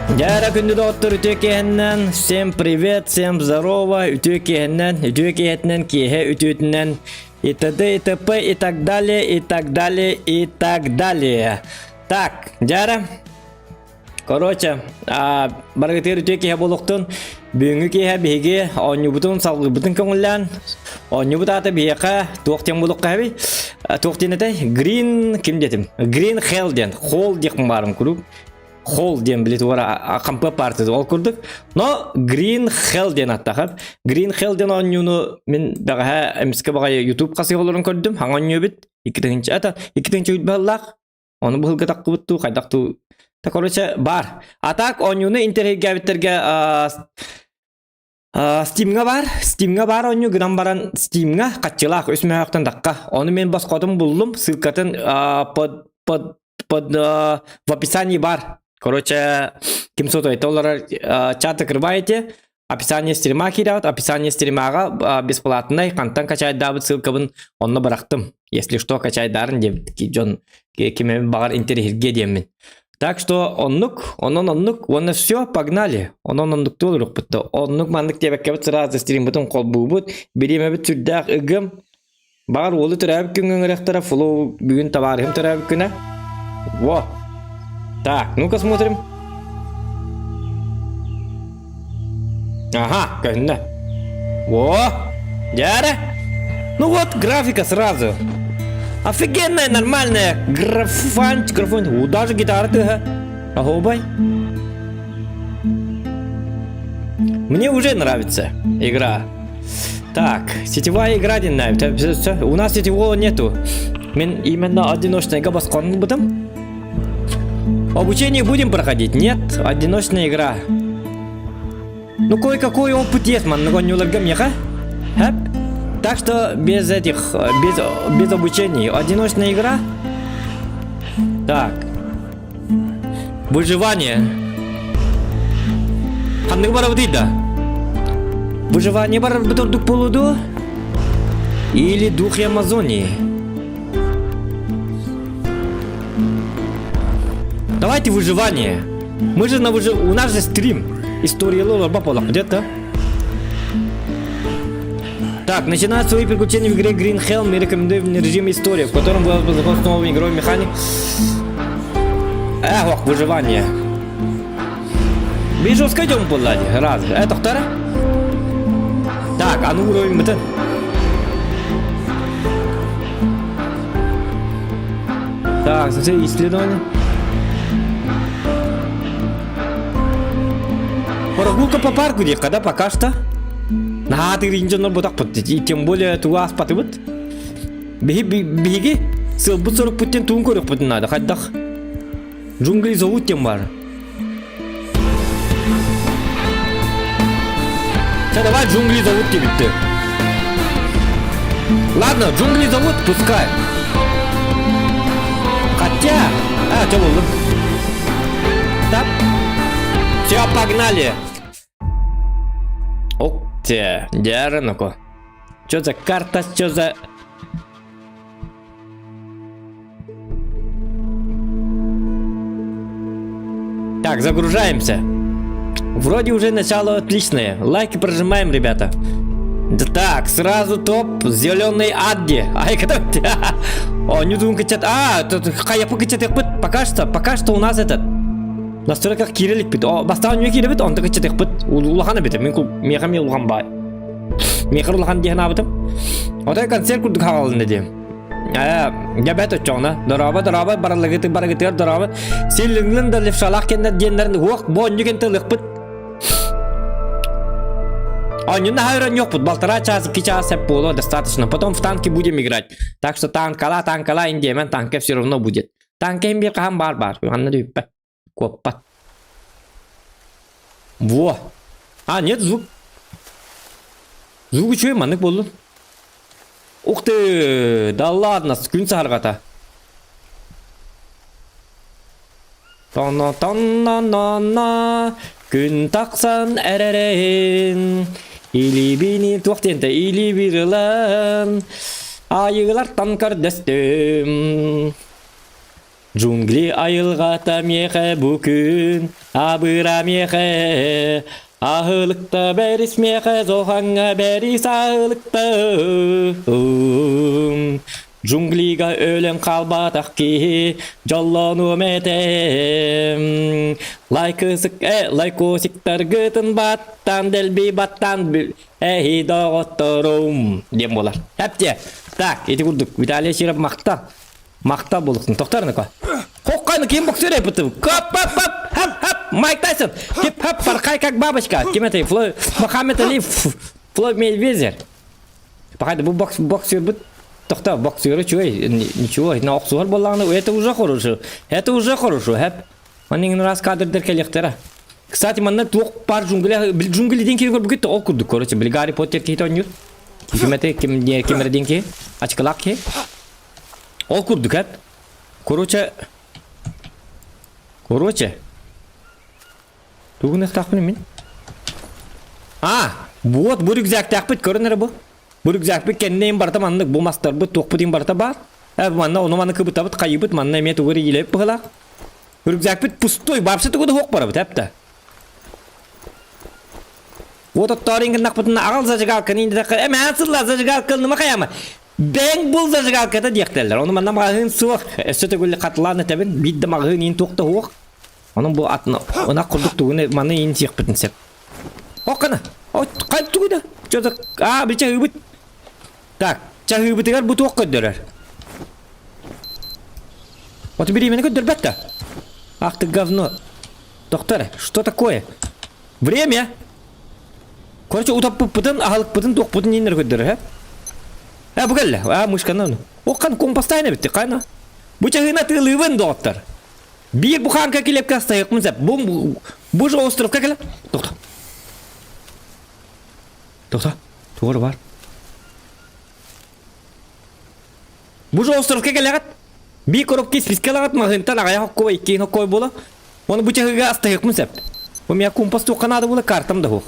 Яра күнді доктор үтөкеһеннен, всем привет, всем здорово, үтөкеһеннен, үтөкеһетнен кеһе үтөтүнен, и т.д. и т.п. и так далее, и так далее, и так далее. Так, Яра. Короче, баргатыр үтөкеһе болуктун, бүгүнкү кеһе биһиге, оннубутун салгыбытын көңүллән, оннубут аты биһиге туактен болукка би, туактенете Green ким детим? Green Hell Hall деким барым куруп. Холл ден билет вара кампы партия ол курдук. Но Green Hell ден аттахап. Green Hell ден оннуну мен бага эмске бага YouTube касыйголорун көрдүм. Хаңонню бит. Икитинчи үтбаллак. Оны быгылга таккыбытту, кайдакту. Та короче бар. Атак оннуну интернет-габиттерге Steam'ga бар. Steam'ga бар онню гынан баран Steam'ga катчылак өсмөктөн дакка. Оны мен баскодум булдум. Ссылкатын под в описании бар. Короче, ким сото $1 чат открываете, описание стрима кидают, описание стримага бесплатный, контент качает дабыт, ссылка бын, онно барактым. Если что, качает дарын деп, Джон, киме багар интерьерге демин. Так что оннук, онно все, погнали. Оннук толурук бутто. Оннук мандык тебекке бут сразу стрим бутун кол бубут, береме бут түрдак ыгым. Багар олы төрәбик күнгөн рехтара, флоу бүгүн табарым төрәбик күнә. Во. Так, ну-ка смотрим. Ага, конечно. Во. Яра. Ну вот, графика сразу. Офигенная, нормальная. Графон. Даже гитара ты. Агобай. Мне уже нравится игра. Так, сетевая игра не нравится. У нас сетевого нету. Именно одиночная игра баскон будем. Обучение будем проходить? Нет, одиночная игра. Ну кое-какой опыт есть, man, но не уловим я, так что без этих, без обучения. Одиночная игра. Так. Выживание. Выживание барабдурдук полуду или дух Амазонии. Давайте выживание. Мы же у нас же стрим. История Лола Бапола. Где-то. Так, начинать свои приключения в игре Green Hell мы рекомендуем режим истории, в котором была основана игровой механик. Выживание. Вижу, скажем, полади. Раз. Это вторая. Так, а ну уровень это. Так, смотри, исследование. Прогулка по парку, девка, да, пока что. Ты ринджон ботак и тем более туа спатывает. Беги, сылбут 40 путен тун корок путен надо, хаддах. Джунгли зовут тем бар. Давай джунгли зовут тебе ты. Ладно, джунгли зовут, пускай. Хотя, что было? Так. Все, погнали. Ух ты, Яра, ну-ка. Что за карта, что за... Так, загружаемся. Вроде уже начало отличное. Лайки прожимаем, ребята. Да так, сразу топ. Зеленый Адди. Ай, когда... О, не думаю, качать. Тут хаяпы качать. Пока что у нас этот... Настройках кириллик бит. Бастан не кириллик бит. Он так качать бит. Улахан бит. Мехами улахан бай. Мехар улахан дихна битем. Вот это концерт курдук хавалын дедим. Я бето чона. Дораба баралагыты дораба. Силинглен да левшалах кеннер дендерин хуак бонюген тылык бит. Не хайран yok бит. Полтора часа, 2 часа поло достаточно. Потом в танки будем играть. Так что танкала индемен танка все равно будет. Танки им биркахам бар. Анна дюппе. Копа. Во. Нет звук. Звук чуем, маннык болду. Ух ты, да ладно, күн саргата. Тонна, күн таксан әререн. Или бини туақтенті, или бирілін. Айығылар танкар дөстім. Джунгли айылғата меха бүкін, абыра меха. Ahılıkta beris mehe zohanga beris ahılıkta. Джунглига өлем қалбатақ ки жоллануым етем. Лайкосиктар гытын баттан делби баттан әхи доғыттырым дем болар. Әпте. Так, еті күрдік. Виталия шеріп мақта болықсын. Тоқтарыны ко. Қоққаны кем боксер епітім. Хап, Майк Тайсон. Хип-хап, парқай как бабочка. Кем это? Мохаммед Али, Флойд Мейвезер. Пақайды, бұл боксер бұд. Тоқта, боксеры чуй, ничего, на оксуар болағаны, это уже хорошо. Хэп. Оның раз кадрдер келектера. Кстати, манна туқ пар джунгли деньки көріп кетті, ол күрдік, короче, біл Гарри Поттер кейті ойныр. Кеметі, кемері деньки, ачқылақ ке. Ол күрдік, хэп. Короче. Туғын эқтақ білем мен. Вот, бұл рюкзак тақпыт, көрінері бұл. Бұл рюкзак бит кеннен барта маннык булмастар бит тоқпы дин барта бар. Манна оны маны кыбыта бит кайыбыт манна мет угыры елеп быгыла. Рюкзак бит пустой, бапсы тугуды хоқ бара бит әпті. Вот оттаринг нақпытына ағал зажигалканы инде дақы. Әсілла зажигалканы ма қаяма. Бәң бұл зажигалкада дияқтелер. Оны манна мағын суық. Сөті гүлі қатыланы тәбін бидді мағын ин тоқты хоқ. Оның бұл атына она құрдық туғыны маны ин сиқ бітін сеп. Оққаны. Қайып туғыды. Бір чағы бит. Так, чағы бітігер бұты оқ көддерер. Вот бери меня көддер бәтті. Ах ты говно. Доктор, что такое? Время. Короче, утап бұтын, ағалық бұтын, тоқ бұтын енер көддерер. Бұғалла, мұшқаннан. Оққан компостайна бітті, қайна. Бұл чағына тығылығын, доктор. Bir buxanka kelib kasta yo'qmiz. Bu ostrovga kelib. To'xta. To'g'ri bor. Bu ostrovga kelib. Bir korobka spiskalat mag'intan ag'ay qo'y, keyin qo'y bo'la. Оны bu chaqaga asta yo'qmiz. Bu men kompost to'qanadi bo'la kartamda ho'q.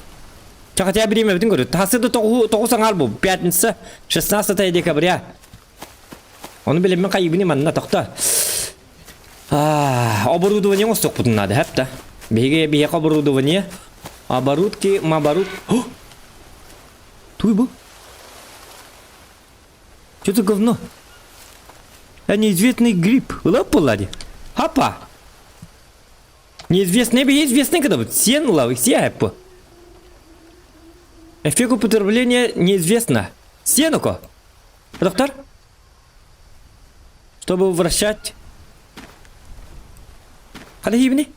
Chaqacha birime bitin ko'rdi. Tasida to'g'usan al bu. 5-16 dekabr. Onu bilemem qaybini manna to'xta. Оборудование мосток тут надо, хэпта. Беги оборудование. Оборудки, маборуд. Туй был. Что за говно? Неизвестный гриб. Лапулади. Хапа. Неизвестный, известный когда вот. Сен лавы, сяпа. Эффект употребления неизвестно. Сенуко. Доктор? Чтобы вращать. Hadi hibini.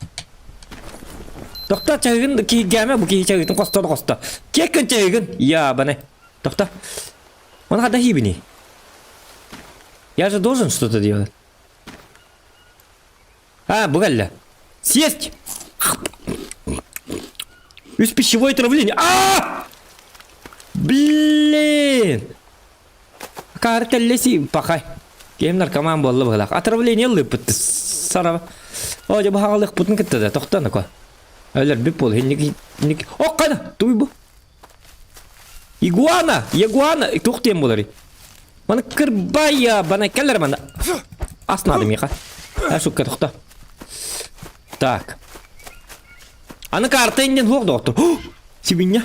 Doktor çağırın ki gelme bu ki çağırın kosta. Kekin çağırın. Ya bana. Doktor. Он hadi hibini. Я же должен что-то делать. Бугальля. Съесть. Из пищевое отравление. Блин. Картеллеси пахай. Кем наркоман болла бгалак. Отравление лыпыт. Сарава. Оja bahalık putun gitti de toxtana ko. Öler bir pol hinnik. Qana, tuy bu. Iguana, toxtayım bunları. Bana kırbaya, bana keller bana. Asnadım ya. Şukka toxta. Так. Ana kartı inden hoq doktor. Sibinya.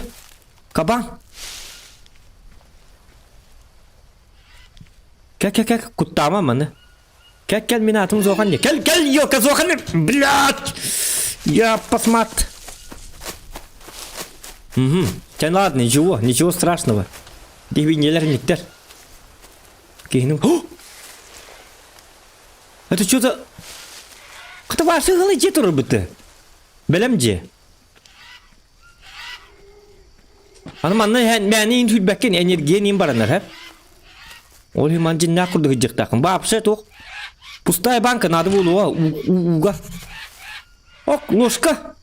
Kaban. Как, кутама mana. Как меня атом зохан не. Кел, ёка зохан не. Блядь. Я посмотр. Ладно, ничего страшного. Дивинелер никтер. Кейнем. Это что за... Это ваши голые турбыты. Белемже. Аны манна мәне ин түлбәккен энергия баранар, ха? Ол химанжин накурды гыжыктакын. Бапшы тоқ. Пустая банка надо было уга. Ложка.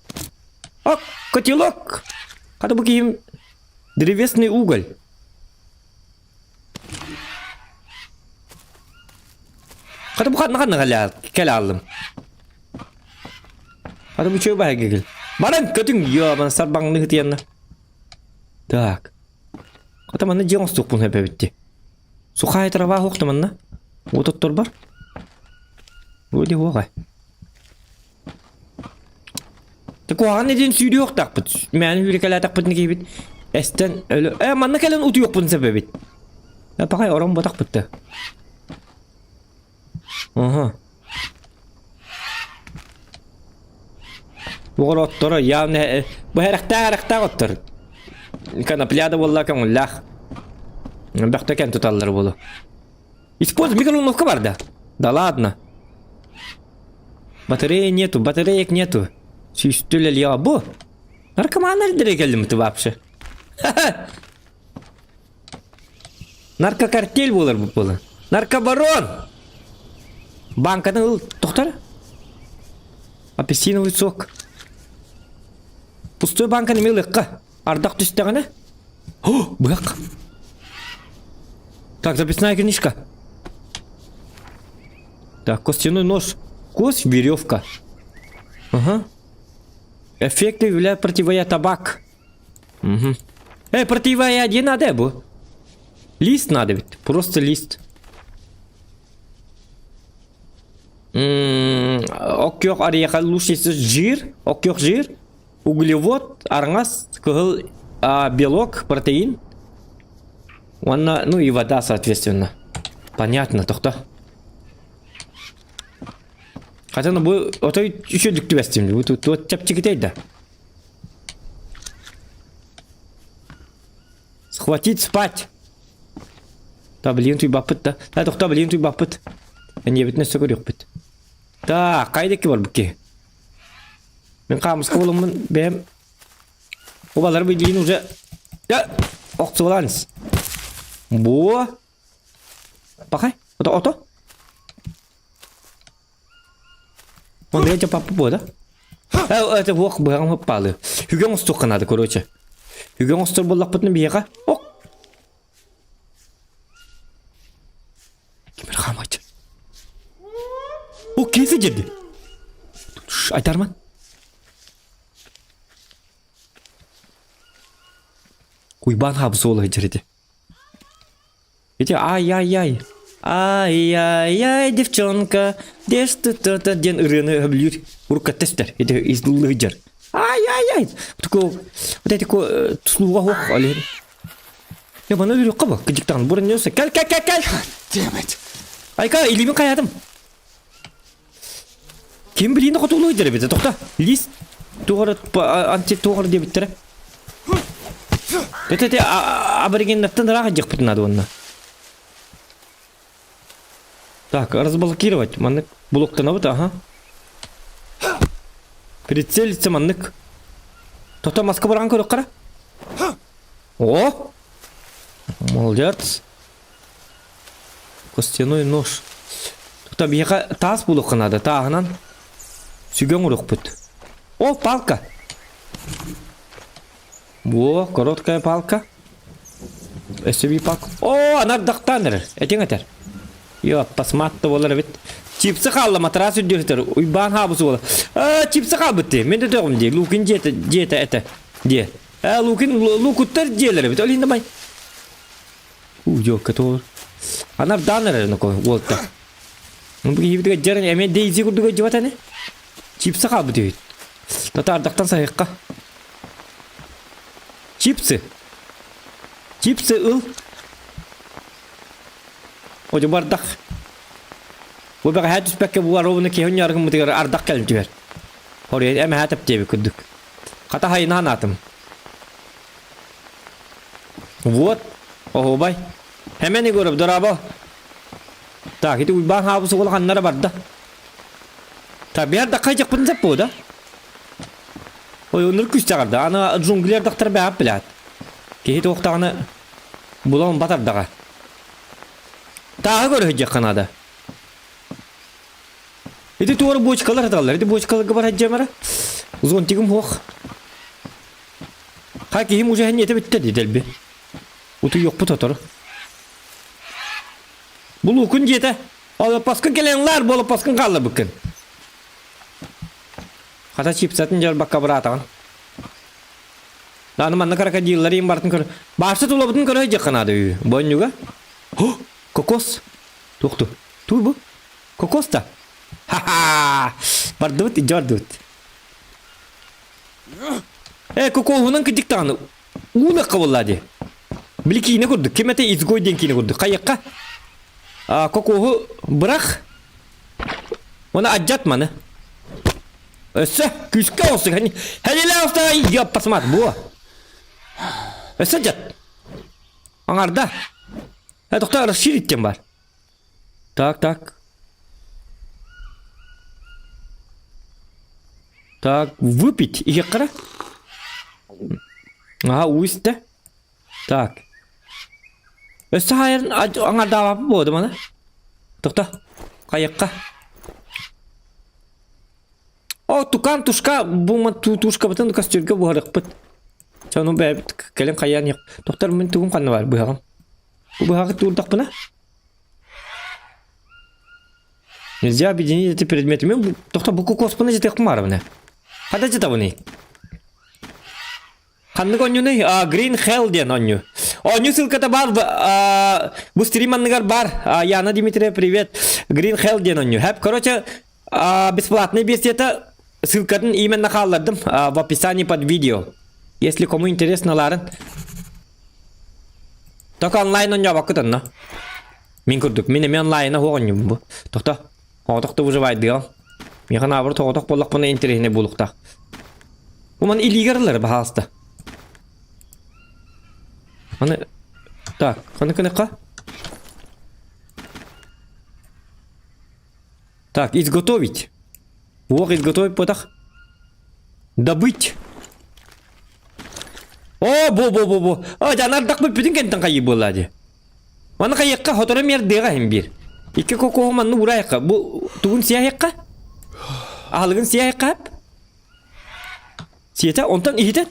Котелок. Када буким древесный уголь. Када бухат наган келалым. Када бу чөй бай гегел. Баран көтүң ёбан сарбаңны хытыянна. Так. Када мана жеңос сукпун хепебитти. Сухая трава хоқтаманна. Ототтор бар. Öyle hoğay. Te kuağan edin süydü yok takpıt. Məni hürükələ takpıt ne keybit. Esten öyle. Manna kelen utu yok bunun sebebit. Ya bakay oran bu takpıttı. Aha. Bu ottora ya ne bu herekta ottor. Kanaplyada vallahi kan Allah. Bakta kan tutallar bolu. Используй микроволновка бар да. Да ладно. Батареи нету, батареек нету. Süstüler ya bu. Narkomanlar direkt geldim tu вообще. Narkokартель болар bu bola. Наркобарон. Банкадан ыл тоқтар. Апельсиновый сок. Пустой банка неме ылыққа. Ардақ түсті ғана. О, бұғақ. Так, записная книжка. Так, костяной нож. Кость, веревка. Ага. Эффекты для противоядия табак. Угу. Противоядие надо бу. Лист надо ведь. Просто лист. Ок yok araya лучше жир. Ок yok жир. Углевод, арнас, кгл, белок, протеин. Ну и вода, соответственно. Понятно, тоқта. Хотя ну bu otoy еще düktü bestimdi. Bu tu çapçıkıtaydı. Схватить спать. Да блин ты бапыт да. Да тоқта блин ты бапыт. Не бит нәрсе көрөк бит. Да, қайдеки бар бүке. Мен қамысқа болымын бәм. Обалар білейін уже. Ja, оқты болаңыз. Бұ. Бақай, ото. Он реже папа бұ, да? Это воқ бұғам ғыппалы. Хүген ұстық қанады, короче. Хүген ұстық болақ бұтын бейеға. Оқ. Кемер қамайды. О, кесі жерді. Айтарман. Уйбан хабысы олығы жерді. Видите, ай-яй-яй. Ай-яй-яй, девчонка. Деш ты ден ырыны өблюр. Урка тестер. Это из дулығы жер. Ай-яй-яй. Вот эти тұслуға хоқ алер. Я бана үйрек қаба. Кыдіктағын бұрын не өсі. Кәл. Damn it. Айка, илімен қаядым. Кем білейін қотулығы жер беді. Тоқта. Лист. Туғыры, анти-туғыры дебіттірі. Это аборигеннаттан раға жық бұтын ады онына. Так, разблокировать. Маннык. Блоктан абыт, ага. Прицелиться маннык. Тоқта маска барған көрік қара. О! Молодец. Костяной нож. Тоқта бейқа тас бұлыққа надо. Тағынан. Сүйген ұрық бұт. О, палка. Во, короткая палка. SUV палка. О, она дақтаныр. Этен әтер. Йо, пасматты болар бит. Чипсы қалды матрас үддердер. Уйбан хабысы болар. Чипсы қалбытты. Мен де тоғым де. Лукин жеті әті. Де. Лукуттар желер бит. Олин дамай. Жоқ, катор. Анар даныр нөкө. Олтта. Бұл ебітіге жарын әмен дейзі күрдігі жеват әне. Чипсы қалбыты бит. Тата ардақтан сайыққа. Чипсы ыл. Оды бардақ. Бұл бәға әт үспәкке бұл аровыны кейін ярғын мұтығыр ардақ кәлім түйер. Орайын әмі әтіп дебі күддік. Қата хайынан атым. Вот. Охо бай. Әмені көріп дұрабы. Так, еті ұйбан хабысы ол қаннары барды. Так, бір даққай жақпын зәп бұл да. Ой, оныр күш жағарды. Аны джунглер дақтар бәғіп біләді. Кейт оқтағаны бұлауын батардаға. Тағы көрі жақ қанады. Еті туғыры бочкалар аталар. Еті бочкаларға бар әджемара. Ұзғын тегім хоқ. Қа кейім ұжа әне еті бітті дәлбе. Ұты yok bu татыры. Бұл ұқын жеті. Олы паскын келенлар болып паскын қалды бүкін. Қата чипсатын жар баққа бұра атаған. Даны манна крокодиллар ең бартын көрі. Башты тұлабытын көрі жақ қанады үйі. Бойын юға. Кокос. Тоқты. Туй бұл. Кокос та. Ха-ха! Бардут и жордут. Кокоһунан кидиктаны. Уна кабыллади. Билкине курдук. Кемете изгой денкине курдук. Кайякка? Кокоһу бырак. Ona ajat mana? Öse küske olsun hani. Hele hafta yapasmat bu. Öse jat. Angarda. Doktor şirittim var. Так. Так, выпить и кара. Уйсте. Так. Öse hayır angarda var bu da mana. Doktor. Kayakka. Тукан тушка бума тушка бутын костюмге буharıqпыт. Чану бәбит келен каян юк. Доктор мен тугум канны бар буягым. Бу буягы турдак бына. Нельзя объединить эти предметы. Мен доктор бу кокос бына жетек кмар бына. Када жета буны? Канны конюны Green Hell ден оню. Оню ссылката бар. Бу стриманныгар бар. Яна Дмитрий, привет. Green Hell ден оню. Хэп, короче, бесплатный беседа. Ссылкатын именно халладым в описании под видео. Если кому интересно, ларын. Только онлайн он жабакытын, на. Мен көрдүк. Мен онлайна хоғаным бу. Токта. Хоғдықты выживает дегал. Мен хана бір тоғдық болық бұны интересне болуқта. Бу ман илигерлер бахалысты. Маны. Так, каны-каны-қа. Так, изготовить. Изготовить потах. Добыть. Бо. Жанардак бу бүтүн кенттен кайы болады. Мана кайыкка хоторы мердега хем бир. Ике кокого манны урайыкка. Бу тугун сияйыкка. Алыгын сияйыкка. Сиета онтан ихитет.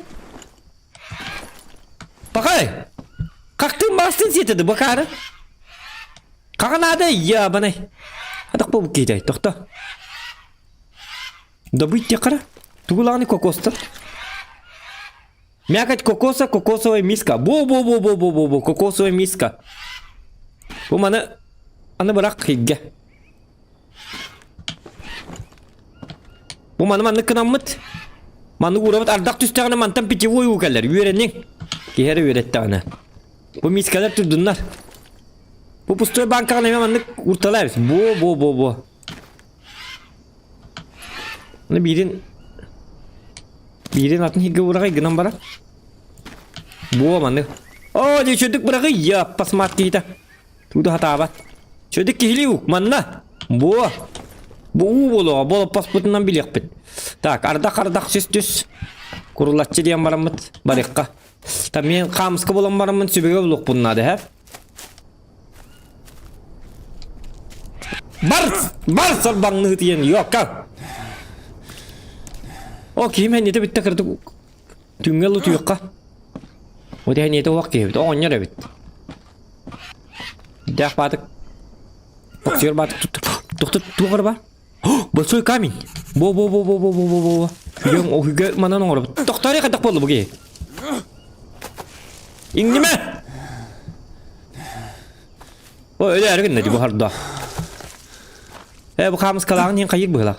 Бакай. Какты мастын сиетеді бакары. Каганады я банай. Адак бу кейдай. Токта. Добыть текара. Тугуланы кокостар. Мякоть кокоса, кокосовая миска. Бо. Кокосовая миска. Бу мана. Аны бырак хигге. Бу маны кынаммыт. Маны урабыт ардак түстәгіне мантан питевой угалар. Үйреннен. Кехері үйретті аны. Бу мискалар түрдінлар. Бу пустой банкаға неме маны урталайбыз. Бо. Аны Birinin atın higge uğrağay gınan bara. Bu mаны. Diye çödük bırakı ya pasmat kita. Tuda hata bat. Çödük kihliu manna. Bu bolo pasputundan bilek bit. Tak ardak süs. Kurulatçı diyen baramıt barıqqa. Tamen qamıska bolan baramın sübege buluq bunnadı hep. Bar salbanını diyen yok ka. Kim hennete bitti kırdı. Tüngel tuyuqqa. O da hennete vaq kebit. Oğanya da bit. Daq batık. Boksör batık tuttu tuğar ba. Большой камень. Бо. Hügen o hüge manan oğru. Doktorya kadak boldu bu ki. İnime. O öyle ergin dedi bu harda. Bu kamız kalağın yen kayık bıla.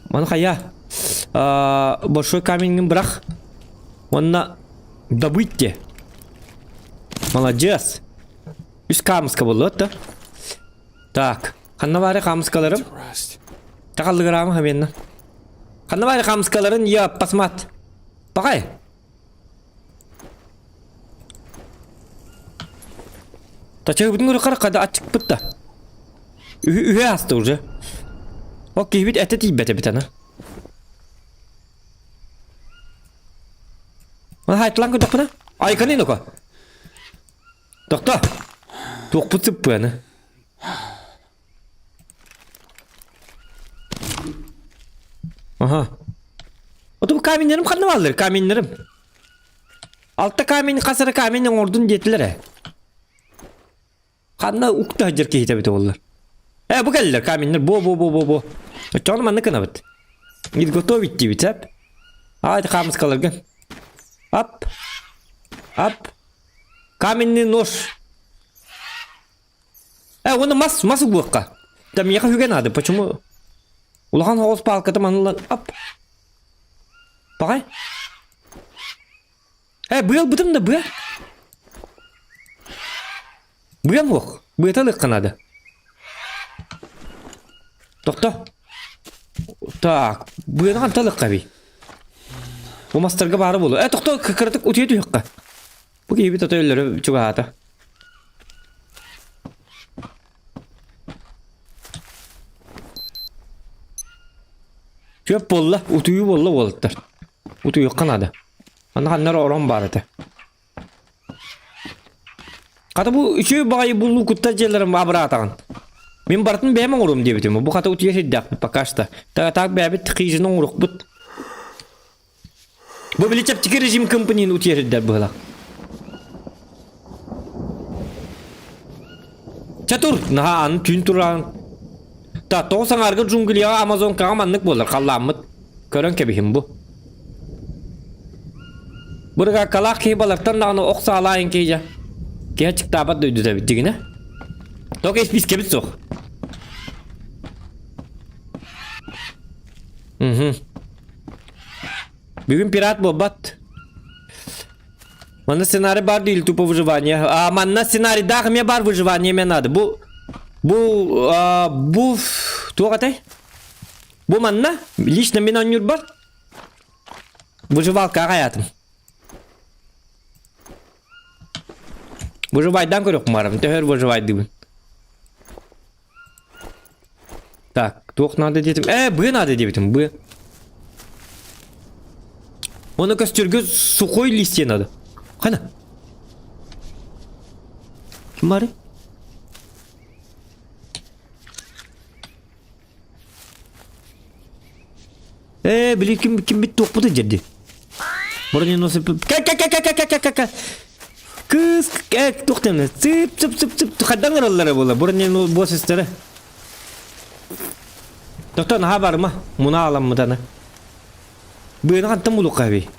Mana kaya. Большой камень брах. Онна добыть. Молодец. Üst kamızka boldu da. Так. Kanna bari kamızkalarım. Takallıgıramı hemen. Kanna bari kamızkaların ya pasmat. Bakay. Taçı bütün gürü kada açık bıtta. Ühe hasta urca. O kihbit ete tibbete bitana. Mana haytlan kı dokuna? Aykanı ino ko? Doktor. Tok pıtıp bu yana. Aha. O da bu kaminlerim kanlı varlar kaminlerim. Altta kamin kasarı kaminin ordun getiler. Kanlı ukta hacır ki hitabeti olurlar. Bu geldiler kaminler. Bo. Çoğunu manlı kınabıt. Git gotovit gibi tap. Hadi kamız kalırgın. Hop. Kaminli noş. Onu mas bu vakka. Там я хюген надо, почему? Улахан хоос палката манылан, ап. Багай. Был бытым да, был. Был мох, бытылык канады. Токто. Так, быйнаган тылык каби. Bu masterga bari bolu. Tokto kırtık utiye düyükka. Bu gibi totoyları çugaata. Çöp bolla, utuyu bolla bolutlar. Utuyu kanadı. Anlar oran barıdı. Kata bu üçü bayi bullu kuttar jellerim abra atağın. Men barıtın beğenmen orum diye bitim. Bu kata utiye şiddak pakashta. Tak beğenbet tıkıyıcının uruk but. Bu bile çapçık rejim kompaninin utiye şiddak böyle. Çatur, naha an tün turan. Ta toğsan arga jungulya Amazon kağamanlık bolar kallamıt. Körön kebihim bu. Burga kalak kebalartan da onu oksa alayın keja. Keha çıktı abat duydu da bitti yine. Tok espis kebit sok. Bugün pirat bobat. Mana сценарий бар değil тупо выживание. А манна сценарий да мне бар выживание мне надо. Bu тугатай. Bu manna лично мен онюр бар. Выживалка hayatım. Выживайдан көрөк марым. Төхөр выживайды бу. Так, тук надо детим. Бу надо детим. Бу. Оны костюргө сухой листья надо. Қана? Кім бар? Біле кім бит тоқ бұды жерде. Бұрын осы... Кыз... Тоқтамын. Цып. Қаддан қыралары бола. Бұрын бос істері. Тоқтан ха бар ма? Мұна алам мұданы. Бұйына қаттым бұлық қаби.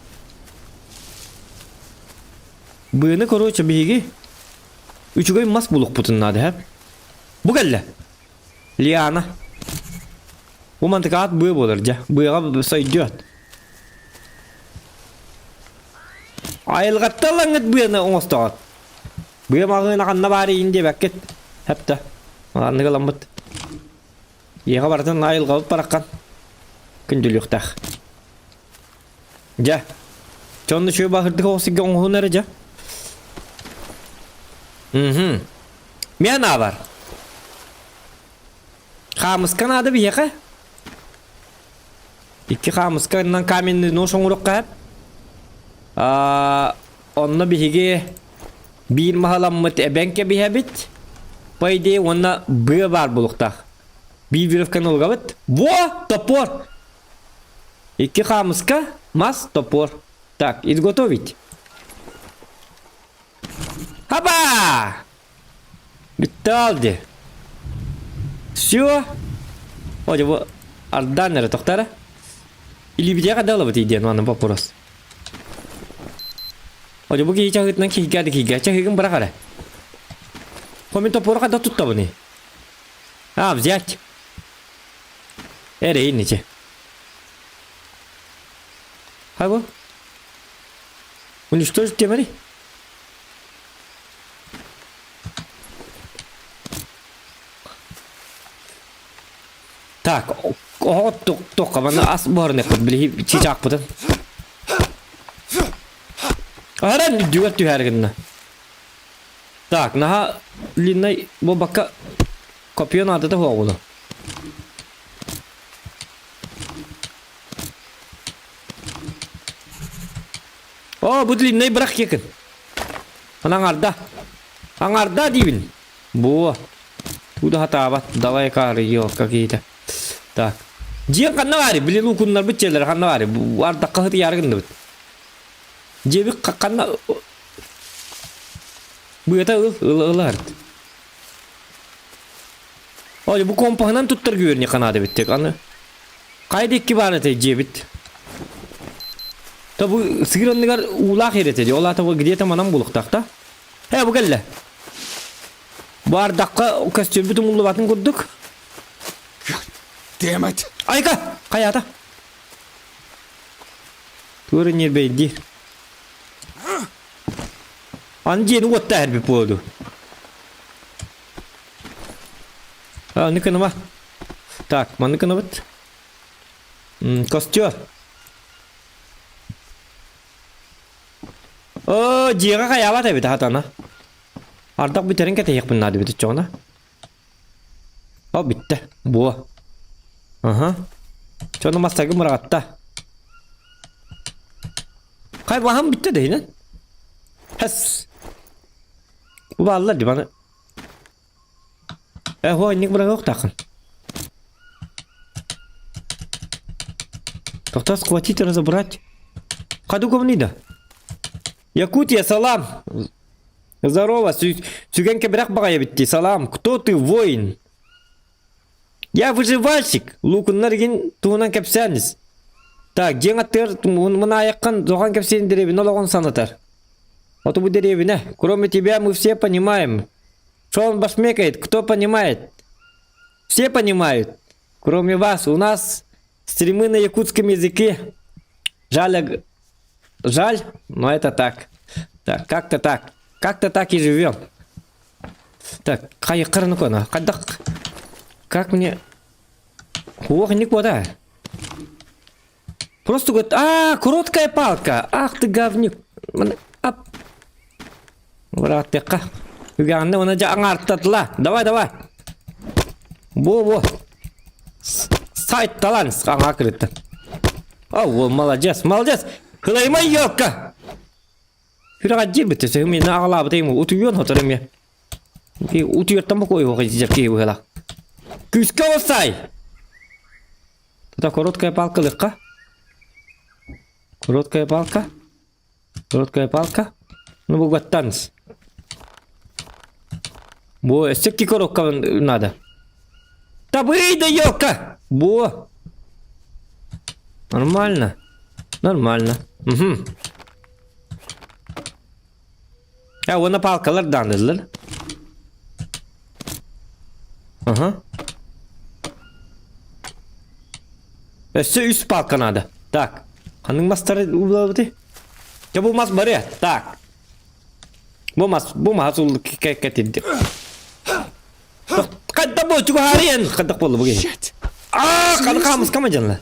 Бұйына короче бейге. Üçügöy mas buluk putunnadı hep. Bu gelle. Liana. Bu mantıkat buya bolarca. Buyaga sayıcıat. Ayılgatta langıt buyana oğuztağı. Buya mağına kanna bari indi bekket. Hep de. Anı kalambıt. Yega baratan ayılgalıp barakkan. Kündül yoktağ. Ja. Çonda şöyle bakırdık oğuztağı oğuzunları ja. Mena var. Kamıskan adı bir yaka. İki kamıskandan kamenli noşon uruk kayıp. Onunla bir hige bir mahalammet ebenke bir habit. Payde onunla bir var bulukta. Bir virifkan olgabit. Во, топор. İki kamıska mas topor. Так, изготовить. Хаба! Bitti aldı. Все. Hoca bu ardan nere toktara? Или bir kadar alıp diyen onun papuros. Hoca bu ki çağıtnan ki geldi çağıgın bırak ara. Komin topora kadar tuttu bunu. Ha взять. Ere inice. Ha bu. Уничтожить темари. Так, о, только бана ас борне код били чичак путан. Аран дюгат тюхергенна. Так, наха линнай бу бака копия надо да хоолу. О, bu линнай бирак екен. Аңарда дибин. Бу. Bu da hata bat. Давай кары yok какие-то. Так. Жиен канна бари, биле лукуннар bütçeler канна бари. Bu arda кахыт яргынды бит. Жеби канна bu yata ıllar. Oy bu kompahnan tuttur güverne kanadı bittik anı. Kaydı ki bari te jebit. Ta bu sigironlar ula herete diyor. Ola ta bu gidiyete manam buluktakta. He bu gelle. Bu arda kostüm bütün mullu batın kurduk. damn it! Айка! Каята! Көрінер бейді. Аны жені отта әрбіп болды. Ныкыны ма? Так, ныкыны бит. Костер. Жиға қая бата бит хатана. Ардақ битерін кәтейік бұннады бит жоғына. Битті. Бұа. Жоғына мастағы мұрағатта. Қай бағам бітті дейінен? Хэс. Bu bağlılar bana. Oyunluk bırak yok takın. Тогда схватить и разобрать. Ходу говнида. Якутия, салам. Здорово. Сюгенке брак багая битти. Салам. Кто ты, воин? Я выживальщик. Лукуннарген туынан кепсянис. Так, жеңаттыр мына аяққан жоған кепсен деревин олағын санатар. Вот у деревня. Кроме тебя мы все понимаем. Что он башмекает? Кто понимает? Все понимают. Кроме вас. У нас стримы на якутском языке. Жаль, но это так. Так, как-то так. Как-то так и живем. Так, как мне... Ох, не куда. Просто говорит, короткая палка. Ах ты говнюк. Брат, пека. Юганны оны жағың арттатыла. Давай. Во. Сайт талан, сқаңа кірітті. О, молодец. Хылаймай елка. Фираға жер бітті. Мен ағыла бұтайым. Утуйон отырым я. Утуйоттан бұқ ойығы жеркей бұғыла. Күске осай. Туда короткая палка лыққа. Короткая палка. Ну, бугаттанс. Во, секи коробка надо. Да выйди, елка! Во! Нормально. Угу. Оны палкалардан деділер. Ага. Үс палка надо. Так. Қаның мастары ұлабыды? Я бұл мас баре. Так. Бұл мас ұлы кәтеді. Қадда бұл жүгі хариян. Қаддақ болы бұгей. Қады қамыз қама жанла.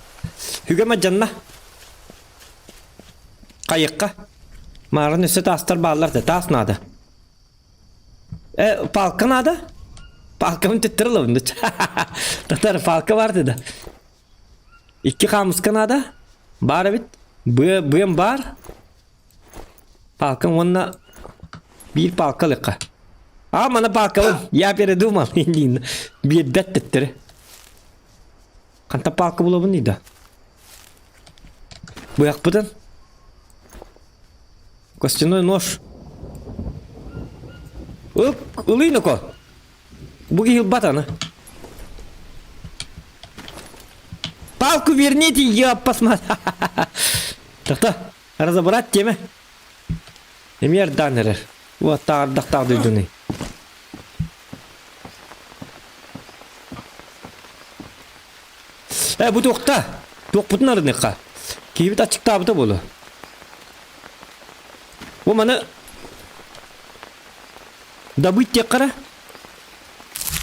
Хүгема жанна. Қайыққа. Марын үсі тастар бағыларды. Тас нады. Палка нады? Палкамын түттірілі бұнды. Тақтары палка барды да. Икі қамызқа нады? Бары бит. Бұйым бар. Палкам онына bir палкалыққа. Мана палкалым. Я передумал. Bir бәт түттірі. Қанта палка бұла бұн дейді? Бұяқ бұдан. Костяной нож. Улыйны ко. Бұғы ел батаны. Палку верните, я посмотрю. Так-то, разобрать темы. Эмер даннерер. Вот тағырдақтақ дүйдіні. Бұ тоқта. Тоқ бұтын арыныққа. Кейбіт açıkta бұта болу. О, маны добыть тек қара.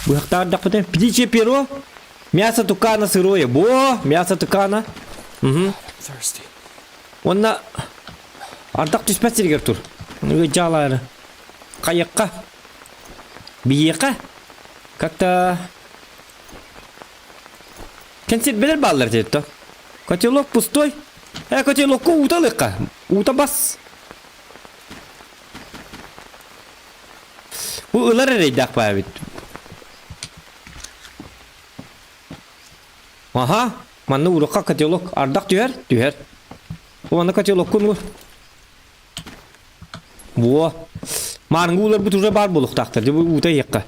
Бұяқ тағырдақ бұта. Птичье перо. Мясо тукана сырое. Мясо тукана. Онна ардақ түспәсергер тұр. Жалары. Қайыққа. Биеқа. Как-то... Кенсет белер баллар деді. Котелок пустой. Котелокқа уталыққа. Ута бас. Бұл ұлар әрейдақ ба бет. Ага. Манны урыққа котелок. Ардақ түйер. Оны котелок күн ұр. Во. Марыңғы улар бұт уже бар болуқ тақтыр. Деп ута еққа.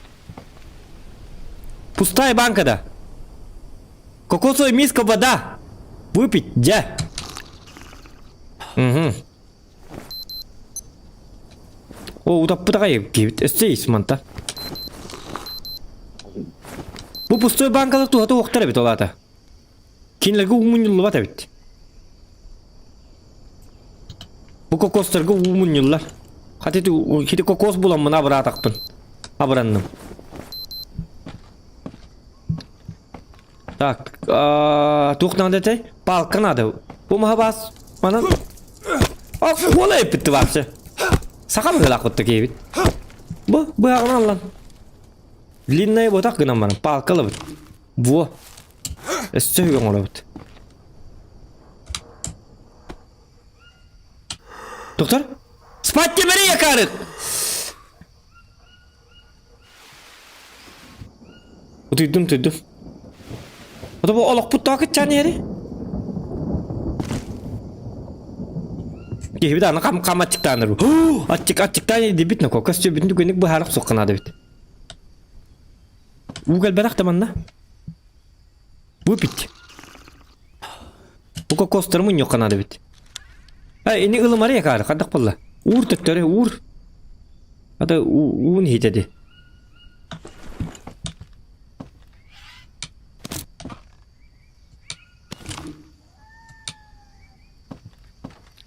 Пустая банкада. Кокосовая миска вода. Выпить, да. О, утап бұтаға ебет. Өстейс, манта. Бұл пустой банкалық туғаты оқтар бет олады. Kinlerge umun yıllı bat evet. Bu kokoslarga umun yıllar. Hadi kokos bulanmın abra atakpın. Abrandım. Так, тухнан детей, палка надо. Бумахабас, mana? Ах, olay bitti vapse. Saka mı gelak bitti ki? Bu ağlan lan. Длинная вот так гынан бана, палкалы бит. Во. Эссе оңола бит. Доктор? Спать тебе якарык. Түйдүм. Ото бу олоқ буттакы чанери. Кебит аны каматчыктаныр. Ачыктан дебит на кокас чөбүндү көнүк бу харак соккан ады бит. Угал барак таманна. Бу бит. Бу кокостор мун жоккан ады бит. Эни ылымары якар, кандак болла. Ур төттөрү ур. Ада уун хитеди.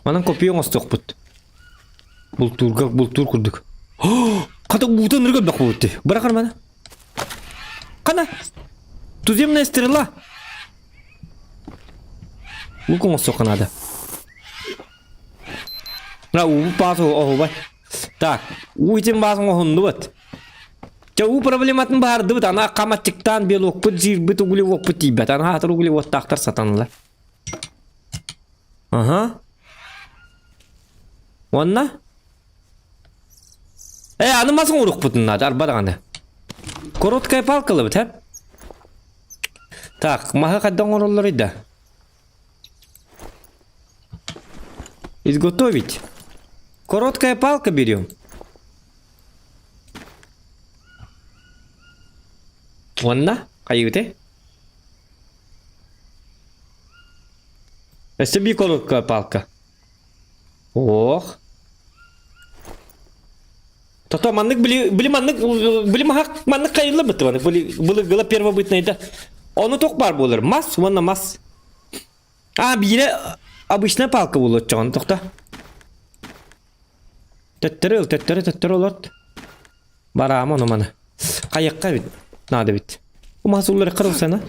Манан копия осток бут. Бултур курдук. Ката бутан рыгап да кулутты. Баракар мана. Кана. Туземная стрела. Луком осток надо. На у пасу бай. Так, уйтен басың охунду бут. Чау проблематын барды бут. Ана каматчыктан белок бут, жир бут угули вок бут тийбет. Ана хатыр угули вок тактар сатанылар. Ага. Онна? Аны масың урук бутун надо, арбадаганы. Короткая палкалы бит, Так, маха каддан ороллар ида. Изготовить. Короткая палка берем. Онна? Кайгыте? Себе короткая палка. Ох. То маннык били махак маннык кайылы бит баны. Были гыла первобытный да. Оны ток бар болар. Мас, ванна мас. Бире обычная палка болот чаган токта. Теттер олот. Барам оны мана. Каякка бит. Надо бит. Bu mahsulları kırılsana.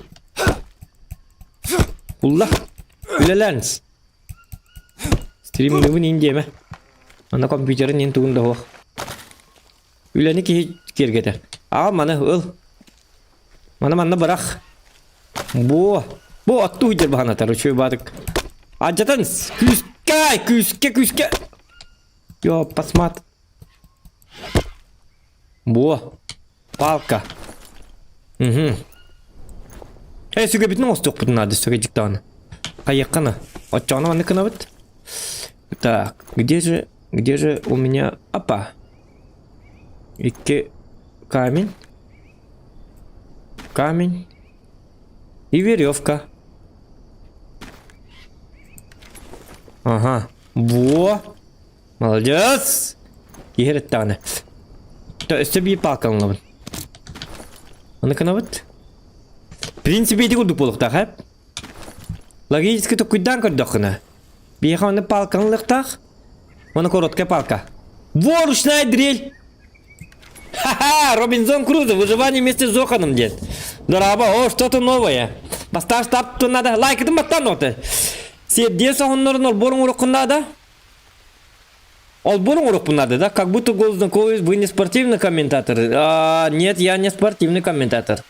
Ulla. Ülelens. Stream'in indiyeme. Ana kompüterin intuğunda o. Üleni ki girgede. Mana ıl. Mana bırak. Bu attu hüccer bahana tarı. Şöyle badık. Acatan küske. Yo pasmat. Bu. Палка. Сюга бит нос ток бутун надо, сюга диктаны. Каякана. Отчана ванны кынабыт. Так, где же у меня... Опа. Камень. И веревка. Ага. Во. Молодец. Егереттаны. То есть тебе палка ловит. Аны кынабыт. В принципе, эти курдук болук так, Логически то куйдан көрдөх кына. Бияха аны палканлык так. Аны короткая палка. Во, ручная дрель. Ха-ха, Робинзон Крузо, выживание вместе с Зоханом, дед. Дораба, что-то новое. Поставь штаб, то надо. Лайк, это маттаноты. Сердце он норнул, борун урок надо. Борун урок надо, да? Как будто голос знакомый, вы не спортивный комментатор. Нет, я не спортивный комментатор.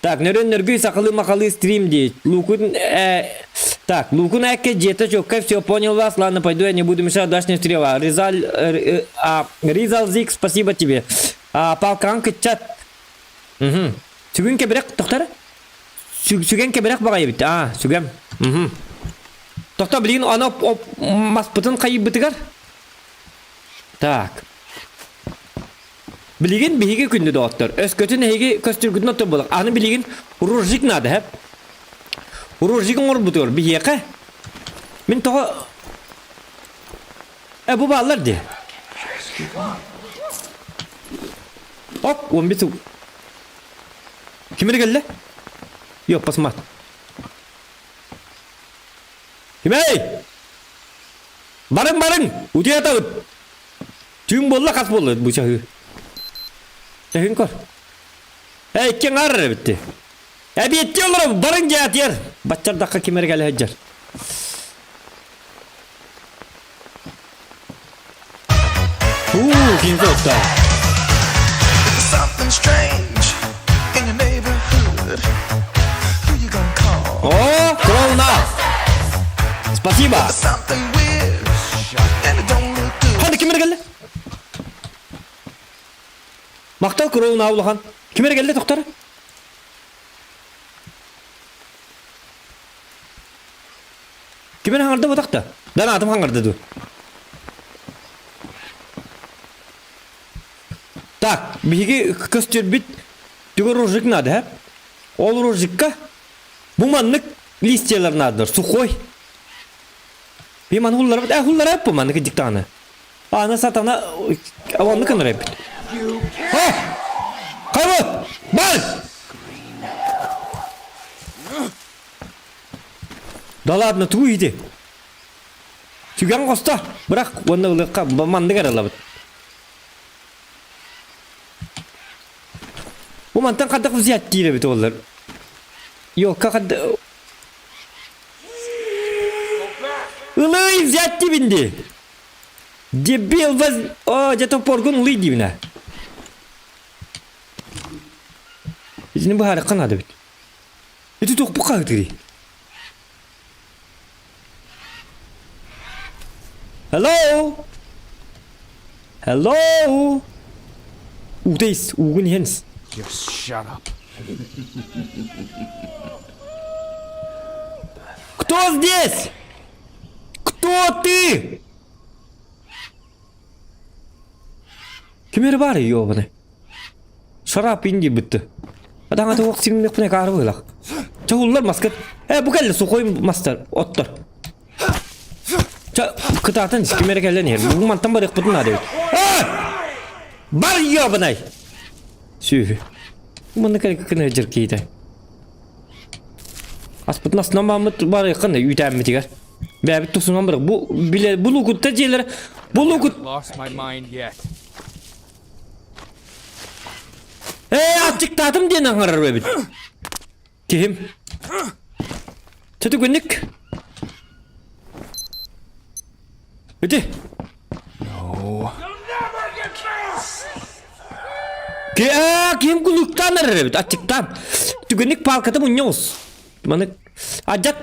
Так, нервы сахалы стрим здесь. Лукун эке джета чокка, все понял вас. Ладно, пойду, я не буду мешать, удачной стрела. Ризал Зик, спасибо тебе. Палканка чат. Сүген кеберек, тоқтар? Сүген кеберек бағай бит. Сүген. Тоқта, блин, ана маспытын қайып бітігар. Так. Билигин биһиге күндү доктор. Өскөтүн эги көстүргүдүн отто болок. Аны билигин уружик нады, хеп. Уружигин орбутур биһиге. Мен тоо бу баллар де. Оп, 15. Кимге келди? Yok, basmat. Kimey? Barın. Utuya tağıt. Tüm bolla kas bollu bu çahı. Çahın kor. Kim ağrır bitti. Bir etti olur barın cihat yer. Batçar dakika kimer gel heccar. Kimse otta. Something strange in your neighborhood. Who you gonna call? Кровна. Спасибо. Something weird and it don't look good. Hadi kimer geldi? Maktal krovna avlahan. Kimer geldi doktor? Kimer hangarda bu takta? Dan adım hangarda du. Так, биги костюр бит түгөр рожик надо, ha? Ол рожикка буманнык листьялар надо, сухой. Биман хуллар бит, хуллар хеп буманнык диктаны. Ана сатана аванны кыныр бит. Кайбы! Бар! Да ладно, туй иди. Түгөн коста, бирок онда улыкка буманды карала бит. Bu mantan kadar kuziyat değil bir dolar. Yok kadar. Ulay ziyat dibinde. Debil vaz. Jatuh porgun ulay dibine. İçine bu harakan adı bit. Itu tuh bu kadar. Hello. Udays, ugun hens. Just shut up. Кто здесь? Кто ты? Кемер бар ёбаный. Шарап инди битти. Адам аты оқ симнек піне кары бойлақ. Чағулар маскат. Bu кәлі сухой мастар, оттар. Кытатын кемер кәлі не? Бұл мантан барық бұтын ады. Бар ёбаный. Сүй. Мұны кәлі жүркейді. Аспытын астынан мамыт бар еқын үйтәмі тегер. Бәбіт тұсынан барық. Бұл ұқытта желер. Бұл ұқыт. Lost my mind yet. Атчық татым ден аңырыр бәбіт. Кем? Çatı günlük. Öte. No. Kim kuluktan arıyor açıktan. Tügünlük parkada bunyoz. Bana acat.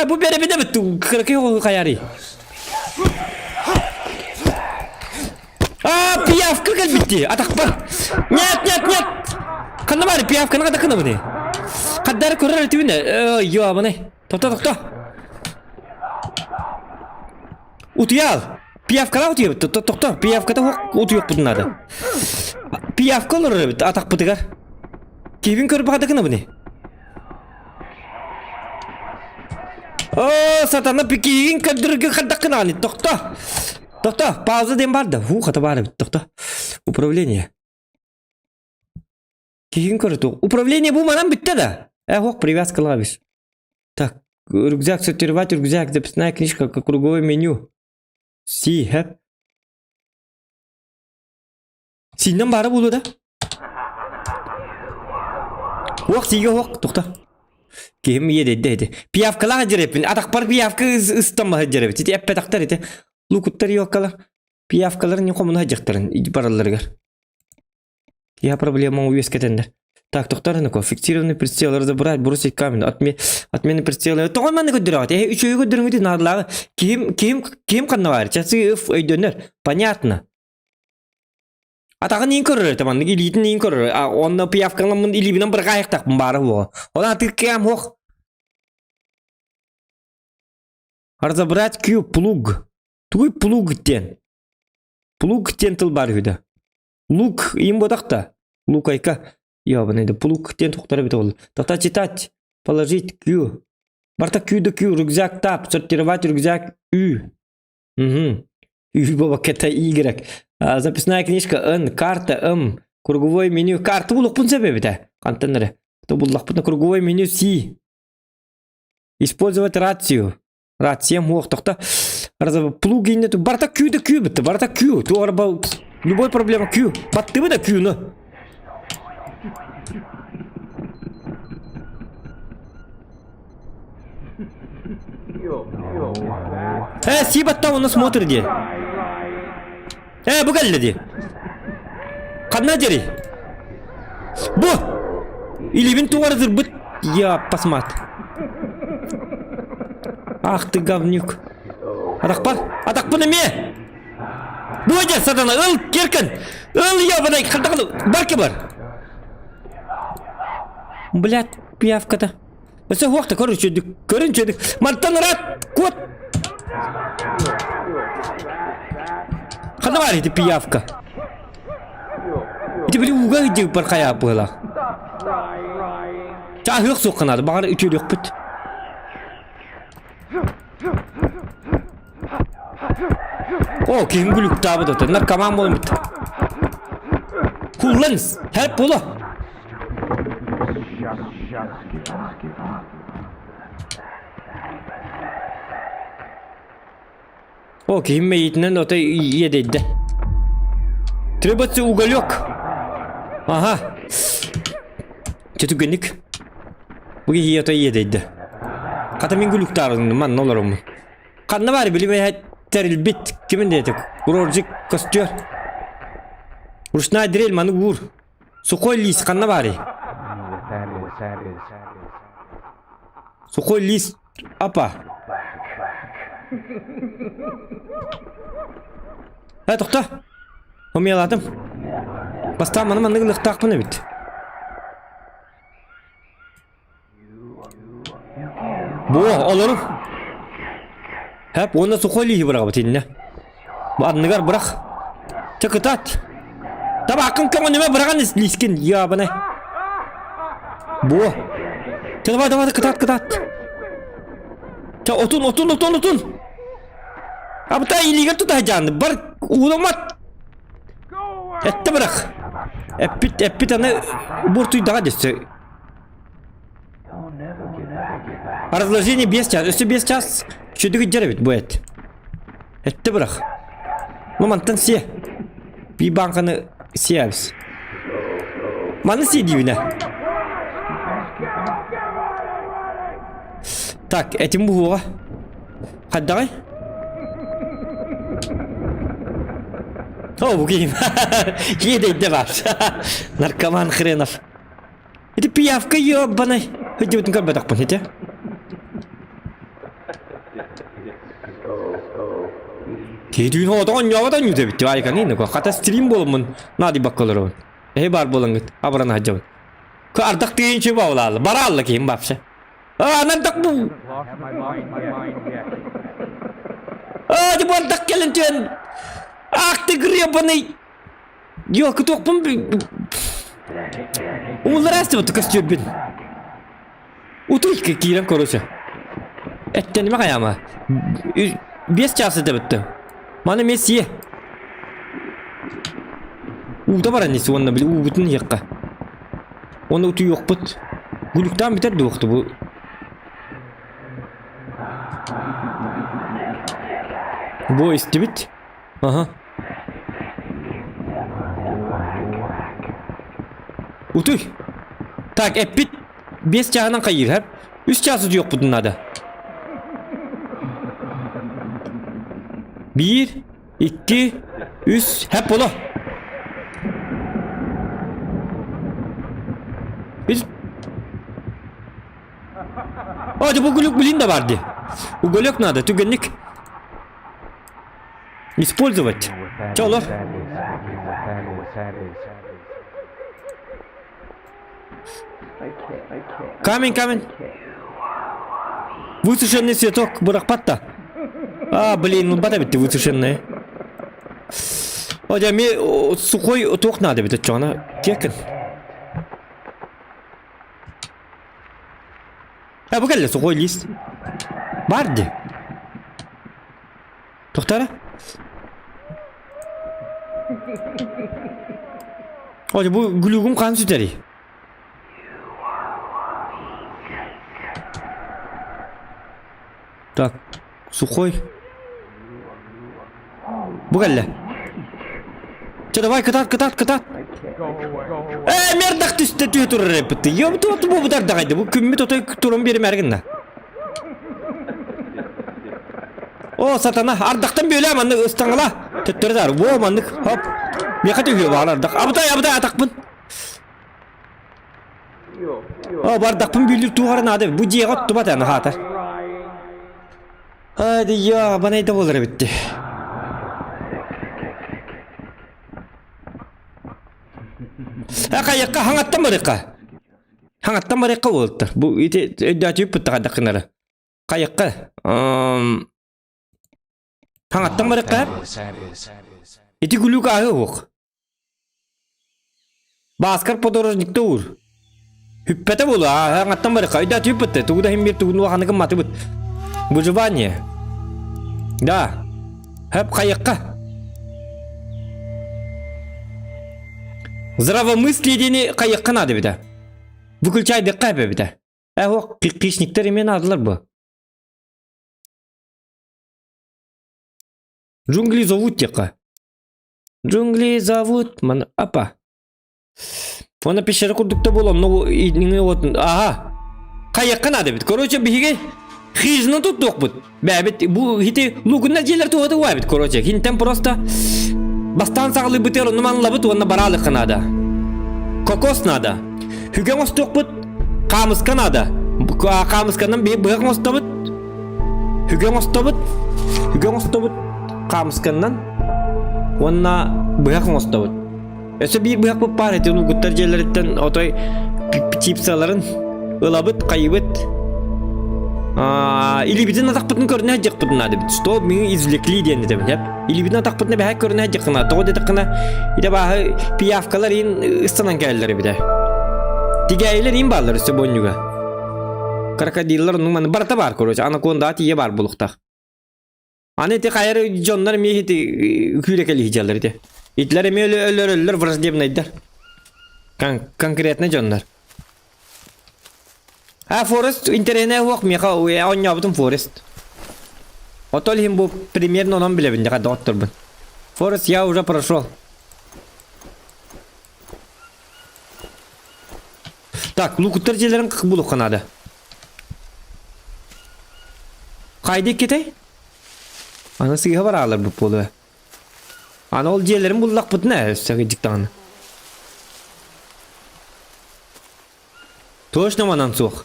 Bu bere bir de bitti. Kırıkı o kayari. Piyaf kırık bitti. Atak var. Net. Kanı var piyaf kanı kadar kanı bu ne? Kadar kurar etibine. Yo bu ne? Tokta. Utuyal. Piyafkala utuyor. Tokta. Piyafkada utuyor bunlarda. Piyafka olur atak bıtıgar. Kevin körüp kadar bu ne? Satana pikiyin kadırgı kadar kanı. Tokta. Pazı dem vardı. Kata var. Tokta. Управление. Кевин körüp. Управление bu manam bitti de. Привязка клавиш. Так. Рюкзак сортировать, рюкзак, записная книжка, как круговое меню. Си. Синен бары болу да? Сиге тоқта. Кем еді. Пиявкалар жерепін. Атақ бар пиявка ыстамы жерепін. Тете әппе тақтар еді. Лукуттар йоққалар. Пиявкалар не қомына жақтарын. Иди паралларғар. Я проблема увес кетендер. Так, тоқтарыныко. Фиксированный прицел. Разобрать, бросить камень. Отмены прицела. Тоғын мәні көдірағат. Үшөйі көдіріңді нарлағы. Кем қанна бар? Часы өйдөнер. Понятно. Атағын ең көрір. Таманның илейтін ең көрір. Онны пиявкаңын илебінен бір қайықтақ бары оға. Одан атық кәм оқ. Разобрать күй плуг. Туй плуг тен. Плуг тен тыл бар үйді. Лук им бодақта. Лук айка. Ёбаный, плуг тен тоқтары біті олды. Тоқта читать. Положить кью. Барта кюді кю. Рюкзак тап. Сортировать рюкзак ü. Ü баба кета Y. Записная книжка Н. Карта М. Круговое меню. Карта бұлық бұн себебі де. Контейнері. Бұлық бұн круговое меню Си. Использовать рацию. Рация муhtokta. Раза плугин нету. Барта Q да Q битти. Барта Q. Ту арба любой проблема Q. Батты да Q ну. Сибатта оны смотр де. Бугалледи. Кадна дери. Бу! Или вин туарзыр бит. Я посмотр. Ах ты говнюк. Атак bunu me? Bu aja sadana ıl kerkin. Il ya bana kaldaqlı. Barki бар. Блядь, пиявка-то. Все вахта, короче, Мартан рад, кот. Хадавар эти пиявка. Эти были угайды пархая было. Чахык соққанады, бағар үтелек бит. О, кейін күлік табы да, наркоман болмыд. Кулланс, help болу. О, кейін мейтінен ота едейді. Требаться уголек. Ага. Четугенник. Бұғы ота едейді. Қата мен күлік тарының, ман оларым. Қанна бары білімей тәрілбет. Кемін дейті? Уроржик костер. Рушнай дрель маны ур. Сухой лист қанна бары. Сухой лист. Апа. Тоқта. Омеладым. Баста маны маңнығылық тақпыны бит. Бұ, оларым. Hep onda sokoliyi bırak tinne. Bu anıgar bırak. Çıkıtat. Tabi hakkın kamanıma bırakan liskin ya bana. Bu. Tava kıtat. Ça otun. Abi ta iligal tutacaksın. Bar uğramat. Ette bırak. Epit ana burtuyu daha dese. Разложение без час. Если без час, что ты делать будет? Это брах. Ну, мантан все. Пибанканы сеялись. Маны сидивина. Так, этим было. Хаддай. О, бугим. Едет деваш. Наркоман хренов. Это пиявка ебаный. Иди вот как бы так поняли? Kedüğün odan yavadan yüze bitti. Harika değil mi? Kata stream bolumun. Nadi bakkalır. Бар болың гит. Абрана хажабын. Ардак дегенче баулалы. Бараллы кейін бапшы. Нандак бұл. Деп ардак келінтен. Ақты гребаный. Yok токпын. Улар асты бұты костюр бін. Утырышка кейлен короче. Әттен ме қаяма. 5 часы да бітті. Мана мессие. Uda var annesi onunla bile bütün yakka. Onda utu yok but. Gülükten biter de yoktu bu. Bu isti bit. Aha. Utuy. Tak hep bit. 5 çağından kayır hep. 3 çağsız yok bunun da. 1 2 3 hep ola. Hadi bu gülük bilin de vardı. Bu gülük надо, tükenlik. Использовать. Чё, Камень. Высушенный цветок, буракпатта. Блин, ну бада битти высушенный. Hadi мне сухой ток надо бит, чё, она кекин. Bu geldi sokoi list. Vardı. Tohtara. Hadi bu glugum kan süteri. Так, сухой. Бугалля. Че, давай, катат. Мердак түсті түйе тұрыр репетті. Ёбы тұты бұл бұдар дағайды. Бұл күмме тұты тұрын берім әргінна. О, сатана, ардақтан бөлі аманды ұстаңыла. Түттірі дар, о, амандық, хоп. Меқа түйе бағал ардақ. Абытай, атақпын. О, бардақпын бөлір туғарын ады. Бұл жеға ұтты бат әні хатар. Айды, я, банайда болыр бітті. Қайыққа хаңаттан барыққа. Хаңаттан барыққа болыптыр. Бұл өйді өтіп бұтты қадақынары. Қайыққа. Хаңаттан барыққа. Эти гулюк ағы оқ. Басқар подорожникті ұр. Хүппеті болу, хаңаттан барыққа. Өйді өтіп бұтты. Тұғыда хем бер тұғын уақанығын маты бұт. Выживание. Да. Хөп қайыққа. Здравомыслие дені қайыққа нады біді. Бүкіл чайдыққа әбі біді. Оқ, қишниктер емен адылар бұ. Джунгли зовут текқа. Джунгли зовут. Апа. Оны пешері құрдықта болам. Ага. Қайыққа нады біді. Короче, бігі хижны тут доқ бұд. Бәбіт, бұл хиті лугынна желер туғады уай біді. Короче, хинтен просто... Бастан сағылы бұтер ұныманла бұд, онына баралы қынады. Кокос нады. Хүген остоқ бұд, қамысқа нады. Қамысқанын бұғын осты бұд. Хүген осты бұд, қамысқанын. Онына бұғын осты бұд. Өсі бір бұғын бұд бар еті, ұлғыттар жерлеріттен отой чипсаларын ұла бұд, қайы бұд. Или битин атақ бұтын көріне әджек бұтын ады біт. Что мен извлекли дейін деді біт. Или битин атақ бұтын бәхәк көріне әджек қына. Тоғы деді қына. Иде бағы пиявкалар ең ұстанан кәлілері біт. Тегәйлер ең балар үсті бойынуға. Крокодиллар нұманы барта бар көрөч. Анаконда аты е бар бұлықтақ. Аны еті қайыры жонлар мей еті күрекелі хижалар еті. Итлер еме өлер враждебнайдар. Конкретно жонлар. Форест интернет уақ меха оңя бұтын Форест. Отол хим бұл примерно онан білебін де қадда оттыр бұн. Форест я уже прошел. Так, лукуттар желерін қық бұлық қанады. Қайды кетей? Ана сыйға бар алыр бұл болуы. Ана ол желерін бұллақ бұтын өссәгі диктағаны. Точно манан соқ.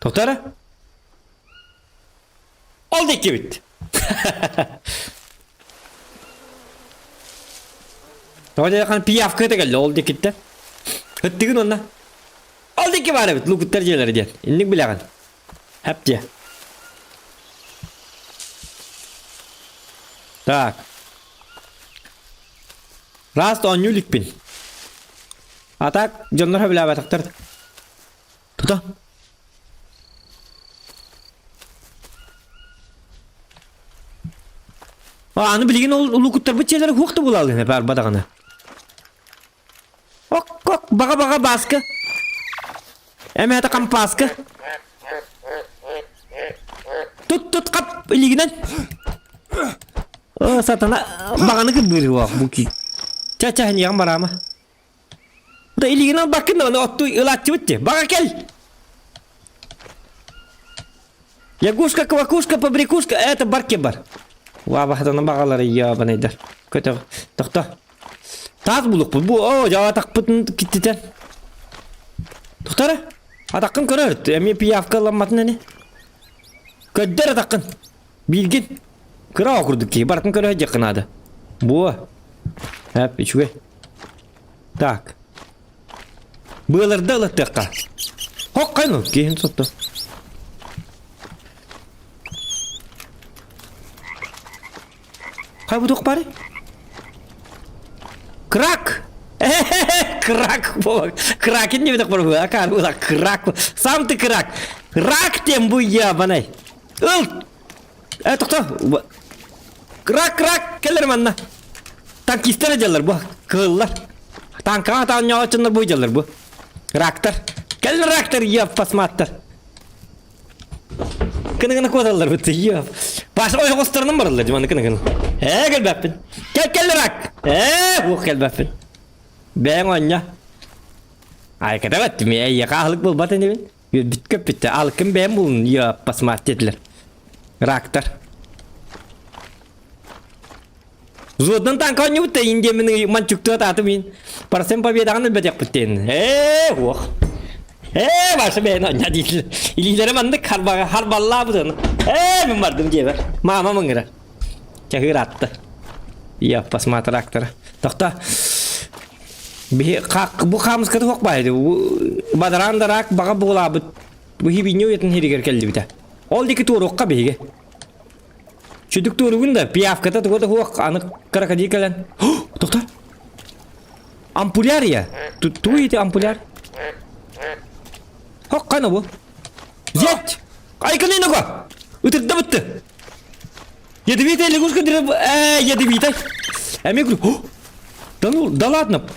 Тоқтары? Ол деке біт. Тоғыда яқан пиявка өте кәлді, ол декетті. Өттігін онна. Ол деке бары біт, лұқыттар желері ден. Індік біліған. Әпте. Так. Раст он юлик пин. А так, жонлар білі абатақтар. Тұта. Аны білген ол лұқыттар бұт желері хуқты болалын әпәр бадағаны. Оқ, баға басқы. Әмі әті қам басқы. Тұт қап үлігінен. О, сатана, бағаны күрбірі уақ бұки. Ча-чахын еғын барама. Бұда үлігінен бақында оны отты ұлатчы бұтте. Баға кел. Ягушка, квакушка, побрикушка, это барке бар. Ва бахтаны бағалары ябанайдар. Көтіғ, тоқта. Таз бұлық бұл. О, жау атақ бұтын кеттетен. Тоқтары? Атаққын көрі өрт. Әме пиявка ламатын әне. Көддер атаққын. Билген. Кыра оқырдық кей. Бартын көрі өте қынады. Бұ. Әп, үшуге. Так. Бұлырды ұлықтыққа. Хоқ қайны. Кейін сотты. Қай бұтық бары? Крак! Крак бұл. Кракен не бұтық бары? Акар бұл. Крак бұл. Сам ты крак. Рак тем бұл ябанай. Ұл! Тоқта. Крак. Келер манна. Танкистер жалар бұл. Кыллар. Танкаға таң яғачындар бұл жалар бұл. Рактар. Gel reaktör yap pasmattır. Kını kodalar bitti yap. Başka oy gösterinin var Allah cımanı kını. Gel bapin. Gel rak. Bu gel bapin. Ben onya. Ay kada battim ya yakahlık bul batın demin. Bitkö bitti. Alkın ben bulun ya pasmat dediler. Reaktör. Zodan tank onya bitti India meni mancuktu tatmin. Parasem pabedanı becek bitin. Wah. Başka ben onya değil. İlilere mandık harballa budun. Ben vardım diye. Mama mıngıra. Çahır attı. Ya pasmat reaktör. Doktor. Bu kamus katı hok baydı. Badaran da rak baga bulabıt. Bu hibinyo yetin heriger keldi bita. Ol diki tuğru hokka beyge. Çuduk tuğru gunda piyaf kata tuğru da hok anık karakadi kalen. Doktor. Ampulyar ya. Tuğu iti ampulyar. Hok kana bu. Zet. Ay kalina ko. Utık da bitti. Yedi bita ile kuska direp. Yedi bita. Emekru. Dalatnap.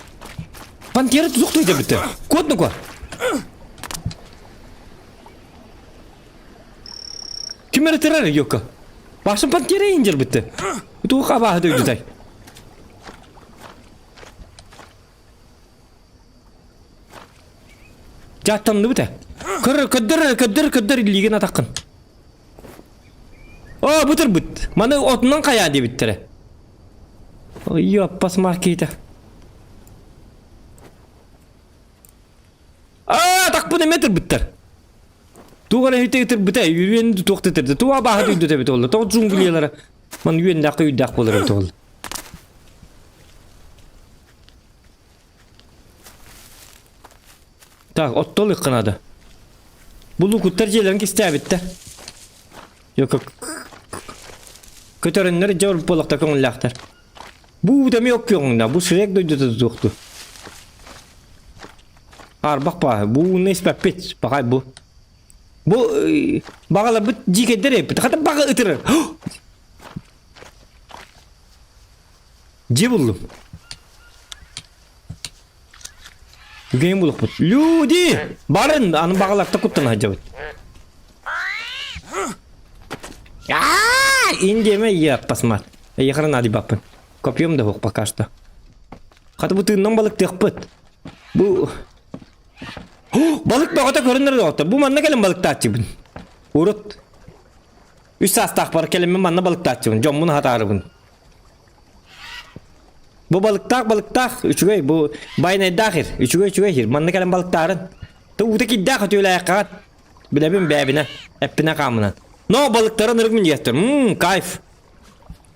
Пантера тут кто это бит? Кот ну ка? Кимер террор ёка? Башын пантера инжер бит. Ту хаба дөйдү тай. Жаттамды бит. Кыдыр илиген атаккын. О, бутыр бит. Маны отунан кая деп биттире. Ой, яппас маркейте. Tak bu ne metre bitter. Tuğra hite bitter. Yüven tuğta terdi. Tuğa bahar yüdü tebet oldu. Tuğa zungulyalara. Man yüven dakika yüddak bolar oldu. Tak ottol yıkkanadı. Bulu kutlar jelerin kiste bitti. Yok. Kötörünleri cevap polakta konulaktar. Bu demi yok yolunda. Bu sürekli duydu tuğdu. Bak bu ne sebep pet bakay bu. Bu bakalar bu jike dere pet hatta baka ıtırır. Cibullum. Game buluk put. Ludi. Barın anı bakalar takuttan hacabut. İndeme ya pasmat. Yakırın hadi bakın. Kopyam da hok bakarsta. Hatta bu tığından balık tıkpıt. Bu balık bakata görünür de bu manna gelin balık taççı urut. Üç saat takbar kelime manna balık taççı John bunu hatarı bun. Bu balık tak üçüge bu bayna dahir üçüge hir manna gelin balık tarın. Tu utaki dak atıyor ayakat. Bilebim bebine epine kamına. No balıkların ırgın yestir. Kayf.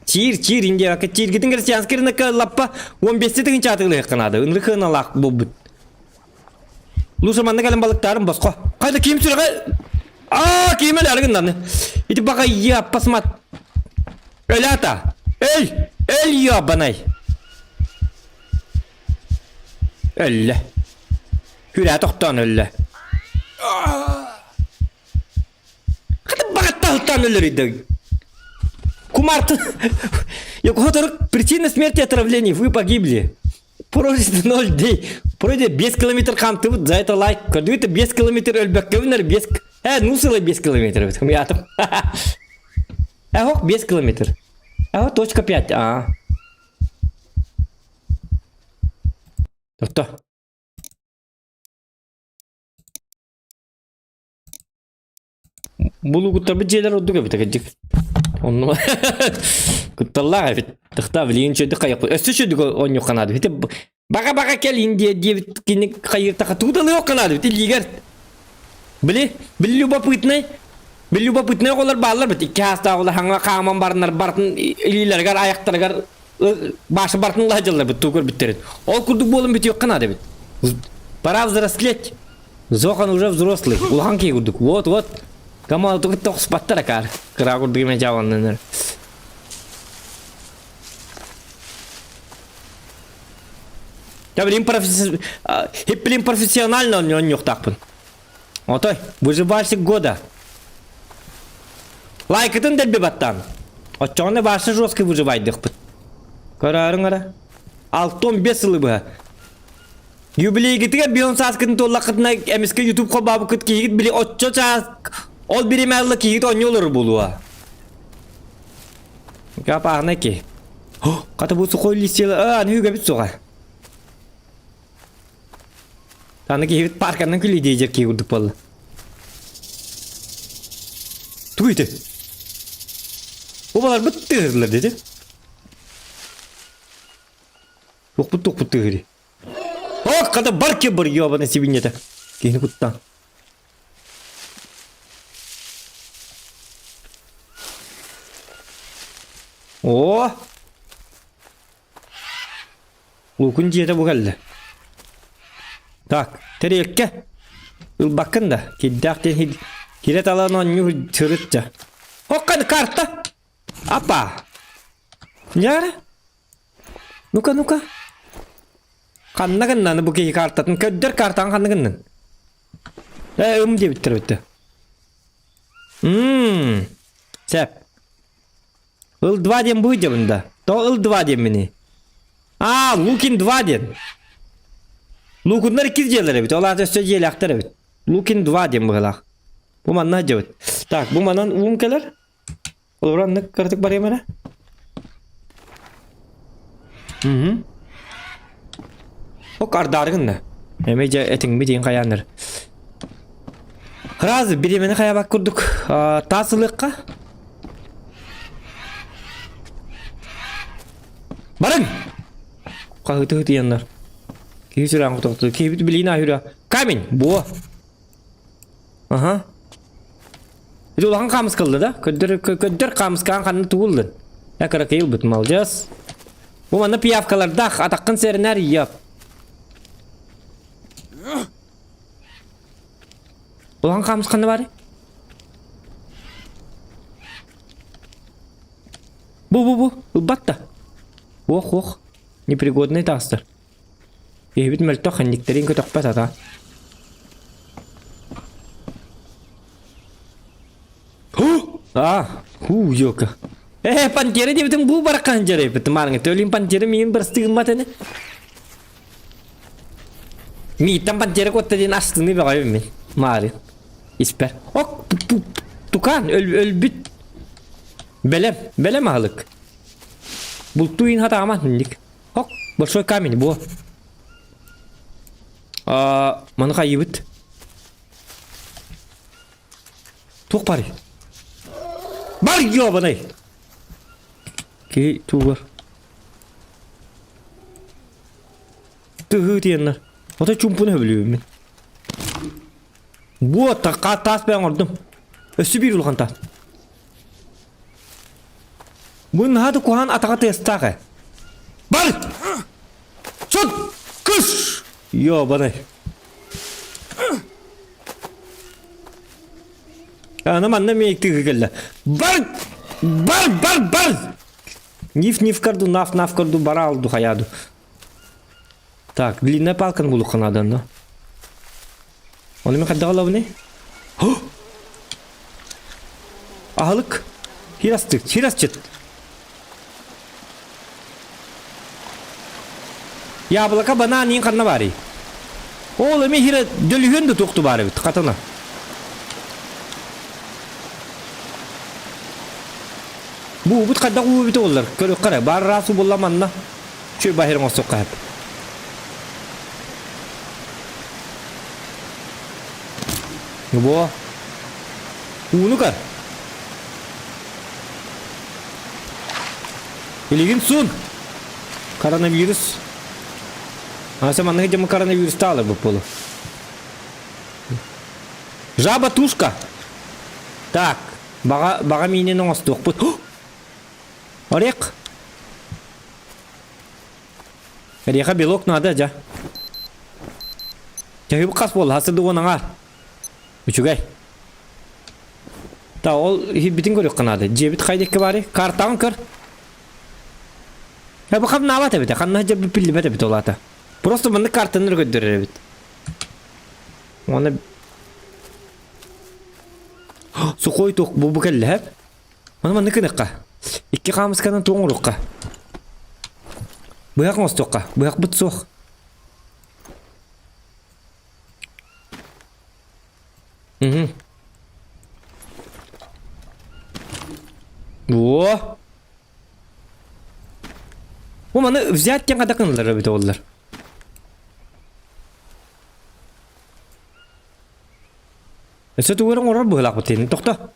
Çir ince vakit çir gidin gerçi yanskerine lappa 15 tekin çatılı yakanadı. Inrıkın Allah bu. Lu sama galen balıktarım basko. Kayda kim süre? Kim öyle argından. İti baka ya pasmat. Öyle ata. El ya banay. Öyle. Hüre toktan öyle. Kayda baka tahtan öyle. Кумарт. Я говорю, причина смерти отравления. Вы погибли. Пройдет 0 дней. Пройдет без километр хамты. Вот за это лайк. Когда это без километр өлбәккевнер без... ну сылай без километр. Я там. Без километр. Точка 5. Тоқта. Бұл ұғыттар бір жерлер ұдды көбі тәкәдік. Onu kutlarlar evet. Tıkta bilin çödü kayak. Östü çödü on yok kanadı. Hite baka kel India diye kini kayır taka tuğdalı yok kanadı. Hite liger. Bili любопытный olar bağlar bit. İki hasta olar hanga kaman barınlar barın ililer gar ayaklar gar başı barın lahacılar bit tuğur bittirin. Ol kurduk bolun bit yok kanadı bit. Пора взрослеть. Зохан уже взрослый. Улханки курдук. Вот. Камал только тох спаттара кар. Крагур диме жаваннар. Я блин профессионально он не тахпын. Отой, выживальщик года. Лайкытын делбе баттан. Отчоны башы жесткий выживать дыхпын. Карарың ара. 6-15 сылы быға. Юбилей гитиге бион саскын толлақытына эмиске YouTube қобабы күт кейгіт білі отчо чаас ол бири мәлі кейгіт оңы олыр болуа. Гап ағына ке. Қаты бұсы қой листелі, аны үйге біт соға. Таны кейгіт парканның күлі дейдер кейгірдік болы. Туйты. Обалар бұтты ғырлар деді. Тоқ бұтты ғыри. О, қада бар ке бар ебаны себинеті. Кейіні құттан. О! Лукун жеді бұғалды. Так, тәрелікке. Үл бақында. Кеддақтен керет алан оңы түрітті. Оққаны карта. Апа. Няры? Ну-ка. Қаннағыннаны бұл кейі картатын. Көддер картан қаннағыннан. Де біттір өтті. Сәп. Ыл 2 ден бұйды бұнда. То ыл 2 ден мені. Лукин 2 ден. Лукундар 2 желер бит. Олар өсті жел ақтар бит. Лукин 2 ден бұғылақ. Бұл манна жауыт. Так, бұл маннан ұлым келер. Оларан нүк кіртік бар емені. О, қардарығын да. Әмей жа әтің беден қаяныр. Разы, біремені қая бақ күрдік. Тасылыққа. Барың! Қағыты яндар. Кейі сүрән құтықты. Кейбіті білейін айыры. Камень! Бұа! Аха. Это улахан қамыс қылды да? Көддер қамысқан қанны туылды. Әкірі кейіл бұтым алжас. Бұл маны пиявкалардақ атаққын сәрін әрі еп. Улахан қамыс қанны бары? Бұ. Ұлбатта. Ох. Непригодный тастыр. Ебіт мәлті қандиктерін көтіқ бәт ата. Йока. Пантері дебітің бұл бара қанжары епітім арыңы. Төлін пантері мейін бір стығын батыны. Мейттен пантері көтті дейін астыны бағай өмен. Мары. Испер. Тукан, өлбіт. Белем ағылық. Бұл туйын хата аман үндік. Большой камень бұл. Маны қай ебіт. Туқ бары. Бар ебанай. Кей туғыр. Тұғы дейінлер. Ота чумпуны өбілі өмен. Бұл тас бәң ордым. Өсі бір ұлған тас. Бұның хады қоған атаға тестағы. Бар! Сұт! Күш! Ебанай. Манна мейктігі келді. Бар! Ниф карду, наф карду, бара алду хаяду. Так, длинная палка булу қанадан, да? Оны мен қадда қалау не? Ағылық. Хирас чет. Яблока банан ең қанна бары. Ол еме хира дөлігенді тоқты бары біт, қатына. Бұл бұт қадда құбы біті олар. Көрі қара, бары расу боламанна. Чөй бахирың осы соққа әп. Бұ. Уыны қар. Елеген сұн. Коронавирус. Аса маннығы жамы коронавирусты алыр бұл болу. Жаба тушка. Так. Баға мейнен оңасы тоқ бұт. Орек. Орека белок надо жа. Жағы бұл қас бол. Хасырды оның ар. Үчігай. Та ол бітін көрек қанады. Жебіт қайдекке бары. Картағын көр. Бұл қап нават әбіті. Қанна жа бір пілі бәді біт олаты. Просто бұнды картыныр көддірер әбіт. Оны... Су қой тоқ бұл бүкәлі әп. Оны мұнды кініққа. Ikki қамысқанын тоң ұрыққа. Бұяқ мұз тоққа. Бұяқ бұт соқ. Во. Bu mana взять тен када кынлар бит олар. Эсэ тугырын орар быйлак бутен. Токто.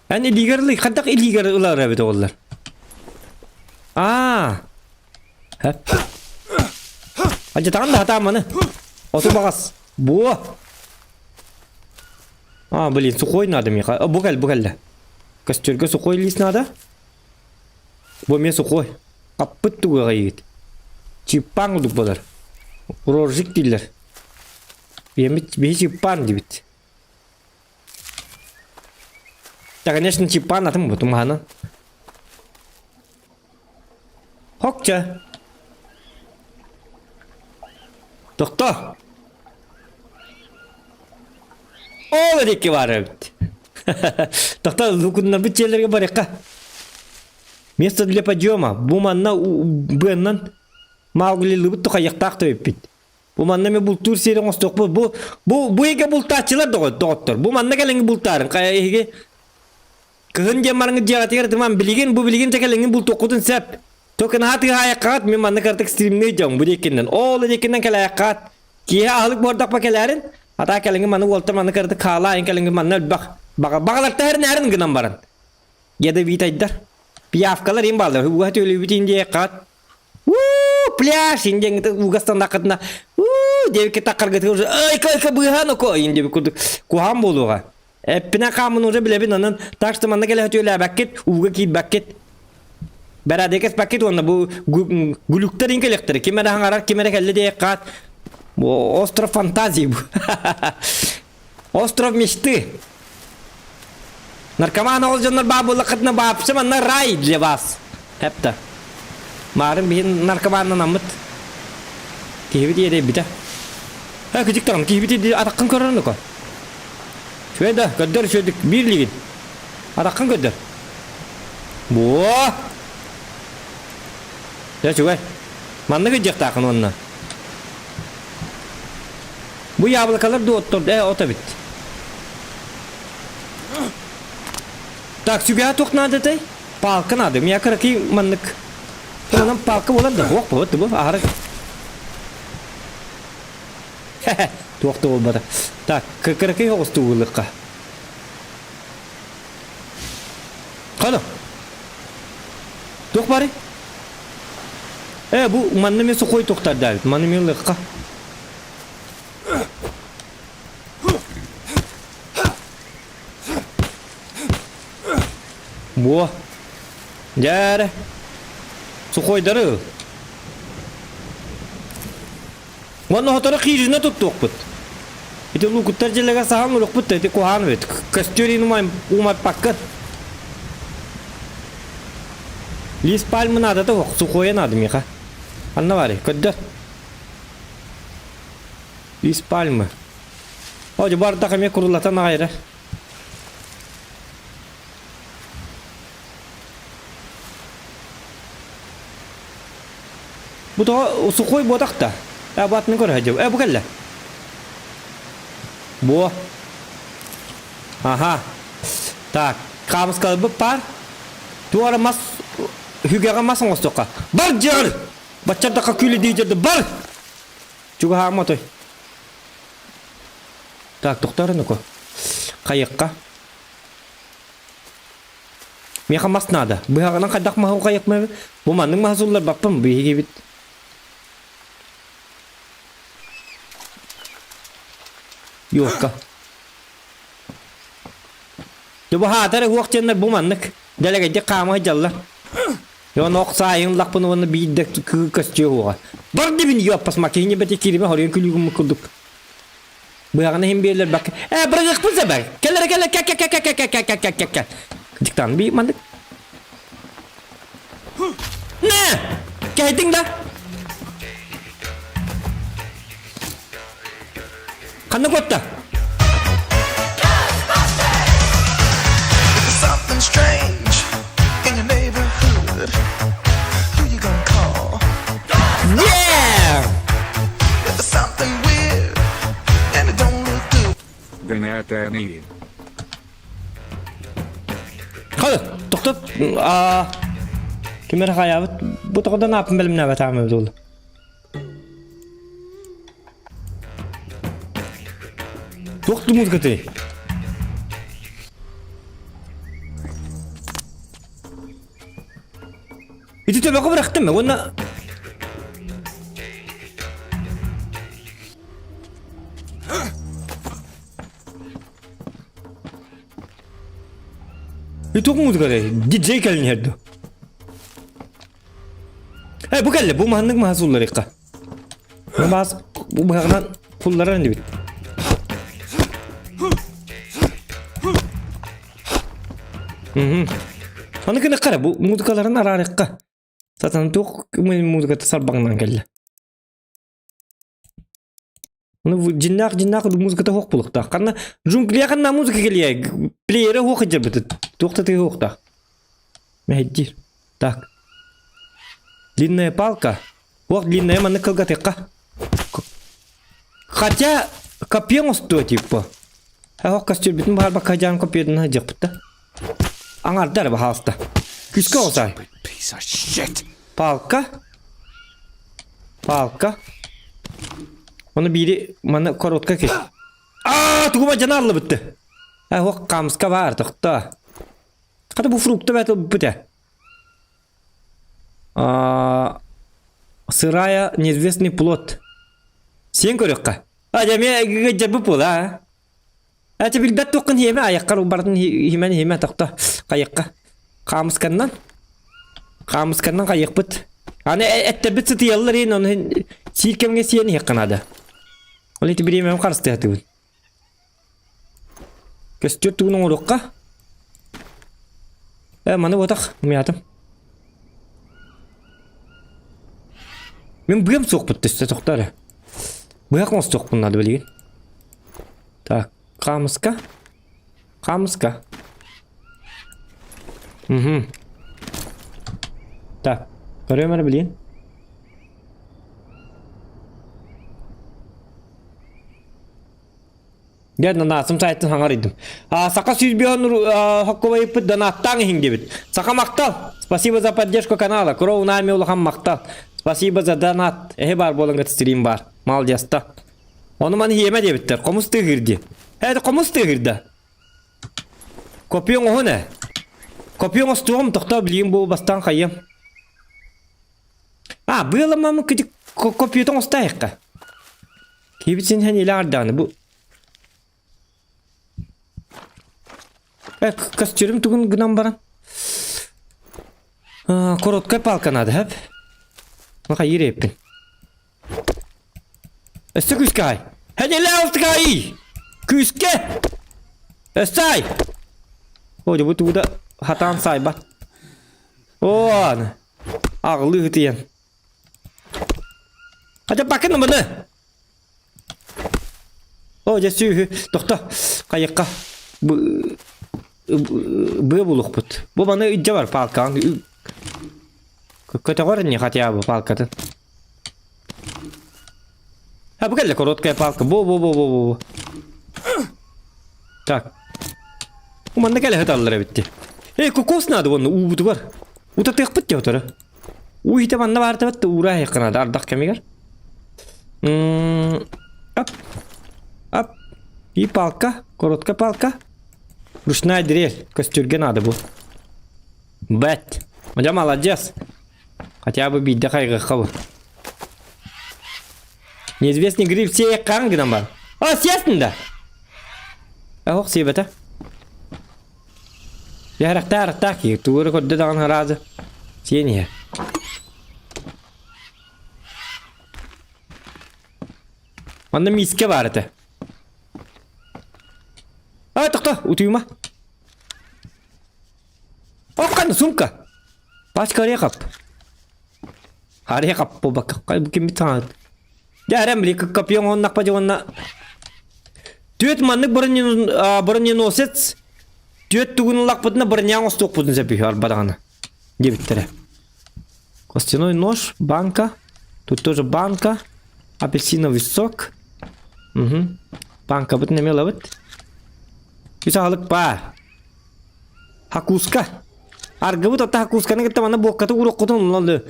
Аны илигерлик кадак илигер улар бит олар. Хап. Ажа таган да хата маны. Осу багас. Бу. Блин, сухой надо мне. Бугал. Костюрга сухой лист надо. Бу мне сухой. Капыт туга гайт. Чипан дук болар. Урожик дилер. Бемит бе чипан дибит. Да, конечно, чипан атым бу тумана. Хокча. Токто. Олеки бар бит. Токто лукунна бичелерге баракка. Место для подъема. Буманна беннан Маугли лыбыт каяктак төйпит. Буманна ме бул тур серин осток бу эге бул тачылар доктор. Буманна келеңи бул тарын каяге кын жемарыңы жагатыр тыман билген текелеңи бул токудун сеп. Токен хаты аякат мен манна картык стримне жон бу экеннен. Ол экеннен келе аякат. Кие алык бордак пакелерин. Ата келеңи маны волта манна картык кала келеңи манна багалакта herин гынан баран. Еде витайдар. Пиявкалар им балдар. Угат өлү битинде кат. Пляж инде угастан дакытна. Девке такарга уже. Ай кайка быхано ко инде кухам болуга. Эппина камын уже билебин анан так что манна келе өлү бакет уга кит бакет. Берадекес пакет онда бу гулуктар инкелектер. Кимере хаңарар, кимере келли де кат. Бу остров фантазии бу. Остров мечты. Наркоман олжондар бабу лакытна бапсы манна рай для вас. Хепта. Марын бин наркоманнан амыт. Кибит еде бита. Кичик тарам кибит атаккан көрөрүн ко. Шөйдө, көдөр шөйдүк бирлигин. Атаккан көдөр. Бу. Ya juga, mana kerja tak kan orang? Bu ya abal kalar dua otabit. Tak juga tuh nada teh, palkan ada. Mia keraki mana? Kalau palkan bolan dah, wah buat tu, ahar. Tuh tu bolan. Tak keraki harus tu lekah. Kalau, tuh pare. Bu manna me su koy toktar David. Manna me lekka. Bu. Jare. Su koy darı. Manna hotara khijna tuttuk put. Itu lu kutar jelega saham lu put te ko han vet. Kasturi nu uma pakkat. Lis palmın adı da su koyan adım ya. Anna var ya, kadar. Lis palmı. Hoca bardak kami kurulatan ayrı. Bu da su koy bodak da. Abat ne kadar hacı? Bu kelle. Bu. Aha. Tak. Kamus kalbı par. Tuara mas. Hügara masang ostoka. Barjar. Bacca da kakuli diyeceğdi. Bar. Juga hama toy. Так, doktor nuko. Kayakka. Meka mas nada. Biharan kadak mahu kayak mah. Bumanding mahsullar bapam bihigibit. Yokka. Coba hatare huak cenner bumandik. Delegede kama jalla. Yo noksa yung lakpan wana bidak kasyo huwa. Bardi bin yo pas makihnya beti kirime horiyon kulugum kuduk. Bırakana himbiyeler bak. Bırakık bu sefer. Kellere kek. Diktan bir mandık. Ne? Kahiting da. Kanna kotta. Something strange in your neighborhood. Who you gonna call? Yeah! There's something weird and it don't look good. понятия не видно. Hadi, to'xtat. Kimlar hayabit? Bu to'g'da ne yapayım bilim ne batamız oldu. To'xtu muzikati. İti tebaqı bıraktın mı? Ona çok muzika de. DJ gelin yerde. Bu geldi. Bu mahanlık mahsulları yıka. Bu bahağından pulları önce bit. Onu kine kara. Bu muzikaların arar yıka. Zaten çok muzika tasarbağından geldi. Onu cinnak muzikata hoq bulukta. Karna jungliya kanna muzika geliyor. Player'e hoq eder bitit. To'xtatı hoqta. Mehdir. Так. Длинная палка. Вот длинная мана калгатека. Хотя копьем стоит типа. А вот костюр битен бар бакаджан копьем на жапта. Аңардар бахаста. Күскә олсай. Stupid piece of shit. Палка. Палка. Onu biri mana korotka kes. Tuğuma canarlı bitti. O kamska var artık da. Hadi bu frukta bitti. Сырая неизвестный плод. Сен көрөкка. Жаме жабы пола. Тебе билбет тоқын хеме аяққар убардың хемен тоқта қайыққа. Қамысканнан қайық бит. Аны әттер бит сытыялар ен оны сиркемге сен хеққанады. Ол еті бір емем қарысты әті бұл. Көстер туының орыққа. Маны отақ ұмиятым. Мен бұғым соқ бітті үсті тоқтары. Бұғақ мұс соқ бұнады білген. Так, қамыска. Так, көрем әрі білген. Дәдна насым сайттын хаңар едім. Сақа сүйізбеғын хаққыва еппіт донаттан хинге бит. Сақа мақтал. Спасибо за поддержку канала. Куров нами улахан мақтал. Спасибо за донат. Бар болыңғыт стрим бар. Малдеста. Оны маны еме дебіттер. Комус тығырды. Комус тығырды. Копион оғыны. Копион остуғым тұқта білген бұл бастан қайым. Бұйылы мамы күді копиотон остайыққа. Кейбітсен хэн елі ардағыны бұл. Костюрім түгін гынан баран. Короткай палканады әп. Мақа ері еппін. Өсті күске ай. Әнелі ауыстыға ай. Күске. Өсті ай. Оды бұты бұда хатан сай ба. Оаны. Ағылы ғытыян. Қача бақыны бұны. Оде сүйі. Тоқта. Қайыққа. Бұ бұлық бұд. Бұ баны үдде бар палкаң. Көте ғорын не қатия бұ палкатын. Бұ кәлі короткая палка. Бұ. Так. Бұ манда кәлі ғыталылары бітті. Көкос нады бұны ұбыды бар. Ұта тек бітті отыры. Уйты банда барды бітті ұра еқынады. Ардақ кәмегер. Ап. И палка. Короткая палка. Ручная дрель. Костюрге надо был. Бэт. Мадя молодец. Хотя бы бить, да хайга хавы. Неизвестный гриб все кангнам бар. Сестін да. Ох, себеті. Я рахта ки. Туыры көрді дағын разы. Сен е. Онда миске бар еті. Тоқта, ұтыйма. Қаны сумка. Пашка ария қап бұл баққа. Қай бұкен бит саңады. Дәрем білі копион оннақ па жоғынна. Түйет маннық бұрынен осет. Түйет түгін лақ бұдына бұрынен остоқ бұдын зәпі арбадағына. Дебіттері. Костяной нож, банка. Тут тоже банка. Апельсиновый сок. Банка бұдын емела бұд. Üsahalık ba. Hakuska. Argıbı totta hakuskanı gitti bana bokkatı uruk kutun oldu.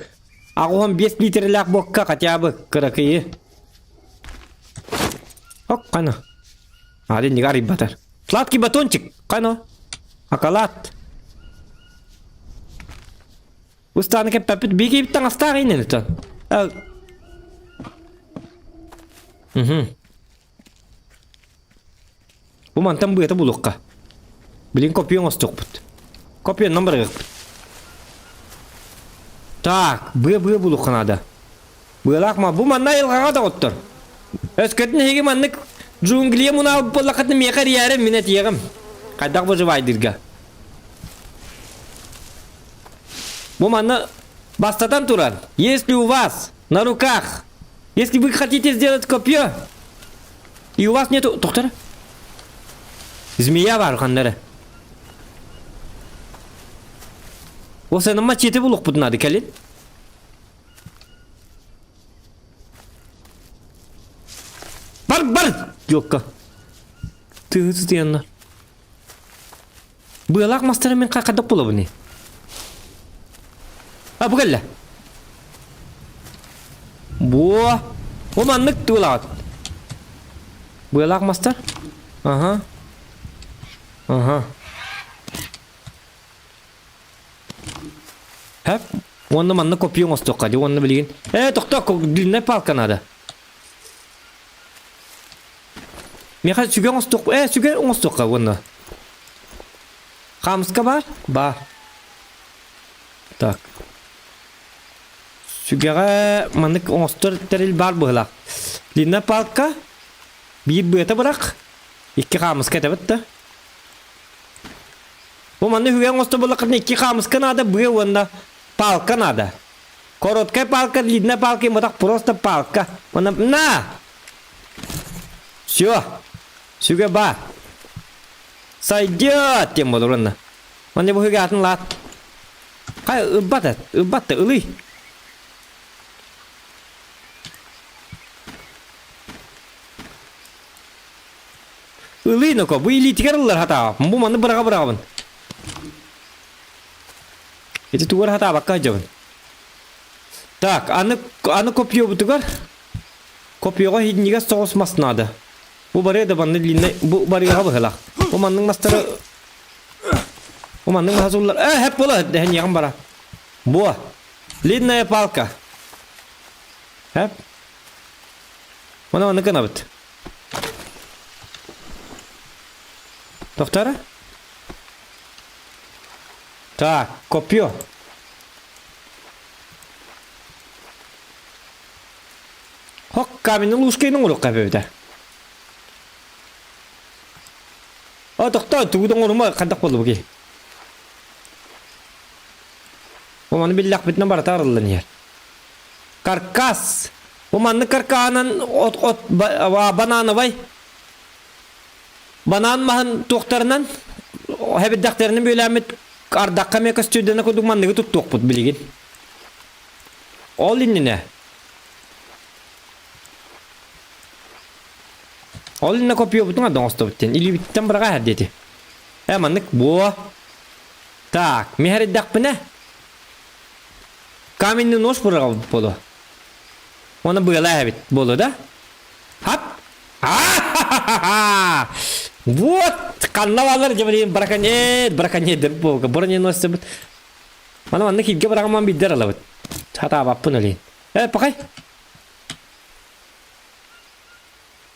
Ağuhan 5 litrelak bokka kaçabı kırakıyı. Hok kana. Hadi nigari batar. Slatki batonçik. Kana. Akalat. Ustanı ke pepit bigi bitan astari inen utan. Bu mantan bu yata bulukka. Bilin kopyon ostok put. Kopyon nomor gık. Tak, bu buluk kanada. Bu lakma bu manna yılgağa da ottur. Ösketin hegi mannik jungliye muna bulakatını mekar yere minet yegim. Kadak bu zıvaydirga. Bu манна бастатан туран. Если у вас на руках, если вы хотите сделать копье, и у вас нету... Доктор? Змея бар ханнары. Осы нама четі бұлық бұдынады, кәлін? Бар! Йокка. Тығыз дейінна. Бұялақ мастарымен қақадық бұла бұны. Bu gel. Bu. O manlık tuğlat. Bu yalak master. Aha. Hep. Onda manlık kopyon ostok hadi. Onda bilgin. Doktor dinle palkan ada. Meka sügen ostok. Sügen ostok onda. Kamska var? Var. Tak. Sügere manık onstör teril bar buhla. Linna palka bir bıta bırak. İki kamus katabatta. Bu manık hügen onstör bulakın iki kamus kanada bıya wanda palka nada. Korotka palka linna palka motak prosta palka. Mana na. Всё. Süge ba. Saydiat tiem bolurna. Mana bu hügatın lat. Kay ıbat ılı. Ылый ко, bu ili tikarlar hata. Bu manı bırakın. Itu tuğar hata bakka ajaban. Tak, anı kopyo bu tuğar. Kopyoga hidniga soğus masnada. Bu baraya da bandı linne, bu baraya bakala. Bu manın mastarı. Bu manın hazırlar. Hep bola hen yakın bara. Bu. Linne palka. Hep. Mana kanabet. Доктора? Так, копье. Хок каменный лужкайның урукка бебде. Доктор, тугудың урума кандак болду буги. Оманы биллак битне бар тарылын ер. Каркас. Оманы карканын от банановай. Banan mahan doktorundan hebet doktorunun böyle amet ardakka meka stüdyona koduk mandığı tuttuk put biligin. Ol innine. Ol inne kopyo butun adan osta bitten. İli bitten bırağa her dedi. Mandık bu. Tak, miher dak bine. Kamenli noş bırağa bolu. Ona böyle hebet bolu da. Hap. Вот, каннавалар жабырын браконьер болга. Бұрын носып. Мана килге брагаман биддер алабыт. Хата баппын алин. Пакай.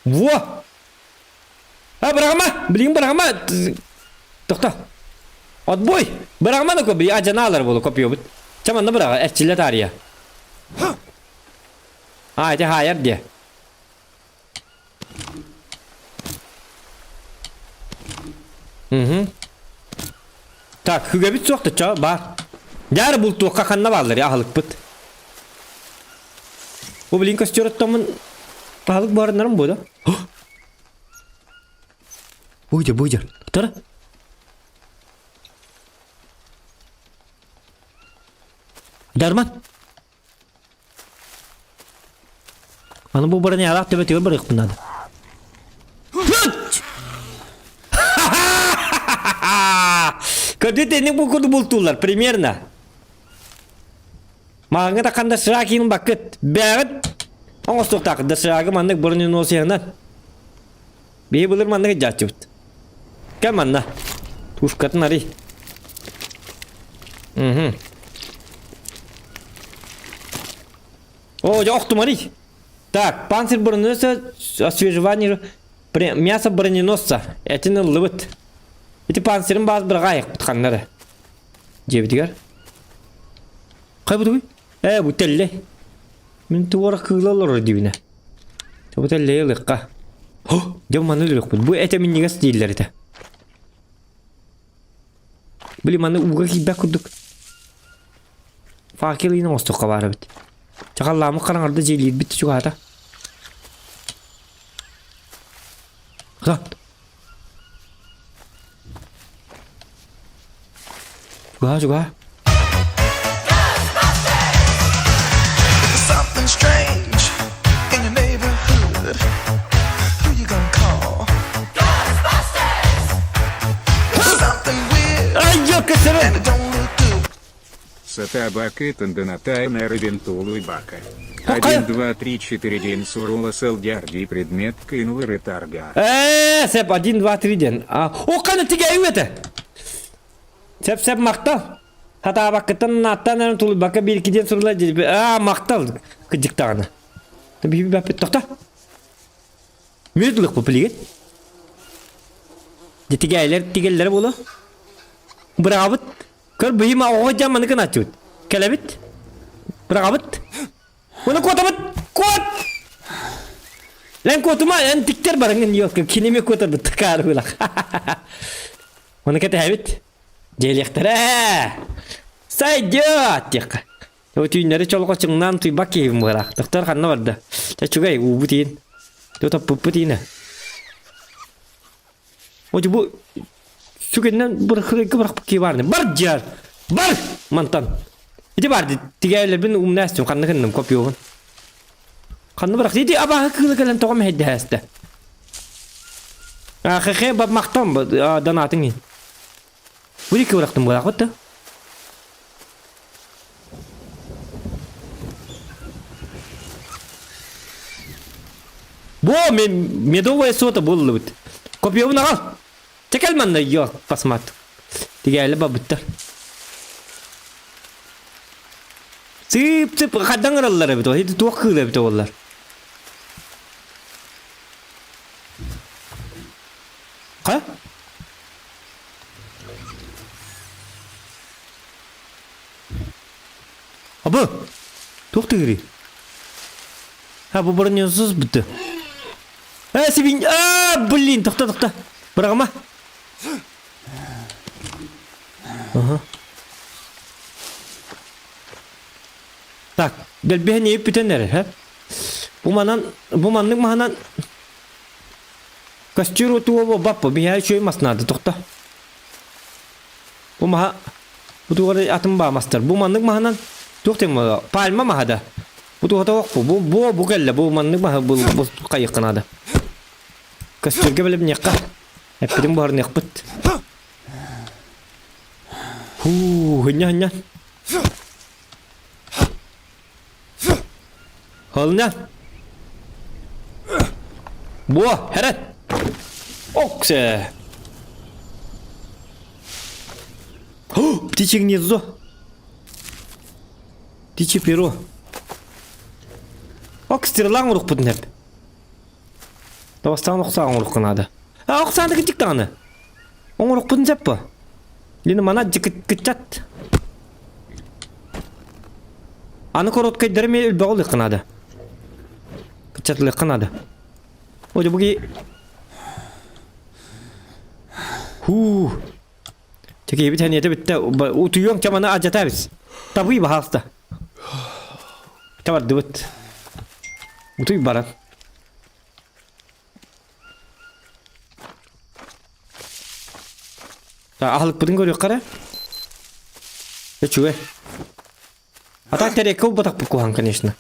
Во. Брагама, билин брагама. Токта. Отбой. Брагама да коби ажаналар болу копио бит. Чаманда брага эрчиле тария. Айте хайыр де. Так, hüge bit soqtu ça bar. Jar bul tuqa kanna ballar ya halık bit. Bu bilin kaçırttamın halık barınlarım bu da. Buyur. Tara. Darman. Ana bu barını yalaq tebe tebe bırıq bundan. Kötü bu kudu bultular примерно. Mağına da kanda sıra kiyin bakıt. Bağıt. Ama sokak da sıra mandık burunun o seyhandan. Bir bulur mandık jaçıt. Gel manna. Tuş katın arı. О, ох, смотри. Так, панцирь броненосца, освежевание, мясо броненосца. Это не лывыт. Эти панцирин bazı bir gayık tutkanları. Cebdigar. Kay bu duy? Bu telle. Min tuvara kığılalar dibine. Bu telle yılıkka. Oh, jaman ölürük bu. Bu ete min nigas değiller ete. Bili manı uga kibak kuduk. Fakirliğine ostuk kabarı bit. Çakallamı karangarda jeliyir bitti şu hata. Lan. Juga. Something strange in your neighborhood. Who you gonna call? Ghostbusters! Something weird Ay yok keserim. and it don't look good. Сатабака, Тандоната, Нервентулу и Бака. Какая? 1, 2, 3, 4 день сурула селдярди предмет кинул ретарга. Sep 1, 2, 3 den. O kanı tige evete. Sep maktal. Hata bakıtan nattan tulu baka 1-2 den sorula maktal. Kıcık tağını. Tabi bir bapet tokta. Müdürlük bu pliget. Tigeler bolu. Bravut. Kır bıyım o jamanı kan açut. Kelebit. Bravut. Bunu kotamat. Kot. Lan kotuma en tikter barangın yok. Kinimi kotar tıkar bulak. Onu kete habit. Jelektere. Sayjat yak. O tüyünleri çoluk açımdan tüy bakayım bulak. Doktor kanına vardı. Çocukay u butin. Tutup putin. O bu şu günden bırakıp ki var ne? Barjar. Bar mantan. İti vardı. Tigeler bin umnastum kanına kanım kopyon. Kanına bırak. İti abah kılan toğum hedde hasta. Xexe bab maktam danatın in. Bu ki bıraktım bu rakıtta. Bu medovaya sota buldu bit. Kopya bunu al. Çekil man da yok pasmat. Tigeyle babıttar. Sip kadang arallar bit. Hiç tuğkılar bit onlar. Ha? Abi. Tok tegri. Ha bu burnusuz bitti. Sibin. Blin tokta. Bırakma. Aha. Tak, delbihe ne bitenler ha? Bu manlık mahanan Kastiro tuwa bappa biha şöy masnadı tokta. Bu maha bu tuwa atım ba master. Bu manlık mahanan toktem palma mahada. Bu tuwa tawak bu gelle bu manlık maha bu kayıkınada. Kastir gebelib nyakka. Hepim bu har nyakput. Hanya. Halna. Bu heret. Okse. Птичье гнездо. Птичье перо. Окстерлан урук бутнеп. Давастан оксаган урук канады. Оксанды кичик таны. Оңурук бутнеп па. Лини мана жикитчат. Аны короткай дерме үлбагыл канады. Кичатлы канады. Оде буги Çekeyim bir tane yete bitti. Utuyuyorum çamana acatarız. Tabii bahasta. Tamam dıvıt. Utuy baran. Ahlık budun görüyor kara. Ya çuve. Atak terek kov batak pukuhan конечно.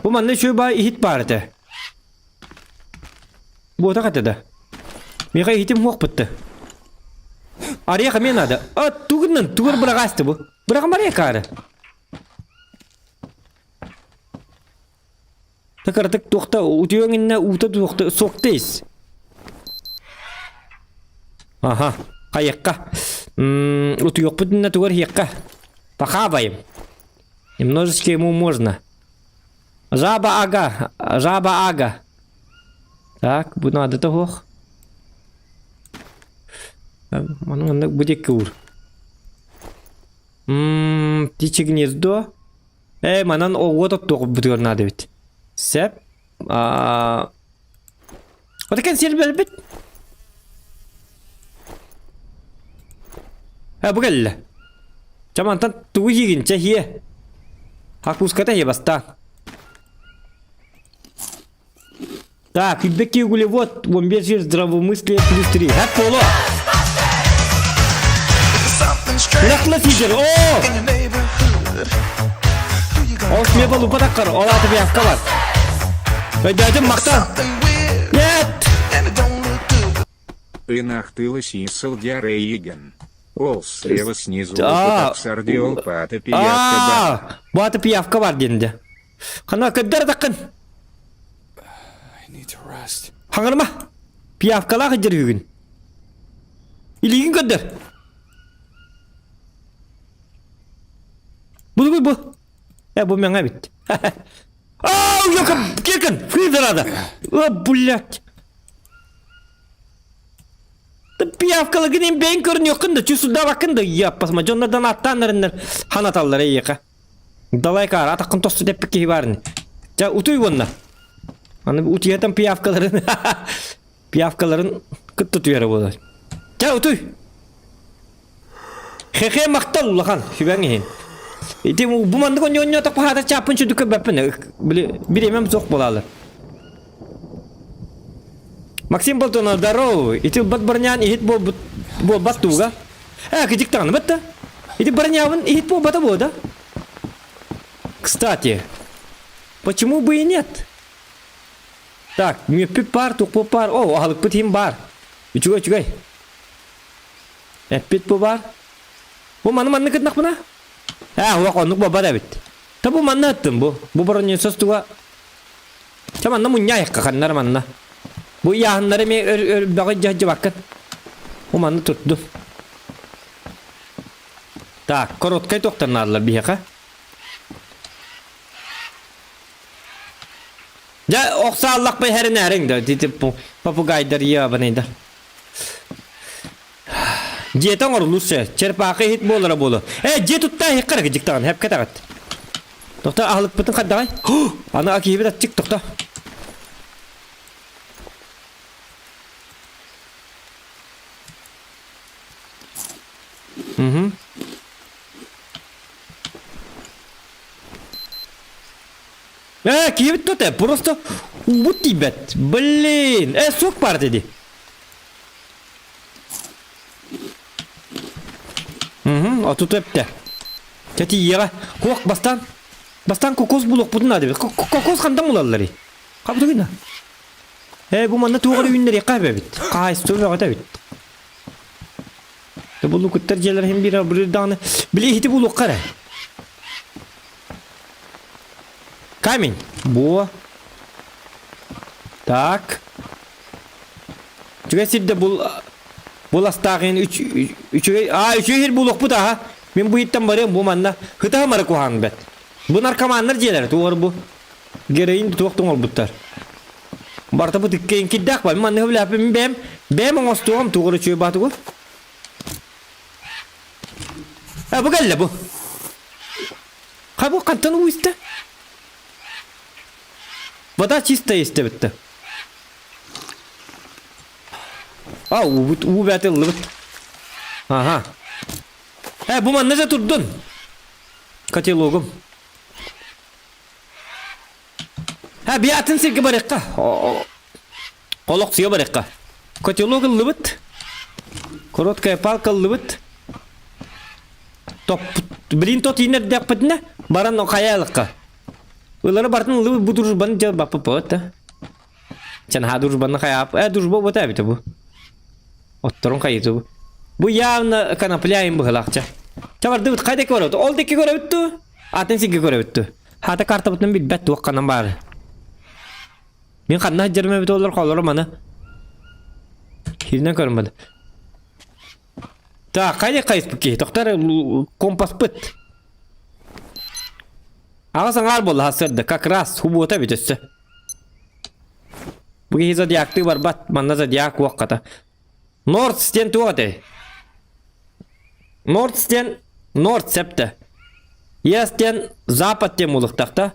Bu manna şu bay ihit bardı. Bu da katıda. Mika ihitim hok bitti. Araya kamen adı. Tuğur bırakastı bu. Bırakın araya karı. Takartık tokta utuyon inne uta tokta soktayız. Aha, kayakka. Утуёк на тугор хекка. Похаваем. Немножечко ему можно. Жаба ага. Так, bu надо того. Мана будет кур. Птичье гнездо. Манан вот отток бутур надо ведь. Сеп. Вот такая сербер бит. Bu geldi. Çamantan tuğu yigince hiye. Hakуската я баста. Так, фидбэки углевод, бомбежир здравомыслие плюс 3. Поло. Something strange Лахла фидер. О! in your neighborhood. Who you gonna Ос мне был упадакар. Олаты бявка бар. Дядя Махтан. something weird Нет! and it don't look good. Инахтылась и Салдяре Иген. Ол слева снизу Да. сардиол пата пиявка Bu atı piyafka var dindi. Kana kadar takın. I need to rest. Hangarma. Piyafkalar hıcır hügün. İlgin kadar. Bu. Bu mena bit. Yok kirkin. Фризерада. Блядь. Piyafkalı gidin beyin görünüyor kında. Çüsülde bakın da yapasma. Jonlardan attanlarınlar. Hanatalları yıka. Dalay kar. Atakın tostu depik ki hibarini. Ja utuy bunlar. Hani utuyatan piyafkaların kıt tutuyor bu da. Ja utuy. Hehe maktal ulakan. Hüben yiyin. Bu mandık onyo tak pahata çapın şu dükkan bapın. Bilmem zok bolalar. Максим Болтон, здорово. И ты бат-барнян, и хит бол батуга. Кидик тан, бат-то. И ты барняван, и хит бол бата-бода. Кстати, почему бы и нет? Так, мне пипар, тук пар. О, ахалык пытхим бар. И чугай. Пит по бар. Bu manı kıtnak buna? Uak onluk baba da bit. Tabu manı attım bu. Bu baranya söz tuğa. Çamanna munyay kakanlar manna. Bu yahanları mı bakıcı bakın. O manı tuttu. Tak, korotkay toktanlarlar bir yaka. Ya oksa Allah bay her nerin de dedi bu papagaylar ya banayda. Jeton orulursa çerpaqı hit bolara bolu. Je tutta hekar gıcıktan hep katagat. Doktor ahlık bütün kadday. Ana akibi de çık doktor. Киевит тут просто убут тебя. Блин, сок пар dedi. Отут эпте. Тети яга. Кок бастан кокос булок бутун ады. Кокос кандай булалары? Капты гына. Bu manda тугары үннери кайбы бит. Кайсы төбөгө да бит. Булу күттер желер hem bir dağını. Bile hiti buluk kara. Камень. Bu. Так. Çünkü sizde bul astağın 3 her buluk bu da. Ben bu hitten barım bu manna. Hıta mara kuhan bet. Bu narkomanlar jeler tuğur bu. Gereğin tuğuktun ol buttar. Barta bu dikkeyin kiddak var. Manna hıvla yapayım bem ostuğum tuğuru çöy batı bu. Bu gelle bu. Bu kantan u iste. Вода чистая iste bitti. Bu beti lıbıt. Aha. Bu man nece tuttun? Katalogum. Bir atın silgi barıkka. Kolok suya barıkka. Katalogum lıbıt. Korotkaya palka lıbıt. Top bilin tot iner dak patna baran o kayalıkka. Uları bartın ulu bu duruşbanı ca bapı pöt. Sen ha duruşbanı kayap. Duruşba bu tabi bu. Ottorun kayıtı bu. Bu yağını kanaplayayım bu halakça. Çavar dıvıt kaydaki var ötü. Oldaki göre öttü. Atın sigi göre öttü. Hata kartı bıtın bir bet vakkanan bari. Ben kanına hacırma bit olur kalırım ana. Hirden görünmedi. Ta kaydı kayıs bu ki. Doktor kompas bıt. Ağasan arbol hasırdı. Kakras hubuta bitüssü. Bu ki zodiyaklı var bat. Manna zodiyak vakkata. North sten tuğate. North sten North septe. Естен запад тем улықтақта.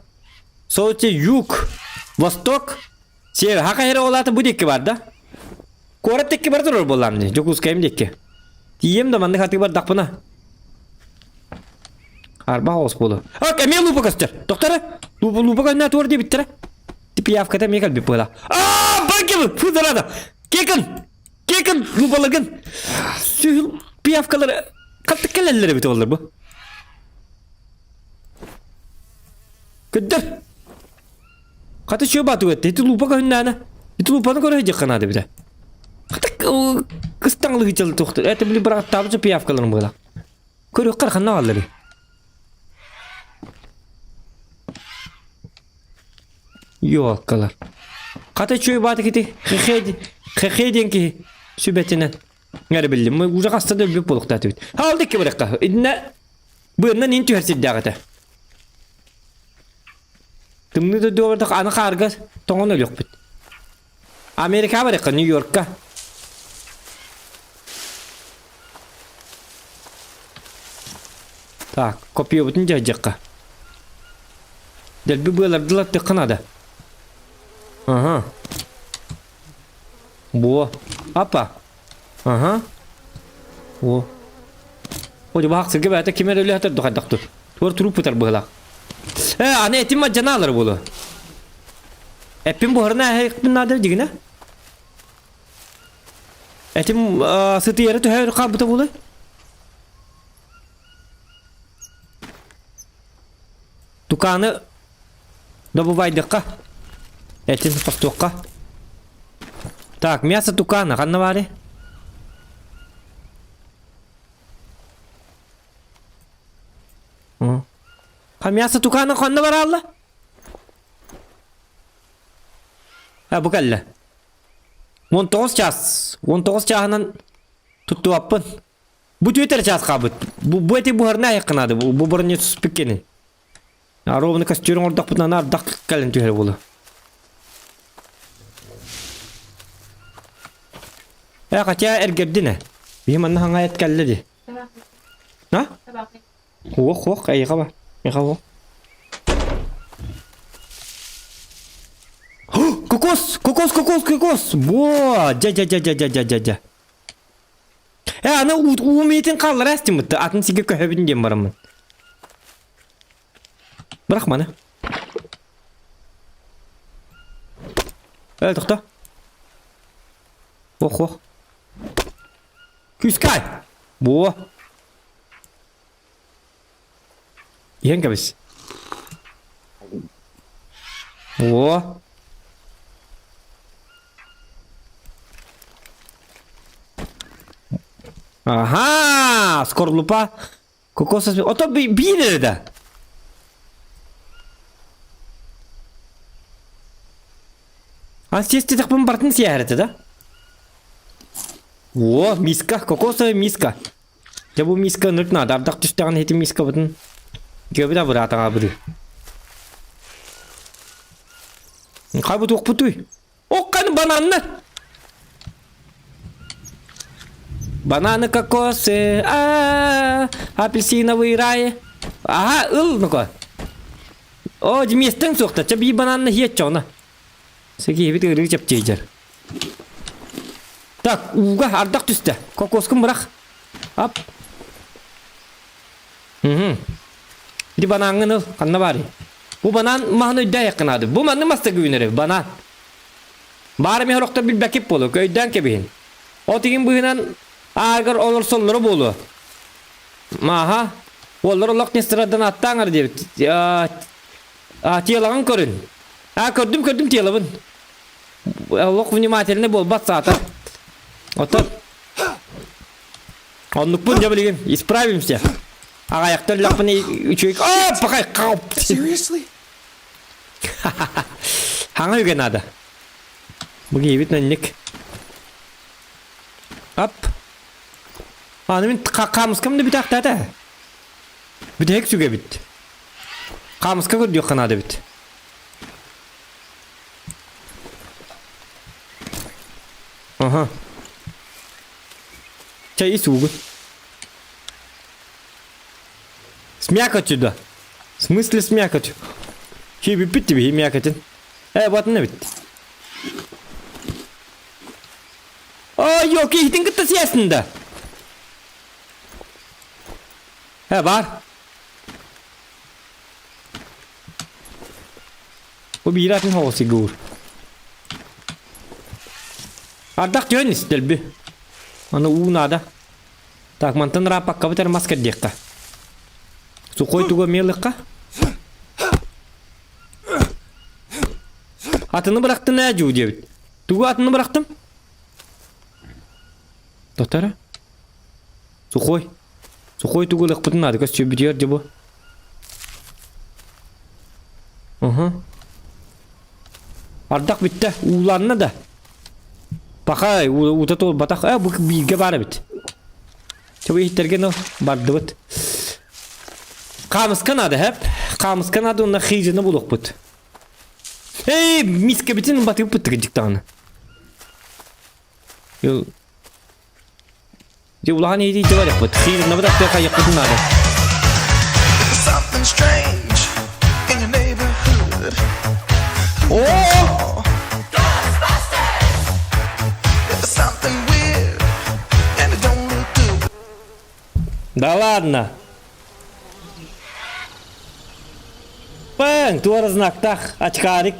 Соучи юг, восток, север. Хака хері олаты бұ декке бар да. Корат декке бар тұрыр болам не. Жок ускайым декке. Тием да манды хаты бар дақпына. Арба хоос болу. Ак, әме лупа көстер. Доктора, лупа көстер туар де біттірі. Типи явката мекал біп бола. Банкемі, фузарада. Кекін, лупалығын. Сүйіл пиявкалары. Қалты кәлелері біті олар бұ. Көддір. Қаты шөп ату өтті. Еті лупа көрінді ана. Еті лупаны көрі жек қанады біді. Қаты қыстаңлығы жылы тоқты. Әті білі бірақ табышы пиявкаларын бұғыла. Көрі өққар қанна қалдыры. Йолқалар. Қаты шөп ату кеті. Қеқеден ке сөбетінен. Әрі білдім. Ұжа қастады өлбеп болуқты әті бет. Алды ке біраққа. Бұйыннан ен түйерседі ағыта. Тымны да дövrdük ana karga toğun ölüp bit. Amerika var ya New York'a. Tak, kopya bütün cacıkka. Delbi böylerdiler tıkınadı. Aha. Bu. Apa. Aha. Bu. O da baksın gibi hatta kime öyle hatır dokadaktur. Turup tutar böyle. Ana etim macana alır bulu. Epim buharına hekmin nadir digine. Etim sıtı yeri tüher kabıta bulu. Tukanı da bu vaydıkka. Etim pastukka. Tak, мясо tukana kanna bari. Мясо tukana kanna var Allah. Ha bu kalle. 19 час. 19 çağının tuttu apın. Bu Twitter çağ kabıt. Bu eti buharına yakınadı. Bu burnu spikeni. Ya rovunu kastırın orada putna nar dak kalın tüher bulu. Ya kaçya ergerdine. Bihim anna hangayet kalledi. Ha? Wok ay kaba. Ya kaba. Kokos. Bo, ja. Ya ana umiyetin kalır estim bitti. Atın sige köhebin diyem varım ben. Bırak bana. Evet doktor. Wok. Küskay. Bo. Yen kabis. Bo. Aha, skorlupa. Kokosas. O to bir nerede? Астести так бомбардын сиярыты да? О, миска, кокосовая миска. Я bu miska nırt na dardaq tüstağın heti miska butun. Göbü da bıra atağa bıdı. Kaybı toq butuy. Oqqan bananını. Бананы, кокосы, апельсиновый рай. Ага, ну-ка. О, деместің соқты, ча бей бананны ет чоғына. Сәке ебет үрі чап жейдер. Так, уға ардақ түсті. Кокоскым бұрақ. Ап. Бір бананын ұл, қанна бары. Бұл банан мағын өйді яқынады. Бұл мәнні масты күйінері, банан. Бары мен ұлықта бір бәкеп болу, көйден кебейін. О тегін бұғынан agar olur solları bolu. Maha. Olur Allah nestiradan attağır diye. Tiyalan körün. Gördüm tiyalan. Allah vнимательный бол батсата. Отот. Онлук бун жабылыгын. Исправимся. Аяктар лапыны үчөйк. Пакай кап. Seriously? Хаңа үген ада. Буги бит нанник. Ап. Мен камыскамды бит актада. Бит хек сүге бит. Камыска көрдүк канады бит. Ага. Чай сугу. Смякоть сюда. В смысле смякоть? Хиби пить тебе и мякотин. Вот не бит. Yok ihtin kıtta siyasında. Var. Bu bir atın hava sigur. Ardak diyorsun istelbi. Ana nada. Tak mantan rapak kabeter masker diyekka. Su koy tuga melikka. Atını bıraktın ne acı diye bit. Tuga atını bıraktım. Doktara. Su koy tuga lıkpıtın adı kas çöbütüyor diye bu. Ardak bitti. Uğlanına da. Bakay utat ol batak. Bu bilge var bit. Çabuk ihtergen o bardı bit. Kamıskan adı hep. Kamıskan adı onunla xiycini buluk bit. Miske bitin batı bit gıcık tane. Yo. Yo ulan iyi değil var ya bit. Xiycini bırak da kayak bitin adı. There's something strange in your neighborhood. There's something weird and it don't look good. Да ладно. Bang, tuara znaktah açkarık.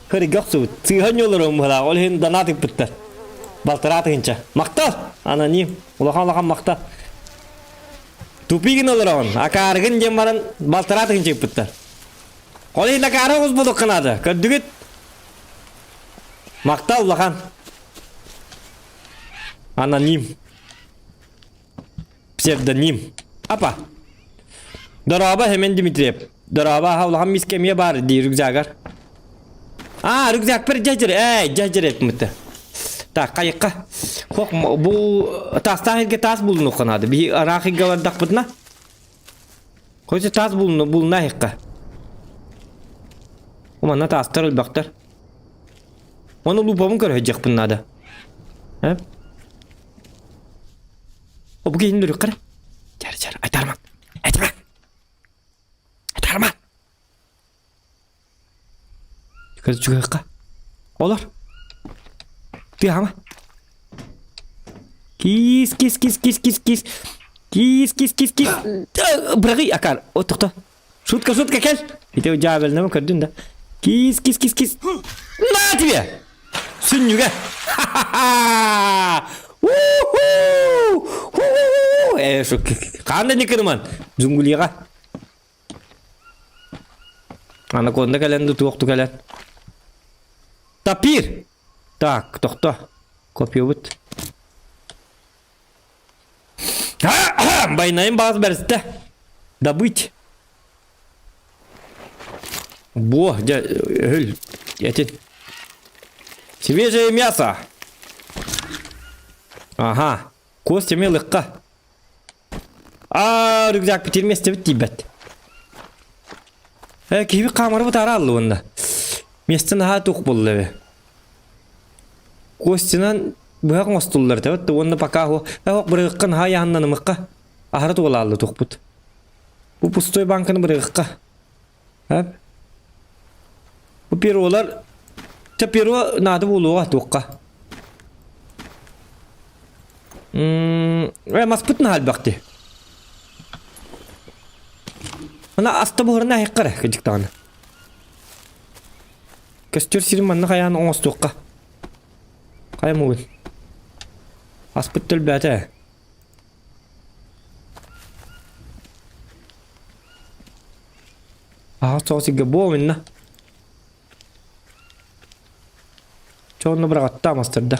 Hırı göksü. Sihın yollarım hıla. Olhin danatik bitter. Baltarat hinça. Maktal. Anonim. Ulakan maktal. Tupigin olur on. Akargın cemaran baltarat hinça bitter. Olhin akarı uz buluk kanadı. Kördügüt. Maktal ulakan. Anonim. Psevdonim. Apa? Daraba hemen Dimitriyev. Daraba havlahan miskemiye bari diye rükzagar. Rükzak bir cacır etmedi. Tak kayıkka. Kok bu tastahilge tas bulunu kanadı. Bir rakıga var dakbıtna. Koysa tas buluna hikka. Umanna tas tarıl baktır. Onu lupamın kör hecek bunada. Hep. O bu gelin duruyor kara. Car. Aytarman. Kız juga kah? Olur. Dia ama. Kis. Bırakı akar. Otukta. Şutka gel. Itu jabel nama kerdün da. Kis. Nah tibe. Sun juga. Şu kanda nikirman. Zunguliya. Anakonda kalian tuh kalian. Tapir. Так, тохта. Kopyobut. Байнайым баз берсте. Добыть. Свежее мясо. Ага. Костями легко. Рюкзак потерместе бит тибет. Киви камеры бутараллы онда. Местен ха тук боллы. Костянан бұғақ мостуллар табыт. Онда пока біріққан ха яғыннаны мұққа. Ахырат олалды тук бұд. Бұл пустой банканы біріққа. Бұл перолар. Перо нады болуға туққа. Маспытын хал бақты. Ана аста бұғырына айққара кәдіктағаны. Көстер сирім манны қаяны оңыз туққа. Қайым оғын. Аспыт түл бәті. Аға соғысыға бұл мінна. Çoğunu bıraktı master'da.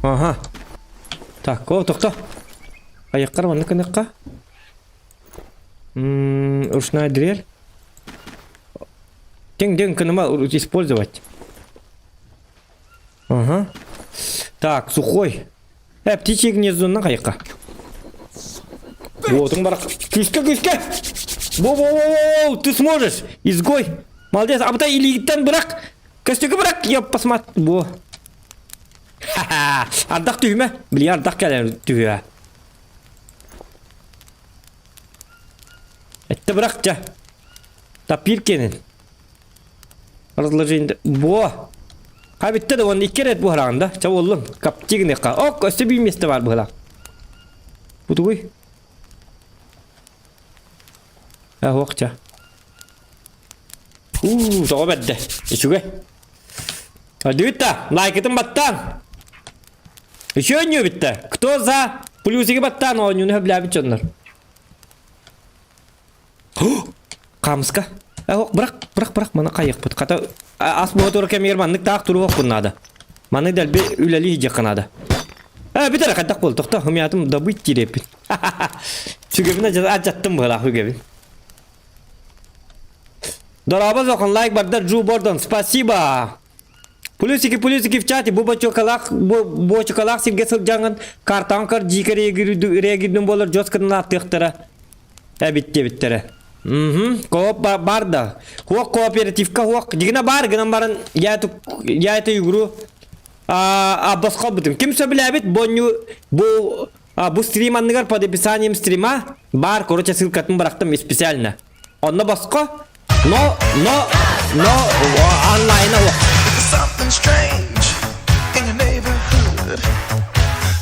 Aha. Так, о, тоқта. Аяққар маны кыныққа. Ручная дрель. Ден кыныма использовать. Ага. Так, сухой. Птичье гнездо аяққа. Вот он барак. Кишка. Воу, ты сможешь. Изгой. Молодец. А потом или тен брак. Костюка брак. Я посмотрю. Во. Ха-ха. Ардақ түйме. Бли ардақ кәлем түйе. Это брак жа. Тапир кенен. Разложение. Во. Қабитті да оны 2 рет бұғырағында. Ча олым. Каптигіне қа. О, көсті бейместі бар бұғырақ. Бұды ғой. Оқча. Соға бәдді. Ишуге. Дүйітті. Лайкетін баттан. Еще не бітті. Кто за плюсики баттан? О, не бәлі чонлар. Қамысқа. Оқ, бірақ. Мана қайық бұд. Қата ас мотор кәмерманлық тақ тұру оқ бұнады. Маны дәлбе үләлі жақынады. Бітері қаддақ болды. Тоқта, хүмиятым дабыт дирепін. Сүгебіне жаттым бұғыла хүгебін. Дорога зохан лайк бардар Джу Бордон. Спасибо. Плюсики в чате. Буба чокалақ сирге сылжаңын. Картанкар жике регирдің болыр. Жоскының аттықтыры. Биттері. Кооп барда. Хуақ кооперативка хуақ. Дегіне бар, гынан барын яйты югру. Басқа бұтым. Кімсі біле бит? Бұл стрим анныгар под описанием стрима. Бар, короче, ссылкатын барақтым специально. Онна басқа? Но, онлайн хуақ. Something strange in your neighborhood.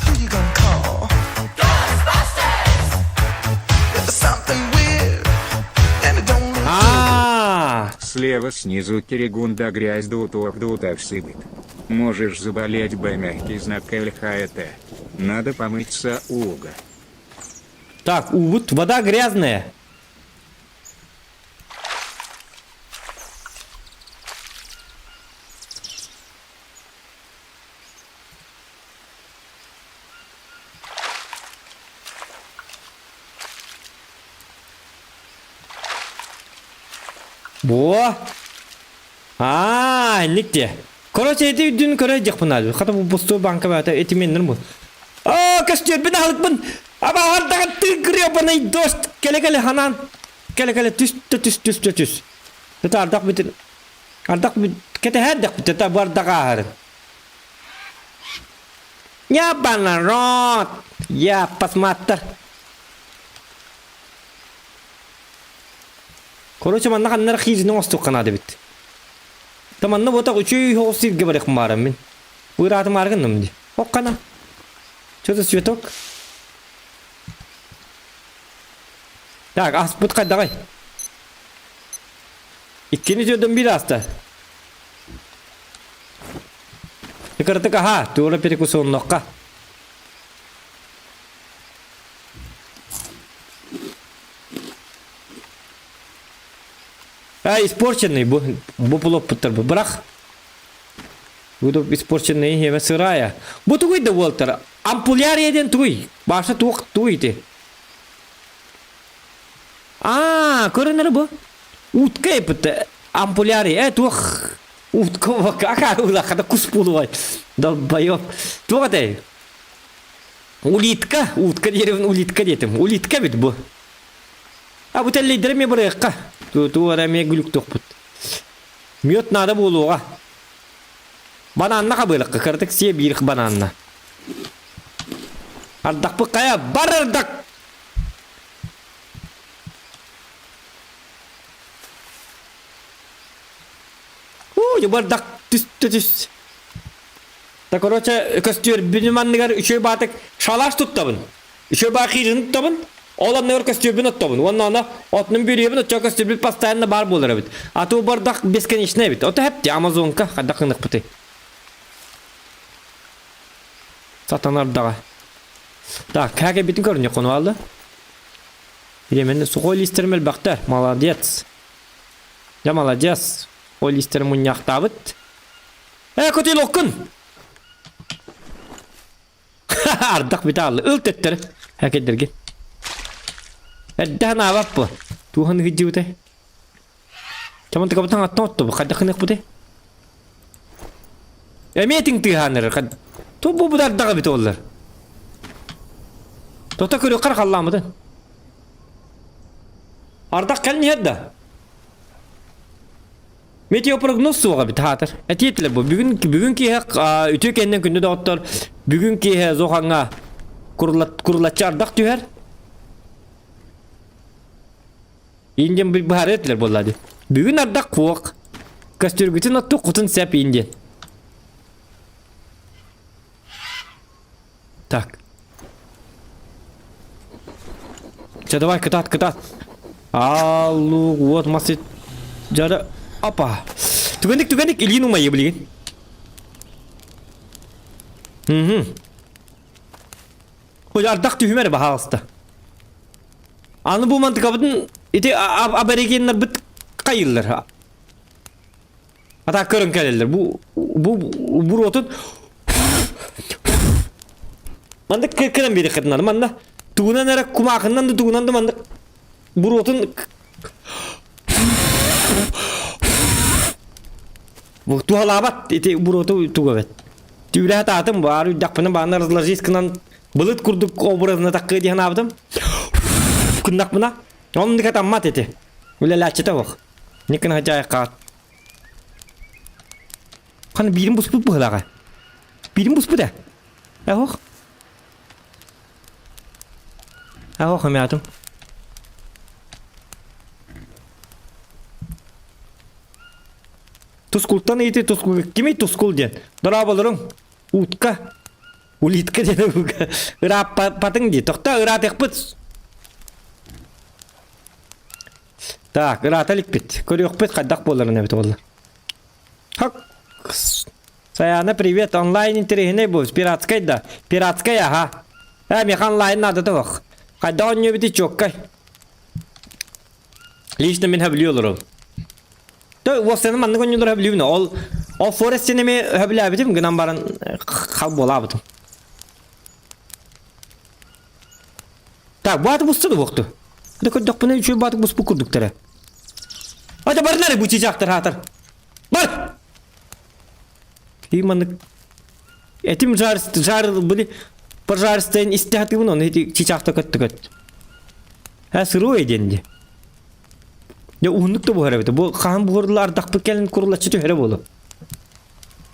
Who you gonna call? Ghostbusters! There's something weird, and it don't look good. Слева снизу Терегунда грязь дута всыбит. Можешь заболеть мягкий знак ЛХТ. Надо помыться уга. Так, вот вода грязная. Во! Никте. Короче, эти дün көрәҗек бунал. Хата бу пустой банка бата эти меннер бу. Кастет бин алып бин. Аба ардага тигребаный дост. Келе ханан. Келе түс. Тата ардак бит. Ардак бит. Кете хәддәк бит тата бардага хар. Я банарот. Я посмотр. Короче, манна ханнар хизне остук канады бит. Таманна бота учуй хосирге барык марам мен. Уйратым аргынным ди. Оккана. Чөтө цветок. Так, аспыт кайдагай. Иккени жөдөн бир аста. Икыртыка ха, тура перекусоннокка. Испорченный бу плоп путар бу брах. Буду испорченный хеме сырая. Бу тугуй да Уолтер. Ампуляр еден тугуй. Баша тук тугуйте. Көрінер бу. Утка епіті. Ампуляри. Тух. Утка кака улақада кус пулуай. Долбайоп. Туғатай. Улитка. Утка деревін улитка детім. Улитка бит бу. Бу тәлейдері ме бұрайыққа. Туғара ме гүлік тоқпыт. Мет нада болуға. Бананна қабылыққа кірдік се бірік бананна. Ардақ бұл қая бар ардақ. Бардақ түс. Так, короче, костюр бініманныгар үшөй батық шалаш тұттабын. Үшөй бақирын тұттабын. Оламнығыр костюрбін ұттабын. Онна отның бүйребін ұтча костюрбін постоянно бар болыр бит. Ату бардақ бесконечный бит. Оты хепте Амазонка қадақынық біті. Сатанардағы. Так, кәге бітін көріне қону алды. Еменді сухой листермел бақтар. Молодец. Ja, молодец. O lister munyaqtabıt. Kötü okkun. Ardak bitarlı. Ilt ettir. Hakedirgin. Daha nabap bu. Tuhan hijau teh. Cuman teka betang atot tu. Kada kena putih. Meeting tihaner. Tu bu budar daga bitollar. Tota körü qar qallamıdı. Ardak kalni hedda. Meteo prognozu var bir tahtır. Etiyetle bu. Bugünkü ütü kendinden günde doktor. Bugünkü zoğanga kurulatçı ardak tüher. İnden bir bahar ettiler bolladı. Bugün ardak kuak. Kastürgütün atı kutun sep inden. Tak. Давай, катат. Аллу, вот масih jarak apa? Tuganik ilgin umay bilgin. Hoca ardak tühümer bahasta. Anı bu mantık abdın iti aberegenler bit kayıllar ha. Hatta körün kelirler. Bu rotun mandık kırkıran biri kadınlar manda. Tugunan era kumakından da tugunan da mandık. Bu rotun bu tuhalabat iti bu rotu tugavet. Tüyle tatım var dakpına bana razılar jiskinan balıt kurduk obrazına takkı diye yaptım. Kundak buna. Onun dikkat ammat iti. Öyle laçta bak. Nikin hacaya kat. Kan birim bus bu hala. Birim bus bu da. Yok. Yok hayatım. Tuskultan iti tuskul. Kimi tuskul diyen? Darabalarım. Utka. Ulitka diyen utka. Ira pateng di. Tokta ira tekput. Tak ira talik bit. Körüyor bit kaddak bollarına evet ollar. Hak. Sayana привет. Онлайн интернет bu. Piratskaya. Piratskaya ha. Hem yakan line adı da bak. Kadda onyo biti çok kay. Lişte min habiliyorlar o. Da o senin manlık onyolar habiliyor ne? O forest senemi habiliyor bitim. Gınan baran kalbola abitim. Tak bu atı bustu da boktu. Hadi kodok bana üçü bu atı bus bu kurduk tere. Hadi bar nere bu çiçaktır hatır. Bar! İyi manlık. Etim jar böyle пожарыстайын истихаты бұны, оны чичақты көтті. Ә сыру еденде. Ya uğunluk da bu herabeti. Bu қаған бұғырдылы ардақ бір кәлін құрылатшы түйері болу.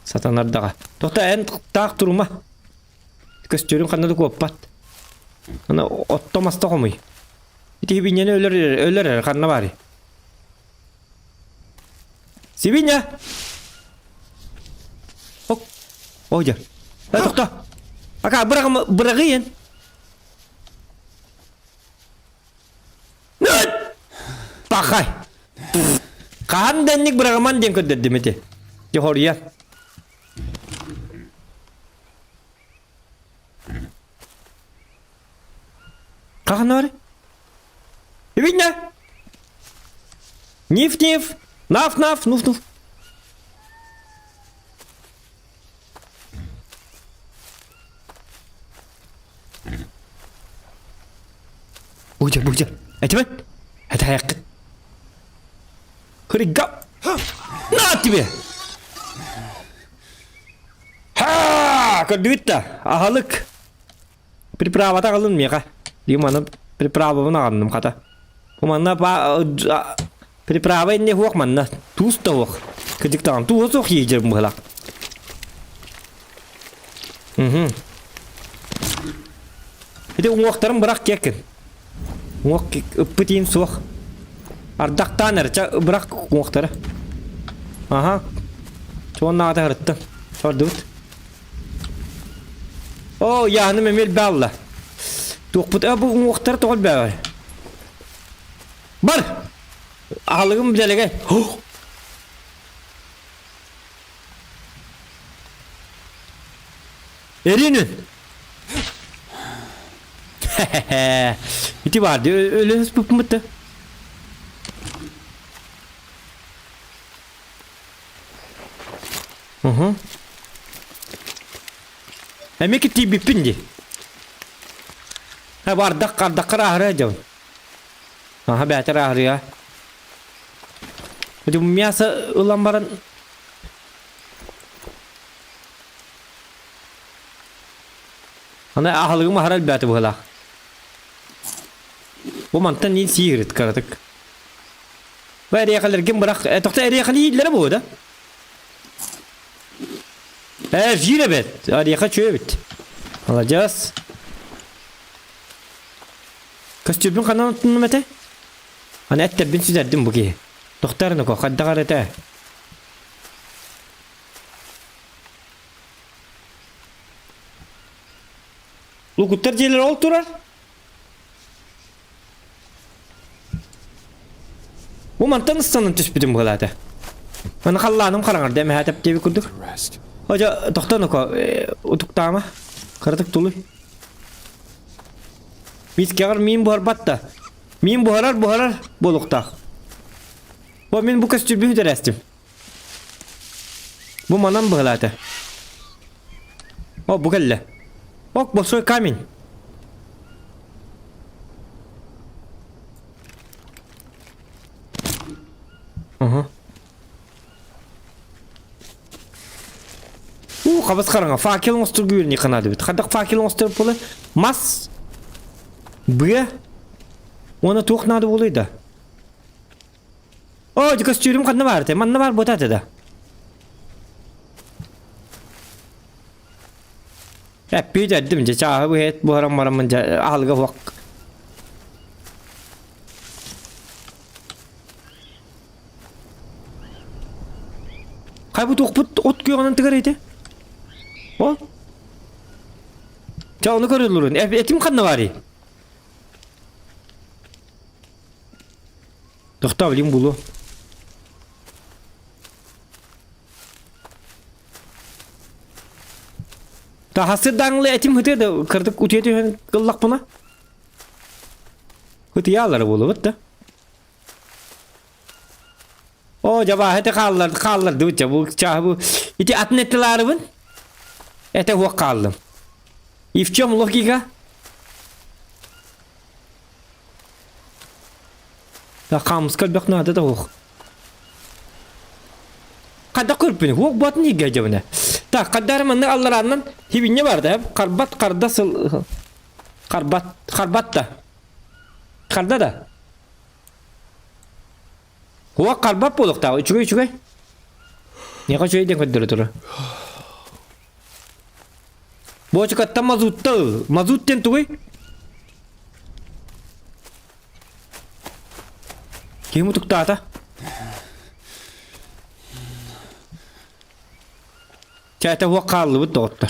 Сатан ардаға. Тоқта ән тақ тұрма. Көстерін қанады көп бат. Ана оттамаста қомай. Ити бинені өлер қанна бары. Сибиня! Ок. Ойдер. Тоқта. Aka bırakayın. Bakay. Kahan denlik bırakaman diyen kötü demeti. Johor ya. Kahan var? Evet ne? Nif. Naf. Nuf. Buja. Etmen. Hadi ayakın. Hırıgap. Ne attı be? Ha, kedütta. Ahalık. Pripravata kalın mı ya? Dimana priprava bana kaldım kata. Bu manna priprava ne huak manna. Tuz da huak. Kediktan tuz huak yiyeceğim bu halak. Bir de umuaktarım bırak yakin. Muak ıppıtayım soğuk. Ardaktan erçe bırak muaktarı. Aha. Çoğunluğa da hırıttın. Çordut. O yani memel bağla. Dokput bu muaktarı toğul bağla. Bar! Ağlığım bile gel. Erinin. İti vardı öyle hız mıttı. Hı. Emek iti bipindi. Ha bardak kardak ahra jauh. Ha beter ahra ya. Jadi biasa ulambaran. Ana ahlıgı maharal beter bu hala. Bu mantan ni sihirit karadık. Ve eriye kalır kim bırak. Tokta eriye kalır yiyilere bu da. Yine bet. Eriye kalır şöyle bit. Alacağız. Kostümün kanalını tutun mete? Hani ette bin süzerdim bu ki. Doktorunu ko kadda karete. Lu kutar jeler ol turar. Bu mantan ıssanın tüspüdüm bu galata. Bana kallanım karangar deme hatep devi kurduk. Rest. Hoca doktorunu ko utuktama. Karatık tulu. Biz kâr miyim buhar batta. Miyim buharar bolukta. Bu min bu kostümü de restim. Bu manam bu galata. O bu galle. Ok bu soy kamin. Aha. Kabız karanga fakir olmuştur güvenli kanadı bit. Kadak fakir olmuştur pulu. Mas. Bıya. Ona toğnadı boluydu. O jika stüdüm kanna var te. Manna var botat da. Hep bir dedim je çahı bu het bu haram maram alga vak. Kay bu toqput ot göğünün tıgarıydı. O? Ya onu görüyorlar. Etim kanna var. Doktor bileyim bulu. Ta hasır dağlı etim hıtı da kırdık utuydu kıllak buna. Hıtı yağları bulu bitti. O caba hıtı kallar dıvıca bu çağ bu. İti atın ettileri bun. Ete huak kaldım. İfçom logika. Da kamus kalbak nada da huak. Kada kurpini huak buat ni gajabına. Ta kadar manı Allah'ından hibinye vardı hep. Karbat kardasıl. Karbat da. Karda da. Huak karbat boluk da. Üçüge. Ne kadar şey denk dur. Bu çıkartta mazut ten tuğay. Kim utuk ta? Çayta huwa qallı bu doktor.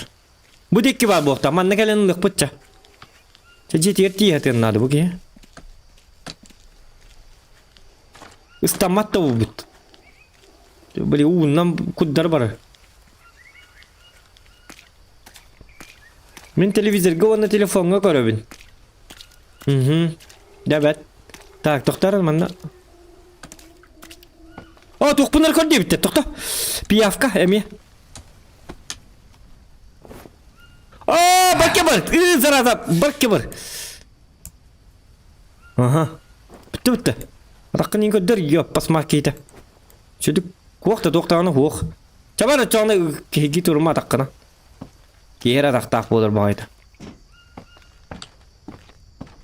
Bu dekki var bu okta. Manna gelen lık bıçça. Çeci tiyerti hatırnadı bu ki. İstamat da bu bit. Böyle uğundan kuddar var. Min televizorga ona telefonga ko'rabin. Evet. Tak, doktor manna. O, to'qpunlar ko'rdi bitta, to'xta. Piyafka emi. O, barka bar. Zarada, barka bar. Aha. Bitti. Raqning ko'dir yok, pas markete. Şudik qo'qta doktorni qo'q. Çabara çoğunu git urma taqqana. Kera taqtaq bolar baydı.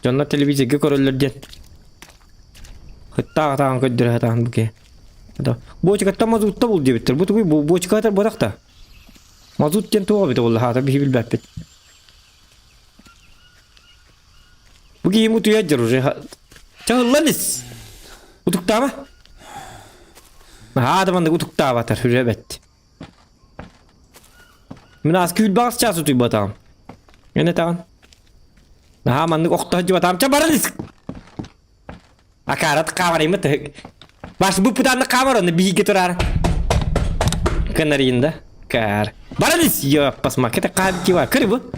Jonna televizorga ko'rilgan. Hatta tağın ködür hatan bu ki. Bu çıkartta mazutta bul diye bitir. Bu çıkartar bu takta. Mazut diyen tuğa bitir vallahi hata bir bilbep bit. Bu ki yimu tuya jarur. Çağıllanis. Utukta mı? Hada banda utukta batar hürrebet. Minas kül bağız çası tuy batam. Yine tağın. Nah mandık okta hacı batam. Çabarınız. Akarat kamarayım tı. Baş bu putanı kamarını bir getirir. Kanarında. Kar. Barınız ya pas makete kabi var. Kır bu.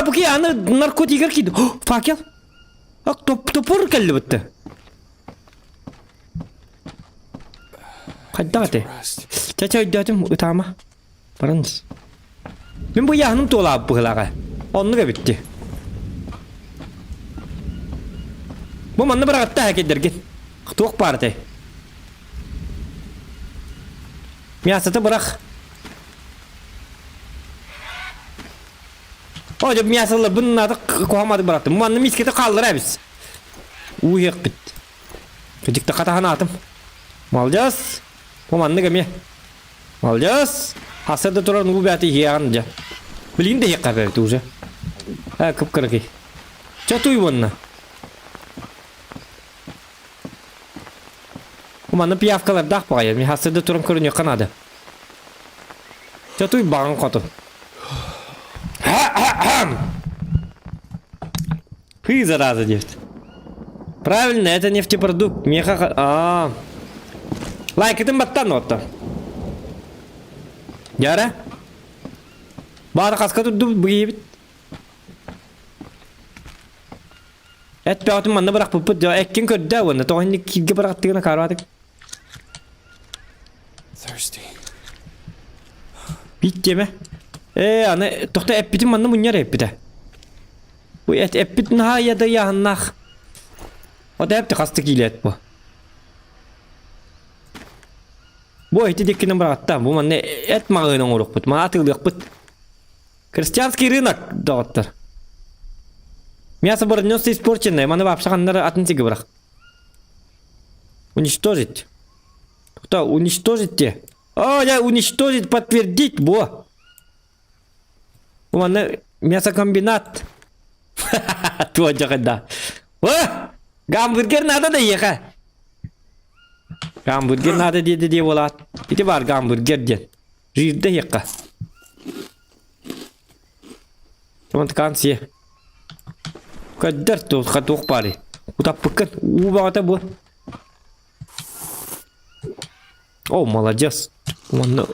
Bu ki anı narkotikler ki. Fakir. Ak topur kaldı bitti. Kayda Need ate. to rest. Çaça ödüyordum utama. Paranız. Ben bu yanım dolabı bıhlağa. Onu da bitti. Bu manna bıraktı hareket ederken. Tuğuk parti. Miyasatı bırak. Hocam miyasalar bunun adı koyamadı bıraktı. Bu manna misketi kaldır biz. Uyuk bit. Çocukta katahan atım. Malcaz. Bu manna gemiye. Malcaz. Hasırda duran bu bir hiyanca. Bilin de hikka be tuğca. Ha kıpkırık. Çatuy bununla. Bu manna piyafkalar dağ bağır. Mi hasırda duran körünüyor kanadı. Çatuy bağın kotu. Хы, зараза, нефть. Правильно, это нефтепродукт. Меха... Лайк, это баттан отто. Яра? Бары қасқа тұрды бұғы бит. Әт бәуатым манна бірақ бұппыт. Әккен көрді оны. Тоғын келге бірақтығына қаруадық. Thirsty. Bit yeme. Ana tohta epitin manna munyar epite. Bu et epitin ha ya da yahannak. O da hep de kastık ilet bu. Bu eti dikinin bıraktı. Bu manna et mağının oluk bit. Ma atılıq bit. Христианский рынок dağıttır. Мясо борнёсто испорченное. Маны вапшағанлары атын тегі бырақ. Уничтожить. Тохта уничтожить те. Я уничтожить, подтвердить, бо. У мене мясокомбинат. Тоже когда. О! Гамбургер надо да ехать. Гамбургер надо де волат. Иди бар гамбургер ден. Жирде ехать. Tamam kansiye. Kadar tuh katuk pare. Udah pekat. Ubah bu. Oh молодец. Mana?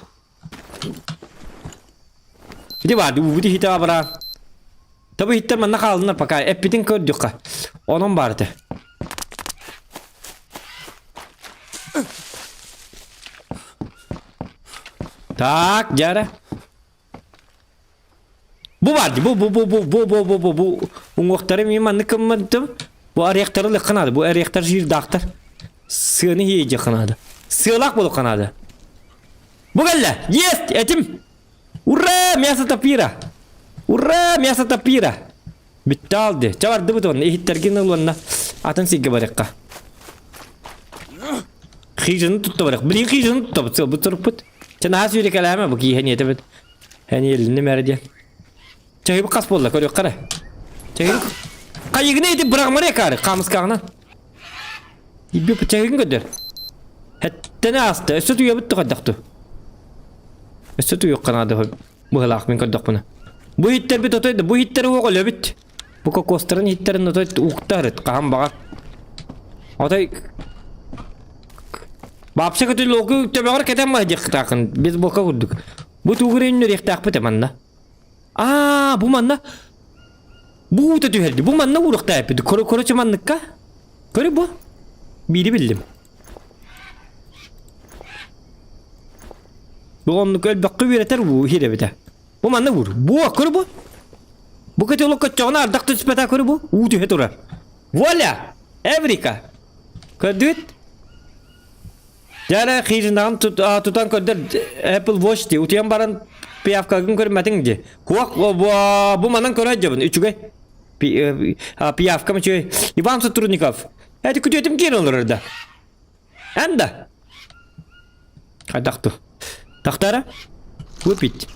Jadi waduh, budi hita abra. Tabi hita mana kalna pakai. Epitin kau juga. Onun vardı. Tak, jara. Bu vardı. Bu. Muhtarım imanı kımmadım. Bu arayaktarı lıkanadı. Bu arayaktar jir dağıtır. Sığını yiyece kanadı. Sığlak bulu kanadı. Bu galla. Yes, etim. Urra, мясо tapira. Urra, мясо tapira. Bitti aldı. Çavardı bu tonla. İhittergin olanla. Atın sigge barıkka. Xijini tuttu barık. Bilin xijini tuttu. Bu turput. Sen ha süre kalama bu ki hani etebet. Hani elini merdiyen. Çayı bu kas bolla körüyor kara. Çayı kayıgını edip bırakma ne karı. Kamız kağına. İbbi bıçağın gönder. Hatta ne astı. Üstü ya bitti kaddaktı. Üstü yok kanadı. Bu halak min kaddak buna. Bu hitter bit otoydu. Bu hitter o kolye bit. Bu kokostların hitterin otoydu. Uktarıt. Kaham bakar. Otay. Bapsa kötü loku tebağır keten mahcık takın. Biz boka kurduk. Bu tuğur ünlü rektak bit emanna. Bu manna. Bu da tüherdi. Bu manna uğrukta yapıyordu. Koru çamanlıkka. Körü bu. Biri bildim. Bu onluk elbette bir yeter bu hire biter. Bu manna vur. Bu akır bu. Bu kötü oluk kaçağına ardak tüspet akır bu. Uğdu hetura. Voila. Evrika. Kördüt. Jara xijindan tutan kördür. Apple Watch di. Utiyan baran piyafkagın körmetin di. Huak bu manan körəcəbin. Üçüge. Piyafka mı çöy. İvan Saturnikov. Hadi kütüyetim geri olur orada. Anda. Kadaktı. Tahtara. Öpit.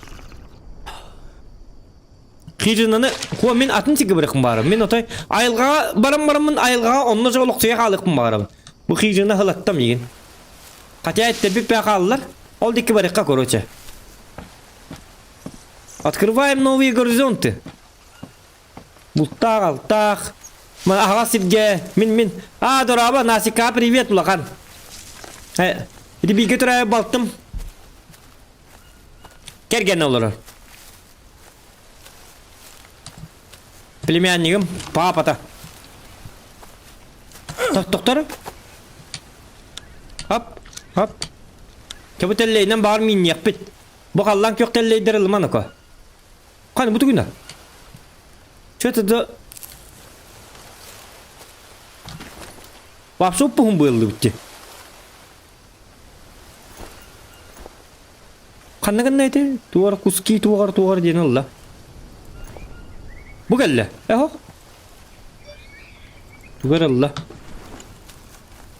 Xijinanı kuwa min atın çiki bırakın barım. Min otay ayılgağa barım ayılgağa onlarca oluqsuya qalıqım barım. Bu xijinanı hılattam yegin. Katya ette bir peyaqallar. Oldu ki barıqqa koroça. Открываем новые горизонты. Бултақ, алтақ. Аға сипге. Min. Дораба, Насика, привет, улақан. Иди биге тұрайы балтым. Керген olur. Племяннигім, папата. Тоқтары. Hop. Tabu telleyle bağır min yakbit. Bu kallan kök telleydir ılman ko. Kan bu tuguna. Çöte de Vapso puhum bıldı bitti. Kanna neydi? Tuvar kuski tuvar diyen Allah. Bu gelle. Eho. Tuvar Allah.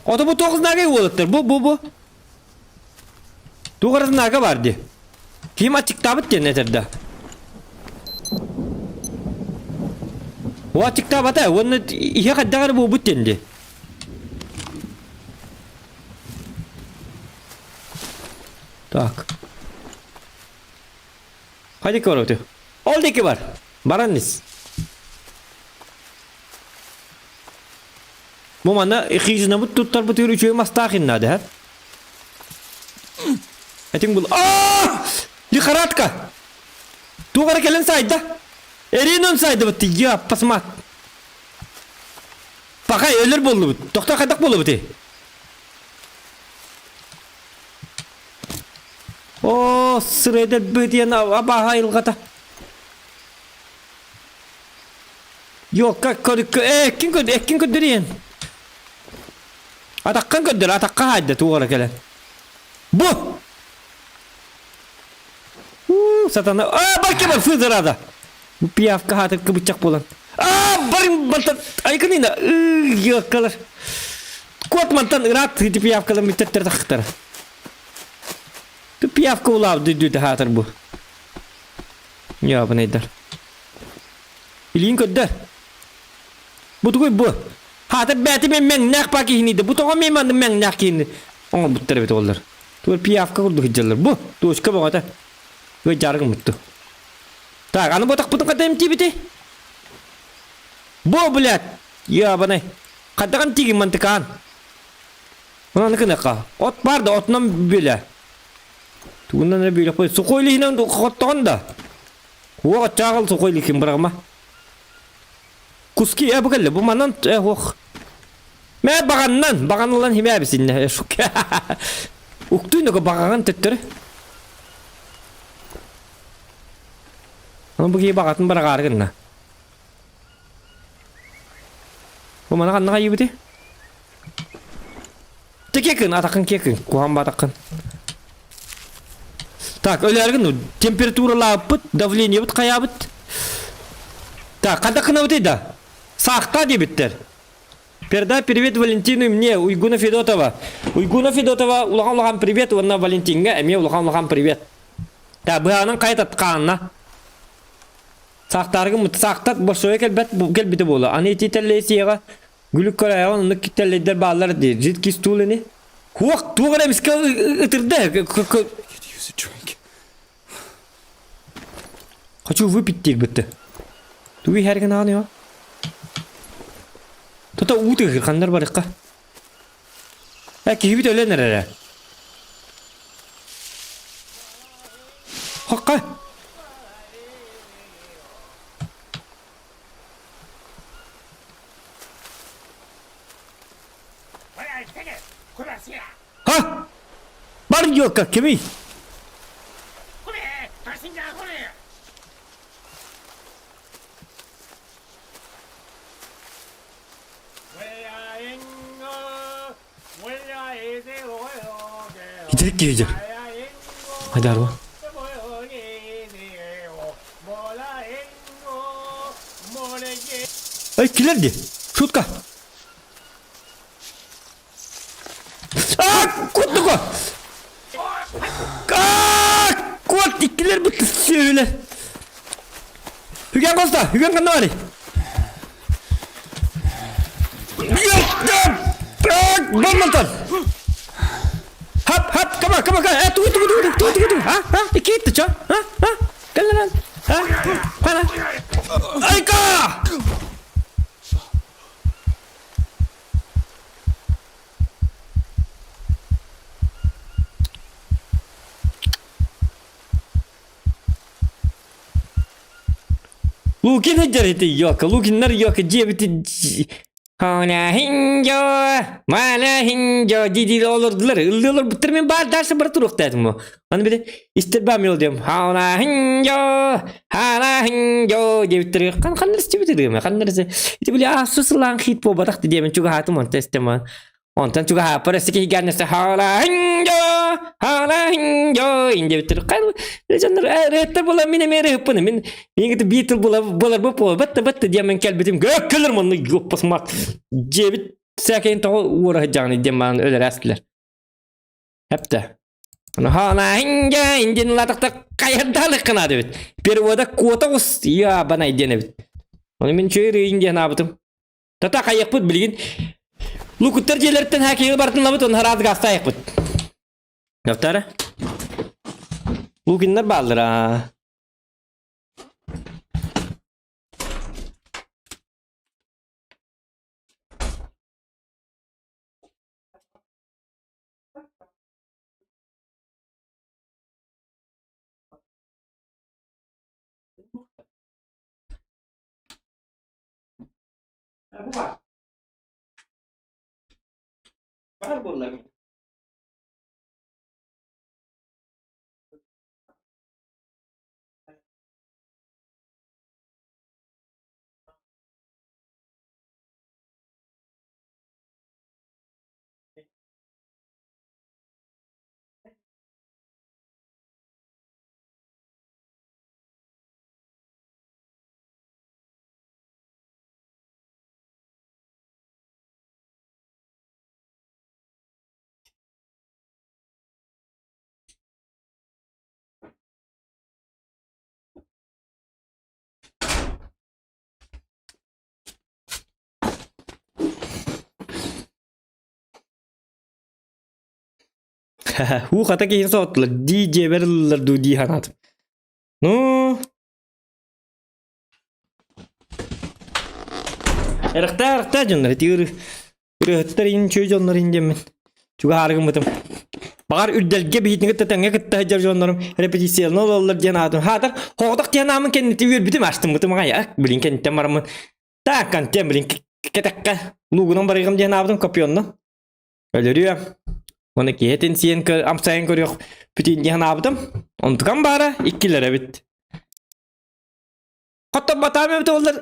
O da bu toğuz naga olattır. Bu. Tuğarız naga vardı. Kim açık tabıt diye netirde. O açık tabıt ha. Onu ihe kadar bu dendi. Так. Hadi korottu. Oldu ki var. Barannis. Bu mana xizna bu tuttar bu türü çöy mastaxin nade ha. Etin bul. Aa! Li kharatka. Tu gara kelen sayda. Erinon sayda bitti ya pasmat. Pakay ölür bollu bit. Doktor kadak bollu bit. O sırada bitiyen abaha ilgata. Yok kim ködürüyen. Atakkan ködür atakka hayda tuğara kelen. Bu. Satana. Belki var fızırada. Bu piyafka hatır bıçak bulan. Barin baltan. Ayıkınıyla. Yok kalır. Kuat mantan rahat hidi piyafkalar mütettir takıtır. Tu piyafka ulav düdü hatır bu. Ya bu neydir? İliğin ködür. Bu tuğuy bu. Hatır beti men nak paki hiniydi. Bu tuğuy men nak hiniydi. Ona bu terbiye olur. Tu piyafka kurdu hicalır. Bu. Tu uçka bağıda. Ve jarang muttu. Так, а ну вот так потом когда бити. Бо, блядь. Я бане. Кадаган тиги мантыкан. Ona ne kadar? Ot vardı, otdan böyle. Tuğundan ne böyle koy. Su koylu yine ottan da. Huwa çağıl su koylu kim bırakma. Kuski ya bakelle bu manan oh. Me baganlan lan hime abisin ne şu. Uktuydu ko bagan tettir. Ano bagi bakatın bırakarken na. Bu mana kan nakayu biti. Tekekin atakan kekin kuham batakan. Так, ölergin температура лапыт, давление бит каябыт. Так, когда кына вот это? Сахта дебиттер. Передай привет Валентину и мне, Уйгуна Федотова. Уйгуна Федотова, улахан привет, ванна Валентинга, а мне улахан привет. Так, быханын кайт атканна. Сахтаргы мут сахтат бошоя келбите болу. Аны тителлесига гүлүк көрайган уну кителледер баалар дейт. Житки стулени. Хуак тугара биске ытырды. Could use a drink. Хочу выпить тик битти. Туги hergen anıyor. Tota uğdu kanlar barıkka. Ki hibit öyle nereye? Hakka. Ha? Var yok ka kimi? Gidelim gideceğim. Hadi araba. Ay kilerdi. Şutka. Kutlu ko. Kuat ikiler bitti şöyle. Hügen Costa, Hügen Kanari. Banmantan. Hap, kama. Tunggu. Ha? İki itu, Cok. Ha? Gel lan. Ha? Mana? Aika! Lukin hajar itu yok, Lukin nar yok, dia Hana hinjo, mana hinjo didi olurdular. Ildılar bitirmeyin bari dersi bir turuk dedim bu. Hani bir de istirmem yol diyorum. Hana hinjo diye bitiriyor. Kan neresi bitiriyor? Kan neresi? İşte böyle asus lan hit bu badak diye ben çok hatım on testem. Ondan çok ha parası ki gelmesi hana hinjo ince bitiriyor. Kan canlar rehter bulan mine mere hıpını. Min gidip Beatle bular bu battı diye ben kelbetim. Gök kılır mı onu yok basmak. Cebit sakin tağı uğraşacağını diye bana öyle rastlar. Hep de. Hana hinjo indin latakta kayırdalık kına evet. Bir oda kuota us ya bana idene evet. Onu ben şöyle ince ne yaptım. Tata kayak put bilgin. Lukutlar jelerten hakiyi bartın labut on harad gasta ayak put. Daftara. Lukinler baldır ha. Var bunlar. Hu kata ki sotlar DJ verirler du di hanat. No. Erkta canlar diyor. Röhter in çöz onlar incemin. Çok hargın mıtım. Bağır üldelge bitini tetenge kıtta hajar jonlarım. Repetisyon olurlar canadım. Hadar hoğdak canamın kendisi bir bitim açtım mıtım ayak. Bilin kendisi maramın. Ta kan tembilin ketekka. Lugunun barıgım canabdım kapıyondan. Öyle diyor. Onu ki hetin siyen kır amsayan kır yok. Bütün cihan abdım. Ontukan bara 2 lira bit. Kotta batamı bit olur.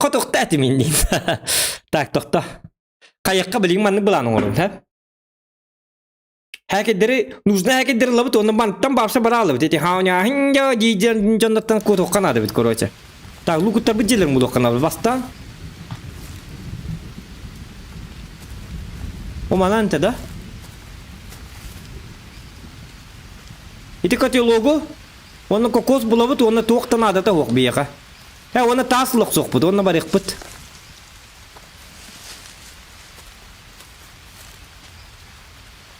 Kotukta etimin diyeyim. Tak tokta. Kayakka bilin manı bulan oğlum ha. Herkederi nuzna herkederi labıt onu bantam babsa bara alıp dedi. Hanya hinja jijan jonnatan kotukkan adı bit koroça. Tak lu kutta bijiler mu dokkan adı bastan. O manan da. Iti kati logo, onu kokos bulabut, onu tuğuktan adata hoq biyaka. Ha, onu taslıq soqbut, onu bari qbut.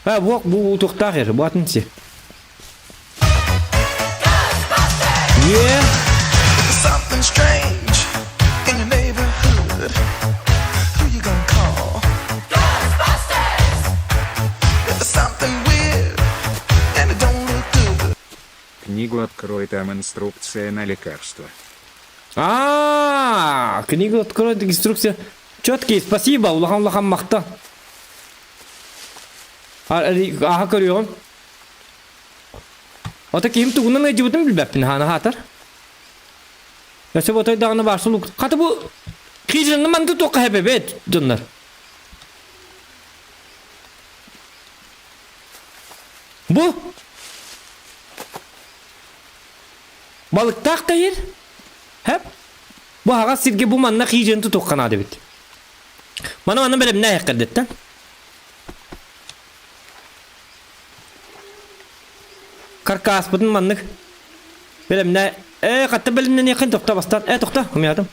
Ha, bu tuğta xer, bu atınsi. Yeah. Something strange in your neighborhood. Who you gonna call? Ghostbusters! Something weird and it don't look good. Книгу открой, там инструкция на лекарство. Книгу открой, инструкция. Четкий, спасибо, улахам мақта. Aha görüyorum. Ota kim tuğundan ne cıvıdım bilbepin hana hatar. Yasa bu otay dağına varsa luk. Katı bu kıyıcının mantığı toka hep evet dönler. Bu balık tak değil. Hep bu haga sirge bu manna kıyıcını tutukkan adı bit. Bana böyle ne yakırdetten. Karkas budun manlık. Böyle ne katta belimden yakın tokta bastan. Tokta kumyadım.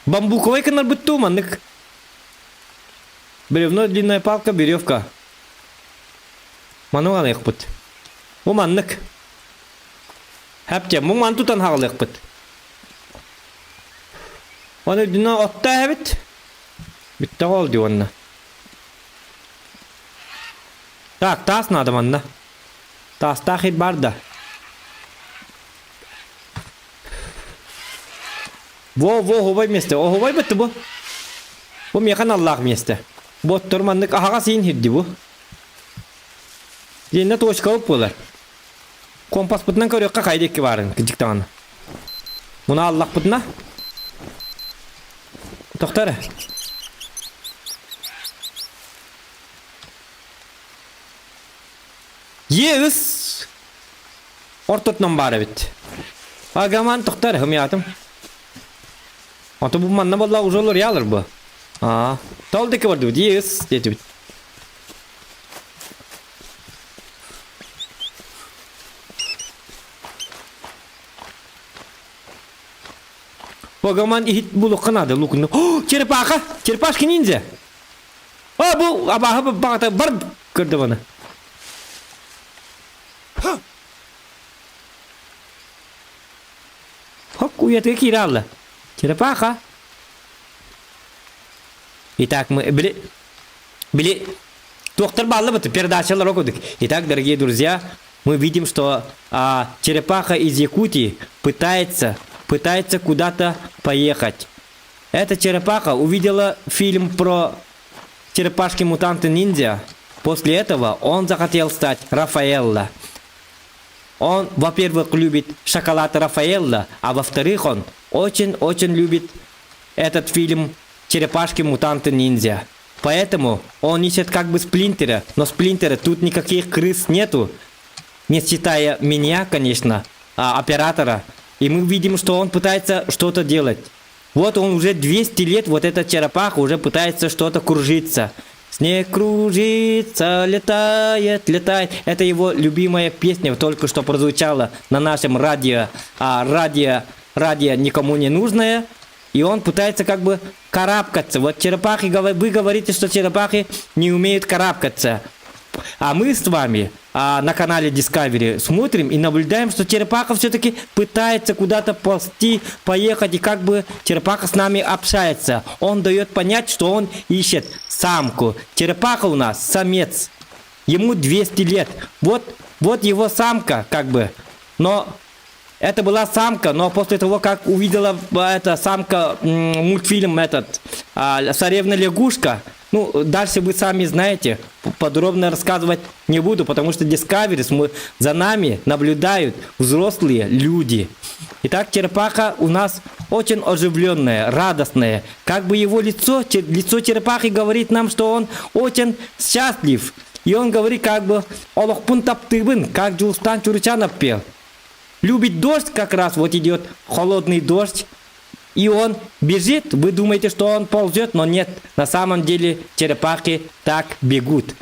Бамбуковая канарбыту маннык. Бревно длинная палка, веревка. Ману алайық бұд. О маннык. Хәпте, мұң мантутан хағылайық бұд. Оны дүна отта әбіт. Бітті қол ди онна. Так, тас надым анна. Тастахит бар да. Во, оғыбай месте. Оғыбай бітті бұ. Бұ меқан Аллах месте. Бұ тұрмандық ағаға сейін хирді бұ. Зейінна точка өп болар. Компас бұтынан көрекқа қайдекке барын, кіжіктіғаны. Мұна Аллах бұтына. Тоқтары. Еғіз. Ортотынан бары біт. Агаман тоқтары, хым ятым. Аты бұл манна болла уже олар ялыр бұ. Тал деке барды бұд, еғіз. Деті біт. Погаман ихит булу қанады лукынды. О, черепаха! Черепашки ниндзя! О, бұл абаға бағата бар көрді баны. Хок, уятыға кейді алды. Черепаха. Итак, мы... Били... Доктор баллы быты, передачалар окудык. Итак, дорогие друзья, мы видим, что черепаха из Якутии пытается куда-то поехать. Эта черепаха увидела фильм про черепашки-мутанты-ниндзя. После этого он захотел стать Рафаэлло. Он, во-первых, любит шоколад Рафаэлло, а во-вторых, он очень-очень любит этот фильм «Черепашки-мутанты-ниндзя». Поэтому он ищет как бы Сплинтера, но Сплинтера тут никаких крыс нету, не считая меня, конечно, оператора. И мы видим, что он пытается что-то делать. Вот он уже 200 лет, вот эта черепаха уже пытается что-то кружиться. Снег кружится, летает, летает. Это его любимая песня, только что прозвучала на нашем радио. Радио никому не нужное. И он пытается как бы карабкаться. Вот черепахи, вы говорите, что черепахи не умеют карабкаться. А мы с вами на канале Discovery смотрим и наблюдаем, что черепаха все-таки пытается куда-то ползти, поехать, и как бы черепаха с нами общается. Он дает понять, что он ищет самку. Черепаха у нас самец. Ему 200 лет. Вот его самка, как бы. Но это была самка, но после того, как увидела эта самка мультфильм этот «Царевна лягушка», ну, дальше вы сами знаете, подробно рассказывать не буду, потому что Discovery за нами наблюдают взрослые люди. Итак, черепаха у нас очень оживленная, радостная. Как бы его лицо черепахи говорит нам, что он очень счастлив. И он говорит как бы «Олохпун таптыбын», как Джулстан Чурчанов пел. Любит дождь, как раз вот идет холодный дождь. И он бежит, вы думаете, что он ползет, но нет. На самом деле черепахи так бегут.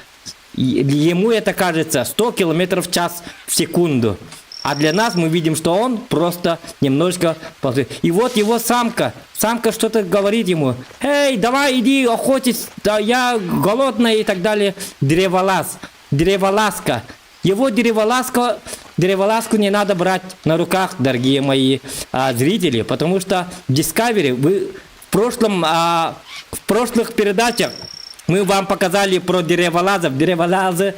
Ему это кажется 100 км в час в секунду. А для нас мы видим, что он просто немножко ползет. И вот его самка. Самка что-то говорит ему. «Эй, давай иди охотись, да я голодная» и так далее. Древолазка. Его древолазку не надо брать на руках, дорогие мои зрители, потому что в Discovery вы в прошлых передачах мы вам показали про древолазов. Древолазы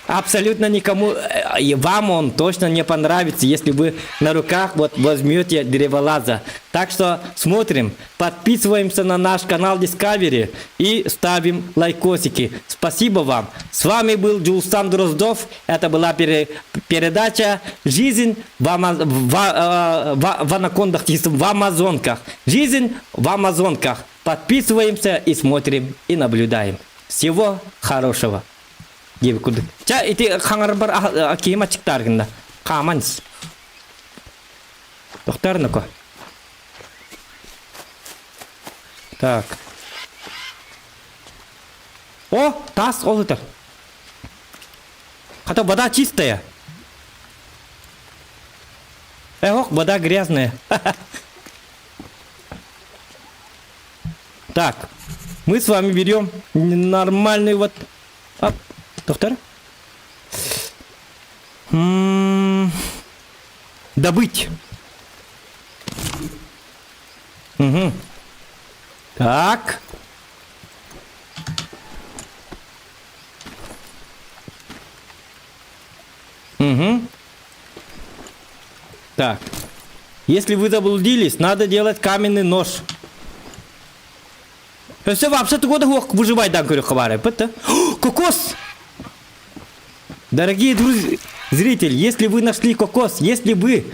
абсолютно никому, и вам он точно не понравится, если вы на руках вот возьмете древолаза. Так что смотрим, подписываемся на наш канал Discovery и ставим лайкосики. Спасибо вам. С вами был Джулстан Дроздов. Это была передача «Жизнь в анакондах, в амазонках». Жизнь в амазонках. Подписываемся и смотрим, и наблюдаем. Всего хорошего. Девкуды. Ча, и ты хангар бар кима чиктаргында. Каманс. Тоқтарныко. Так. О, тас олытыр. Хотя вода чистая. Ох, вода грязная. Так. Мы с вами берем нормальный вот... Доктор? Добыть. Угу. Так. Угу. Так. Если вы заблудились, надо делать каменный нож. Все, вообще-то года выживать, да, говорю, хабары. Кокос! Дорогие друзья, зрители, если вы нашли кокос, если вы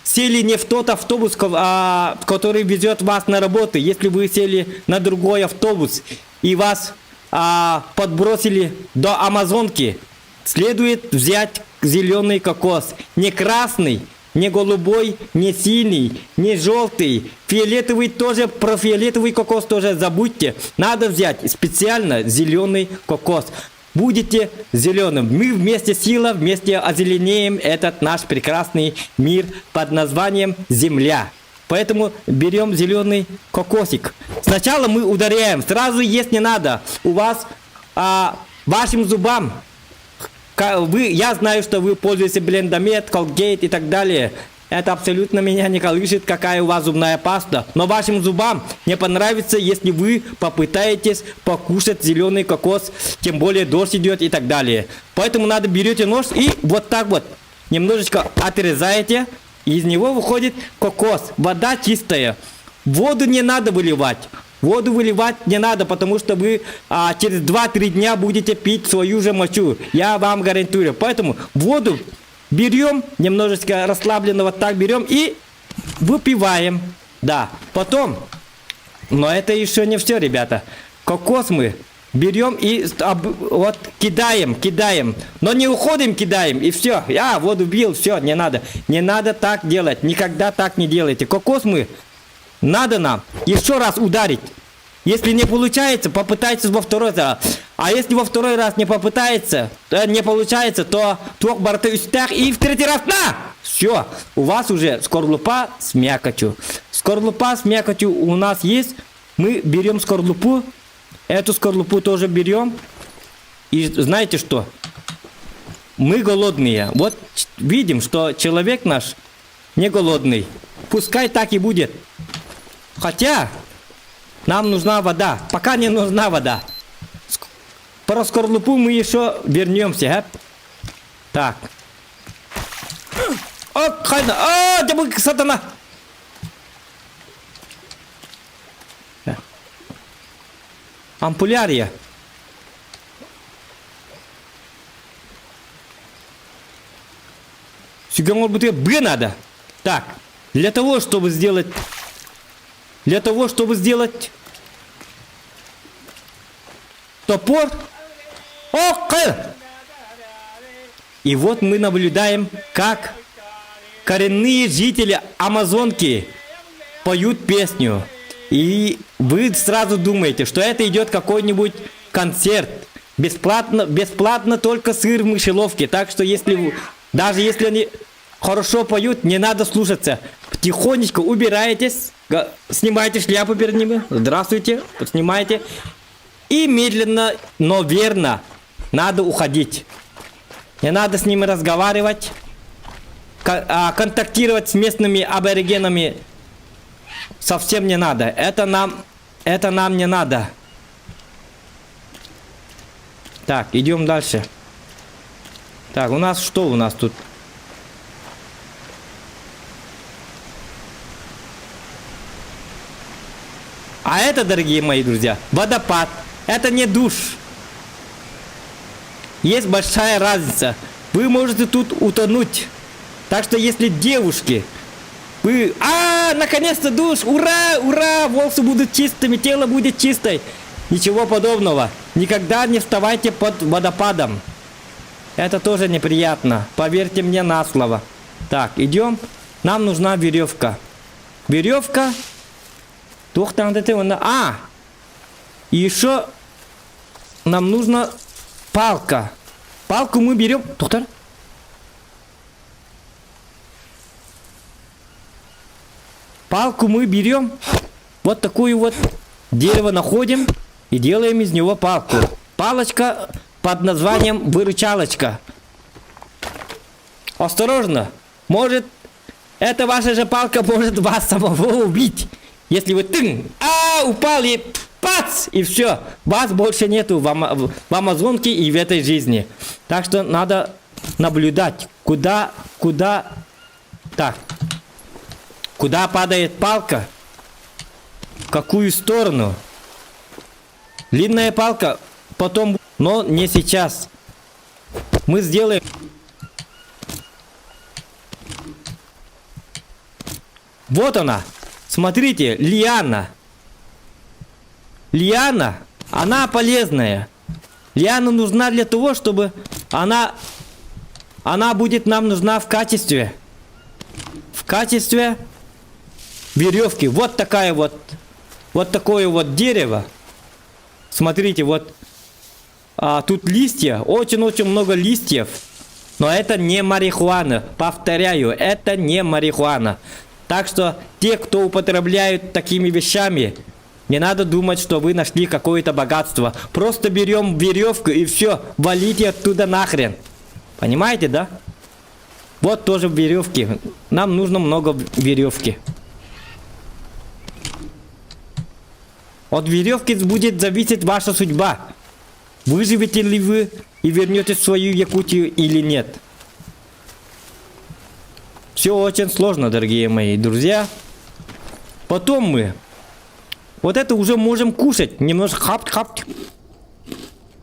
сели не в тот автобус, который везет вас на работу, если вы сели на другой автобус и вас подбросили до Амазонки, следует взять зеленый кокос. Не красный, не голубой, не синий, не желтый. Фиолетовый тоже, про фиолетовый кокос тоже забудьте. Надо взять специально зеленый кокос. Будете зеленым. Мы вместе сила, вместе озеленеем этот наш прекрасный мир под названием Земля. Поэтому берем зеленый кокосик. Сначала мы ударяем, сразу есть не надо. У вас вашим зубам, я знаю, что вы пользуетесь блендомет, колгейт и так далее. Это абсолютно меня не колышет, какая у вас зубная паста. Но вашим зубам не понравится, если вы попытаетесь покушать зеленый кокос, тем более дождь идет и так далее. Поэтому надо берете нож и вот так вот немножечко отрезаете. Из него выходит кокос. Вода чистая. Воду не надо выливать. Воду выливать не надо, потому что вы через 2-3 дня будете пить свою же мочу. Я вам гарантирую. Поэтому воду берем, немножечко расслабленно вот так берем и выпиваем. Да, потом, но это еще не все, ребята. Кокос мы берем и вот кидаем. Но не уходим, кидаем и все. Я воду бил, все, не надо. Не надо так делать, никогда так не делайте. Кокос мы, надо нам еще раз ударить. Если не получается, попытайтесь во второй раз. А если во второй раз не получается, то твок барты устях и в третий раз на! Все, у вас уже скорлупа с мякотью. Скорлупа с мякотью у нас есть. Мы берем скорлупу. Эту скорлупу тоже берем. И знаете что? Мы голодные. Вот видим, что человек наш не голодный. Пускай так и будет. Хотя нам нужна вода. Пока не нужна вода. Про скорлупу мы еще вернемся. Так. О, хайна. О, дебы, сатана. Ампулярия. Сюгамор бутыль Б надо. Так. Для того, чтобы сделать топор. О, и вот мы наблюдаем, как коренные жители Амазонки поют песню. И вы сразу думаете, что это идет какой-нибудь концерт. Бесплатно только сыр в мышеловке. Так что даже если они хорошо поют, не надо слушаться. Тихонечко убираетесь, снимайте шляпу перед ними. Здравствуйте, снимайте. И медленно, но верно надо уходить. Не надо с ними разговаривать. Контактировать с местными аборигенами совсем не надо. Это нам не надо. Так, идем дальше. Так, у нас что у нас тут? А это, дорогие мои друзья, водопад. Это не душ. Есть большая разница. Вы можете тут утонуть. Так что если девушки, вы... наконец-то душ! Ура! Ура! Волосы будут чистыми, тело будет чистой. Ничего подобного. Никогда не вставайте под водопадом. Это тоже неприятно. Поверьте мне на слово. Так, идем. Нам нужна веревка. Веревка. И еще нам нужна палка. Палку мы берем. Доктор? Палку мы берем. Вот такую вот дерево находим и делаем из него палку. Палочка под названием выручалочка. Осторожно. Может, эта ваша же палка может вас самого убить. Если вы упал и пац, и все. Вас больше нету в Амазонке и в этой жизни. Так что надо наблюдать, куда, так, куда падает палка, в какую сторону. Длинная палка потом, но не сейчас. Мы сделаем. Вот она. Смотрите, лиана. Лиана, она полезная. Лиана нужна для того, чтобы она будет нам нужна в качестве веревки. Вот такая вот такое вот дерево. Смотрите, вот тут листья, очень-очень много листьев. Но это не марихуана. Повторяю, это не марихуана. Так что те, кто употребляют такими вещами, не надо думать, что вы нашли какое-то богатство. Просто берем веревку и все, валите оттуда нахрен. Понимаете, да? Вот тоже веревки. Нам нужно много веревки. От веревки будет зависеть ваша судьба. Выживете ли вы и вернетесь в свою Якутию или нет. Все очень сложно, дорогие мои друзья. Потом мы вот это уже можем кушать. Немножко хап-хап.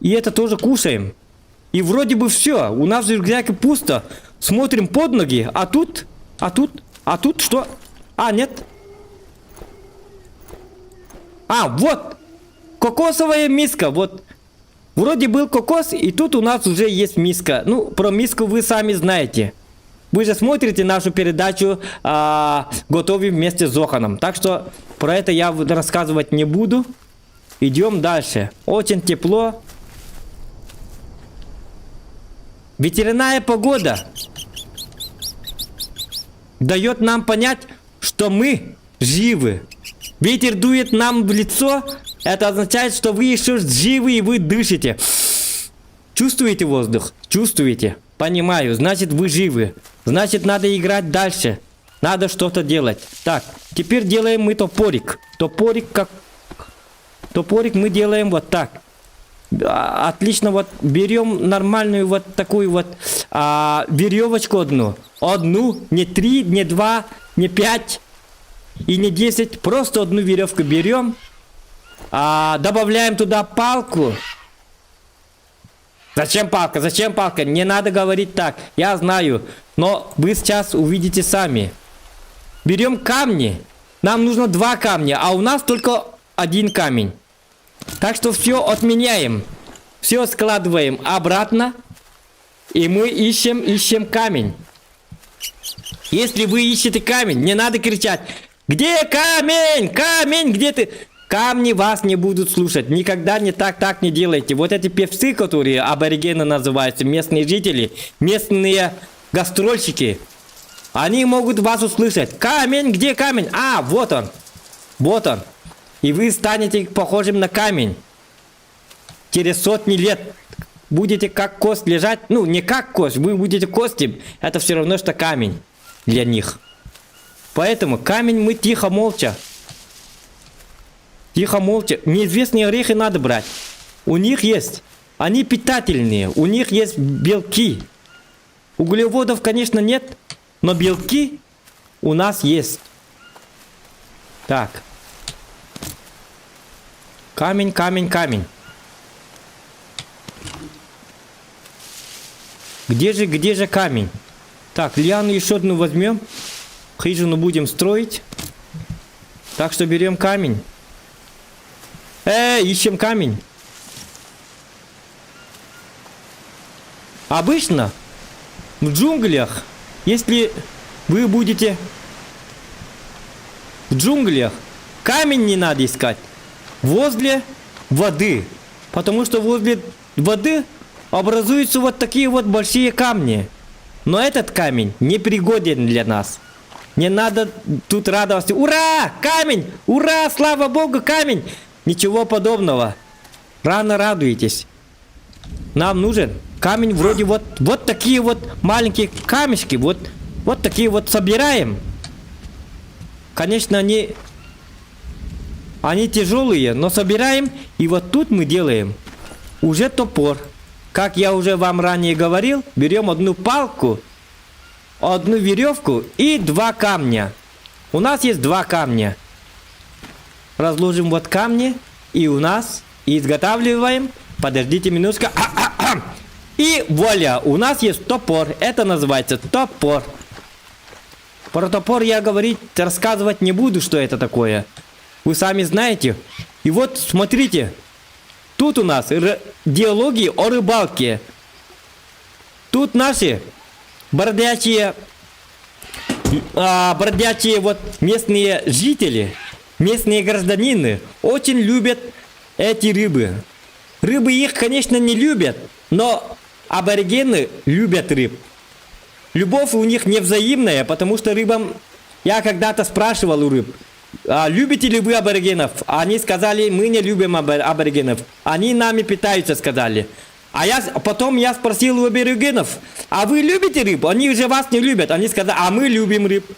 И это тоже кушаем. И вроде бы все. У нас в рюкзаке пусто. Смотрим под ноги. А тут что? А, нет. А, вот. Кокосовая миска. Вот. Вроде был кокос, и тут у нас уже есть миска. Ну, про миску вы сами знаете. Вы же смотрите нашу передачу «Готовим вместе с Зоханом». Так что про это я рассказывать не буду. Идем дальше. Очень тепло. Ветряная погода дает нам понять, что мы живы. Ветер дует нам в лицо. Это означает, что вы еще живы и вы дышите. Чувствуете воздух? Чувствуете? Понимаю. Значит, вы живы. Значит, надо играть дальше. Надо что-то делать. Так, теперь делаем мы топорик. Топорик мы делаем вот так. Отлично, вот берем нормальную вот такую вот веревочку одну. Одну, не 3, не 2, не 5 и не 10. Просто одну веревку берем. Добавляем туда палку. Зачем палка? Зачем палка? Не надо говорить так. Я знаю. Но вы сейчас увидите сами. Берем камни. Нам нужно 2 камня, а у нас только 1 камень. Так что все отменяем. Все складываем обратно. И мы ищем камень. Если вы ищете камень, не надо кричать: где камень? Камень, где ты? Камни вас не будут слушать. Никогда не так не делайте. Вот эти певцы, которые аборигены называются, местные жители, местные гастрольщики, они могут вас услышать. Камень, где камень? А, вот он. Вот он. И вы станете похожим на камень. Через сотни лет будете как кость лежать. Ну, не как кость, вы будете костью. Это все равно, что камень для них. Поэтому камень мы тихо, молча. Тихо, молча. Неизвестные орехи надо брать. У них есть. Они питательные. У них есть белки. Углеводов, конечно, нет. Но белки у нас есть. Так. Камень, камень, камень. Где же камень? Так, лиану еще одну возьмем. Хижину будем строить. Так что берем камень. Ищем камень. Обычно в джунглях, если вы будете в джунглях, камень не надо искать возле воды. Потому что возле воды образуются вот такие вот большие камни. Но этот камень не пригоден для нас. Не надо тут радоваться. Ура! Камень! Ура! Слава Богу, камень! Ничего подобного. Рано радуетесь. Нам нужен камень вроде вот такие вот маленькие камешки. Вот такие вот собираем. Конечно, они тяжелые, но собираем. И вот тут мы делаем уже топор. как я уже вам ранее говорил, берем одну палку, одну веревку и 2 камня. У нас есть 2 камня. Разложим вот камни, и у нас изготавливаем. Подождите минутку. И вуаля, у нас есть топор. Это называется топор. Про топор я рассказывать не буду, что это такое. Вы сами знаете. И вот, смотрите. Тут у нас диалоги о рыбалке. Тут наши бродячие вот местные жители, местные гражданины очень любят эти рыбы. Рыбы их, конечно, не любят, но аборигены любят рыб. Любовь у них невзаимная, потому что рыбам... Я когда-то спрашивал у рыб, любите ли вы аборигенов? Они сказали, мы не любим аборигенов. Они нами питаются, сказали. Потом я спросил у аборигенов, а вы любите рыб? Они уже вас не любят. Они сказали, а мы любим рыб.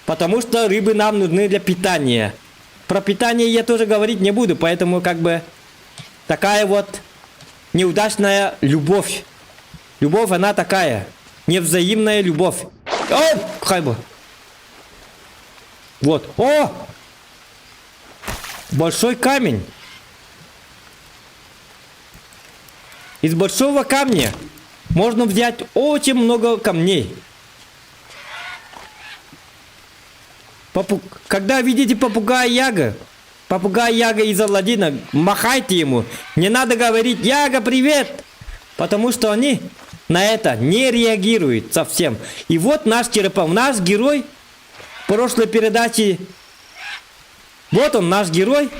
Потому что рыбы нам нужны для питания. Про питание я тоже говорить не буду, поэтому как бы такая вот неудачная любовь. Любовь она такая. Невзаимная любовь. О, хайба. Вот. О! Большой камень. Из большого камня можно взять очень много камней. Когда видите попугая Яга из Аладдина, махайте ему. Не надо говорить: Яга, привет! Потому что они на это не реагируют совсем. И вот наш герой в прошлой передаче. Вот он, наш герой.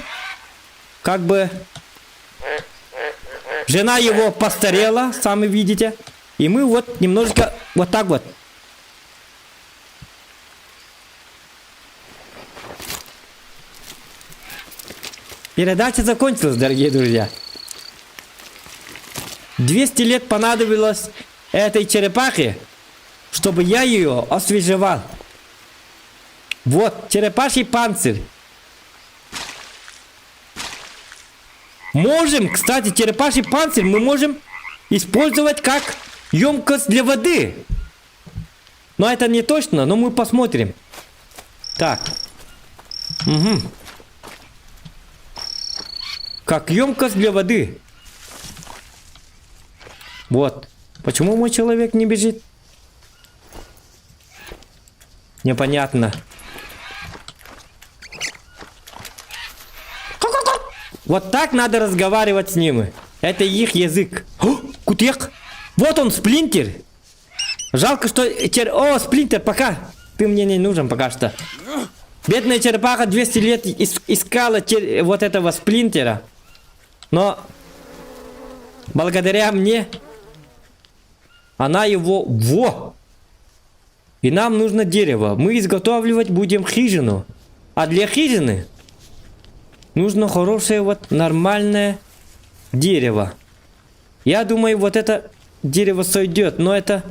Как бы жена его постарела, сами видите. И мы вот немножечко вот так вот. Передача закончилась, дорогие друзья. 200 лет понадобилось этой черепахе, чтобы я ее освежевал. Вот, черепаший панцирь. Кстати, черепаший панцирь мы можем использовать как емкость для воды. Но это не точно, но мы посмотрим. Так. Угу. Как емкость для воды. Вот. Почему мой человек не бежит? Непонятно. Вот так надо разговаривать с ними. Это их язык. О, Кутек! Вот он, Сплинтер! Жалко, что... О, Сплинтер, пока! Ты мне не нужен пока что. Бедная черепаха 200 лет искала вот этого Сплинтера. Но... благодаря мне... она его... Во! И нам нужно дерево. Мы изготавливать будем хижину. А для хижины... нужно хорошее вот нормальное дерево. Я думаю, вот это дерево сойдет, но это...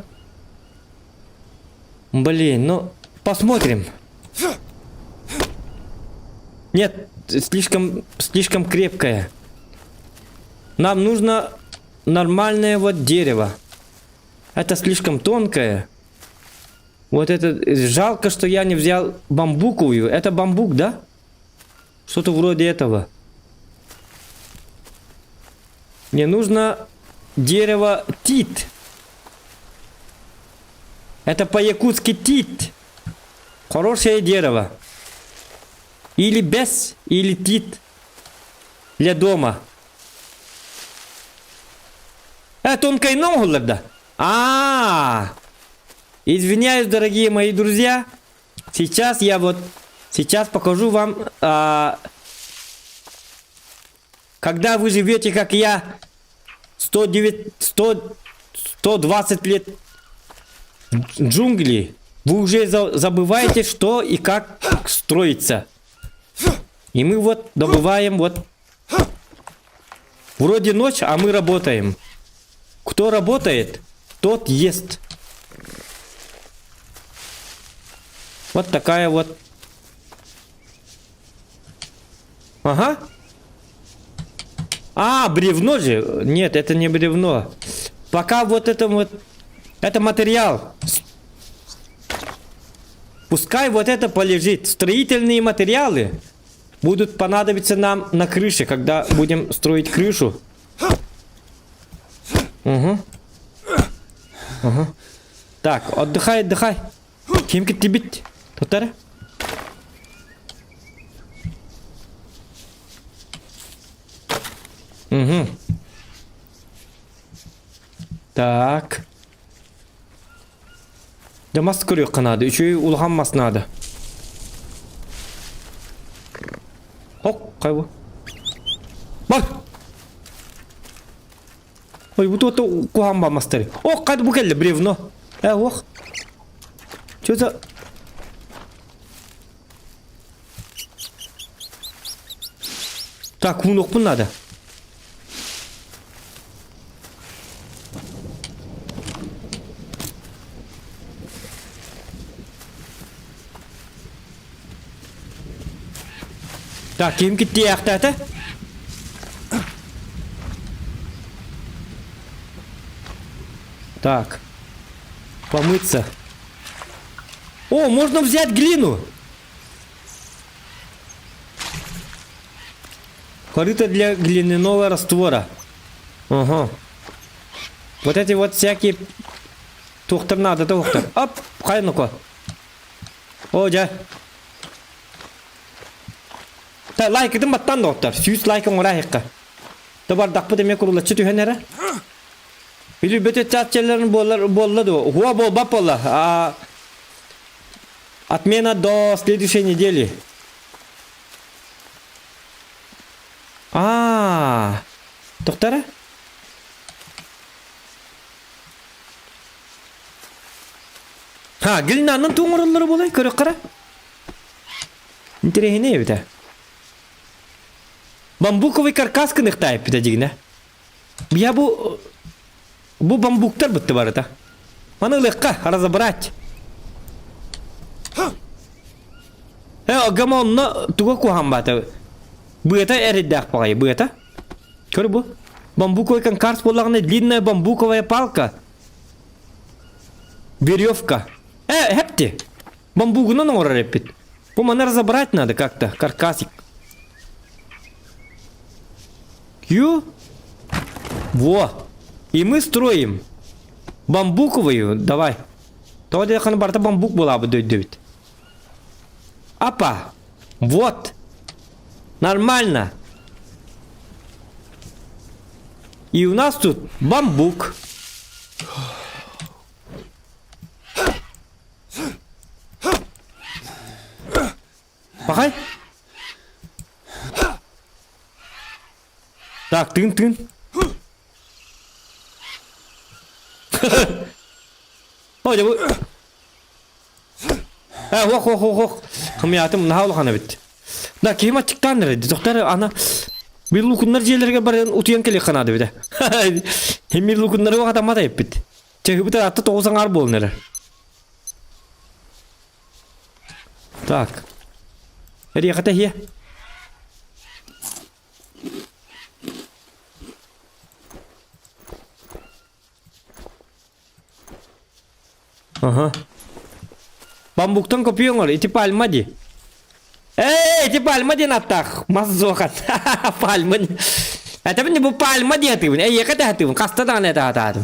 Блин, ну посмотрим. Нет, слишком крепкое. Нам нужно нормальное вот дерево. Это слишком тонкое. Вот это... жалко, что я не взял бамбуковую. Это бамбук, да? Что-то вроде этого. Мне нужно дерево тит. Это по-якутски тит. Хорошее дерево. Или без, или тит. Для дома. Тонкой ногу, да? Извиняюсь, дорогие мои друзья. Сейчас покажу вам, когда вы живете, как я, 120 лет в джунгли, вы уже забываете, что и как строится. И мы вот добываем вот, вроде ночь, а мы работаем. Кто работает, тот ест. Вот такая вот. Ага. Бревно же. Нет, это не бревно. Пока вот это материал. Пускай вот это полежит. Строительные материалы будут понадобиться нам на крыше, когда будем строить крышу. Угу. Угу. Так, отдыхай, отдыхай. Кем кетти Тотара? Угу. Так. Jamaz kırıyor kanadı. Üçüyü ulhanmaz nadı. Hok kaybol. Bak. Ой, вот это кухамба мастери. О, кад букелли бревно. Ох. Что за... Так, унок надо. Так, кем кетти яқтаты? Так. Помыться. О, можно взять глину. Корыто для глиняного раствора. Ага. Вот эти вот всякие... Тухтар надо, тухтар. Оп, хай ну-ка. О, да. Так, лайк это маттан доктор. Сүйс лайкын орайыққа. Табар дақпы деме құрылатшы түйенері. Или бөте чатчелерін болады. Хуа бол бап бола. Отмена до следующей недели. Доктора? Глинаның туңырылары болай, көрек қара. Интересне бите. Бамбуковый каркас кынықтайып бите дегіне. Бия bu бамбуктар бітті бар это. Маны легко разобрать. Агама онна туға куған баты. Бұйта әріддәк бағай, бұйта. Көрі бұл? Бамбуковый каркас болағына длинная бамбуковая палка. Веревка. Хепти. Бамбугуна нора репит. По маны разобрать надо как-то. Каркасик. Во. И мы строим. Бамбуковую. Давай. Тогда я барта бамбук была бы дойдет. Апа. Вот. Нормально. И у нас тут бамбук. Пахай. Так, тын. Ой, да вы... Ох. Хамиятым нахал хана бит. Да, кема чиктан нерде. Доктор, ана... Bir lukunlar jellerge bar utuyan kelek kanadı bir de. Hem bir lukunları o adama da yapıt. Çekip bir de attı 90 ar bol neler. Так. Рехата hier. Ага. Бамбуктан kopuyorlar. İti palma di. İti palma di natak. Mazzokat. Palma. Tapi ni bu palma di hati. Ya kata hati. Kasta da ne hati.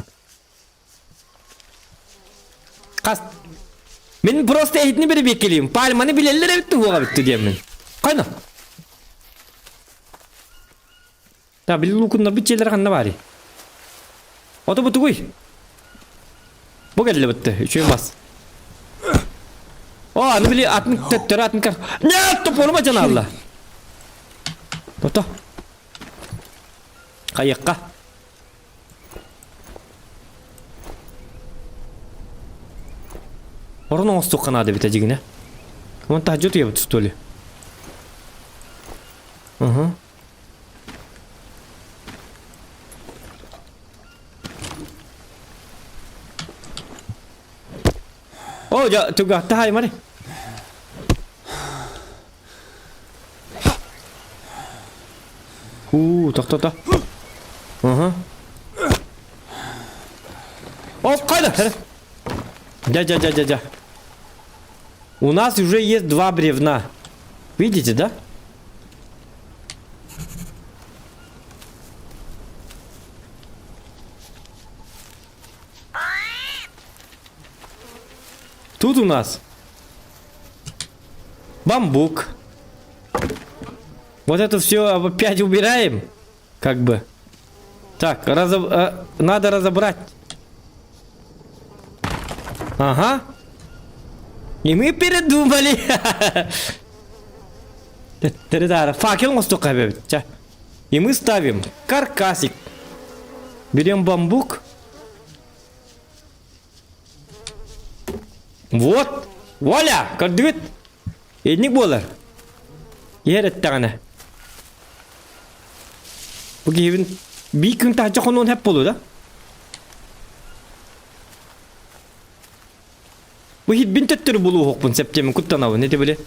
Kast. Ben просто etini biri bekleyeyim. Palmanı bilenler bitti bu bitti diyeyim ben. Kayna. Ta bil lukunlar bir şeyler kanna bari. O da bu tuğuy. Bu geldi bitti. Üçüncü bas. O anı bili atın tettere atın kar. Ne attı poluma can Allah. Toto. Kayakka. Orang nongos tuh kan ada beta jignya. Kamu tahajud ya betul ya. Oh, ja, juga tahai mari. Tak. Оп, кайда? Да. У нас уже есть 2 бревна. Видите, да? Тут у нас бамбук. Вот это все опять убираем. Как бы. Так, надо разобрать. Ага. И мы передумали. Факел мостука. И мы ставим каркасик. Берем бамбук. Вот. Вуаля. Көрдүгүт. Эдник болар. Ерет тагына. Bu evin bir gün tacı konun hep bolu da. Bu hit bin tettir bulu hokpun septemin kuttanavı ne de böyle.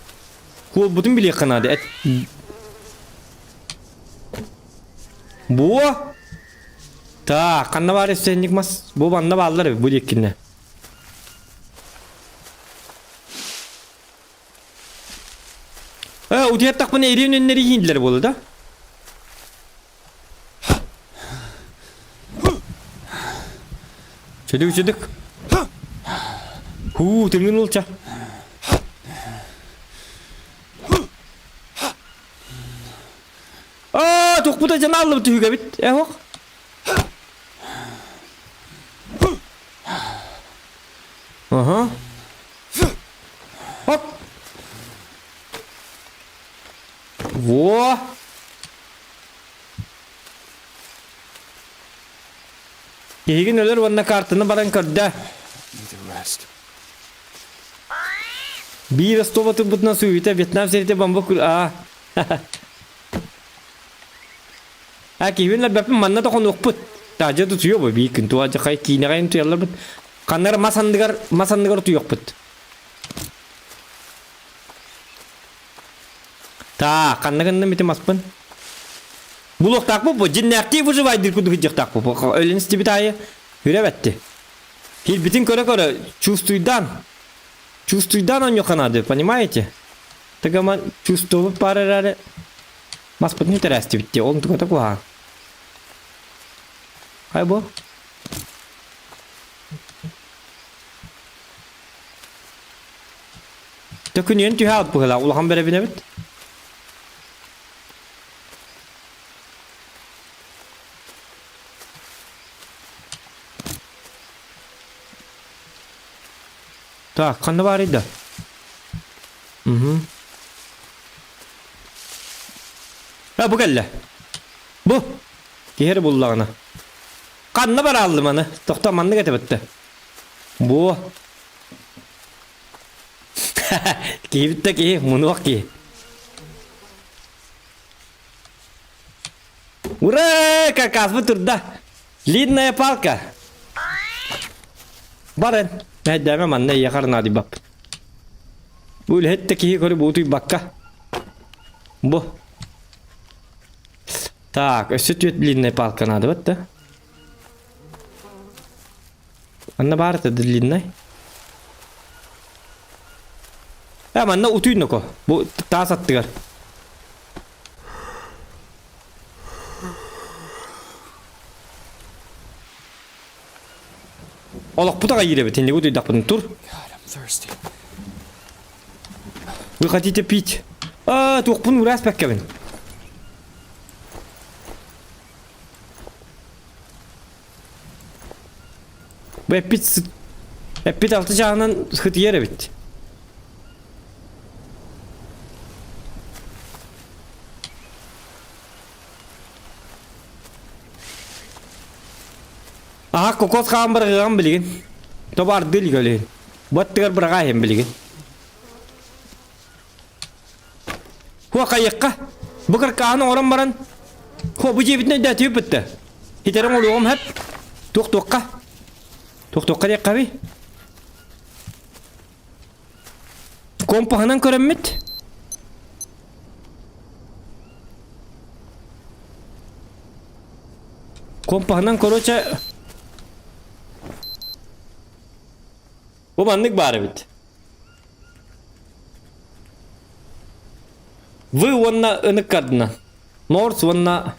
Kul budun bile kanadı et. Bu. Ta kanna var esenlik mas. Bu banda bağlar bu yekinle. Udiyat takmanı eriyin önleri yiyindiler bolu da. Çedik. Tırgın olca. Çok da canı aldı tüyüge bit. Bak. Aha. Hop. Во. Kehigin ölür vanna kartını baran körde. Need a rest. Bir stovatı butna suyuta Vietnam serite bamba kul a. Kehigin la bapin manna da konu okput. Taja tutuyor bu bir gün tuaca kay kine kayın tuyarlar but. Kanlar masandıgar tuyor put. Ta kanna miti maspın. Buluk takma bu cinnakti выживайдыр kudu hıcık takma bu öyleniz tibi tayı yürebetti. Hil bitin köre чувствуйдан он ёханады, понимаете? Тагаман чувствую параллели маспыт не терясти битти он только такой. Хай бо. Tökünün tühalt bu hala ulağan bere binebit. Так, kanı var idi. Ha bu gelle. Bu. Geri bullağına. Kanı var aldım anı. Toktamanını getirbitti. Bu. Gibitte ki bunu bak ki. Ура, какас bu turda. Lidnaya palka. Barın. Ne demem anne yakar nadi bab. Bu lehette ki kore butu bakka. Bu. Tak, ösütüet lidnaya palka nadi batta. Anne barata lidnaya. Hemen ne utuyun ko. Bu tas attıgar. Olak bu da gayire be. Tende utuy dakpın tur. God, I'm thirsty. Вы хотите пить? Тухпун урас пеккебин. Bu epit altı çağından hıt yere bitti. Aha kokos kan bırakılan bilgin. Tobar dil gölün. Battıgar bırakayım bilgin. Huwa kayıkka. Bıkır kanı oran baran. Huwa bu cebitine de tüyüp bitti. Hiterim oluğum hep. Tuktukka. Tuktukka diye kabi. Kompahanan köremmit. Kompahanan koroça. Bu manlık bari bit. Вы ванна ынık kadından. North ванна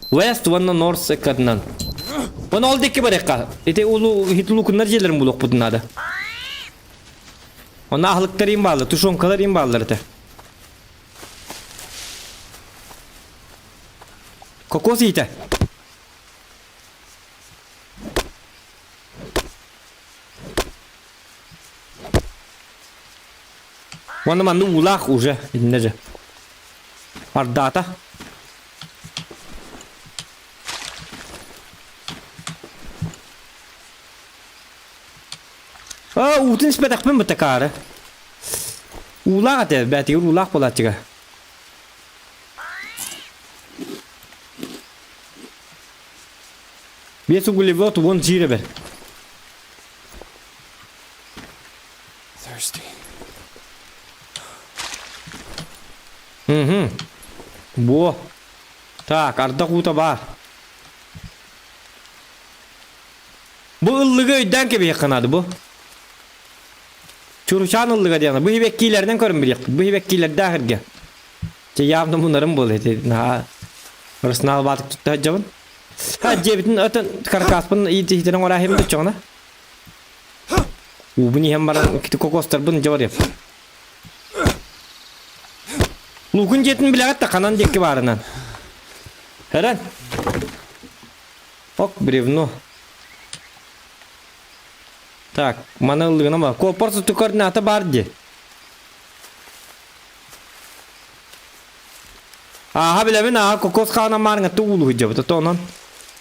West ванна North kadından. Bana oldu ki baraka. Ete ulu hitulu kunlar jelerim buluk budunada. Ona ahlıkları imbalı, tuşonkalar imbalıları te. Kokos ite. Вон манду улах уже, иннеже. Ардата. Утын спетакпен бутакары. Улах ате, бәтигер улах болатчыга. Бес угулевот вон жире бер. Thirsty. Во. Так, арда кута бар. Bu ıllığı öйдән кебе якынады bu. Çuruşan ıllığı diyana. Bu hibekkilerden körün bir yakın. Bu hibekkiler dahirge. Ceyabını bunların bol eti. Rısnal batık tuttu cevın. Ha cebitin ötün karkaspın itihitin oraya hem tutacağına. Bunu hem baran kiti kokostar bunu cevap yap. Lukun jetin bilagat da kanan dekki barınan. Heren. Ok brevno. Так, mana ыллыгына ба. Копорсы ту координата бар де. Aha bilebin aha kokos kana marnga tu ulu hijabıt tonan.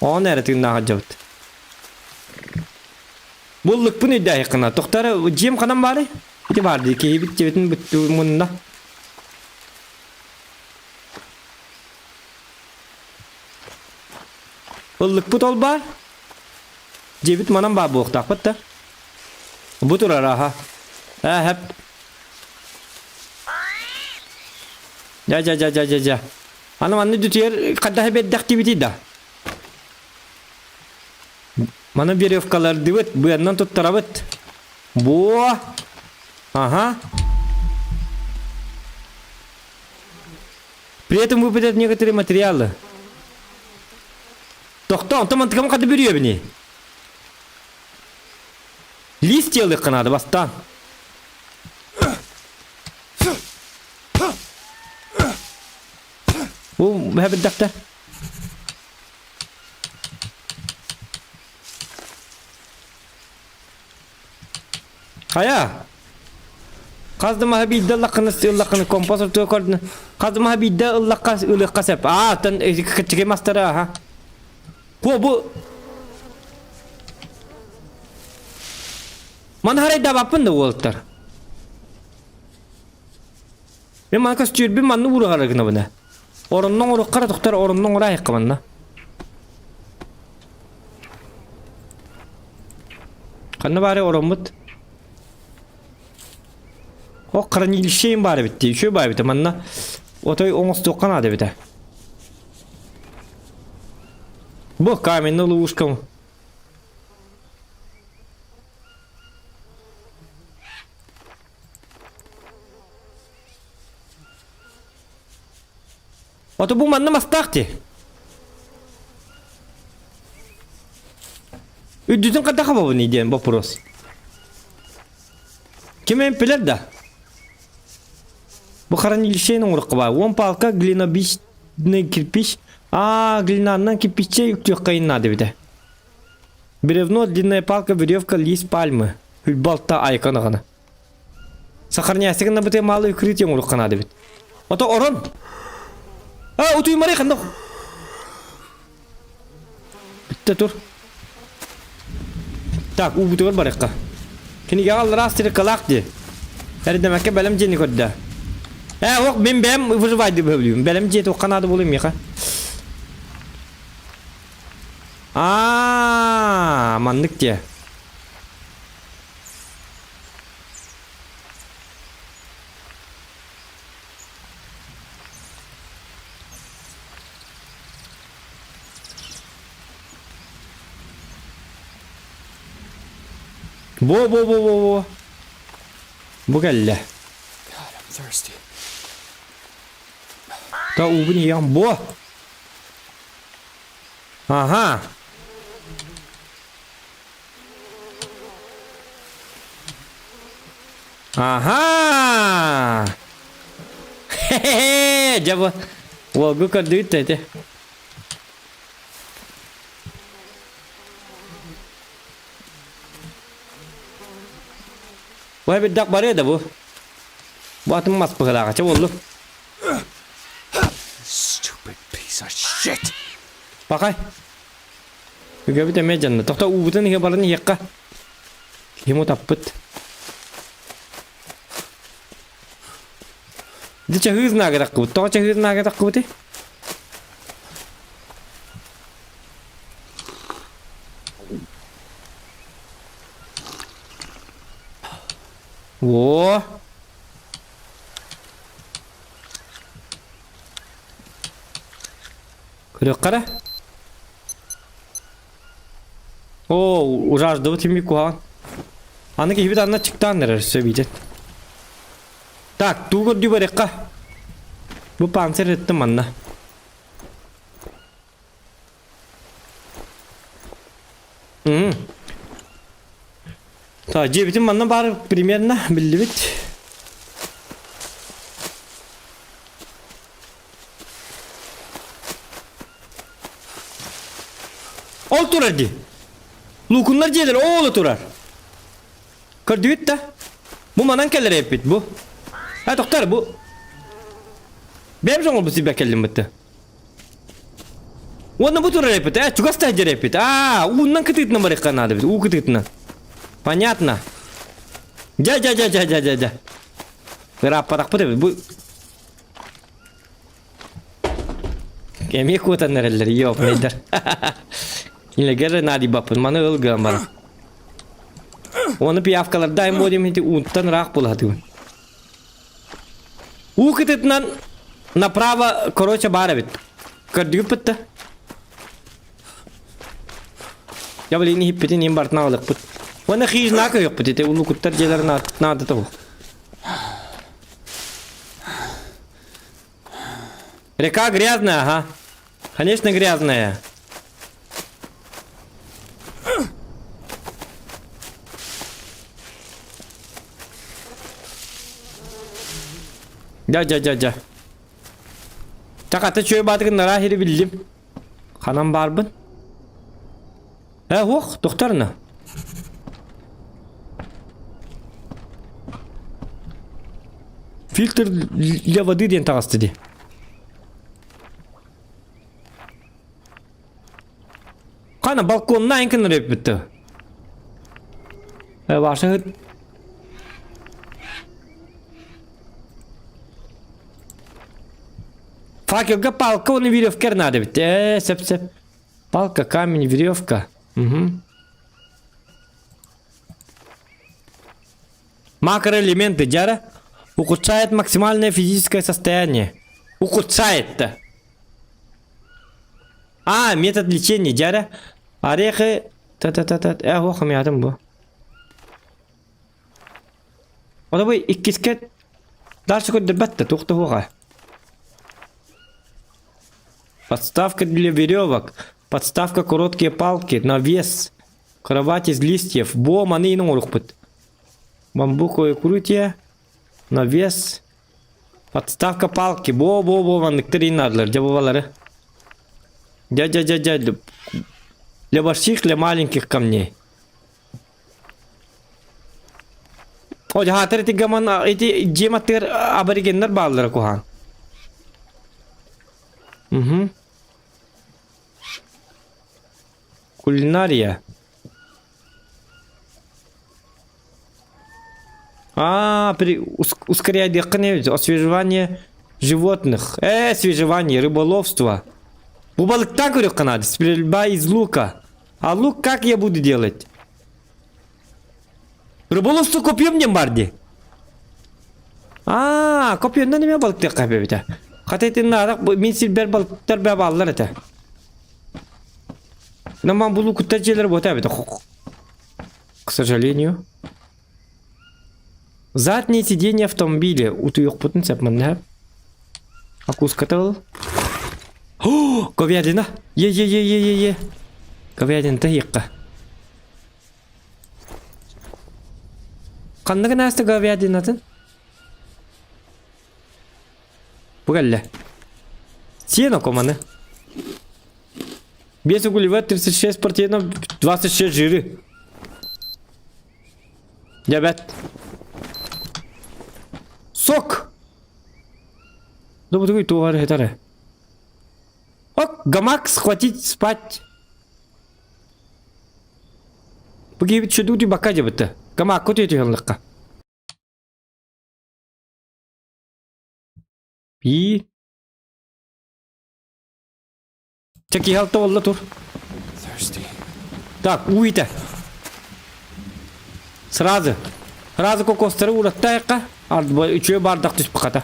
O neretin na hijabıt. Bulluk bunu da yakına. Toktara jim kanan bari. Iti vardı ki bit jebitin bitu munna. Bulluk put ol bar. Jebit manam ba bu takpat da. Bu tur araha. Ha hep. Ja. Ana manni dütüyer kadda hep aktivite da. Mana bir yofkalar divet bu yandan tuttaravet. Bu. Ага. При этом выпадают некоторые материалы. Тоқтан, там антикам кады бериyor beni. Листья лык надо бастан. Bu hep dakta. Haya. Kazdım ha bir dallakını kompozör tökordun. Kazdım ha bir dallakka kasep. Tan küçük mastera ha. Bu Man haray da bapın da Walter. Ben man kastür bir manı vuru haragına bana. Orundan oru kara doktor orundan oru ayık kamanna. Kanna bari orumut. O karan ilişeyim bari bitti. Şu bari bitti manna. Otoy onus dokkan adı bitti. Bu kamenli luvuşka mı? Ото bu manna mastaqti. Üddüzün kadar kaba bu ne diyen вопрос. Kimin piler da? Bu хранилищеnin uğruk var. On palka glina biş ne kirpiş. Глинанан кирпичей yüklük kayınladı bir de. Бревно, длинная палка, веревка, лист пальмы. Hülbalta aykanağına. Сохраняйся на быте малый укрытие uğruk kanadı bir. Ото orun. Utuyu maraya kandak. Bitti dur. Tak, butu var baraka. Kini gal rastır kalak di. Her demek ki benim ceni kodda. Ok ben vurvaydı böyle. Benim ceni o kanadı bulayım ya. Manlık diye. Bu. Bu gelle. God, I'm thirsty. Ta u bunu yan bu. Aha. Aha. Hehehe. Jabo. Wo gu ka düt te. Vay bir dak bare da bu. Bu atım mas pıkıla kaça oldu. Stupid piece of shit. Bakay. Juga bir tane canlı. Tokta ubutan niye barın yakka. Himu tapıt. Dice hız naga takku. Toça hız naga takku te. Wo. Kırıkkara. Oo, uğraşdı bu timi kuhan. Anne ki bir tane çıktı anneler söyleyecek. Tak, tuğur diyor rekka. Bu panser ettim anne. Ta cebitim bana bari primerna bildi bit. Otur hadi. Lukunlar gelir oğul oturar. Kırdıyıt da. Bu manan keller hep bit bu. Ha doktor bu. Benim zaman bu sibe kellim bitti. Onu bu tur hep bit. Çukas tacir hep bit. Ondan kıtıtına mereka nadı bit. O kıtıtına. Понятно. Ja. Berapa tak pada bu. Kemi kuatan nereleri yok nedir? Yine gene nadi bapın mana ılgın bana. Onu piyafkalar daim bodim hiti untan rak buladı. У кытытынан направо, короче, бара бит. Кырдыгып битти. Я блин не хиппити нем бартна алык бит. Оны хиз нака yok bit. Те улу куттар желер нады табу. Река грязная, ага. Конечно, грязная. Ja. Takatı çöy batıkın narahiri bildim. Kanam barbın. Hoş, doktoruna. Фильтр для воды ден тағасты де. Қана балконна әңкін реп бітті. Башы ғыд. Факелга палка, он веревка надо бит. Сеп. Палка, камень, веревка. Угу. Макроэлементы, Джара. Ухудшает максимальное физическое состояние. Ухудшает-то. Метод лечения, Джара. Орехи. Охам ядым bu. O da bu ikisket. Дальше хоть дебатта, тухта хуха. Подставка для веревок. Подставка короткие палки. Навес. Кровать из листьев. Бо маны ином урухпут. Бамбуковое крутие. Навес. Подставка палки. Бо мандыктыр инадлар. Джабывалары. Джа. Для больших, для маленьких камней. O jahatır tigaman iti jematır aborigenler bağlıları kuhan. Кулинария. Ускоряет освежевание животных. Освежевание, рыболовство. Bu balıktan görüyor kanadı. Стрельба из лука. А лук как я буду делать? Рыболовство копьем не барди. Копьемда неме балык деп кайбы бите. Катайтын нарак мен силбер балыктар бе баллар эте. Наман булу куттар жерлер бота бите. К сожалению. Заднее сиденье автомобиля. Утуюк путын сәпмәнне. Акус катыл. О, говядина. Е. Говядина тыйыкка. Қаннығы насты говядинатын? Пугалля. Сено команы. Без углевод 36 протеинов, 26 жиры. Дебет. Сок. Да буду и товар это. Ок, гамак схватить спать. Погиб чуду ты бака дебета. Гамак кот эти ханлыка. И Чеки халта олла тур. Thirsty. Так, уйта. Сразу кокостары ураттайка. Арды üçe бардак түспү ката.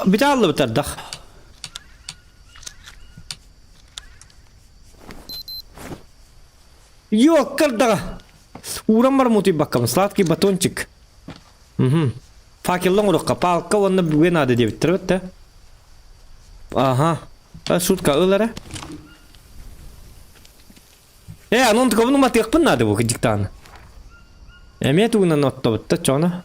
Bir daha aldı bitirdik. Yok kırdı. Uğram var muti bakalım. Sladkий батончик. Факеллон урукка. Палка онны бүгін ады деп біттір бітті. Ага. Шутка ылары. Анон тұқабының матық бұн ады бұл диктаны. Әмет уғынан отты бітті чоны.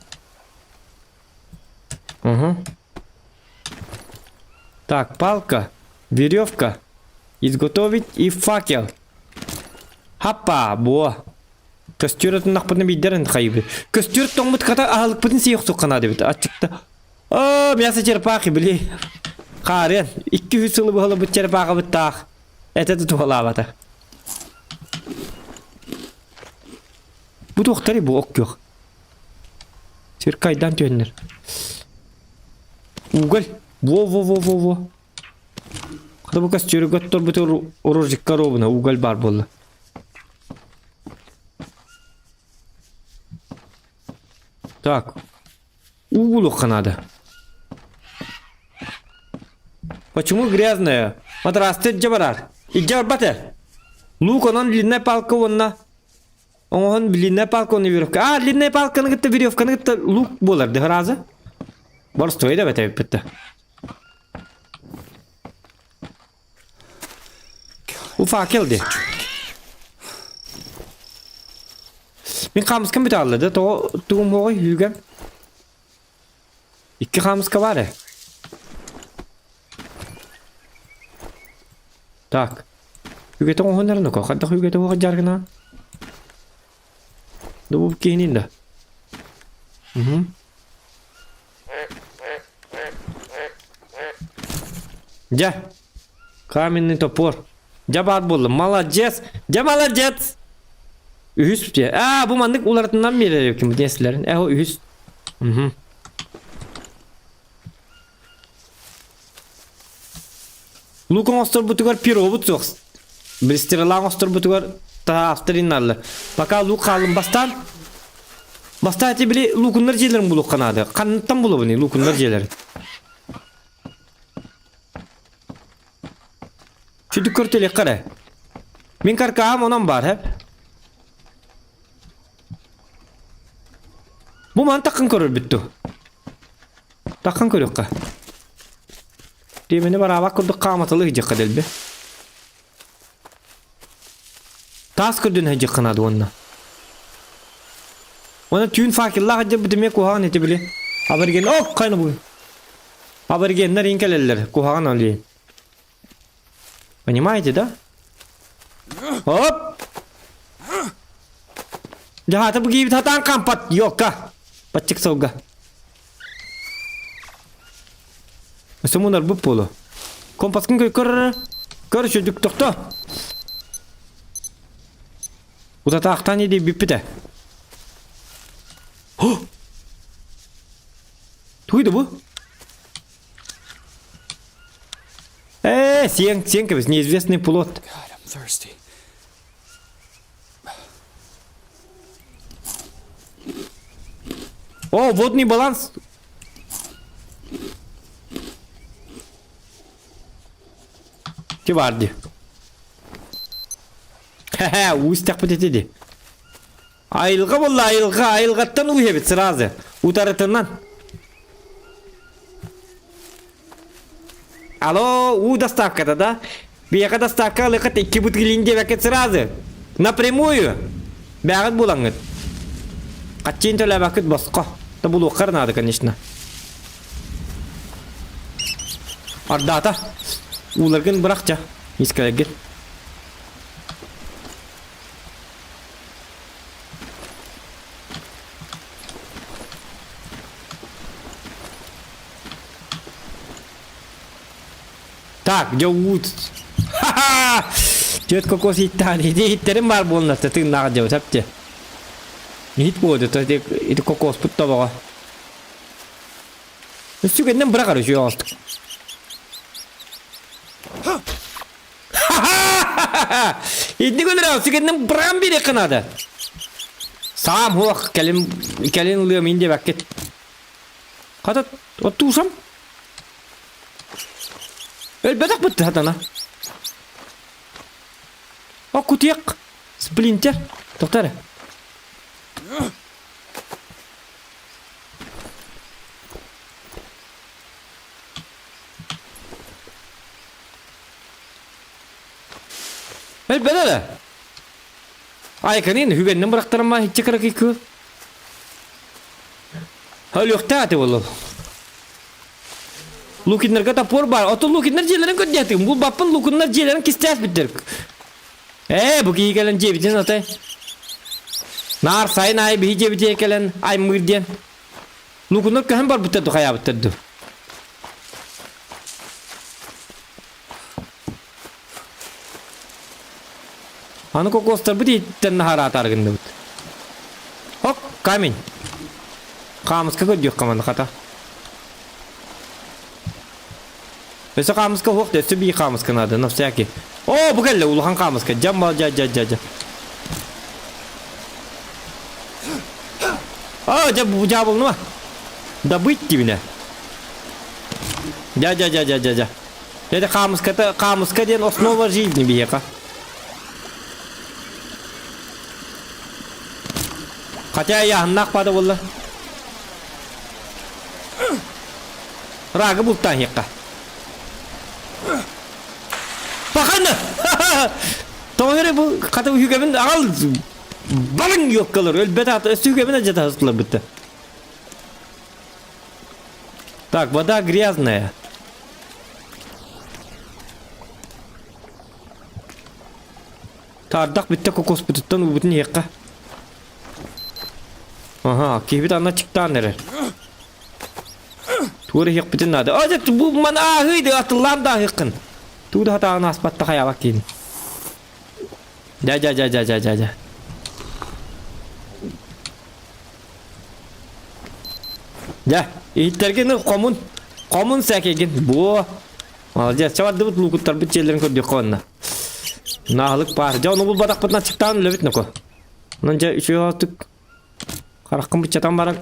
Так, палка, веревка, изготовить и факел. Хаппа, бо. Костюр атын нақпыны бейдерін қайыбы. Костюр тоңмыт қата ағылық бұтын сейіқ соққан ады біті. Атчықты. Мяса черпақы біле. Қарен, 200 сылы бұғылы бұт черпақы бұтты ақ. Әтеді тұғыла бата. Бұт оқтары бұл оқ жоқ. Серкайдан төнер. Уголь. Во. Когда бы костюры готов быть оружик коровна, уголь бар был. Так. Уголок надо. Почему грязная? Вот растет джабарар. И джабатер. Лук он длинная палка вон. Он длинная палка он веревка. Длинная палка на это веревка, на это лук болар. Да раза? Бар стоит да это питта. Ufa geldi. Min kamska bit aldı. Tuğum oy hügem. İki kamska var ya. Tak. Hügete o hünerine koy. Hatta hügete o jargına. Bu kinin de. Gel. Каменный топор. Жабар болды. Молодец. Молодец. Ühüs bitiyor. Bu mandık ularından biri yok ki bu nesillerin. O ühüs. Lukon ostor butugar piro butuk. Bristirlan ostor butugar ta aftarinarlı. Baka luk kalın bastan. Basta eti bile lukunlar jelerin buluk kanadı. Kanıttan bulu bunu lukunlar jelerin. Şu dükörteli kare. Min karkağım ondan var hep. Bu man takın körür bittu. Takın körük ka. Demeni beraber kurduk kamatılı hıcık kadel be. Tas kurdun hıcık kanadı onunla. Ona tüyün fakirler hıcık bitmeye kuhağın eti bile. Haber gelin. Oh kayna bu. Haber gelinler inkeleller. Kuhağın alayım. Понимаете, да? Оп! Jahat pergi datang kampat yoka. Pacik soga. Semua bu polo. Kompas kan kör çocuk doktor. Bu da tahtani diye bipite. Oh! Tuydu bu? Сенка, неизвестный пилот. God, I'm thirsty. О, водный баланс. Ki vardı? Hehe, uystak bu dedi. Ayılga vallahi ayılga, ayılgattan uyuyabit sırası. Utaratından. Алло, доставка-то, да? Бияка доставка лыкат 2 бутылинде вакет сразу. Напрямую. Бягат булаңыт. Качын төле вакыт басқа. Да булу карнады, конечно. Ардата. Уларгын быракча. Искалегер. Так, где Вуд? Ха-ха! Чет кокос иттан. Hitlerim var bu onlarda. Tırnağı diyor hepti. Hit bu da iti kokos putta bağa. Üstünden bırakır şu yastık. Hitni gönder üstünden bırakın bir yakınadı. Sağım hoş kelim oluyor indi vakit. Kadat otursam. Elbette bitti hatana. O kutuyak. Splinter. Doktor. Elbette de. Ay kanin hüvenin bıraktırma hiç çıkarak yıkıyor. Hal yok taati vallahi. Lukinler kata por bar. Oto lukinler jelerin kötü. Bu bapın lukinler jelerin kistes bitir. Bu ki gelen jebicin atay. Nar say nay bir jebici gelen ay mırdiyen. Lukinler kahem bar bitir kaya bitir. Anu kokostar bitir tenhar atar gende bit. Hok kamin. Kamus kagod yok kaman kata. Mesela kamıska hok dese bir kamıska nadı nasıl ya ki? Oo bu gelle uluhan kamıska camma ca. Aa bu cabul mu? Da bit dibine. Ja. Это камыска ден основа жизни бияка. Хотя я нахпады болла. Рагы бултан якка. Bakın. Doğru bu katı hükemin al. Balın yok kalır. Elbette atı hükemin acıda hızlı bitti. Так, вода грязная. Тардак битте кокос бутуттан bütün yakka. Aha, kibit anla çıktı anneler. Tuğra yak bütün nadı. Acık bu man ahıydı atıllan da yakın. Tuğda hata ana aspatta kaya bakayım. Ja. Ja, ihtergen komun sekegen. Bu. Alacağız. Çavardı bu lukutlar bir şeylerin kördük konna. Nahlık var. Ja onu bul badak patna çıktan lövit nako. Nanca şu attık. Karakım bir çatan barak.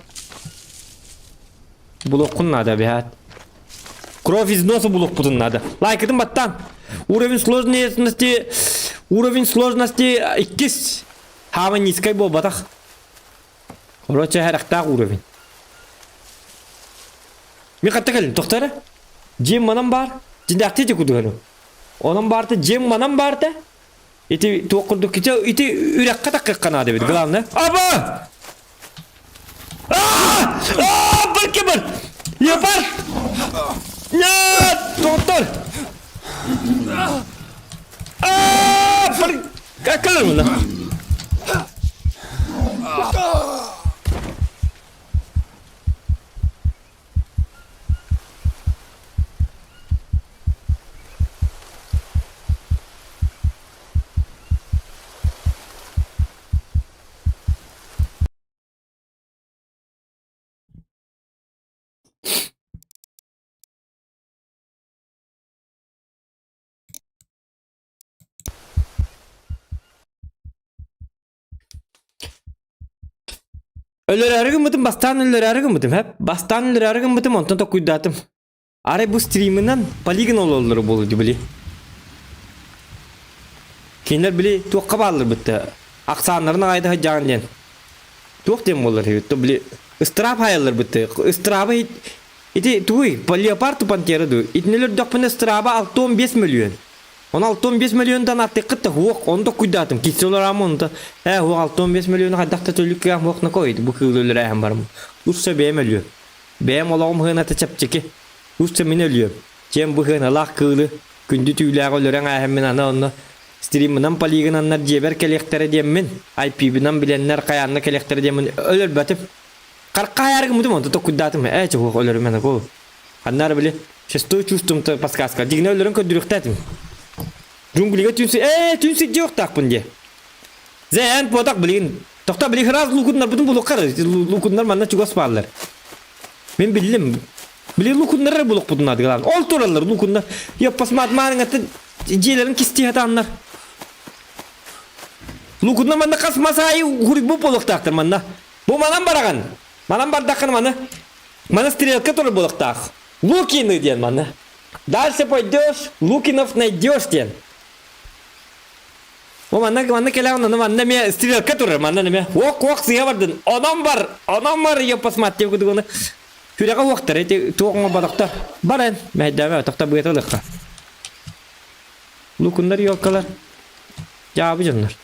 Blokun nada bihat. Кровь из носа блок путан надо. Лайк это баттан. Уровень сложности 2. Хава низкой был батах. Короче, характер уровень. Мен катта келдим, токтора. Жем манам бар. Жиндакты же кудугану. Онун барды жем манам барды. Ити тоокурдук кече ити үракка таккана деп. Главное. Аба! Бір. Yapar. Нет, доктор. Как это? Ölür arıgın mıdım? Bastan ölür arıgın mıdım? Hep bastan ölür arıgın mıdım? Ondan da kuydatım. Aray bu streaminden Polygon olurları boludu bili. Kinder bili tuğ kabalır bitti. Aksanlarına ayda hacağın diyen. Tuğ dem olur hiç. Bili ıstırap hayalır bitti. Istırabı hiç. İti tuğu. Poli apar tupan tiyarıdı. İtneler dokpun ıstırabı 6-15 milyon. 16-15 milyondan attık kıttı. Huok onu da kuydatım. Kitsolar ama onu da. Huok 6-15 milyonu haddakta tölük kıyam huok ne koydu. Bu kıylülür ayhan var mı? Ursa beğen ölüyor. Beğen olağım hığına taçap çeki. Ursa min ölüyor. Cem bu hığına lak kıylı. Gündü tüyler ölüren ayhan min ana onu. Stream'ından Polygon'anlar ceber kelektere diyemin. IP'binden bilenler kayanlı kelektere diyemin. Ölür batım. Karka ayargı mıdım onu da kuydatım. Çok ölürüm ben o. Anlar bile. Şestoy çustum ta paskaska. Digine ölürün ködürüktetim. Jungliga tünsi yok tak bunca. Zaten potak bilin. Tokta bilin hıraz lukunlar bütün buluk karı. Lukunlar bana çok asparlar. Ben bildim. Bilin lukunlar buluk bütün adılar. Ol torallar lukunlar. Yappas matmanın atı cilerin kisti hatanlar. Lukunlar bana kas masayı huri bu buluk taktır bana. Bu manam baragan. Manam bardakan bana. Bana стрелка тоже buluk tak. Лукины ден bana. Дальше пойдешь, Лукинов найдешь ден. O manna kelavna manna me stilka turur manna me wok siya vardın adam var yapas matte kudu gona hüreka woktar ete tuğma badakta baran mehdame takta bu yatalıkka lukunlar yokkalar cevabı canlar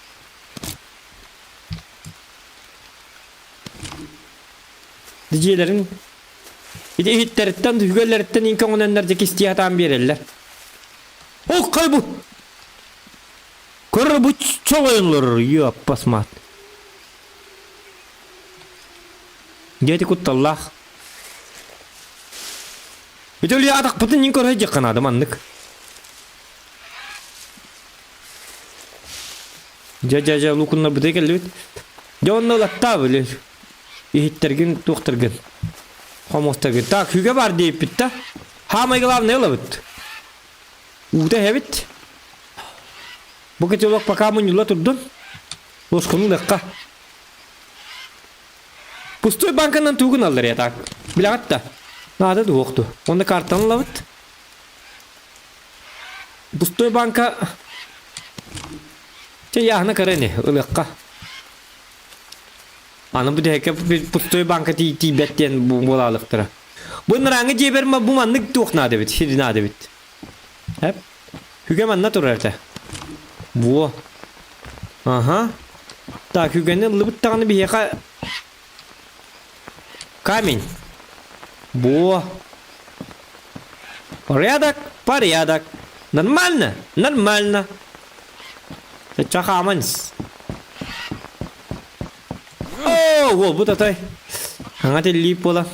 dicilerin ide hitleritten hügelleritten inkan onenlerce istihatan bir eller oh kaybu Kırı bu çok oyunlar yok basmat. Geti kuttallah. Betul ya atak patin yung korhajak ka na damandık. Ja lukunlar bıda geldi. Jonno latta böyle. İhittergin doktorgin. Homostargin. Tak hüge var deyip bitti. Hamay galav ne olavut? Uda hevit. Bu kecolok pakamun yula turdun. Los konu dakika. Pustoy bankandan tuğun alır ya tak. Bilagat da. Nada da yoktu. Onda kartanı lavut. Pustoy banka. Yahna karani ılıkka. Ana bu dehke pustoy banka Tibet'ten bu bolalıktıra. Bunun rangı ceberme bu manlık tuğna debit. Şirina debit. Hep. Hügeman na turarta. Bu. Aha. Так, hügenin lıbıt tağını bir yaka. Камень. Bu. Порядок. Нормально. Чахаманс. О, bu tatay. Hangate lip ola.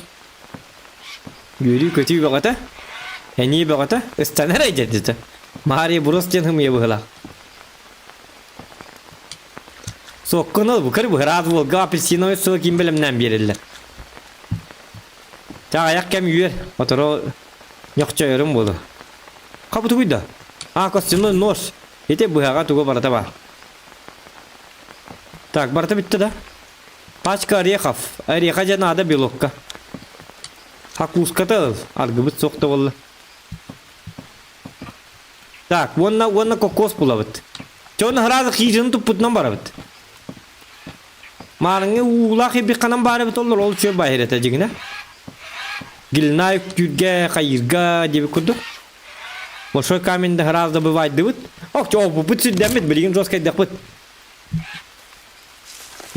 Yürü kötü bir bakata. İyi bir bakata. İstanere edildi. Mahari burası canım ya bu hala. Sokkunu bu karı bu hıraz volga apelsinoyu soğuk bilimden verirler. Ta ayak kem yür. Otoro yokça yorum bolu. Kapı tukuydu. Kostümü nos. Ete bu haga tuku barata var. Tak barata bitti da. Paçka araya kaf. Araya kaca nada bilokka. Hak uskata algıbıt soktu valla. Tak vonna kokos bulavut. Çoğun hıraz kıyıcını tuputdan baravut. Marangı uğlak bir kanam baravut olur ol çöp bahirete cigine. Gilnayık yürge kayırga diye kudu. Bolşoy kamende hıraz da bıvay dıvıt. Çok bu pıtsız demet bilgin roskay dapıt.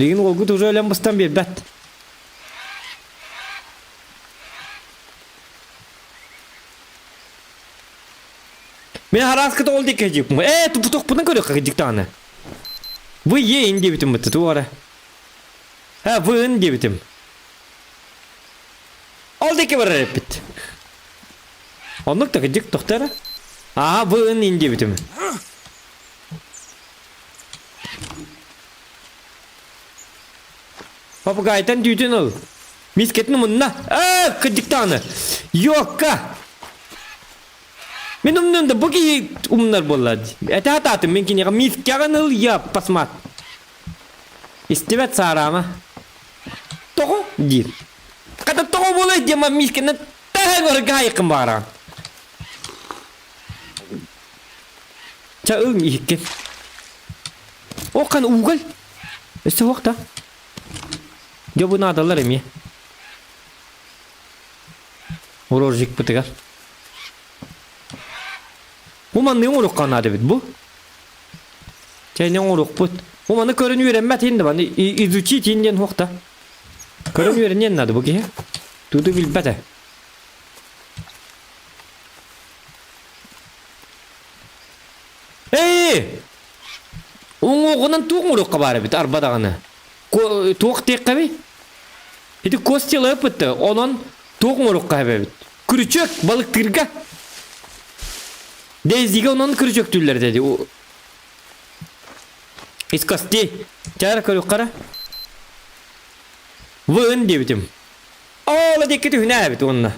Ligin olgu tuzu ölen bıstan bir bet. Men hıraz kıta oldu kecik mu? Tuputok bunu görüyor kecik tane. Bu ye indi bitim bitti tu ara. Bu indi bitim. Oldu ki var repit. Onluk da kecik doktora. Bu indi bitim. Papagaydan düdün ol. Misketini munna. Kecik tane. Yok ka. Men umnumda bu ki umlar bolladı. Hatatım men kini miskeran ol ya pasmat. İstivet sarama. Togo dir. Kata togo boleh dia mamiskin teh gorgai kembaran. Caung ikin. Oh kan ugal. Este waktu. Jawab nada lah remi. Orojik petegar. Uman ne oruk kan ada bu? Cai ne oruk put. Uman ne körün yürenmet hindi ban. İzuçi tinden waktu. Körün yürenyen nada bu ki? Tutu bil bete. Hey! Oğunan tuğ oruk kabar bit arbadağını. Tuğ tek kabi. Hidi kostyalı yapıttı. Onun tuğ oruk kabi bit. Kürüçök balık kırga. Dezdiğe onun kürüçök tüller dedi. İskasti. Çağır körük kara. Vığın diye bitim. Ola dikkati hüne bit onunla.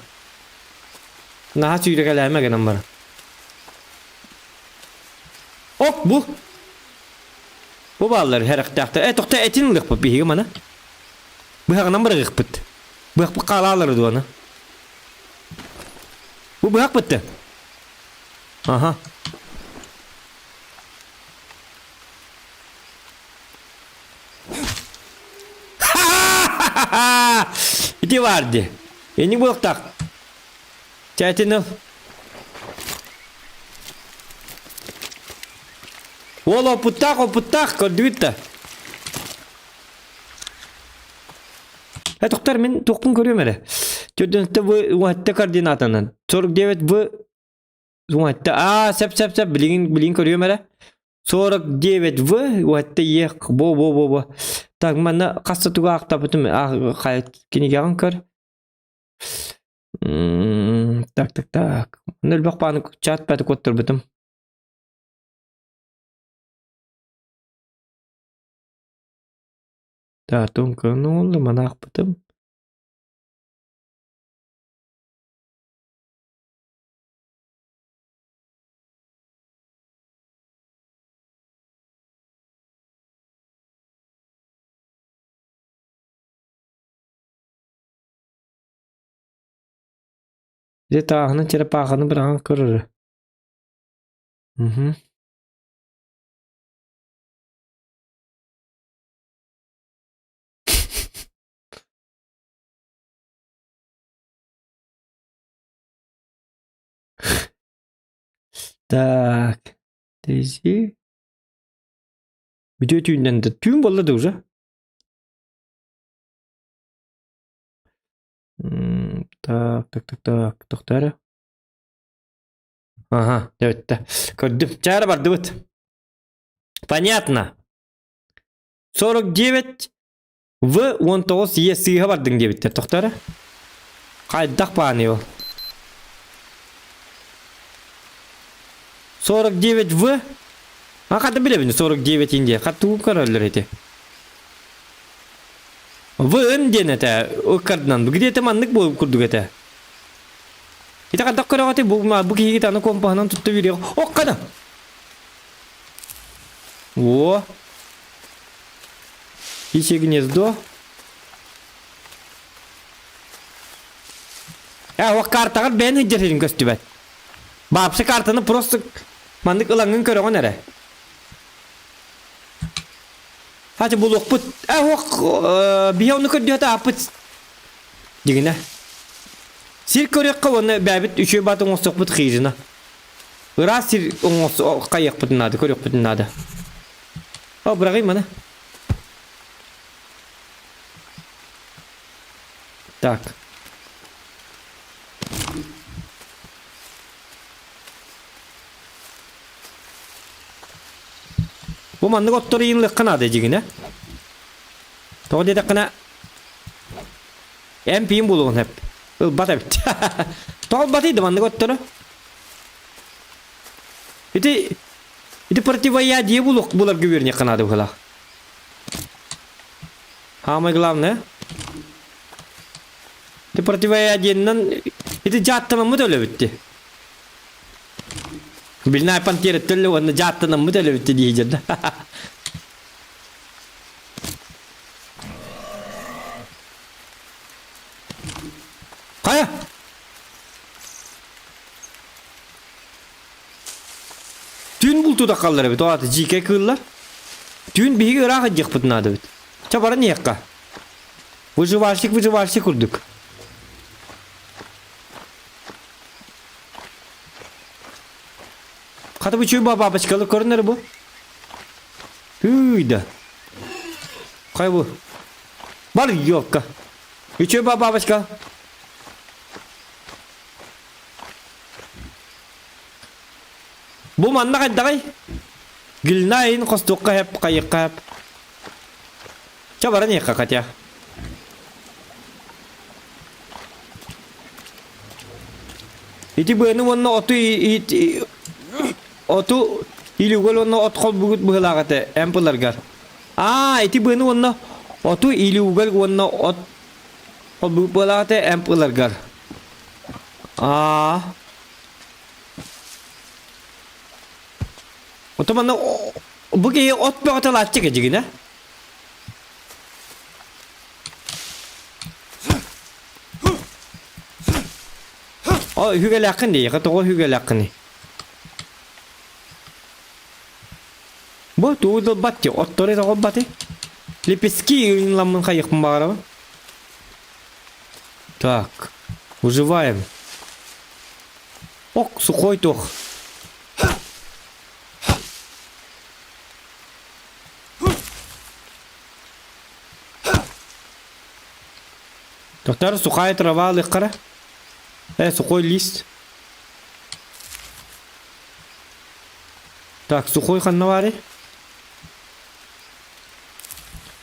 Naha suyla kaleme gelen bana. Ok bu. Bu ballar her aktakta. Tokta etin lık bu bihi mana. Bu hak nambar gık bit. Bu hak bu kalalar duana. Bu hak bitti. Aha. İti vardı. Yeni bu tak. Çetin al. O putak gördüğütte. Doktor men tokpun görüyorum hele. Çödünste bu hatta koordinatından. Soruk devet bu hatta sep bilin görüyorum hele. Soruk devet bu hatta yek bo. Tak mana kasta tuga akta betum kayıt kini garan kör. Tak. Nel bak bana chat pati kotor betum. Datum kanul mana akpatum. Dia tahan cara pakan berang kerur. Так. Daisy. Video tüyünden de tüm balladı uza. Так. Doktor. Ага, evet de. Gördüm. Çağrı vardı evet. Понятно. 49 в 19 ye sıyha vardın diye bitti. Doktor. Kaydak bağınıyor. 49 в. Kata bile bini 49 indiye. Kata kararlar eti. Vın diyene te. O kardınan. Bu gidiyor temanlık bu kurduk ete. Kita kata kara ete. Bu kiki kita na kompahanan tuttu video. O kada. О. Ищи гнездо. O kartalar ben hicretin göstübet. Babsı kartını просто mandık ılangın körü o nere? Hacı buluk put. Bihe onu kördüğü da apıt. Digine. Sir körü kavunu babit üçü batın osuk put xizina. Iras sir osuk kayak putun adı körü putun adı. O bırakayım bana. Так. Bu mandık otları yenilik kına diyeceğine. Toğu dedik kına. MP'yin buluğun hep. Bat hep. Toğu batıydı mandık otları. İti противоядие diye bular güverne kına da bu. Самое главное. İti противоядиеннен İti jattınımı da öyle bitti. Bilin aypan tiretli onu jattınımı da öyle bitti diyeceğim. Kaya. Tün bultu da kallar bit. O atı jike kıllar. Tün bihi ırak edecek pıtnadı bit. Çabara niyekka. Vıcıvarşık kurduk. Katı bu çöy baba başkalı korunları bu. Hıyda. Kay bu. Var yok ka. Çöy baba başka. Bu manna kay dagay. Gülnayin kostukka hep kayıkka hep. Çabara niyekka katya. İti beni wanna otu illegal wanna ot kol bugut bıhlagate empelargar. Iti beni wanna otu illegal wanna ot kol bugut bıhlagate empelargar. Oto manna bu ki ot be ota latçı gecigine. O hügel yakın diye, katı hügel yakın. Bu tuğda batı, otları da batı. Лепестки ламын кайык мағарабы. Так, выживаем. Ок, сухой тох. Доктор, сухая трава легкара. Сухой лист. Так, сухой ханнавари.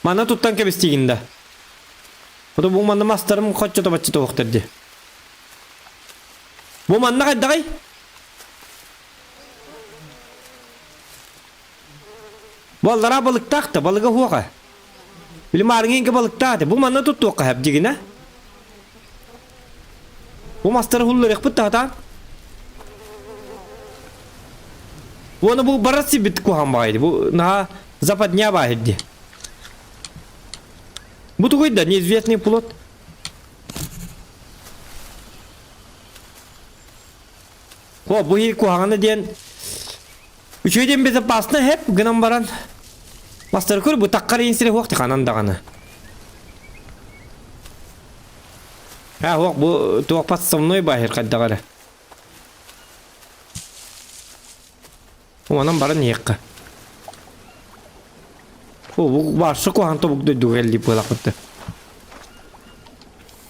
Мана туттан кебестигинде. Ото бу манна мастарым хоччото баччото вактерди. Бу манна кайдагай? Балдара балык такта, балыга хуака. Билим арыңенге балык тааты. Бу манна тутту ока хеп дигине. Bu master hullu rekput tahta. Bu barasi bit ku hambaydı. Bu на западня bahidi. Bu такой да неизвестный плод. Bu hi ku hangana diyen. Üçüydен безопасно hep gınam baran. Master kur bu takkar insire vakti kanan dağını. Bu туақпас со мной бахир қайдағары. Онан барын еққа. Бұл баршы қоған тобук дуэлли пылақытты.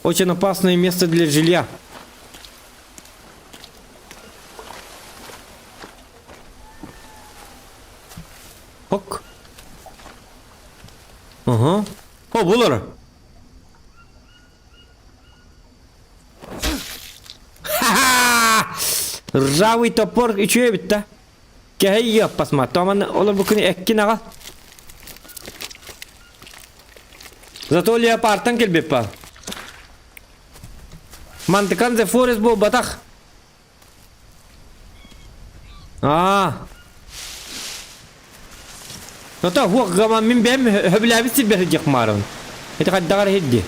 Очень опасное место для жилья. Ок. Ага. Бұлар. Ржавый топор и чё бит-то? Кeheyya basma. Tamam olur bugün ekkin ağa. Зато леопардтан келбеп па. Мантыкан зе форест бу батах. Нота хуак гама мин бем хөбләби сибе хҗик марын. Это каддагар хидди.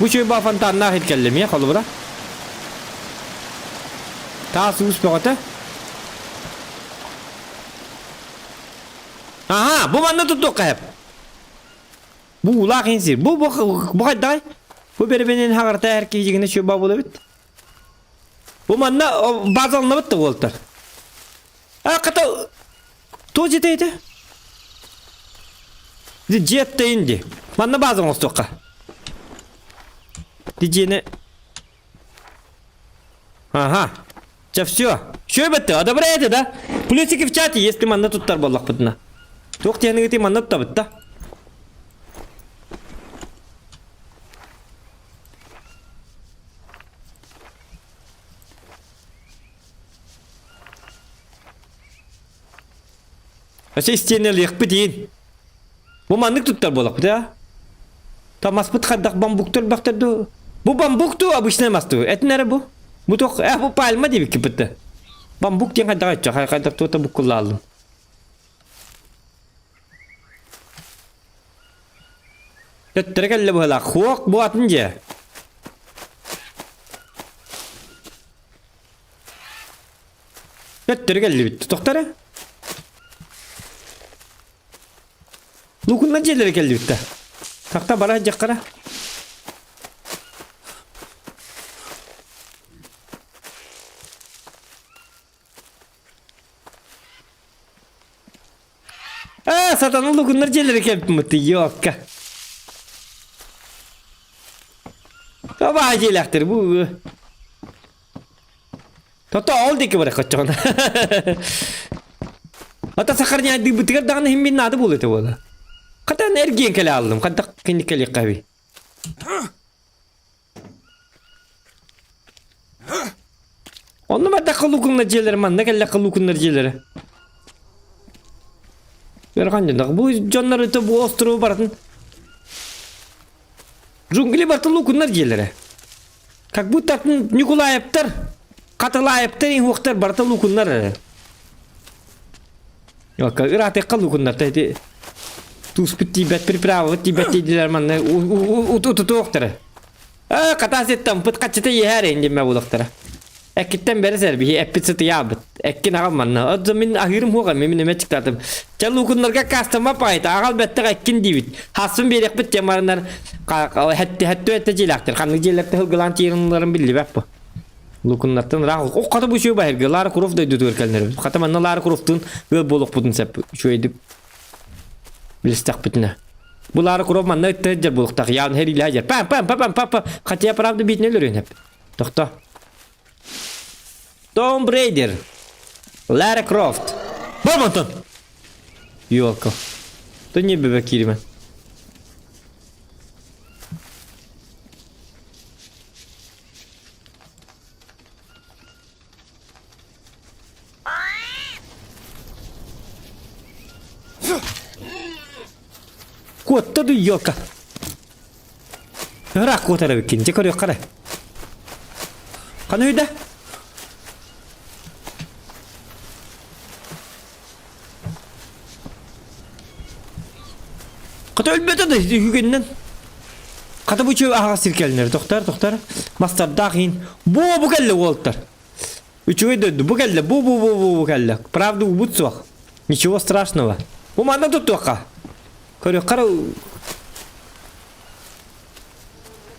Bu şey ba fantanna hit kellim ya qalbura. Taas uspaqata. Aha, bu manna tuttu qayıp. Bu ulaq insir. Bu qadday. Bu berbenen hagarta erkejigine şu ba bolabit. Bu manna bazalna bitdi oltar. Qata to jeteydi. Jette indi. Manna bazan ostoqqa. Dijene. Ага. Все. Что это? Добре это, да? Плюсики в чате, если манна тут тарбаллах пытна. Тух тебе не манна тут да? А все стены лех пытин. Bu manlık tutar bolak da. Tamam pıt kaddak bambuktur baktırdı. Bu bambuktu abışne mastu. Et nere bu? Bu tok bu palma diye bir pıttı. Bambuk diye kaddak açacak. Kaddak tuta bu kullanalım. Töttüre kelle bu hala. Huok bu atınca. Töttüre kelle bitti. Doktora. Lukundan jelleri kelle bitti. Takta bara jakkara. Satan lukunlar jelleri kelle bitti. Yok ka. Kaba acelaktır bu. Toto oldu ki bırak kaçan. Hatta sakarnya di betikar dağını himmin nadı buluyor bu. Kata enerjiyen kale aldım. Kata kendi kale kahve. Onu ma takılukun jelleri man ne kelle kalukun jelleri. Berkanca bu canları da bu ostrovu baratın. Jungli batı lukunlar jelleri. Как будто Николаевтер, Каталаевтер ин вақтар барта лукуннар. Yok, irate kallukunlar tedi. Tus bitti bet priprava tibet diler man ututuqtara. Kata settam put kaçta yer indi me bulaqtara. Ekitten beri serbi epitsi yabet. Ekkin ağaman. Azmin ahirim hoqa memin me çıkardım. Çallukunlarga kastama payta ağal bette ekkin divit. Hasım berek bit jamarlar hatta jilaktır. Kanı jilakta hılgılan çirinlerin billi bep bu. Lukunlardan rahat. O kadar bu şey bahir. Lar kuruf da düdür kelner. Kata manna lar kuruftun gıl boluq budun sep. Şöyle bilistak bitne. Bu lar kuruf manna tecrübe boluq tak. Yan her ilajer. Pam. Katya pravda bitne lörün hep. Dokta. Tomb Raider. Lara Croft. Barmanton. Yok. To nie bebek kirme. Kuatta du yok. Rak kuatara bikin. Cekor yok kare. Kanu hida. Kata ölmedi de hügünden. Kata bu çöv ağa sirkelenir. Doktor. Mastar dağın. Bu kelle oltar. Üçüge döndü. Bu kelle. Bu kelle. Правда убудсуах. Ничего страшного. Bu manda tuttu ağa. Körü kara.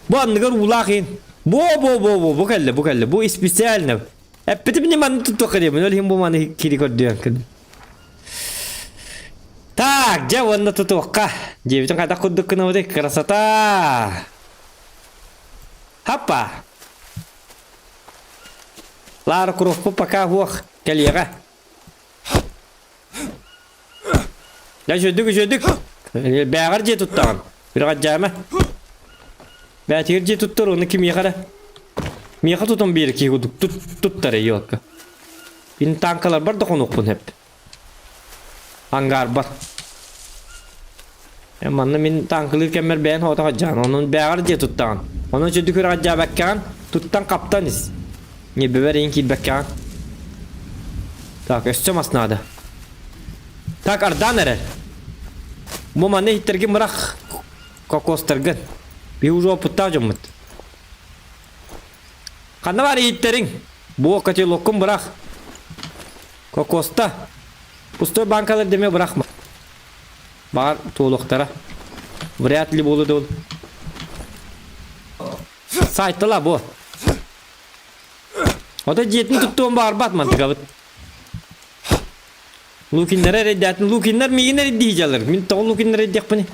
Bu anlıgar ulağın. Bu kelle. Bu spesialne. Hep bitim ne manda tuttu ağa diye. Öyle bu manda kiri koyduyan. Так, jawabnya tutup kah? Jadi itu kata kuduk kena udah kerasa ta. Apa? Lar kuruf pakai huak kali ya kah? Ya joduk. Beğer je tuttan. Biraz jama. Beğer je tuttur onu kim yakara? Miyaka tutan bir ki kuduk tuttar yok. Bin tankalar bar da konukun hep. Hangar bar. Manna min tankılır kemer beğen hota hacan. Onun beğer diye tuttan. Onun çocuklar acaba bakkan tuttan kaptanız. Ne beberin ki bakkan. Tak üstüm asnada. Tak ardan nere? Bu manna hittergi bırak. Kokostargın. Bir ucu putta cumut. Kanna var hitterin. Bu kaçı lokum bırak. Kokosta. Pustoy bankalar deme bırakma. Bağır tuğluqtara. Vryat li bolu dol. Saytla bu. O da jetni tuttuğum bağır batmadı gavut. Lukinlere reddetin. Lukinler miyine reddiyeceğler. Min tağı lukinler reddiyek bani.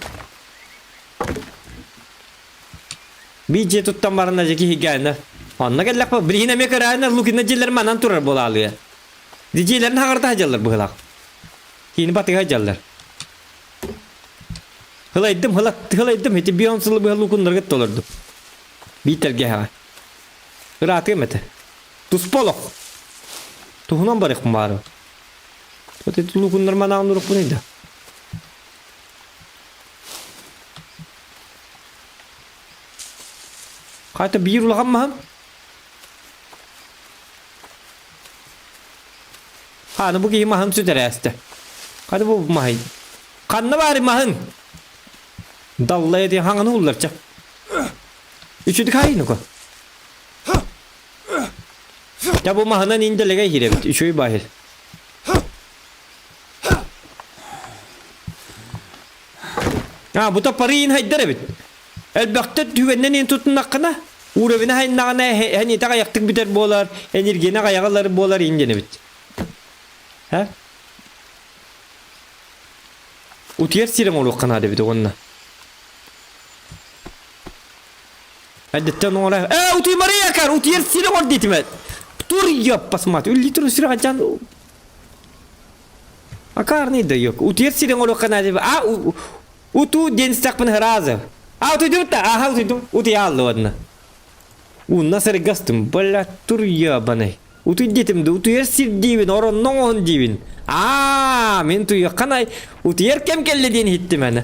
Bir jet tuttan barın acaki hikayeler. Anna gellek pa. Birine mekarayana lukinler jeller manan turar bola alıyor. Dijelerin hağırda hacalar bu hılak. Kini batı hacalar. Hılaydım heti bir ansılı bir lukunlar git olurdu. Biter geha. Rahat yemete. Tuspolok. Tuhunan barık mı Heti lukunlar mana anuruk bu neydi? Kayta bir ulağım mı? Hani bu giyi mahın sütere este. Hadi bu mahın. Kanna bari mahın. Dallaya diye hangını ullarca. Üçüdük hayını ko. Ya bu mahanan indelege girebit. Üçüyü bahir. Ha bu da parayın haydar bit. Elbette tüvenden in tutun hakkına. Uğrevine haynağına hani ta yaktık biter bolar. Enerjine kayakaları bolar indene bit. Ha? Utiyer siren olu kanadı bit onna. Hadi tan ola. Uti Maria kar utiyer siren ol ditmet. Tur yap pasmat. Ülli tur siren acan. Akar ne de yok. Utiyer siren olu kanadı. Utu denstak pen haraza. Utu dutta. Utu dutta. Utu yallo adna. Nasıl gastım? Bala tur ya bana. Utu dedim de utu yer sir divin oron non divin. Men tu ya kanay utu yer kem kelle din hittim ana.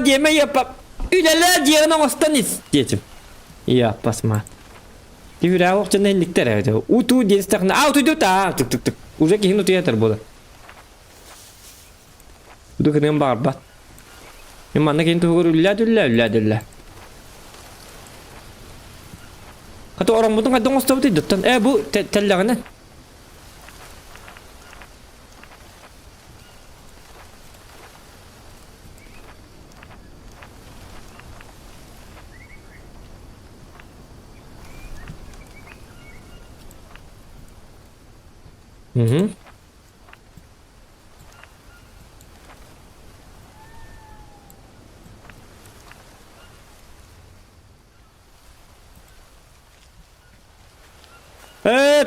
Diyeme yapap. Ülala diyene ostanis diyeceğim. Ya pasma. Divira okçan hellikler evde. Utu denstakna. Utu dutta. Tık tık tık. Uzak hin utu yeter bola. Utu kenen barbat. Manna kintu hur ülladullah. Kata orang bunun kadang ustad itu tan. Bu tellangan.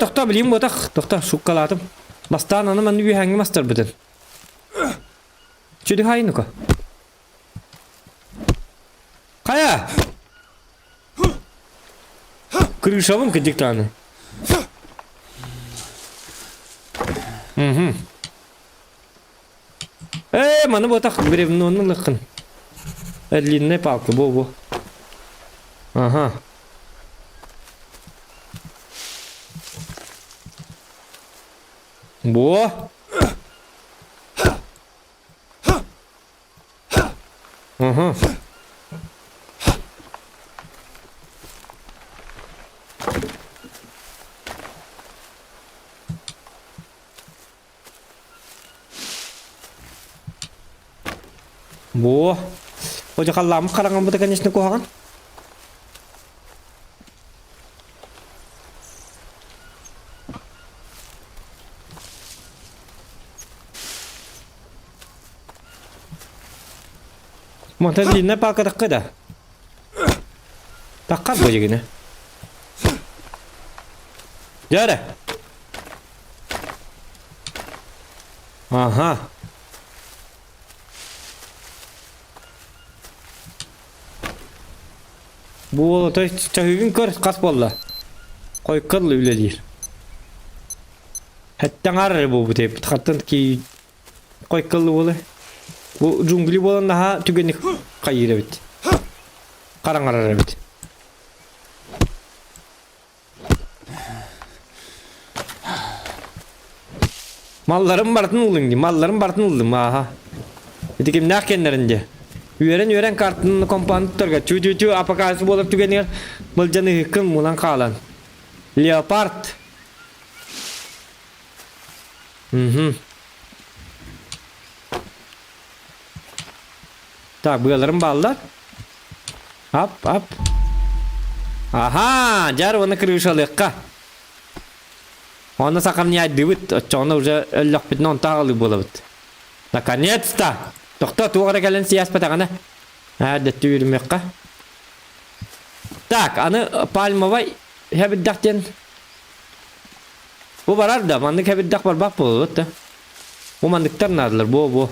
Tohta bileyim bu tak. Tohta şukkaladım. Bastan anı ben bir hangi master beden. Çüdü hayını ko. Kaya. Kırışalım kıcık tane. Mana bu tak bir evin lakın. Eline paklı bu. Aha. Bu. Aha. Bu. Hoca kallam karangan bu tekan isne kohan. Montan linna pakka takka da. Takkar bu yine. Jara. Aha. Bu da çahügün kör kas bolla. Koy kırlı öyle değil. Hatta arar bu tep. Hatta ki koy kırlı bolla. Bu jungli bolan daha tügenik kayır bit. Karan arar bit. Mallarım bartın ulungi, mallarım bartın uldum aha. Dikim nakenlerinde. Üren kartın kompanitörga çü apakası bolup tügenik boljanı hüküm mulan kalan. Leopard. Tak buralarım ballar. Hop. Aha, jar onu kırışalıkka. Onu sakın ya divit, çona uca ellak bitne on tağlı bolabıt. Наконец-то! Tohta tuğra gelen siyas patağına. Hadi tüyürmekka. Tak, anı palma vay. Hebit dakten. Bu varar da, mandık hebit dak var bak bu. Bu mandıklar narlar, bu.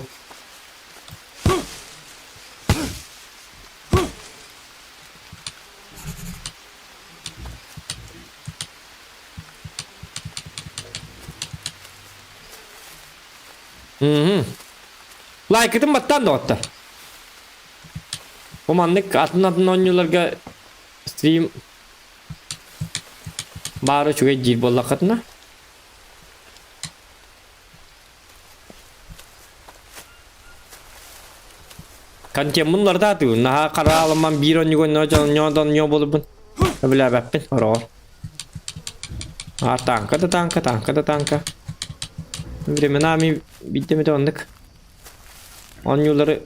Like itu battan da otta. O mandık atın oynuyorlarga stream baru juga jil bolla katna. Kankem bunlar da atıyor. Naha karalaman bir on yugon nyodan nyo bolubun. Öbüler beppin. Oro. Tanka da tanka. Birimine ami bitti mi de ondık. On yolları.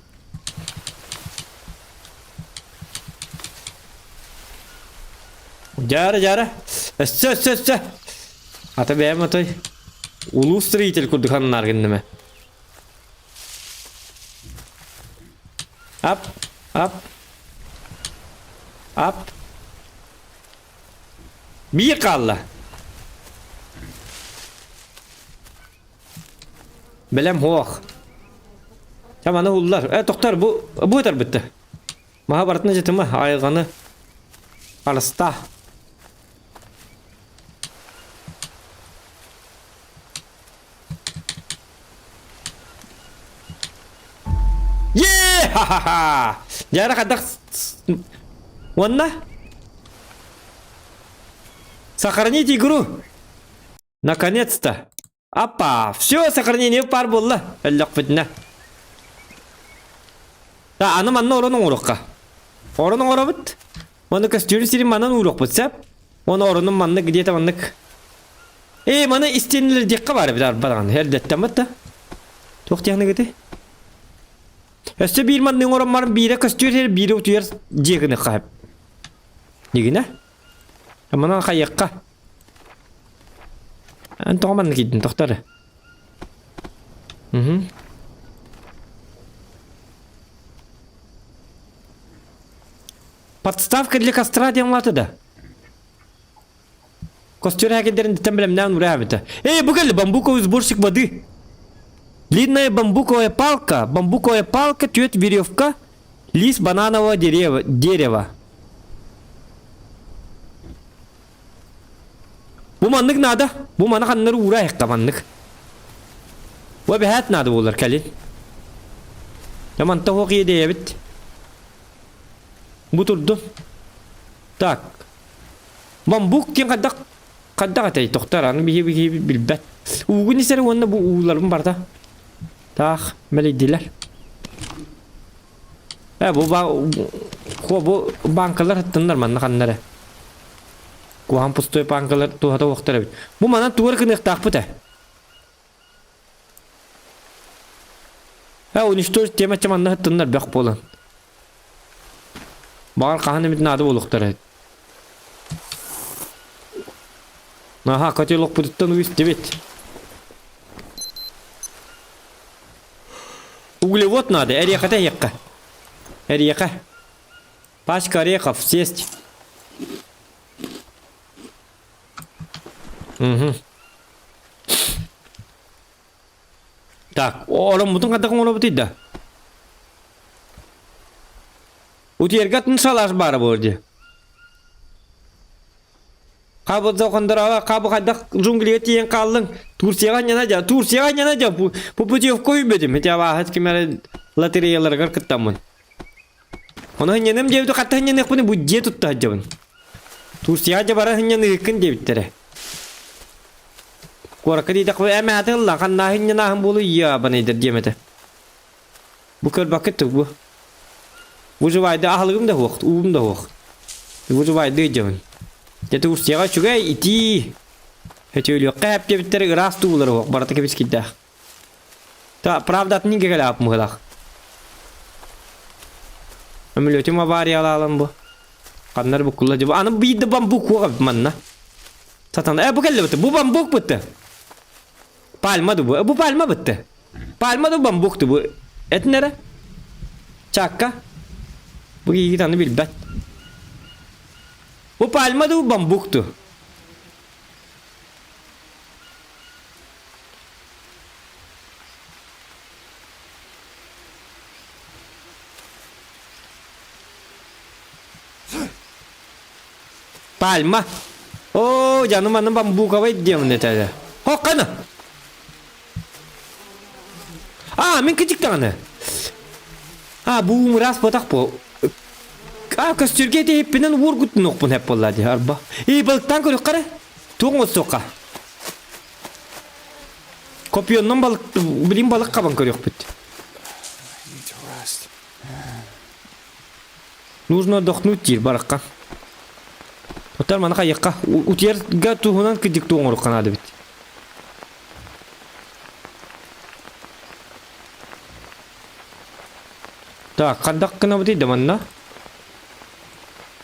Jara. Össe. Ata beğen atay. Ulu streetil kurduk hanlar gündeme. Up. Bir kalla. Belem hoq. Tamam hullar. Doktor bu kadar bitti. Mahabharatına jetimi ayğanı alasta. Ха-ха-ха! Jara kadak wanna? Сохраните игру. Наконец-то. Опа, все, сохранение пар болды. Әлләк бітіне. Аны манна орының орыққа. Орының оры біт. Оны костюрі сирин маннан урық бітсәп. Оны орының манны где-то маннык. Маны истенілер декқа бары бідар барған. Әрдеттен бітті. Тоқтияны кеті. Өсті бір манның орын марын бірі костюрі бірі ұтуер жегіні қайып. Негіне? Манан қайыққа. Тоғаманны кейдің тоқтары. Подставка для костра демлаты да. Костер әкелдерін дітен білем нәуін ұра әбіті. Бұғалі бамбуковый сборщик воды. Длинная бамбуковая палка, тёт веревка, лист бананового дерева. Bu manlık nada? Bu manlık anları uğra yakka manlık. Ve bihat nada olur kalin. Yaman tavuk yedi bit. Bu turdu. Tak. Bambuk kim kaddak atay doktor anı bir bilbet. Uğun iseri onunla bu uğularım barda. Tak melediler. Bu bankalar hattınlar manlık anları. Kuhan pustoy bankalar tuhata vaktar bit. Bu mana tuvar kınık takpıta. Unishtor tema çamanna hattınlar bak bolan. Bağır kahanı bit nadı boluktar. Aha kaçılok pututtan uyuz debit. Углевод надо, орехата якка. Ореха. Пачка орехов съесть. Так, orang mutun kata kong orang tidak. Utiergat salah bara bordi. Kabut zakondara, kabu kadak jungliye tiyen kallın. Tursiyaga nyana bu putiyov bedim. Heti avahat kimere loteriyalar gar kıttamun. Ona hınyanım cevdu katta hınyanık bunu budje tutta hacabın. Tursiyaga bara hınyanıkın cevittere. Korakadi takwe emehatın la kanna hınyanahın bolu ya bana idir diyemete. Bu kör bakıttık bu. Bu juvayda ahlığım da hoq, uğum da hoq. Bu juvayda cevin. Jadi Tursiyaga juga iti. Heti öyle qap cevittere rast tuğuları hoq. Barata kebis kiddah. Ta pravdatni gegelap mıhlaq. Ömülötüm avari alalım bu. Kanlar bu kullacı bu. Anı bir de bambuk hoq manna. Satan bu kelle bitti. Bu bambuk bitti. Palma da bu. Bu palma bitti. Palma da bambuktu bu. Et nere? Çakka. Bu iki tane bilbet. Bu palma da bu bambuktu. Palma. Oh, canım anam bambu kavay diyorum ne tane. Hokkana. Min küçük tane. Bu ras patak po. Kastürge de hepinen vurgut nokpun hep vallahi harba. Balıktan koyuk kare. Tuğun soka. Kopyondan balık, bilim balık kaban koyuk bit. I need to rest. Нужно отдохнуть, тир, баракка. Отар мана кайыкка. Утер туһунан кидик туңур канады бит. Так, кандак кына бит деманна.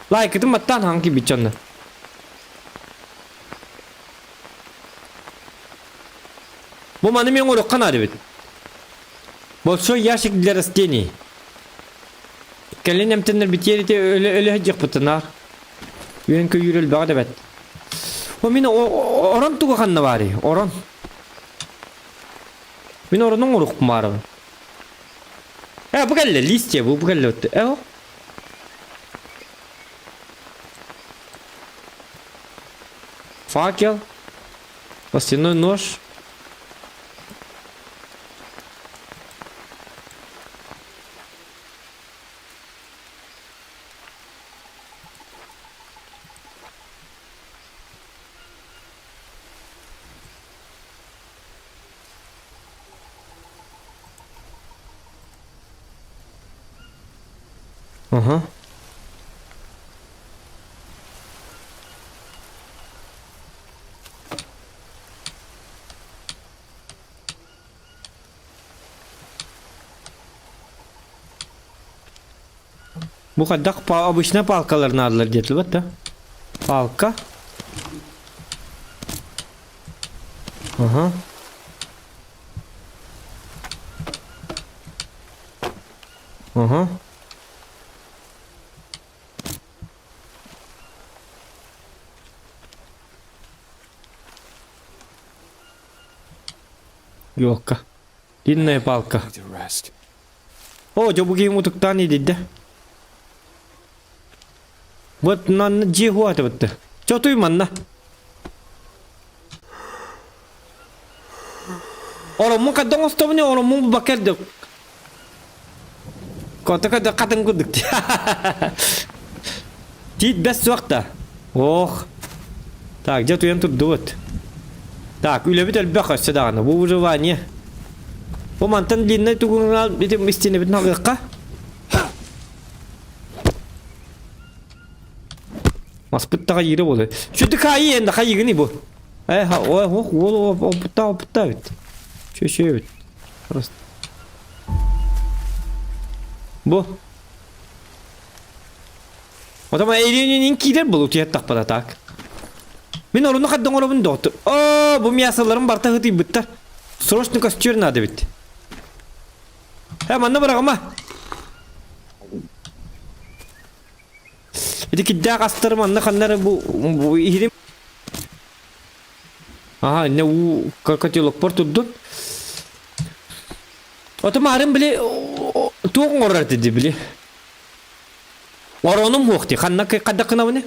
Лайк это маттан ханки бичанна. Бу маны мен урук канады бит. Большой ящик для растений. Кәлен әмтеннер битерите ölе җык бутынар. Юен кö йөрел багы бит. О мен оран туга ханна бари, оран. Мен оранның урук мары. Бу кәлле листья, бу кәлле өтте. Факел. Пластяной нож. Ага. Bu kadar обычно палкаларны алалар детилбет да. Палка. Ага. Ага. Ёлка. Длинная палка. Need to rest. О, жобуги мутуктан иди. Вот на джихуата вот. Чё ты манна? Оромун каддан остовне оромун бакерде. Котака да катын кудук. Тит бес вакта. Ох. Так, где ты тут вот? Так, үлебит әлбәқ өстедағаны. Бұл выживание. Бұл мантан длинный туғынал бітім істені бітін ағыққа. Маспыттаға ері болды. Шөті қайы енді қайығыны бұл. Опытта бит. Шөше бит. Просто. Бұл. Отама әренен кейдер бұл ұтият тақпада так. Мен орunu қаддан орабын доғытыр. Бұл мясаларым барта ғыты бұттар. Срочный костер надо бит. Манна барағыма. Эти кидда қастары манна қаннары бұл ихирим. Ага, не у котелок пор тұрдын. Отама арым біле туғын орар деді біле. Ороным хоқты. Қанна қадда қына бұны?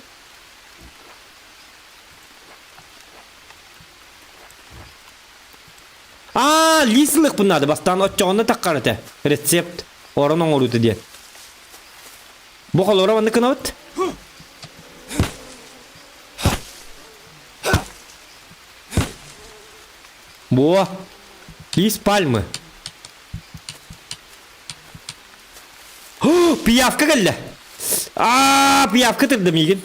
Лислық бұнады бастан отчағында таққарыты. Рецепт. Орының оруты де. Бұқал ора баңды кына бұд? Бұа. Лис пальмы. Пиявка кәлі. Пиявка тұрдым еген.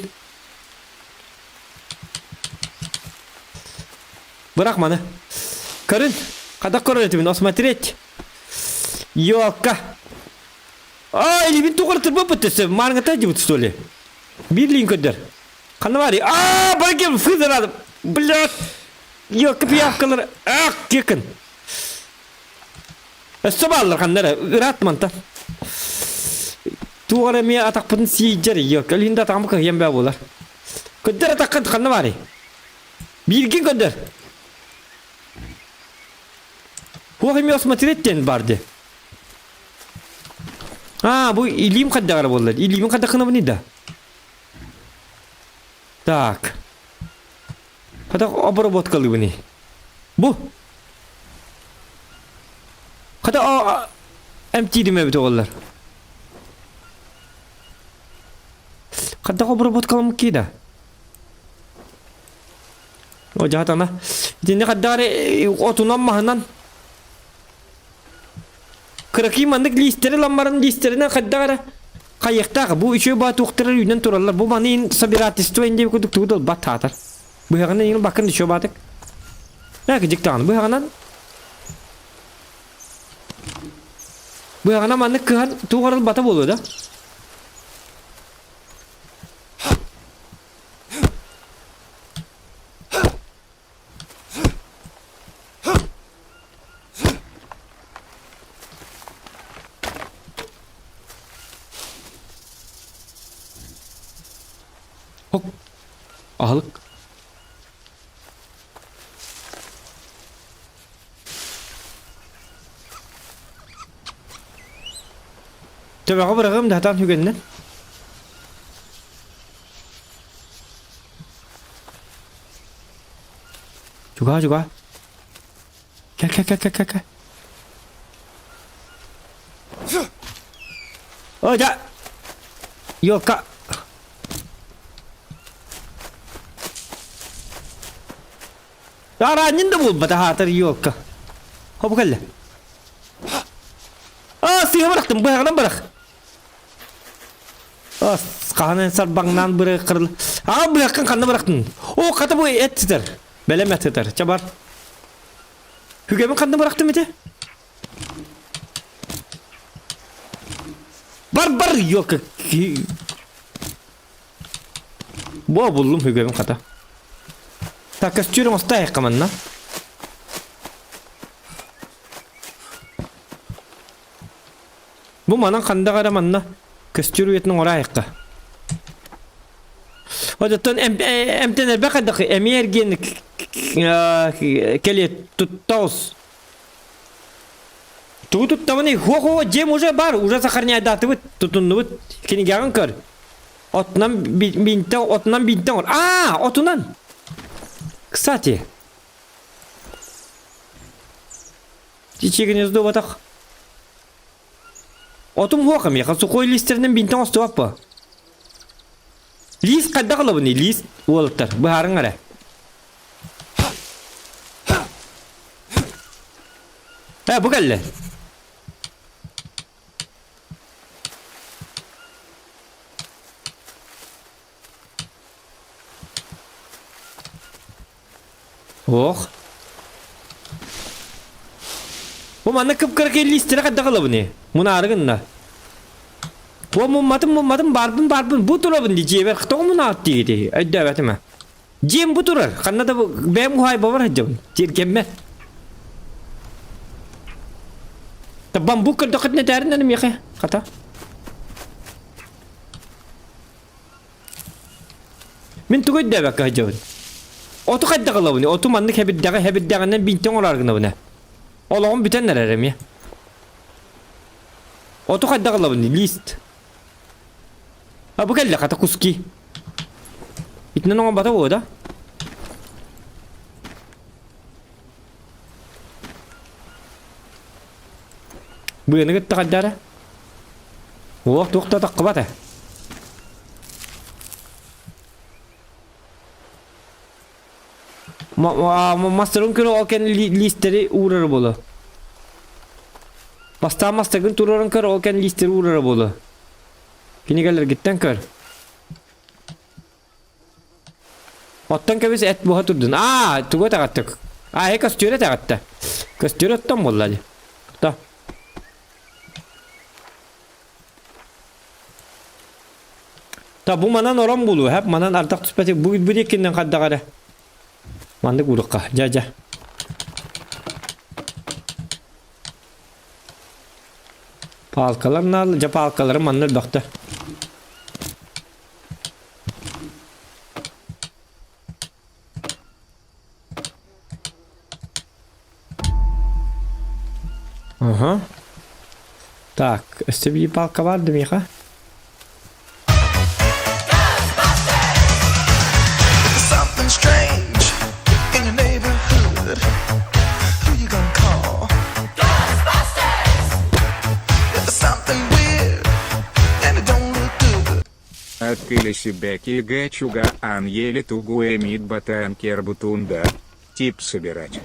Бірақ маны. Карын. Когда король тебе смотреть? Ёлка. Или вин тугар ты бопытся, маргата идет что ли? Бирлинг кодер. Канавари. Багем физера. Блядь. Ёлка пиявкалар. Кекен. Собаллар ханнара. Ратманта. Тугар ми атак путын сиджер. Ёлка линда тамка ямба болар. Кодер атаккан канавари. Бирлинг кодер. Хуа меня смотреть тен барды. Бу илим каддагар болду. Илим каддакына буни да. Так. Када обработкалы буни. Бу. Када эмтидиме бит оголлар. Када обработкалым кида. О жаатана. Динне каддаре отунан махынан. Kırıkıyım andık listeri lambarın listerinden kaddağara. Kayıkta bu üçü bat uqtırır yünden turarlar. Bu bana in sabiratistu indi bir kuduk tuğdol bat tatar. Bu yağından yine bakın düşüyor batık. Ne gıcık tağın bu yağından. Bu yağından andık kıhan tuğarıl bata boluyor da. Hop. Ahlık. Tabağa bırakayım da hatan hügenden. Juga juga. Gel gel gel gel gel gel. Oh ja. Yok kak. Aranin de bul bata hatır yok ka. Hop gel. Aa size bıraktım bu yandan bırak. Aa kahanen sarbağından bırakırıl. Aa bırakın kanına bıraktın. O kata bu et tutar. Belem et tutar. Çabar. Hügemin kanına bıraktım ete. Bar yok. Bu buldum hügemin kata. Takas çürüm hasta yakamanla. Bu manan kanda karamanla. Kastürü yetinin oraya yakka. O da ton emtener bakadak emiyer genik kele tuttaus. Tutut tamani ho jem уже бар, уже сахарня датывыт, тутуннубыт, кини гаган көр. Отнан бинтен ор. А, отунан. Кстати. Чичи гнездо батак. Отум хокам я, сухой листернен бинтен остуаппа. Лист кадда калабыны, лист уолттар, бахарын ара. Bu geldi. Oh. Bu mana kıpkırık 50 istire kadar kalıbı ne? Bunu arıgın da. Bu mummatım barbın bu turabın diyeceği ver kıta onu attı gidi. Evet mi? Cem bu turar. Kanada da benim muhay babar hacım. Cirkemme. Tabam bu kırdı kıt ne derin mi ya kata? Min tuğut da bak hacım. Otu kadda kalıbı ne? Otu mandık hebit dağından bintin olargına bu ne? Allah'ım bitenler erem ya. Otu kadda kalıbı ne? List. Ha bu geldi kata kuski. İtnen ona bata bu da. Bu yana gitti kaddara. Oh tukta takı bata. Master'ın kere olken listleri uğrar bolu. Basta master'ın turarın kere olken listleri uğrar bolu. Kini gelir gitten kör. Ottan kebis et buha turdun. Aa, tuğa takattık. Aa, he kastüre takattı. Kastüre ottan bolladı. Ta. Ta bu manan oran bulu. Hep manan artak tuspati. Bu dekinden kadda kada. Mandık urukka. Ja. Palkalar nal. Ja palkaları manlar doktor. Ага. Так, este bir palka vardı mı ya? Something strange in your neighborhood. Who you gonna call? Ghostbusters! If there's something weird and it don't look good. Открыли себя кига чуга ан еле тугу эмит батан кербутунда. Тип собирать.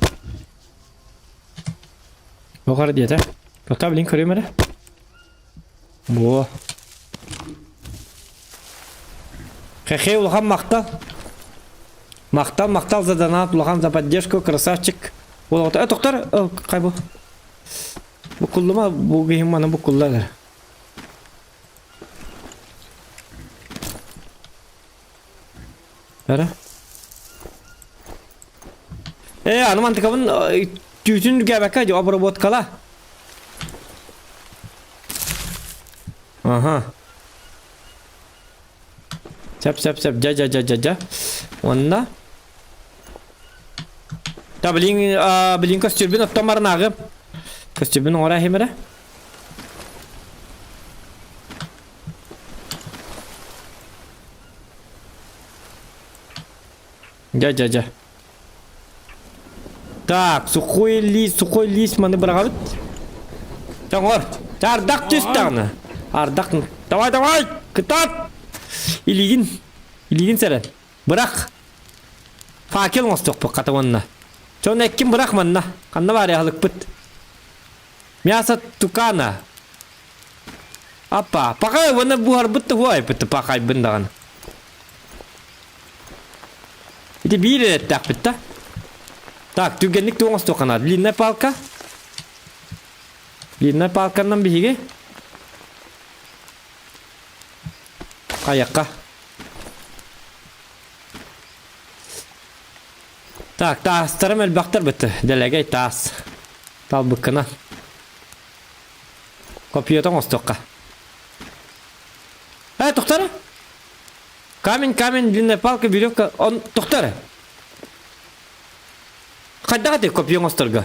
Bakar diye de. Doktor bilin körüyor mu? Bu. Хе-хе, улахан мақтал. Мақтал за донат, улахан за поддержку, красавчик. Доктор, қай бұл? Бұл құлды ма? Бұл кейім мана бұл құлдадыр. Бәрі? Аныман тікабын түйсін гәбәкә де обработкала. Ага. Сәп, жа. Онна. Та білін костюрбін оттамарын ағып. Костюрбін оңыра хемері? Жа. Так, сухой лист маны бірағабыт. Жаңғыр, ардақ түстіғыны. Ардақ, давай, кытат! Илигин сәрі. Бірақ. Факел мұстық бұл қатауанына. Чоны әккім бірақ манна. Қанна бар яғылық бұт. Мяса тукана. Апа, пақай оны бұғар бұтты хуай бұтты пақай бұндаған. Ити бейір әттәк бұтта. Так, түгенлік туғыз тоқанады. Длинная палка. Длинная палканнан бейге. Қаяққа. Так, тастарым әлбақтар бұтты. Дәләгәй тас. Тал бұққына. Копиотон остоққа. Тоқтары? Камень, длинная палка, веревка. Он, тоқтары? Қайдаға тек копион остырға?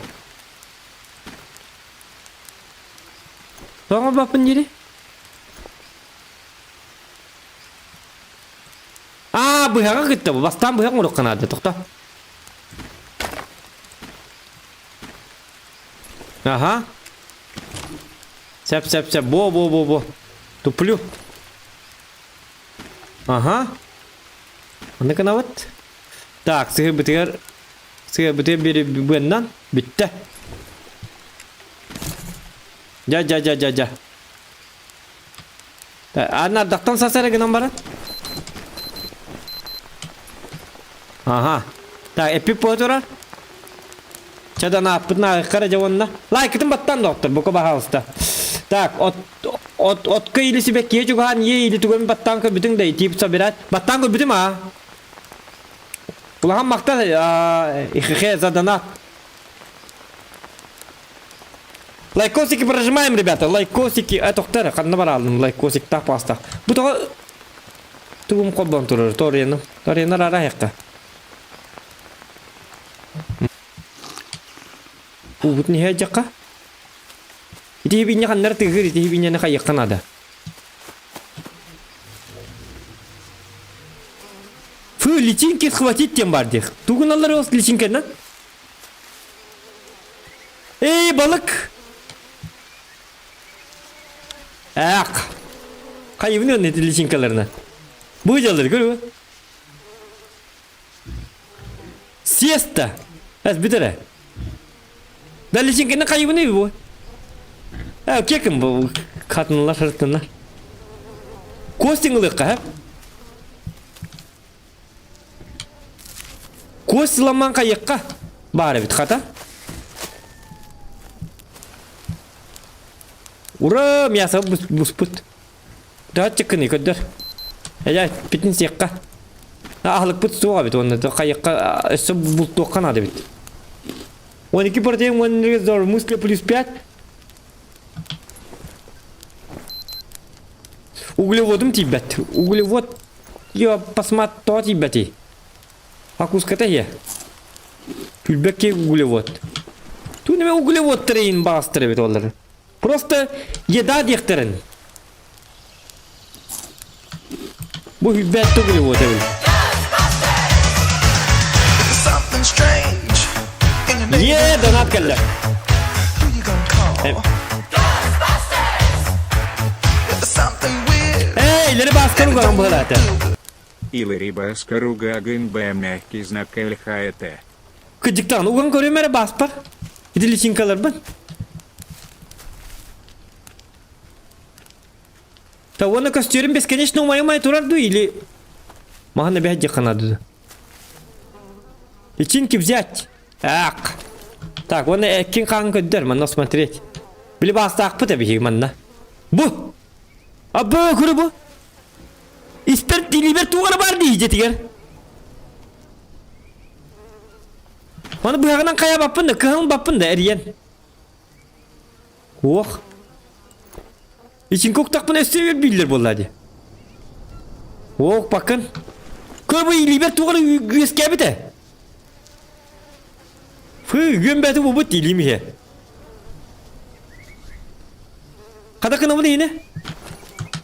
Соңа бапын нері? Бұяға күтті бұл. Бастан бұяқ мұруқ қанады. Тоқта. Ага. Сәп. Бо. Туплю. Ага. Аны қанават? Так, сығыр бұтығар бері бұғыннан. Бітті. Жа. Аны ардақтан сасары гынан барат? Ага. Так, эпип потура. Чадана апытна қара жауанна. Лайкытын баттан доктор, бұқы бағалыста. Так, отқы или себе кие жүгіған е или түгімен баттанқы бүтін дәй тиіп сабират. Баттанқы бүтім, а? Улаған мақта ихихе заданат. Лайкосики прожимаем, ребята. Лайкосики. Тоқтары, қанна бар алдым. Лайкосик так паста. Бұтығы түгім қолбан тұрыр. Торияны рара яққа. Бұт не жаққа? Ити хибине қандар тығыр, ити хибине нақай яқтан ада. Фу, личинки схватить тем бардих. Тугын алар осы личинкені? Эй, балык! Ақ! Қайыбын өңін еті личинкаларына? Бұй жалыр, көрі? Сеста! Әз бітірі. Да личинкені қайыбын өй бұй? Кекім бұл қатынылар шырттынлар. Костиңілі қап? Костиламан қайыққа? Бары біт қата? Ура, мяса бұспыт. Да чеккіні көддір. Әжай, бітін сеққа. Ағылық бұт суға біт, оны қайыққа өсі бұлт тоққан ады біт. 12 протеин, 1 резор, мусли плюс 5. Углеводым тибет. Углевод я посмотрю то тибети. А куската я. Пульбеке углевод. Тут не углевод трейн бастеры бит. Просто еда дехтерен. Bu hübbet uglevod evvel. Something strange in your Yeah, donat kalla. Who you gonna call? Something weird. İleri baskın ulan bu halata. Илари Баскаруга Гынбэ мягкий знак ЛХТ. Kıcıktan ulan görüyor mere baspar. İdili çinkalar ben. Та оны костюрим бесконечно умай турарду или... Махана бяхать яканады. Ичинки взять. Ак. Так, оны эккин каң көддер, манна смотреть. Били бастақ пыта бихи манна. Бу! Абба көрі бу! Исперт дилибер туғаны бар дей жетігер. Маны бұяғынан қая баппын да, кығын баппын да, әриен. Ох. İçin koktaq buna üstüne bildir bolladı. Oh bakın. Kör bu liber tuğalı güske bite. Fı gömbeti bu but dilimi he. Kada kına bu yine.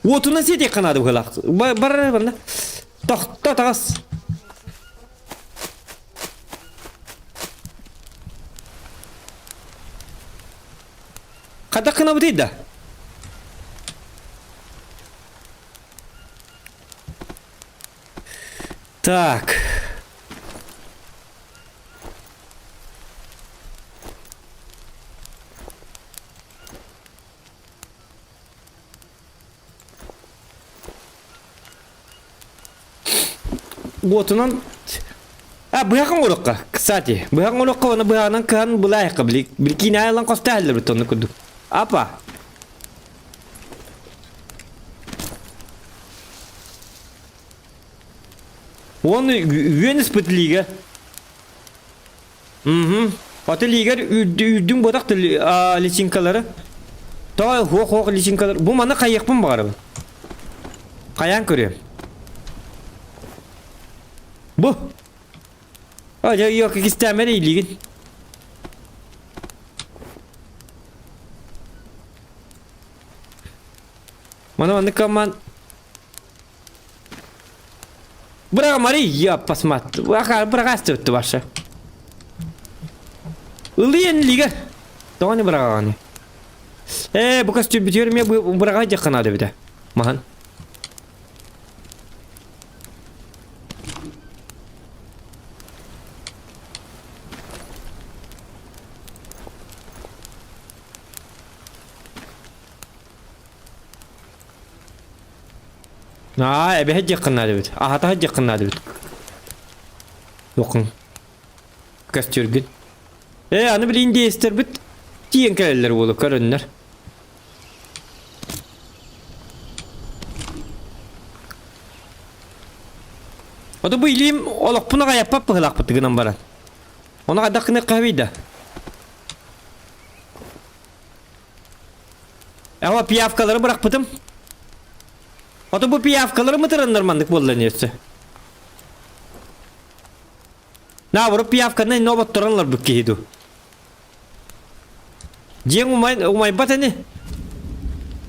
Otuna sete kanadı bu halak. Barra bana. Tak tas. Kada kına bu değil de. Так. Вот он. Быхаң урукка. Кстати, быхаң урукка оны быханан кыхан булай кабли. Билкина алан косталлар бутонны куду. Апа. Он üyen ispatliga. Atliga üdün bodak lisinkaları. Ta hoq lisinkalar. Bu mana qayıqpın barı. Qayan görüyorum. Bu. Aja yok istemedi iligin. Mana kaman. Браво, Мария, посмотри. Браво, что ваша. Лиен лига. Тони браво. Bu kostüm bitiyorum ya bu bırakacak yakanadı bir de. Mahan. Ebe hecc yakanadı bir de. Ahata hecc yakanadı bir de. Yokun. Kostürgün. Anı bilin diye ister bit. Diyen kaleler olur karınlar. O da bu ilim olak buna yapap bıhlak bıtıgınan baran. Ona kadar kına kahveydi. Ama piyafkaları bırak bıtım. O da bu piyafkaları mı tırınlarmandık bollanıyorsa. Ne vurup piyafkanın ne battıranlar bu kihidu. Cihan umay batani.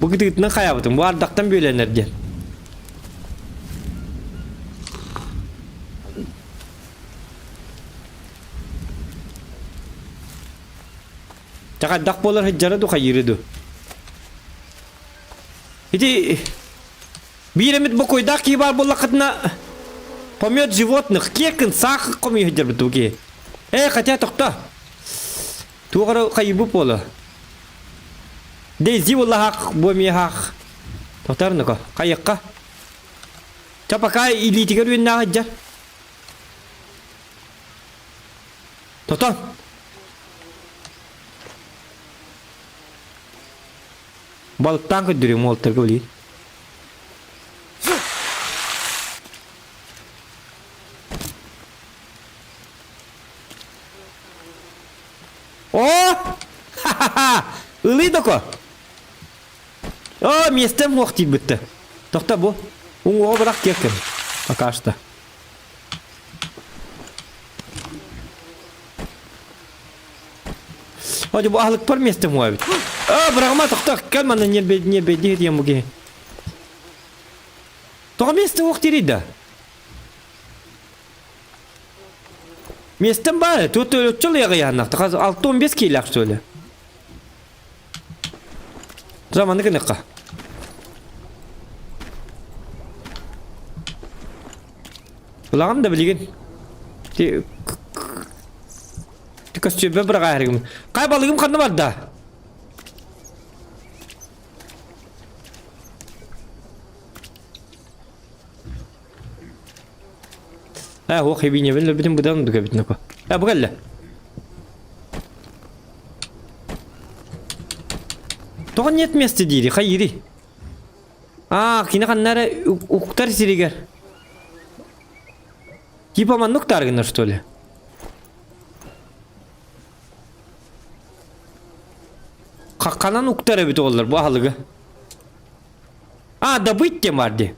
Bu gıdıgıtına kaya batım. Bu ardaktan böylener diyen. Takaddak bolar hıccara du hayırıdu. Hidi биремит бокой дак ебар боллакытна помет животных кекин сах коми хыжыр битуги. Хотя токта. Тугара кайбу пола. Дейзи воллахак боми хак. Тотарныка кайыкка. Чапака илитигер винна хыжыр. Тотан. Балыктан көдүрүм олтыргы билейин. Ылый доко. Местем вақти бітті. Тоқта бұл. Оңға бірақ кекін. Пока что. Hadi bu ahlık par местем muhabit. Bırakma toqta. Kalmanın ne bedi diye mugi. Toqa местем vaqti rida. Местем var. Tutu ölçülü yağıyanlar. Toqa 6-15 kilak söyle. Zamanı kınıqa. Kulağım da bilgin. Kostüme bırakayım. Kaybalığım kanı var da. О, хебине белер битим будан дуга битне ко. Бу келе. Тоған нет места дири, хайри. Кина каннары уктар сиригер. Типа маннуктар гына, что ли? Каканан уктар бит олар бу халыгы. Добыть тем варди.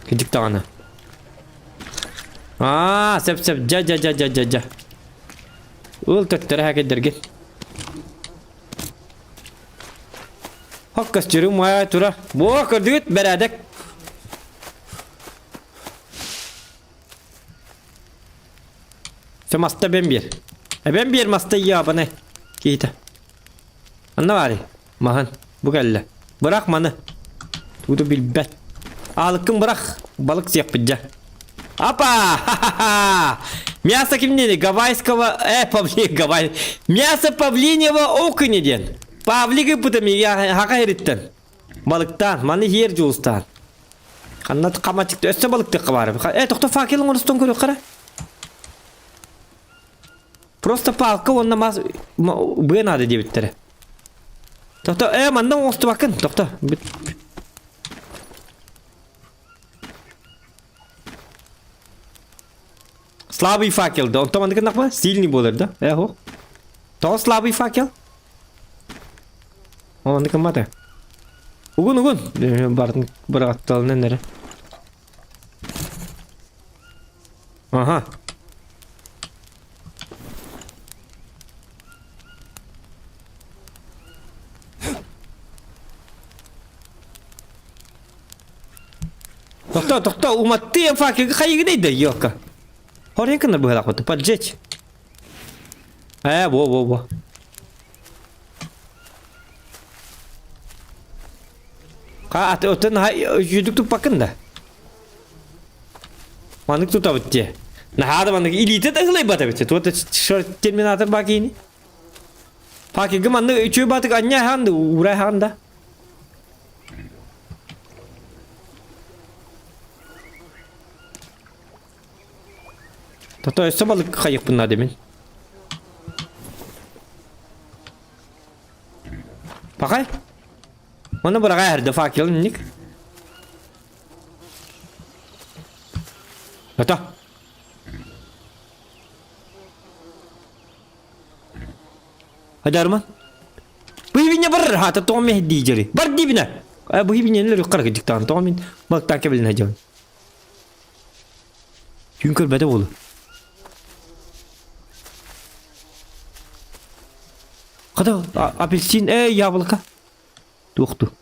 Кидик тагана. Сеп, жа. Ул төттөрө хакедерге. Hakkas çürüm maya tura. Bu kırdık beredek. Sen masta ben bir. Ben bir masta ya bana. Giyte. Anna var ya. Mahan. Bu gelle. Bırak manı. Tuğdu bilbet. Alıkkın bırak. Balık siyah bıcca. Apa! Мясо kimnedi? Гавайского... Гавай. Мясо павлиньего окунеден. Pavligi pıtım ya haka heritten. Balıktan, mani yer juustan. Kanat kama çıktı, össe balık tıkkı var. Tokta fakirliğin onustan görüyor kara. Просто palka onunla mas... Bıyan adı diye bittere. Tokta, mandan ostu bakın, tokta. Slabый факел, да, он там андык накма, сильный болар, да, ho. То слабый факел. Андык мата. Угун, бардың бір атталынан нәрі. Ага. Тоқта, уматты факел қайығы дейді, йоқа. Орен кына бұғалақ өті, поджечь. Во. Аты өтін жүдікті пақын да. Мандық тұта бітте. Нағады мандық илиті дағылай бата бітте. Туаты шорт терминатор бақиыны. Пақиғы мандық үші батық анне ханды, урай ханда. Тота өсі балық қайық бұнна демен. Пақай? Mana bırak her defa kilnik. Ata. Hadi Arman. Bu hibine bar hata to Mehdi jari. Bar dibine. Bu hibine ne yukarı gidikten to min bak takibelin hacam. Çünkü bede bolu. Kada apelsin yabalka. Tuğdu.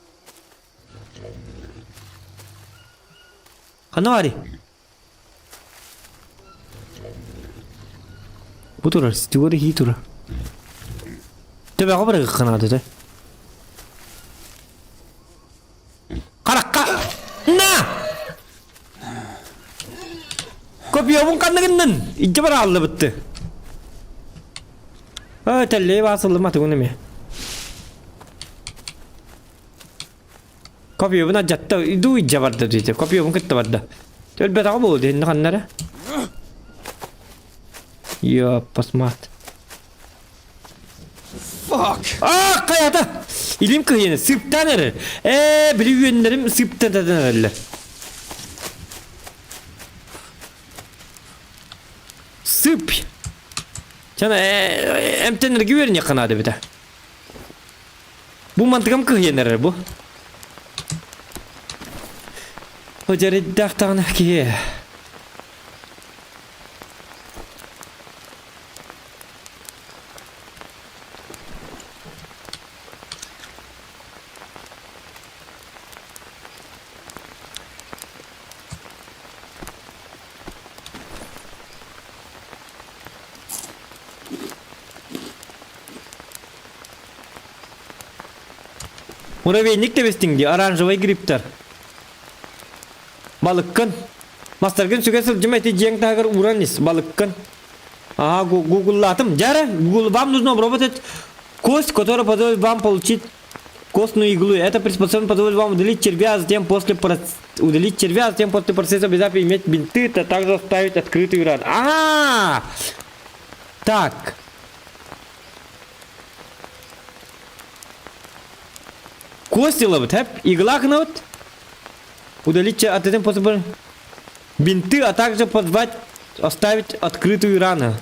Kana var? Bu durar, stüvarı iyi durar. Tabi haber kanadı da. Karakka. Na. Kopya bun kandıgından. İnce bara aldı bitti. Telleyi basıldı mı atı mi? Kopya buna jatta du ijja barda diyece. Kopya bun kitta barda. Elbette abi oldu henni kanlara. Ya pasmat. Fuck! Kayata! İlim kıyını sıptan erir. Biliyor yönlerim sıptan erirler. Sıp. Sana emtenler güverin yakın bir de. Bu mantıkam kıyını erir bu. Hoca dağıtağına ki. Muravyaynik de bestin diye aranjavay griptar. Balıkkın. Masterkin sügesel cemeti jeng tagar uranis balıkkın. Google'latım. Jara Google вам нужно обработать кость, которая позволит вам получить костную иглу. Это приспособлено позволит вам удалить червя, затем удалить червя, затем после процесса обязательно иметь бинты, а также оставить открытую рану. Так. Кости ловит, игла гнут. Удалить, а затем после бинты, а также оставить открытую рану.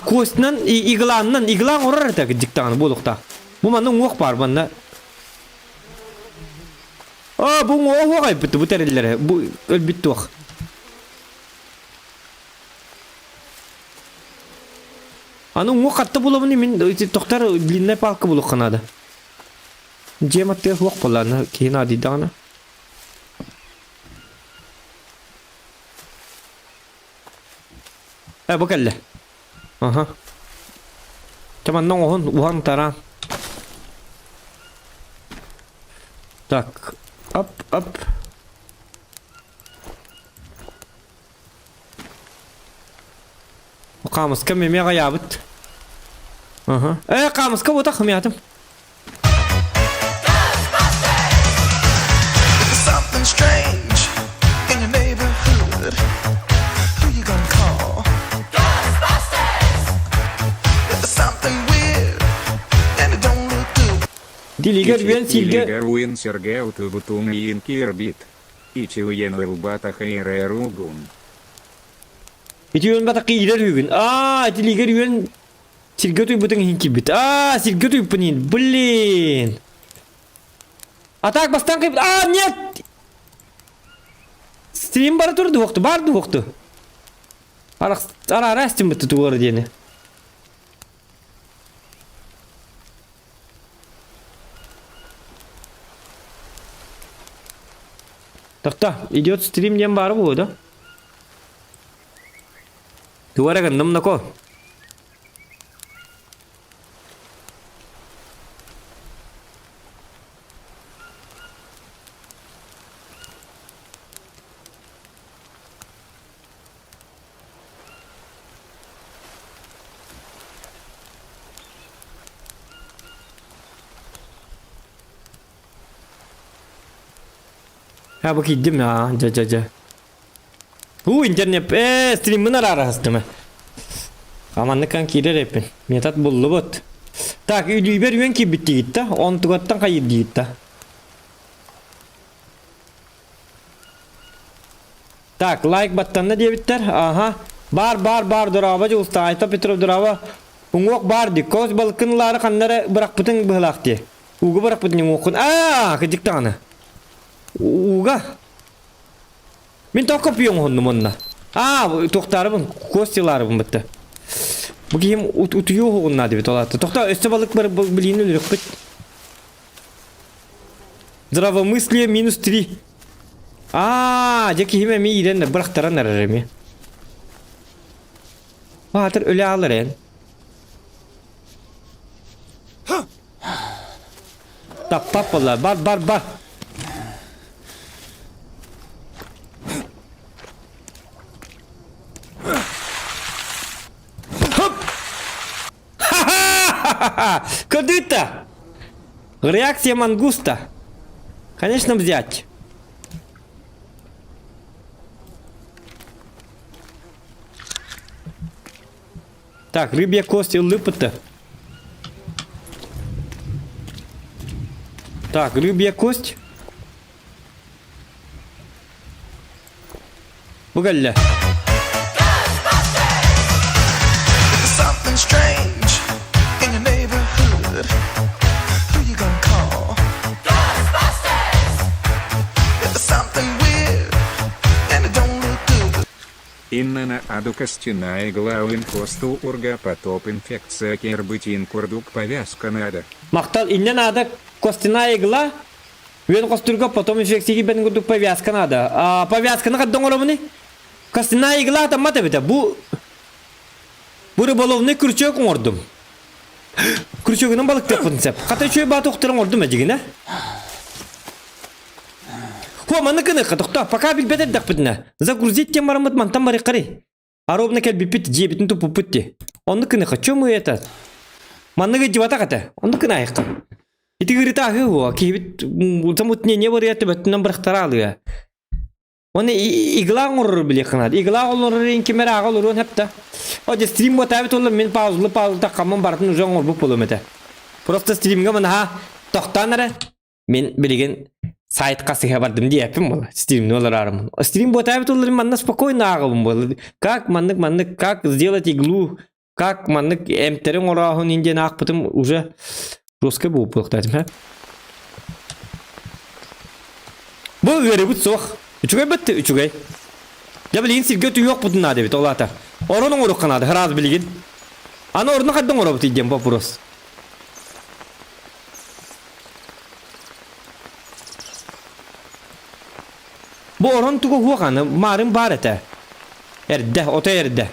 Костьнан и игланнан, иглан урар так диктан болукта. Бу манның оқ бар банда. Бу оқ битті бу тәрелері, бу өлбітті оқ. Аның оқ қатты болуыны мен тоқтар длинная палка болуқ қанады. Жематты оқ боланы кейін адидағына. Бу кәлі. Ага. Чаман нон ухан таран. Так. Ап. Қамысқа мемеға ябыт. Ага. Қамысқа бота қымятым. Something strange in your neighborhood. Who you gonna call? Something weird and it don't look good. Дилигер вен силге. Дилигер уин сергеу тубутум иин кирбит. Ичи уен вилбата хайреругун. Ити уен бата киирер үгін. Дилигер вен силге той бутың хинки бит. Силге той пынин. Блин. Атак бастан кайбит. Нет. Стрим бары турды оқты. Барды оқты. Ара астим бітті туғары дені. Так, идет стрим дем бар bu da. Duvara gandam nako. Bu gittim ya. İnternet stream'ın arasında. Amanlık kan kirer hepin. Metat bullu bot. Tak, üyber yön ki bitti gitti. 10 tukattan kayıp gitti. Так, лайк баттанна дебиттер. Ага. Бар дурава уста айта Петров дурава. Уңок бар ди. Коз балкынлары каннары бырак бутын быхлакти. Угу бырак бутын уңокун. Кыдыктаны. Уга. Мен тоқып ең онды мұнда. Тоқтарыбын, костиларыбын бітті. Бұл кейім ұтыю оғынна деп олады. Тоқта өсті балық бір білейін өлірік біт. Здравомыслие -3. Жеке хеме мен ирен бірақтаран әрір еме. Батыр өлі алыр ән. Тап болар, бар. Кадыта! Реакция мангуста. Конечно, взять. Так, рыбья кость и лыпыта. Так, рыбья кость. Бугалля. Something strange in your neighborhood. Who you gonna call? Ghostbusters! Something weird and it don't look good. Иннана аду костяная главин косту урга потоп инфекция кербытин курдук повязка надо. Мақтал инне надо костяная игла. Вен костурга потом инфекции бен курдук повязка надо. Повязка на каддон оромни? Костяная игла там мата бета. Бу рыболовный крючок ордым. Крючогынан балык деп подынсап. Қатай чөй баты оқтырын ордым әдеген, маны кыны қытықта. Пока білбет әддақ бітіні. Загрузить тем марамыт мантан бари қари. Аробны кәл біппет, жебетін тұпып бітті. Оны кыны қы, чөмі етад. Манныгы жибата ката. Онды кына айыкка. Ити гырыта ахы хуа. Кибит замутне не барыятты бәттінен бірқтара алыға. Оны игла урur биле кынат. Игла олор инкемер ага олор хепта. Оде стрим ботабит олор мен паузлы таккамын бартын уже орбуп болом эте. Просто стримге мына ха токтанары мен билеген сайтка сыга бардым диепим бола. Стримне олор арымын. Стрим ботабит олор манна спокойно агылым бола. Как маннык как сделать иглу, как маннык эмтерин орахын инден акпытым уже жестко болуп токтадым, ха. Бу гөрүбүт сох. Üçügey bitti, üçügey. Ya bilgin silge tüy yok budun adı bit olata. Oranın oruk kanadı, hıraz bilgin. Ana orunu kaddan orabut idem papuros. Bu oran tuğu huwa kanı, marın bar ete. Erde, ota erde.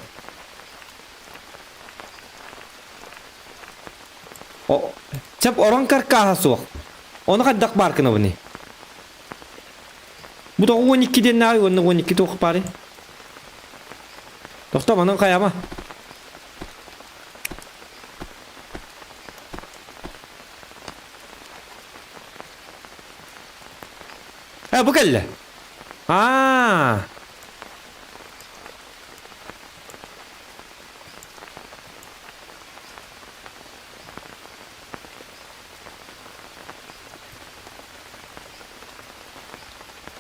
Çap oran karkaha soğuk. Onu kaddak barkına bunu. Bu da 12'den ne ayı, 12 toğuk bari. Doktor bana kayama. Bu kelle. Aa.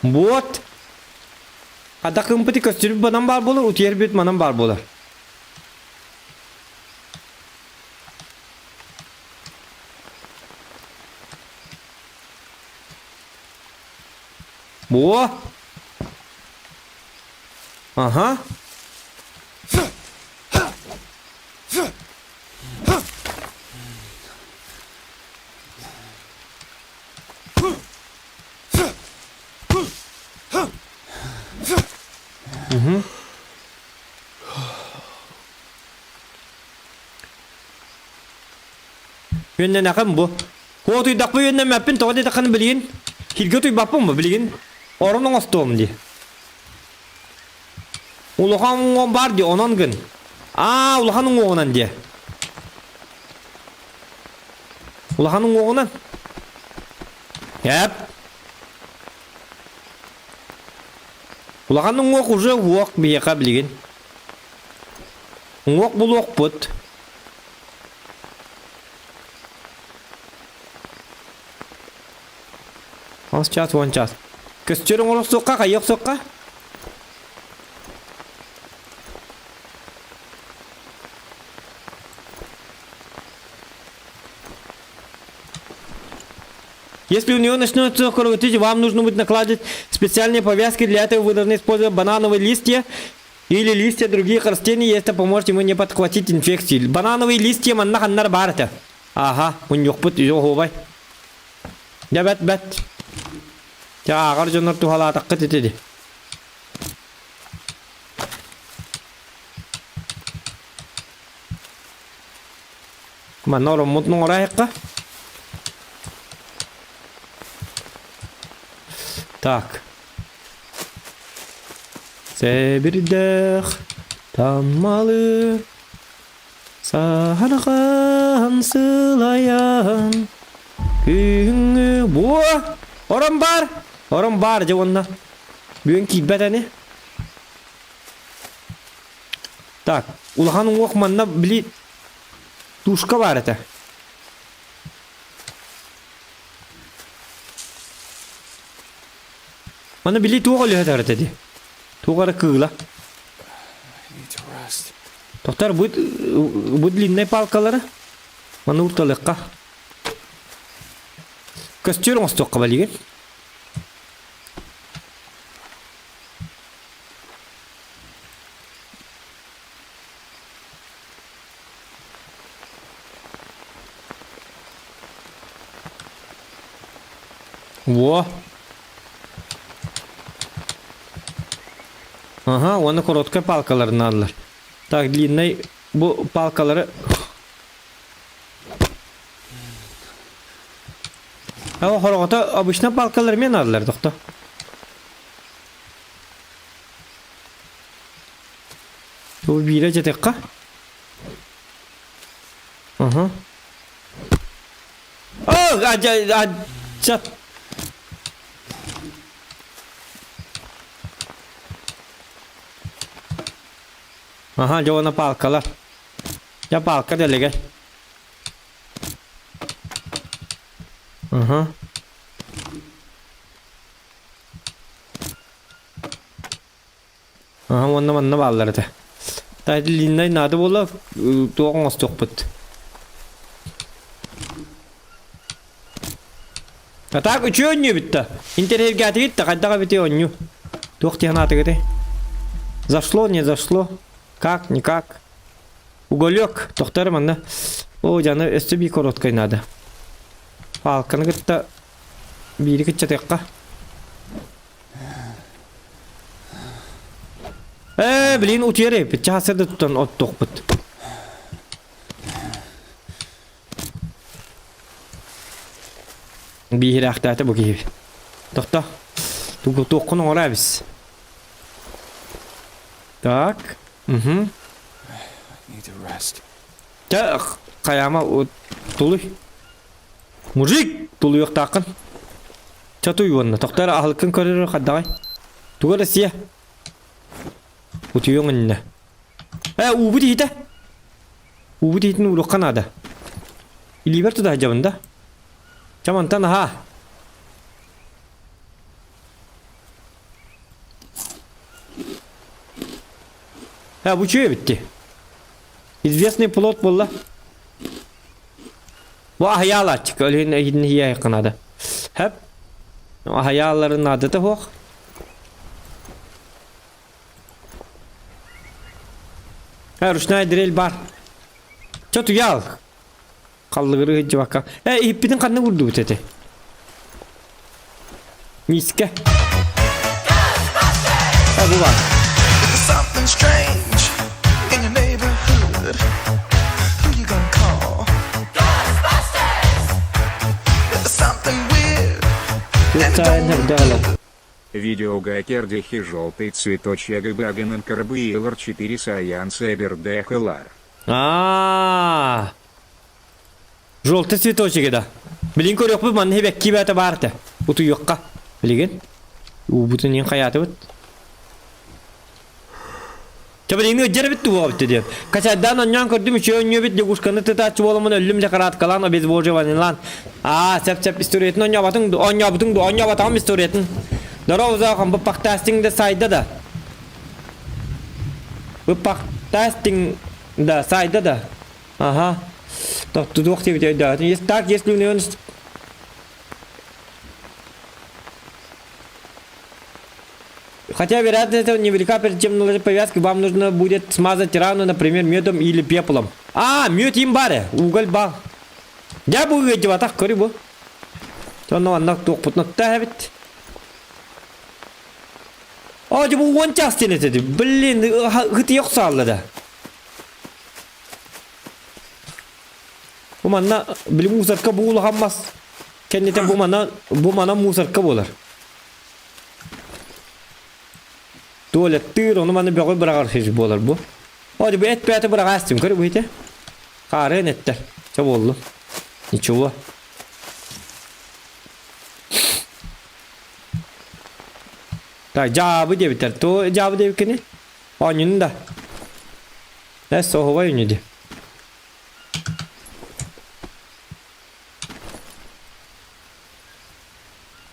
Вот. Ада кымпыты көстүрүп банан бар болар, утер бет манан бар болар. Во. Ага. Yönden akım bu. Koğutuy dakbu yönden meppin toğu dedakanı bilgin. Hilgötuy bapın mı bilgin? Orunun ostoğum di. Uluğan var di onan gün. Uluğanın oğunan di. Uluğanın oğunan. Yep. Uluğanın oğu уже oğuk biyaka bilgin. Oğuk bul oğuk bud. Az час, вон час. Көстерің олық соққа, қайық соққа? Если у него начнется кровотечь, вам нужно будет накладывать специальные повязки. Для этого вы должны использовать банановые листья или листья других растений. Это поможет ему не подхватить инфекцию. Банановые листья манна ханнар барата. Ага, у него пут ее ховай. Я бәт. Ya agar jonlar tuhala takkat etedi. Mana orang mutlu orang ya? Так. Себирдэх таммалы сахархан сылаян күңі буа Orang bar aja wanna. Büyün kibet hani. Tak. Ulhanın okmanına bili tuşka var ete. Mana bili tuğ oluyor ete dedi. Tuğara kığla. Need to rest. Doktor bu длинные палкалары. Mana urtalıkka. Köstürün ostokka baligin. Во. Ага, оны короткая палкаларын алdılar. Так, длинный bu палкалары. А хорогота обычно палкалармен алdılar, доктор. Bu bire жетекка. Ага. Чат. Ага, Джона палкалар. Я палка делеге. Ага. Ага, манна баллар это. Тайды линнай надо было тоғын остық бұд. А так, үші өнне бітті. Интерьерге аты кетті, қайдаға біте өнне. Тоқ технаты кеде. Зашло, не зашло. Как, никак. Уголек, тоқтары манна. О, жаны өсті бей короткай надо. Палканы кетті. Бейді кетчі теққа. Блин, утери, петче хасырды тұтан от тоқ бұд. Бейхер ақтаты бұл кейбі. Тоқта. Тоққын оңыра біз. Так. Need to rest. Так, қаяма тұлый. Мужик, тұлый өқтақын. Чатуй онына. Тоқтары ақылықын көрері қаддағай. Туғыры сия. Утуйон онына. Убы дейті. Убы дейтін ұлыққан ады. Илибер тұда жабында. Чамантан аха. Бұл чөе бітті. Известный плод болла. Бұл ахаялатчик. Өлген әйдің хия яқынады. Хэп. Ахаяларын адыды хоқ. Ручной дрель бар. Чо туял? Қаллығыры жываққа. Иппетін қанны көрді бұтеті. Миске. Бұл бар. There's something strange in your neighborhood. Who you gonna call? Ghostbusters! There's something weird and it don't look good. Видеогакер Дехи желтый цветочек Баганен Карбуилор 4 Саян Себер Дехелар. Желтый цветочек да. Блин, көрек бұл манны бәк кейбәті барды. Бұты yoqqa. Білеген? Бұты нен қаяты бұд. Çabuk öcere bitti bu abi dedi. Kaçadan onyan gördüm şu önüne bitti kuşkanı tutaç oğlumun ölümce karat kalan o biz borcu var lan. Sep istoryetini onya batın istoryetin. Dara uzakam bu podcasting de sayda da. Bu podcasting da sayda da. Aha. Тут активити да. Есть так, если у него Хотя вероятность этого невелика, перед чем наложить повязки, вам нужно будет смазать рану, например, медом или пеплом. Мед имбаре, уголь бал. Я буду эти вот так корибу. То на ваннах тух путнак тавит. Же bu он части не dedi. Блин, гыты yok sağladı. Bu manna bir musarka bu ulaşamaz. Kendine bu mana musarka bolar. Dolayı tır onu bana bir bırakır hiç bolar bu. Hadi bu et piyatı bırakastım kır bu ite. Kare netler. Çabuk oldu. Ничего. Так, cevabı diye biter. To cevabı diye bikini. Onun da. Ne soğuva yönüydü.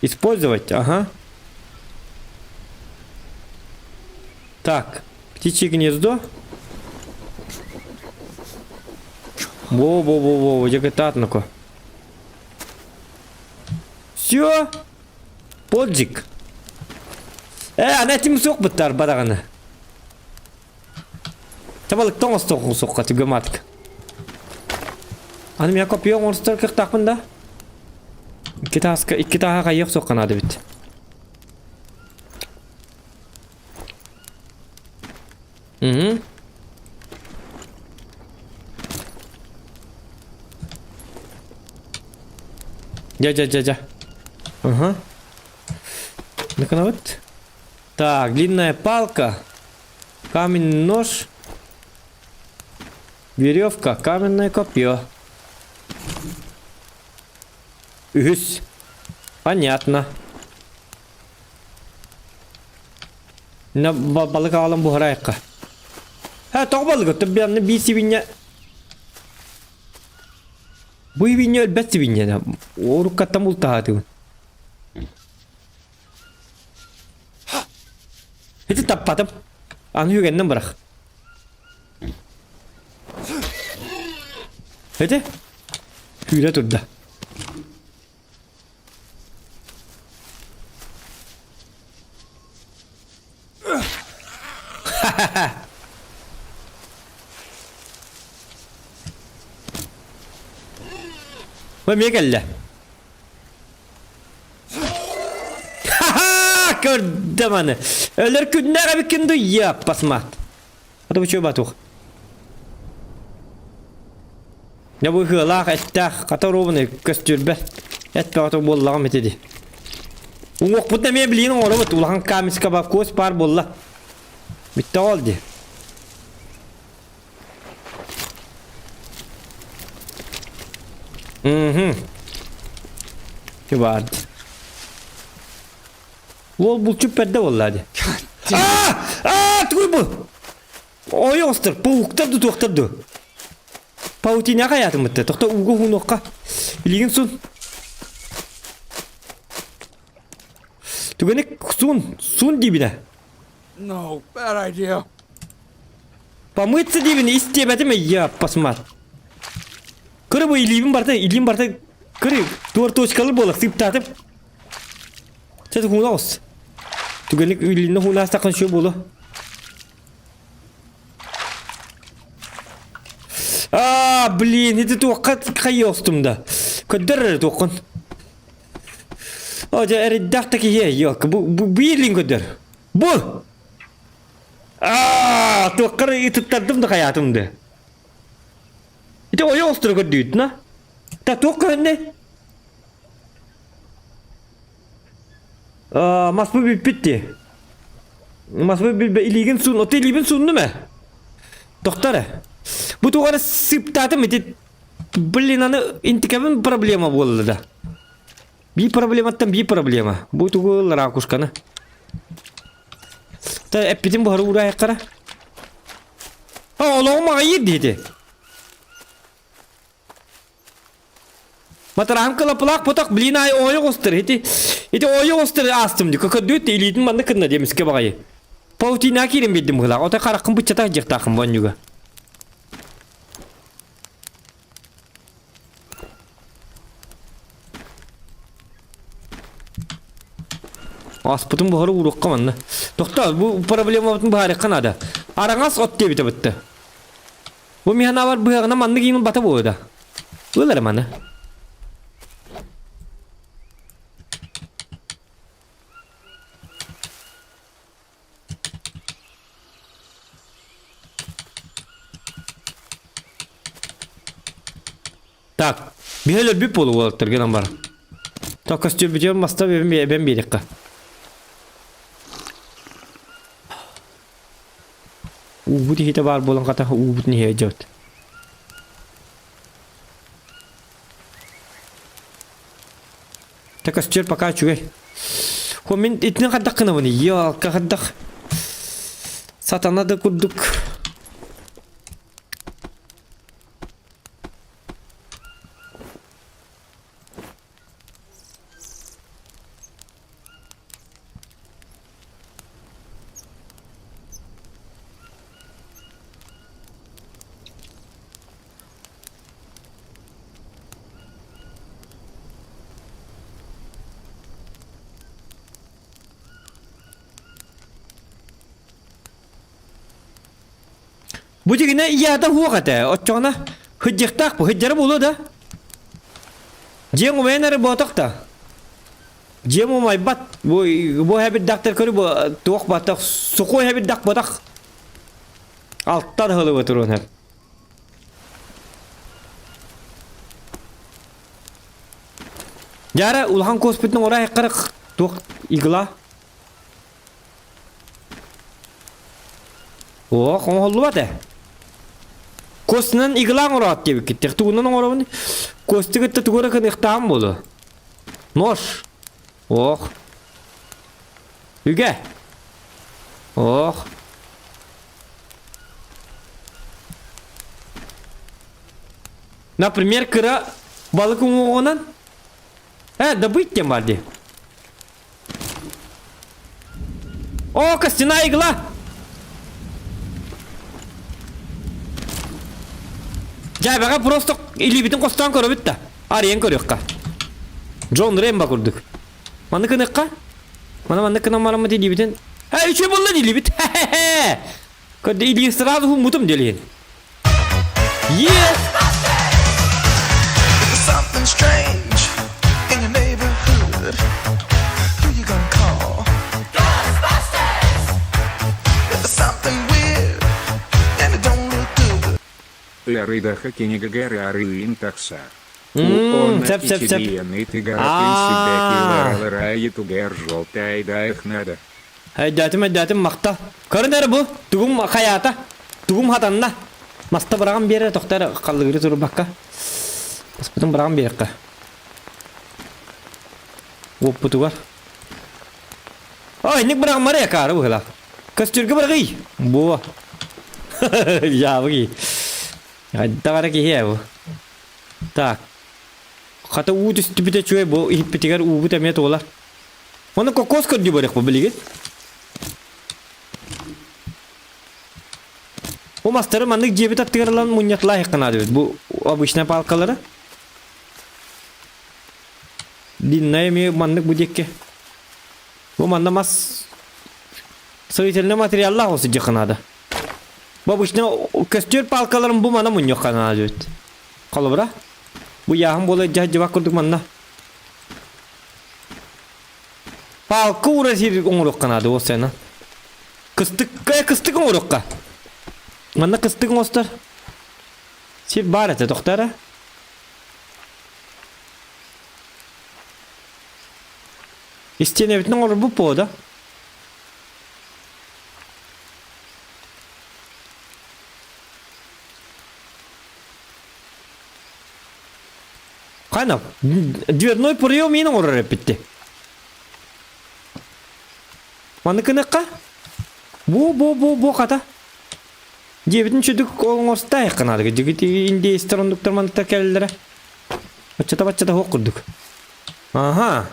Использовать, ага. Так, птичье гнездо. Во, деготатно-ка. Все. Поджик. Ана этим сок быттар бараганы. Табалык тоңос сокка тиге матка. Аны мен копия орыстар кырк такмында. Iki taha kayık sokkan adı bit. Ja. Ага. Ну-ка, вот. Так, длинная палка. Каменный нож. Веревка, каменное копье. Ühüs. Понятно. Ne balık alalım bu harayka. Ha tağ balık ötü bir anne bir sivinye. Bu sivinye elbet sivinye de. Oruk kattam ulta hatı. Hiç tappadım. Anı yügendim bırak. Hadi. Hüyre durdu. Ve niye geldi? Gördüm hani. Öler günler bir gün duyuyor basmat. Hadi bu çöp atık. Ne bu hırlak ettak. Kata robunu göstürber. Et bağıtık bollağım etedi. Uğuk bu demeye bileyim onu bu. Ulağın kamis kabak koz par bolla. Bitti oldu. Ne vardı? Wol bulçup perde vallahi. Tuy bu. Oy ostır. Pavuktar doktordu. Pauti ne hayatım mıttı? Doktor ugu hunokka. Bilgin sun. Tugene sun dibine. No, bad idea. Pamıtsı dibine isteyemedi mi ya pasmat. Kırı bu ilim barda kırı duvar toşkalı bola sip tatıp. Sen huna os. Tugene ilimde huna sakın şu bolu. Блин, это то кайостумда. Кадр токон. Оja eriddaktaki yok. Bu birling kadar. Bu. Tokar itu tadım da hayatımda. İşte o yolstur kadar na. Ta tokar ne? Mas bu bitti. Mas bu iligin sun, otel iligin sundu mu? Doktora. Bu tuğara sıptatım eti. Блин, ana intikamın problema boldu da. Bir problemattan bir problema. Bu tuğlar akuşkanı. Ta epitim buharı uğraya kara. Allah'ım ayı dedi. Mataraham kala plak potak blin ay oya gostur eti. Eti oya gostur astım di. Kaka düt ilitin bana kına demiş ki bakayı. Pautina kirim bildim kala. Ota karakım bıçata jek takım ban juga. Aspıtın buharı uğrukka manna. Doktor bu problema batın buharı kanada. Arangas ot diye bite bitti. Bu mihana var buharına manna giyin bata bu da. Öyle manna. Tak. Bir helal bir polu olaktır gelen var. Tak kastıyor bitiyor masta ben bir dakika. Bu di hita var bolan kata bu ni hejot. Tak kastıyor pakai cuy. Komin itne kadak kena bani ya kadak. Satana da kuduk. Bu jigine iya da huwa kata ochona hujjektak bu hujjar bulu da jeng wenar botak ta jemu mai bat bu habit doktor kari bu tuak batak suku habit dak botak altar halı baturun hep jara ulhan kospitno ora hekar tuak igla oh kamu halu bate Kosnan iglang orat gibi gitti. Tuğundan oranın kostu gitti tuğura kan ihtam bolu. Нож. Ох. Üge. Ох. Например, кыра балык уңуғынан. Добыть тем барди. О, костяная игла. Жайбаға просто илибитин костан көрөбүт да. Арыен көрөкка. Джон Рэмбо көрдүк. Маны кыныкка? Маны кына марамы илибитин. Üçe болла илибит. Көрдү илиби сразу мутум делин. Yes. There's something strange in your neighborhood. Who you gonna call? Ghostbusters! There's something weird and it don't look good. Лярыда хакинега гара арыин такса. Цеп. Ты гарапин себе киларалара етугер желтай да их надо. Датым мақта. Көрінер бұл. Тугум хаята. Тугум хатанна. Маста бұраған бері тоқтар қалдығыры тұру баққа. Маспытын бұраған беріққа. Оппы туғар. Ой, нек бұраған мария кары бұғыла. Көстүргі бұрғый. Бұға. Жабығы. Дағара кейе бұл. Так. Қата уы түсті біте чөй бұл. Иппетігер уы бұт әмет олар. Оны кокос көрді бұрық бұл білеген. Bu masterı mandık cebi tattıgarılan munyatla hekana diyor. Bu обычная палкалары. Длинная ми mandık bu деkke. Bu manda mas строительный материалlar olsa cıkınada. Bu обычная köstür palkaların bu mana munyak kana diyor. Kalıbıra. Bu yağın bola cahcıvak kurduk manna. Palka uğraşır onuruk kana diyor o sena. Kıstık onurukka. Mana kıstık mostar. Sip var ete doktara. İsteyene bütün olur bu poda. Kanap. Dверной прием yine olur repetti. Mana kınıkka? Bu kata. Дебитин чөдүк оңорстай кынады. Жигити инде сторондуктар мандыктар келдилер. Баччата окурдук. Ага.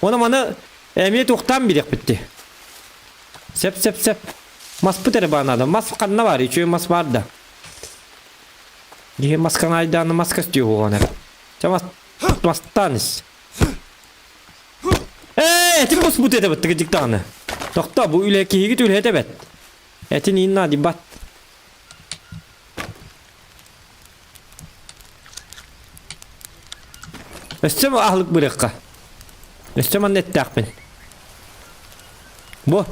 Оны маны эмет уктан бирек битти. Сеп. Мас пытер банада. Мас канна бар, үчө мас бар да. Ге мас канайданы маска стүү болгонер. Чамас мастаныс. Ти бус бут эте бит жиктаны. Токта бу үлеки хигит үлете бет. Этин инна дибат. Üstüme ahlık bırakka. Üstüme net takmin. Bu.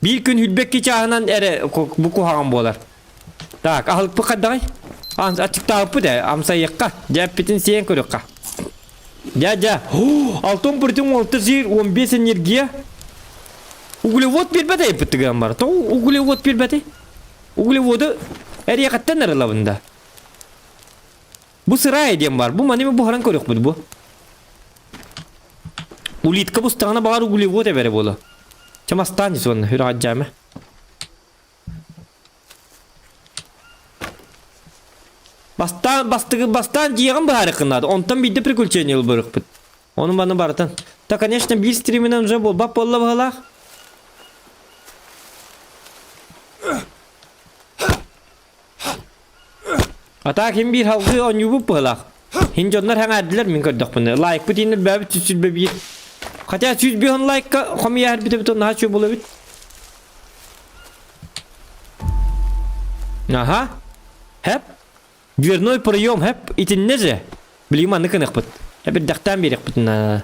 Bir gün hülbek geçahından ere bu kuhağım bolar. Tak ahlık bu kadar. Açık tağıpı da amsa yakka. Cep bitin siyen körükka. Ja. Altın pırtın 15 enerjiye. Углевод bir bete yapıttı gambar. To uglevod bir bete. Uglevodu eriye kattan aralavında. Bu sıra ediyem var. Bu mani mi bu haran koruk bu? Ulitka bu stana bağır uglevod evere bola. Çamastan son hür acame. Bastan ciğan bahar kınadı. Ondan bir de приключение bırak bit. Onun bana baratan. Ta конечно bir streaminden уже бол. Bak bolla bağla. Ata kim bir halkı on yubup bağla. Hinconlar hang adiler min kördük bunu. Like bu dinler babi tüsül bebi. Hatta 100 bin like ka kami her bite bite naha çöp olabilir. Aha. Hep dверной прием hep itin nece? Bileyim anı kınık bit. Hep bir daktan birik bitin. Anı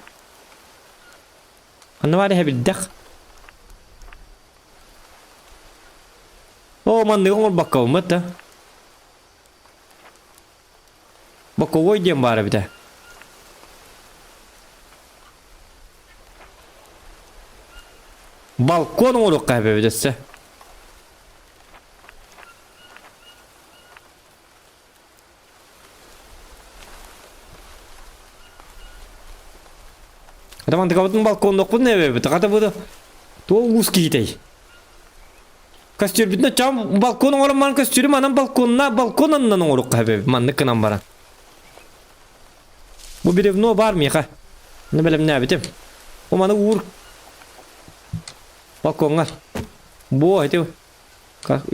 var ya hep bir dak. O man ne olur bakkav mı da? Bakkav oy diyem bari bir de. Balkon olur kahve bir de. Adamın tıkabıtın balkonda okudun ne be? Tıkata bu da. Tuğ uski gitey. Kastür bitne çam balkon oğlum man kastürü manam balkonundan oruk habe manlık kınan baran. Bu bir ev no var mı ya? Ne bileyim ne bitim. O manı uğur. Balkonlar. Bu hadi.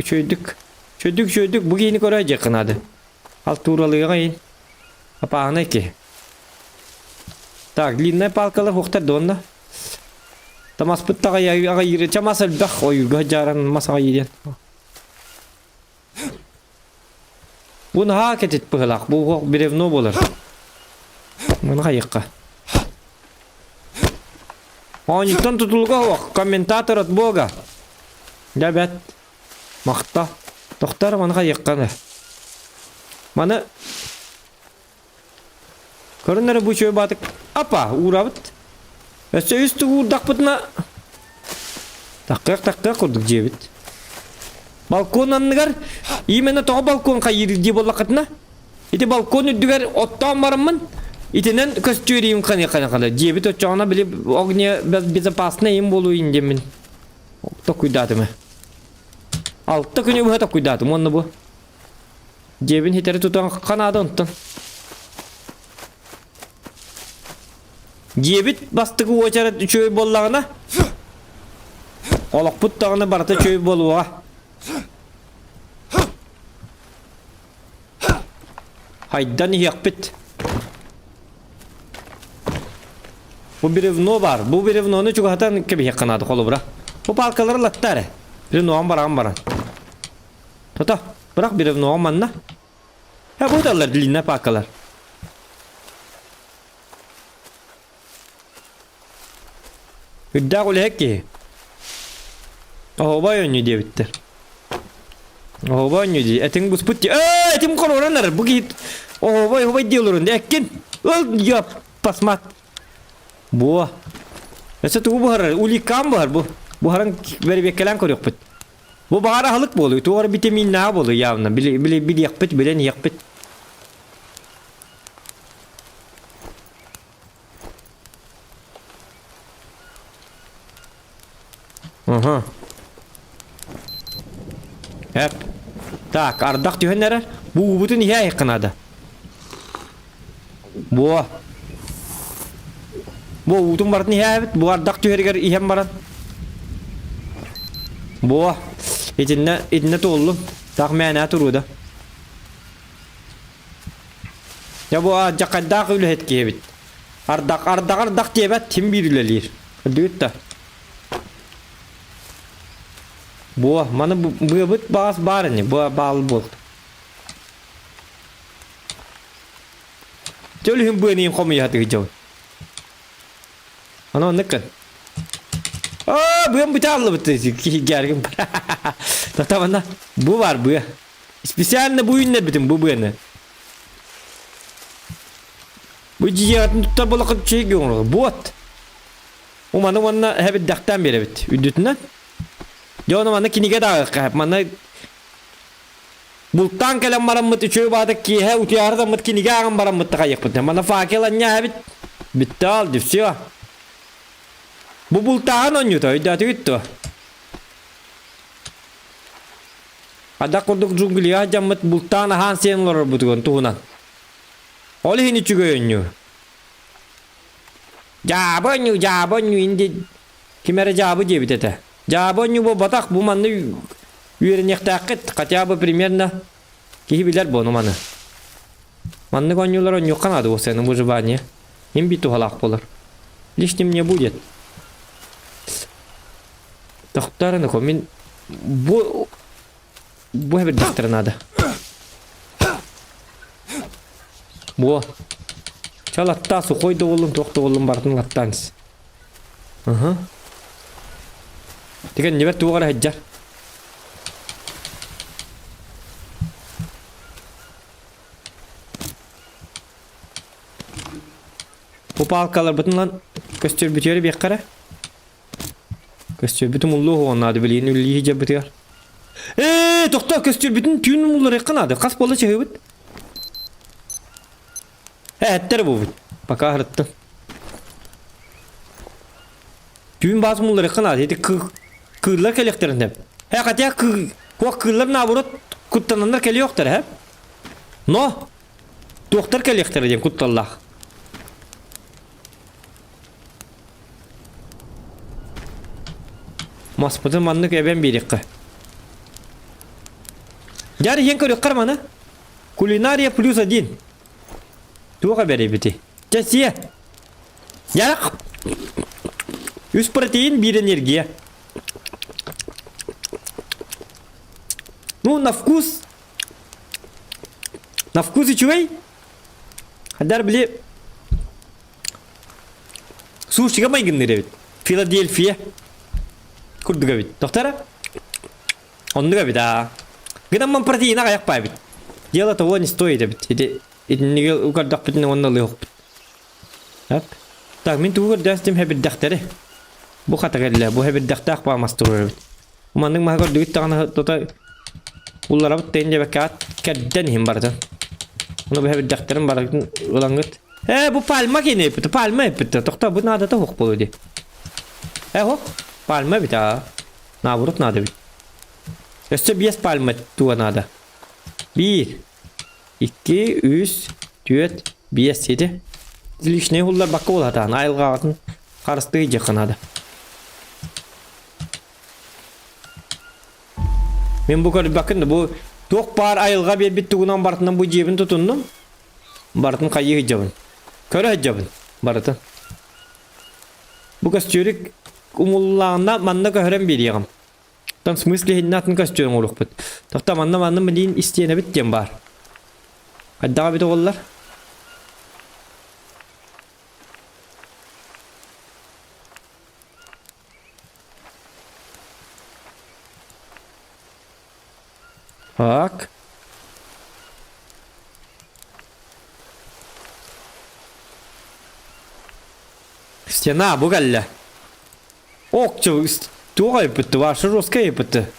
Çöydük. Bu giyini koruyacak kınadı. Alt tuğralıya gayin. Apağına ki. Tak, linne palkalar hoktar donda. Tamas pıtta ya yürü çamasal dak o yürü hajaran masa yiyen. Bunu haket et pıhlak bu bir ev no bolar. Mana kayıkka. Ondan tutulga o kommentator at boga. Dabet. Makta. Doktor mana kayıkka ne? Mana Karınları bu şöyle batık. Apa uğrabıt. Ve üstü uğurdak bıtına. Takka kurduk cebit. Balkondan negar. İyi mene toğa balkon kayır diye bollakatına. İti balkon üddüger ottan varımın. İtinen köstüreyim kanı. Cebit otçağına bile ogniye bezapasına yiyim bolu incemin. Da kuydadım. Altta günü bu hata kuydadım onunla bu. Cebin hiteri tutan kanadı unuttan. Cebit bastığı o çare çöy bollağına. Olak puttağına barata çöy boluğa. Haydan yakbit. Bu bir ev no var. Bu bir ev no ne çok hatan gibi yakanadı kolu bırak. Bu palkaları lattare. Bir no baran. Tota bırak bir ev no manna. Ha bu da diline palkalar. Hüdda kule hekki. Ohoba yönlü diye bitti. Ohoba yönlü diye. Etin bu sput diye. Etim koronlar. Bu git. Ohoba diyorlar. Ekin. Öl yap. Pasmat. Bu. Mesela tu bu harar. Uli kam var bu. Bu haran veri bekelen koruyor put. Bu bahara halık boluyor. Tu var vitamin ne boluyor yavna. Bili yakpet bilen yakpet. Aha. Hep. Tak, ardak diyor nere? Bu bütün niye yakınada? Bu utun barat niye evet? Bu ardak diyor her ihem barat. Bu idinne tollu. Tak mena turuda. Ya bu jakaddak öyle het ki evet. Ardak diye bet tim birilelir. Düt da. Bu mana bu bit bağız var ne? Bu bağlı bol. Jolhim bu ni komi hati hijau. Ana nekan. Bu bitallı bitti ki gergin. Tamam da bu var bu. Spesiyal ne bu ünler bitim bu ne? Bu cihazın tutar bolak şey görüyor. Bu at. O mana hep daktan beri bit. Üdütünden. Jona mana kiniga da kah mana bultan kalam maram mut çöy badak ki he utiyarda mut kiniga am maram mut kayak put mana fakelanya habit bital dipsiya bu bultan onyu to ida tu ada kurduk junglia jammat bultan hansen lor butugon tuhunan oleh ini juga onyu jabonyu indi kimera jabu je bitete Jabonyu bu batak bu manı yürünek takit katya bu примерно kihibiler bunu manı. Manı konyular on yok kanadı o senin bu jibaniye. Hem bitu halak olur. Liştim ne будет. Doktorunu komin bu hep doktor nada. Bu çalatta su koydu oğlum doktor oğlum bartın lattans. Aha. Tiga nyebet tuh kalau hajar. Bu palkalar bütün lan köstür bitiyor bir kere. Köstür bütün mullu onlardı bilin ülliyi hiç bitiyor. Doktor köstür bütün tüyün mulları yakınadı. Kas bolla çevirdi. Ettir bu. Bak ahırttım. Tüyün bazı mulları kanadı. Hedi kığırlar kelekterin hep. Hakikaten o kığırlar naburut kutlananlar keli yoktur hep. No. Doktor kelekter diyeyim kutlallah. Maspıtı manlık eben birikki. Yarı yen körük karmanı. Kulinariya plus 1. Tuğa beri biti. Cesiye. Yarak. 100 protein 1 энергия. Ну, на вкус. На вкус и чуй. Хадар били. Сушига майгынныр бит. Филадельфия. Курдуга бит. Доктора? Ондуга бит, а. Гынаман протеина каяк пай бит. Дело того не стоит бит. Эти неге укардак бит, онна лыйок бит. Так, мен тугар дастым хебит дактары. Bu katagelle bu hep daktak pa mastur. Manning mahgar duit tagna tota ullara bit tenge bekat kedden him barda. Onu bu hep daktarın barakın ulangut. Bu palma kine pit palma pit tokta bu nada ta hok boludi. Ho palma bita. Na burut nada bit. Este bies palma tu nada. 1 2 3 4 5 7. Zilişne hullar bakka bolatan aylgağın qarıstığı jakanadı. Men bu kadar bakın bu tok par ayılga bir bittuğundan bartından bu cebin tutundum. Bartın kayı hicabın. Köre hicabın bartın. Bu kastörük umullağına manna köhren bir yağım. Tam smysli hinnatın kastörün oluk bit. Tokta manna bilin isteyene bit diyen bar. Hadi daha bir de ollar. Bak. Стена бугальля. Окчу тугай yapıttı var şu roska yapıttı.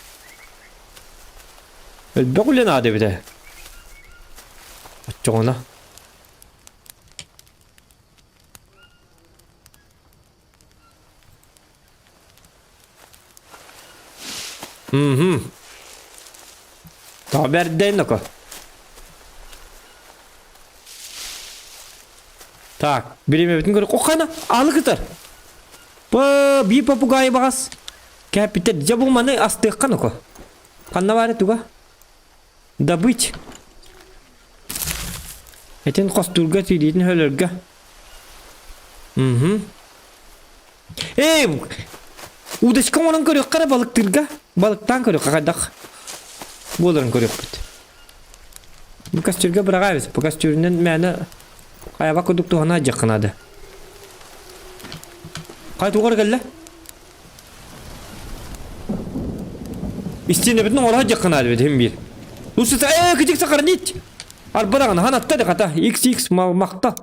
Böyle nade bir de. Açona. Haber değil nako. Tak, birime bütün görü kokana alı kıtar. Bir papugayı bakas. Kapitel jabu mana astık kanoko. Kanna var tuga. Dabıç. Eten kosturga tidin hölörga. Udaşkan onun görüyor kara balıktırga. Balıktan görüyor kakadak. Bolların görüyor bit. Bu kastürge bırakayız. Bu kastüründen mene kaya bak oduk tuhana jakınadı. Kay tuğar gelle. İsteyene bütün oraya jakınadı bit hem bir. Usta küçük sakar nit. Arbadan hanatta da kata XX makta.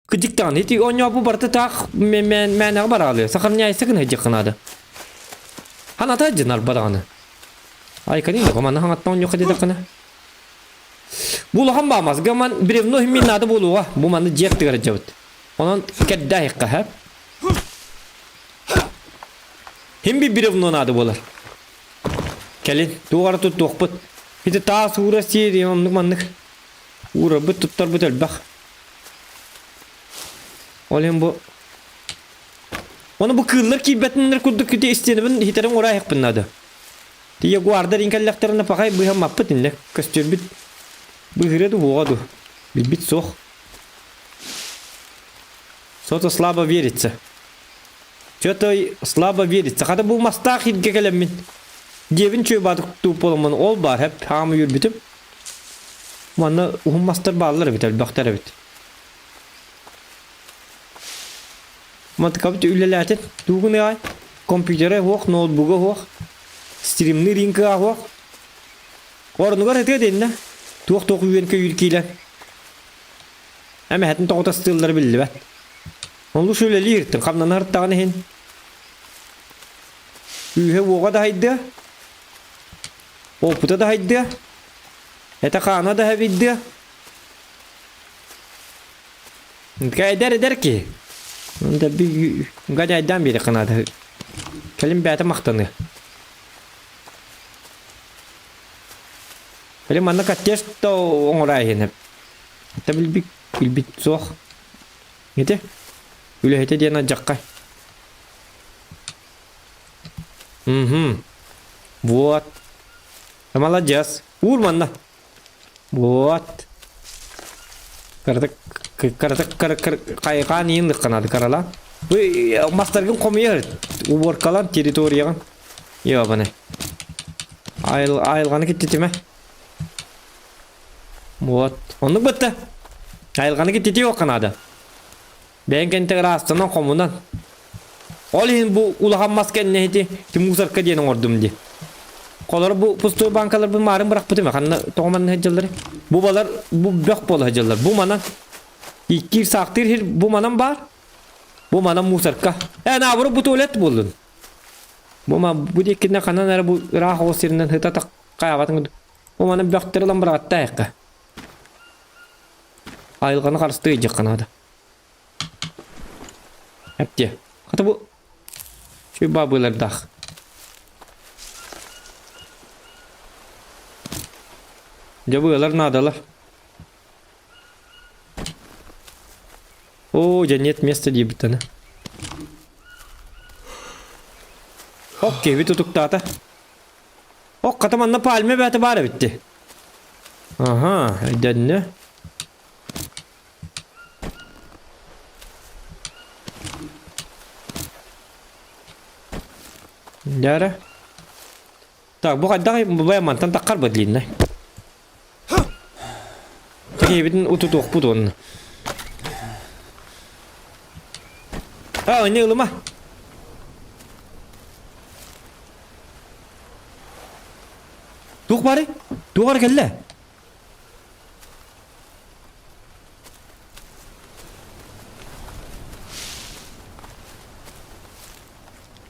Küçük tane nit onya bu barta tak mene baralı. Sakar nyay sakın jakınadı. Hanatta jın arbadan. Ay kanina kaman hangattan yok dedi kana. Bulu ham bağmaz. Gaman birevno himmin adı bulu va. Bu manı jet tigara jabut. Onun kedda hekka hep. Him bir birevno adı bular. Kelin duvar tut dokput. Hidi ta sura sir imamlık manlık. Ura bu tuttar bu telbak. Olayım bu. Onu bu kıllar ki betinler kurduk ki isteyene ben hiterim oraya hekpin adı. Dia guarda ringkallaktarna pakai bu ham mapetin le kastür bit bu hiredu vodu bit soh Что-то слабо верится. Что-то слабо верится. Когда bu mastaq hidge kelemin Jebin çöy badık tu polman ol bar hep hamı yür bitip Manna master ballar bit albaqtar bit Matkabit ülelatet tuğun ay kompütere hoq notebook'a hoq Streamni rinka hoq Ornugar hete denna Tuq üyen köy ülkiyle Ama hatin toqta stılları bildi bat Onu şöyle lirtin qamnan harttağını hen Ühe voğa da haydi Oputa da haydi Heta qana da haydi Ka eder ki Onda bir gacaydan biri qanadı Kelim bäte maktanı. Kelim manna katjes to oңорай hene. Ta bilbit soq. Gete. Üle hete diyen jakka. Вот. Молодец. Ур манна. Вот. Кырдык кайган ийин канады карала. Бу мастаргын комуер. Уборкалан территорияга. Ябаны. Айылганы кеттиме? Вот. Onu bitti. Ayılganı gitti yok kanada. Ben kente rastından komundan. Olin bu ulahan masken neydi? Kim musarka diyen ordum di. Kolları bu pustu bankalar bu marın bırak bitti mi? Kanna toğman hecalları. Bu balar bu bök bol hecallar. Bu manan iki saktir bu manan bar. Bu manan musarka. Ne avru bu tuvalet buldun. Bu dikine kanan ara bu rah osirinden hıta tak kayavatın. Bu manan bökteri lan bırak da Ayılganı karıştı yiyecek kanada. Hep diye. Hatta bu şu babılar da. Cabılar nadalar. O cennet место diye bir tane. Okey bir tutuk dağıta. Ok katamanla palme bete bari bitti. Aha ne? Yara. Так, bu kadar bu mantan takar badlin ne? Taki bitin ututuk putun. Ne oğlum ha? Tuk bari. Tuk kelle.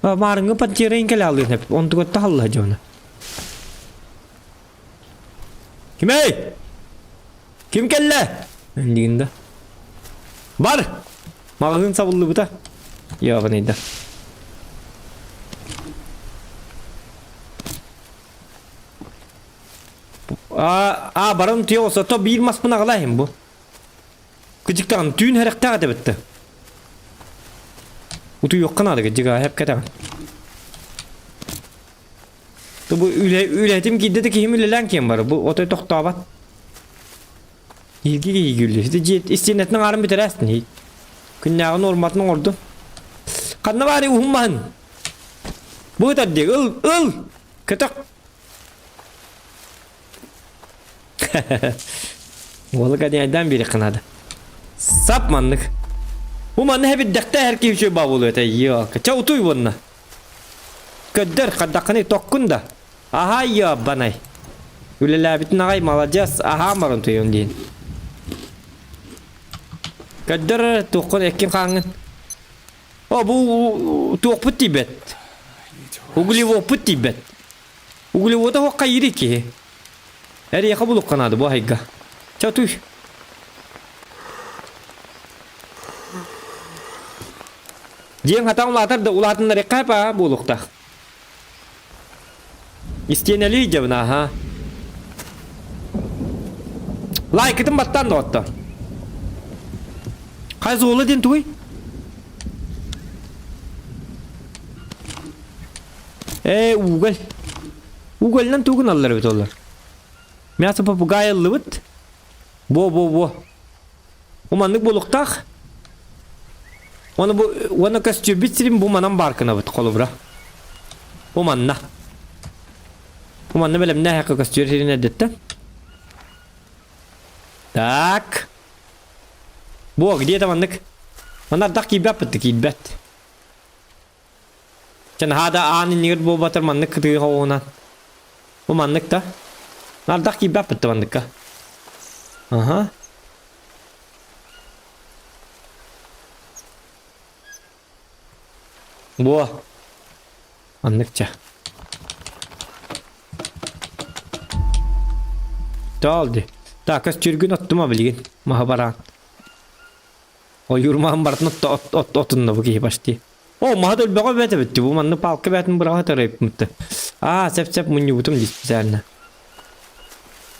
Marangı pancirin kelle alın hep. Onu tahalla jona. Kim Kim kelle? Endinde. Bar. Mağazın savullu bu da. Ya neydi? Barın tüyo olsa to bir mas buna kalayım bu. Küçükten tüyün herek de bitti. Utu yok kanadı gıcığa hep katan. Bu ületim ki dedi ki kim ülelen kim var bu otoy toktabat. İlgi güllü. İşte istinetten arın bitiresin. Künnağın ormatının ordu. Kanna bari uhumman. Bu da diye ıl. Kıtık. Oğlu kadiyaydan biri kınadı. Sapmanlık. Bu manlı hep dekte herkes şey bağlı yok. Çavutuy bununla. Kadar kadakını tokkun da. Aha ya banay. Ülele bitin ağay malacağız. Aha marun tuyun deyin. Kadar tokkun ekin kangen. Bu tok putih bet. Ugli wo putih bet. Ugli wo da hokka yiri ki. Her yaka buluk kanadı bu hayga. Çavutuy. Jeng hatang latar da ulatan dari kapa bulukta. İsteyeneli cevna ha. Like itim battan da otta. Kayız oğlu din tuy. Ugal. Ugal lan tuğun alları bit olur. Miyasa papugayallı bit. Bo. Umanlık bulukta. Onu kastıyor bitirim bu manam barkına bit kolubra. Bu manna. Bu manna belem ne hakka kastıyor herine detten. Tak. Bu gidiyor tamanlık. Onlar dak gibi yapıttık idbet. Can hada ani nigir bu batır manlık kıtığı hoğunan. Bu manlık da. Onlar dak gibi yapıttı manlık ha. Aha. Bu anlıkça daldı daha kas çürgün attım bilgin mahabaran o yurmağın bartına otunla bu ki baştı O mahadol baga bete bitti. Bu manlı palkı betin bırağı tarayıp mıttı. Sep mun yubutum dispisaline.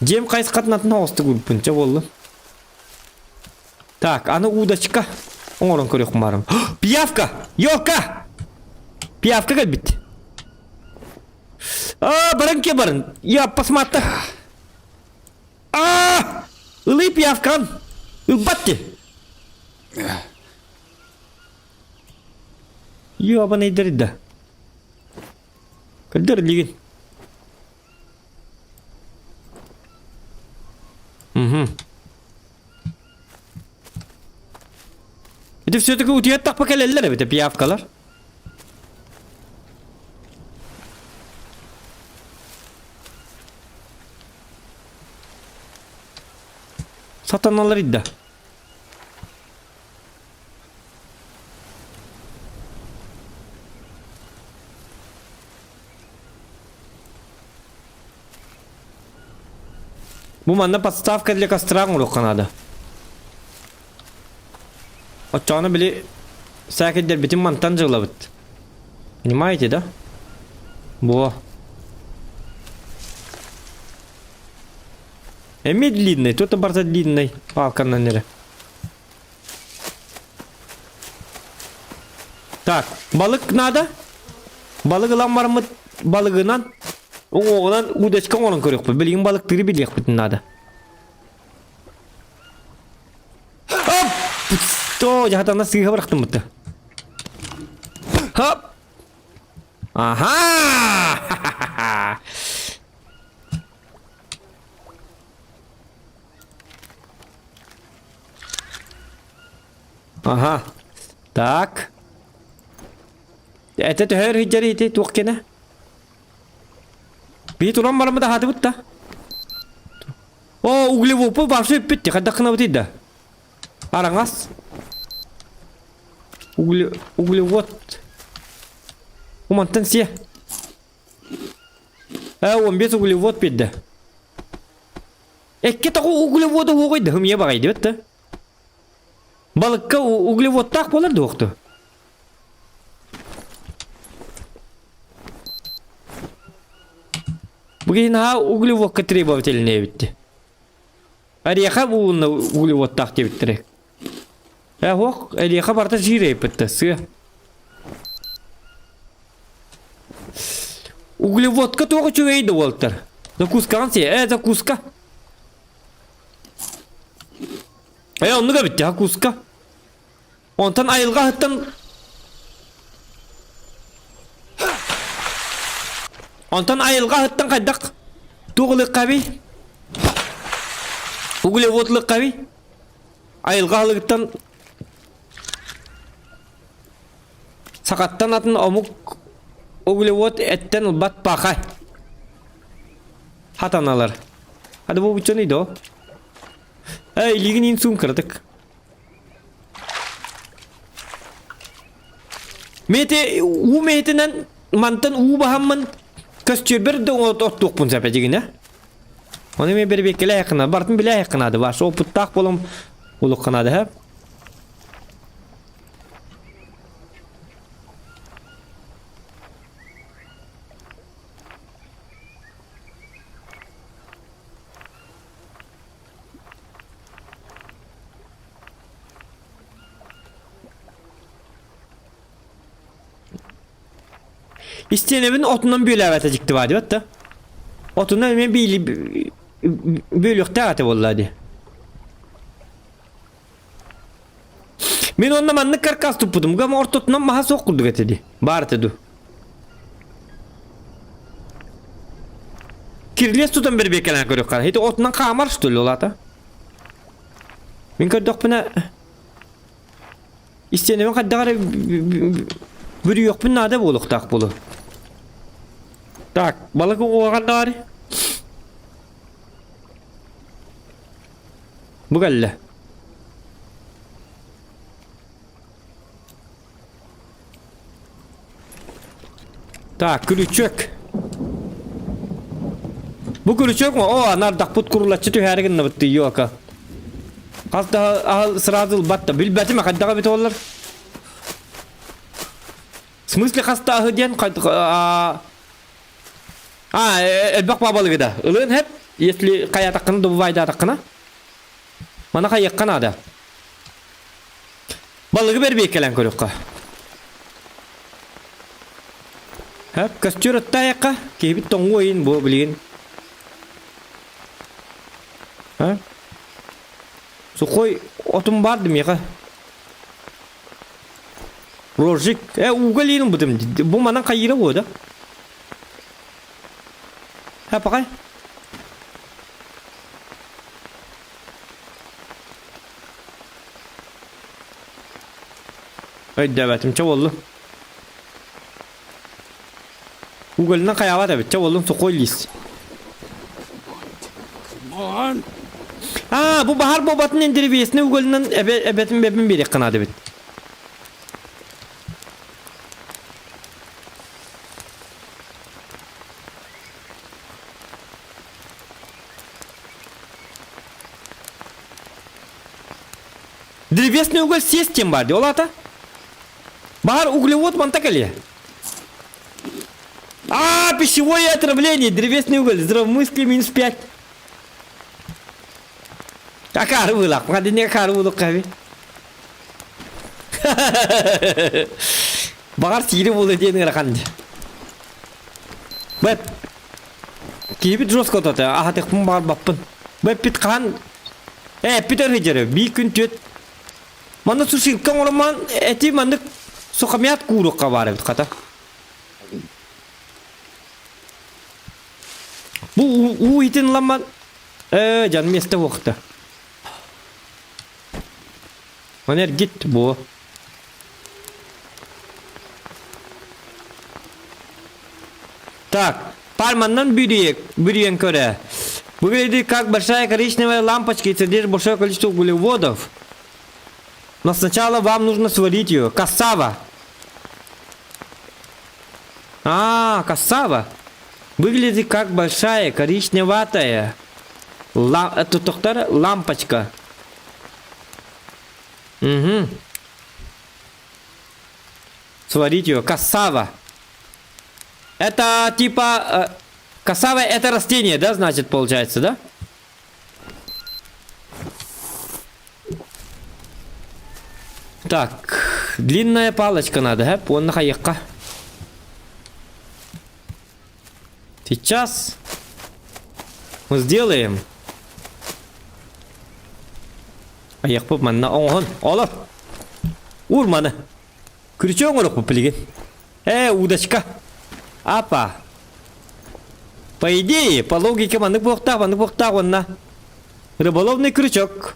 Jem kays katnatın hostu gulpunca bollu. Так, ana udachka. Oğlan körüyor kumarım. Piyavka! Yoka! Piyavka gel bitti. Barın ke barın. Ya pasmatta. Ilı piyavkan. Ilbattı. Yo bana idir de. Kaldır ligin. Bir de все-таки утият так покалеллер бите пиявкалар. Satanalar iddia. Bu manna подставка для костра улук Канада. Açağını bile sakitler bütün mantan cığlavıt. Понимаете, да? Bu. Эми длинный, тут оборот длинный. Палка на нере. Так, balık надо? Balık lan var mı balığından? Oğlan udachka olan körük bu. Bilgin balıkları biliyek bütün надо. То jahatana sihir bıraktım mıttı. Hop. Aha. Aha. Так. Это төхөр хижери ити туқкена. Би туран бармада хаты бутта. О, углевопы башы битти. Хаддақына бутида. Араңас. Углевод. Умантан сия. 15 углевод бидді. Экке тақу углеводы оғайды. Хымия бағайды бітті. Балыққа углевод тақ боларды оқты. Бүгін углеводқа требовательне бітті. Ареха бұлына углевод тақ деп біттірек. Оқ, ареха барда жирей бітті. Сы. Углеводқа тоғы чөгейді олтыр. Закускаған сия. Закуска. Онныға бітті, куска. Онтан айылға хыттан... Онтан айылға хыттан қайдақ. Тоғылық қаби. Углеводлық қаби. Айылға хылықтан... Сақаттан атын омук... Углевод әттен бат бақай. Хатаналар. Hadi bu bütçeniydi o. Ligin insum kırdık. Mete u metenen mantan u bahamman kastürber de ot dokpun sepecigine. Onu me bir bekle yakına. Bartın bile yakınadı var. O puttak bolum uluk kanadı hep. İsteyen evin otundan böyle evet acıktı vardı hatta. Otundan hemen böyle yok dağıtı vallahi. Ben onunla manlı karkas tupudum. Ama ortotundan maha sokuldu getirdi. Bağırtıdı. Kirliye tutan bir bekelen görüyor kan. Hadi otundan kamar tutuyor olata. Ben gördük bana. İsteyen evin kadar bir yok bir nade boluk tak bolu. Так, balık oğlan da var. Bu geldi. Tak, gülüçök. Bu gülüçök mü? O anar dakput kurulaççı tühergin ne bitti yok ha. Kas daha sıradıl battı. Bilbeti mi kaddağa bit olur? В смысле хастагы ден элбак бабалыгы да. Ылын хеп, если кая таққаны добывайда таққана. Мана қайыққана да. Балыгы бербей келен көріққа. Хеп, костер аттайыққа. Кейбіт тоңғы ойын бұл білген. Сухой отым барды меға. Рожик. Уғалейдің бұдым. Бұл манан қайыры ғой да. Пақай. Өйді әбәтім ча олы. Уғалынан қаяға да бет ча олың сухой лист. Come on. Бұл бағар бобатының деревесіне уғалынан әбәтім бәбін берек қанады бет. Древесный уголь систем бар, олата? Бар углевод мантакали. Пищевое отравление, древесный уголь, здравомыслие минус 5. Акар вылак, надо не акар вылак кави. Бар сири болды дейін раханды. Бәп, кейбіт жосқа отаты, ағатықпын бар баппын. Бәп бит қан, питер хеджері, бей күн төт. Мана сушилкан ораман эти мандык сухамят курукка бар бит ката. Бу итин ламан жан месте вакытта. Манер гит бу. Так, пальманнан бюриен көре. Выглядит как большая коричневая лампочка и содержит большое количество углеводов. Но сначала вам нужно сварить ее. Кассава. Кассава. Выглядит как большая коричневатая лампочка. Угу. Сварить ее. Кассава. Это типа... кассава это растение, да, значит, получается, да? Так, длинная палочка надо, вон на хаекка. Сейчас мы сделаем. Аяқ поп манна оңғын, олар. Ур мана. Крючок олық поп білген. Удочка. Апа. По идее, по логике мандық боқтақ онна. Рыболовный крючок.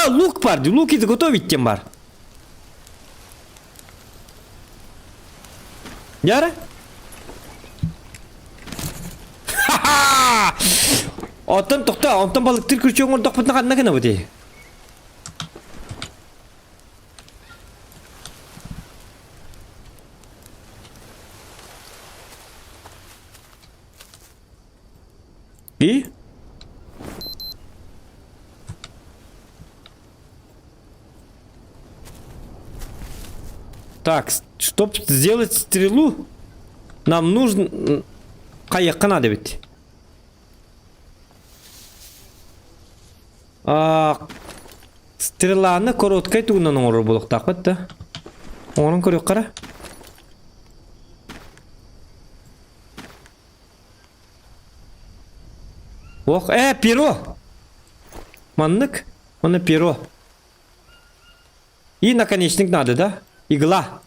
Лук бар, лук изготовить тем бар. Яра? Ха-ха! Отын тоқта, онтан балықтыр күрчоң ордақ бұтына қадына кені бұды. И? Так, чтобы сделать стрелу, нам нужно... Қаяққа надо ведь. Стреланы короткай туғынан оңыр болық тақпыт да. Оңырын көрек қара. Ох, перо! Маннык? Оны перо. И наконечник надо, да? Игла.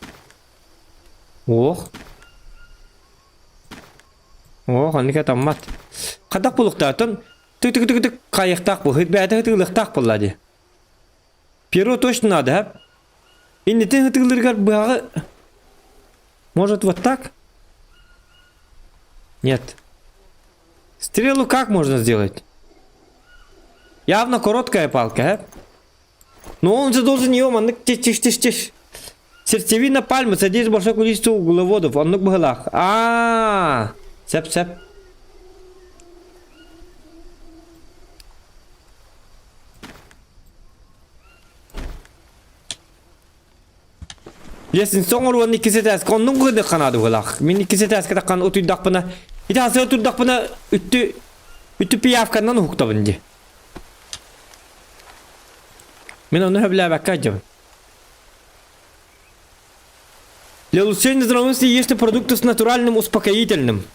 Ох. Ох, анника таммат. Қадақ бұлықтатын тык-тык-тык-тык қайықтақ бұл. Хытбәді хытылықтақ бұлады. Перо точно надо, Иннетен хытылыргар бұғы. Может вот так? Нет. Стрелу как можно сделать? Явно короткая палка, Но он же должен ее, маннык, тиш. Сердцевина пальмы содержит большое количество углеводов. Он ну бгалах. Сеп. Yesin soňur onu ikisi täs kondun gıdı kanady bolak. Men ikisi täs takan otudak bana. Ita hasy otudak bana ütü piyafkandan hukta bindi. Men onu hebla bakacağım. Для улучшения здравоохранения ешьте продукты с натуральным успокоительным.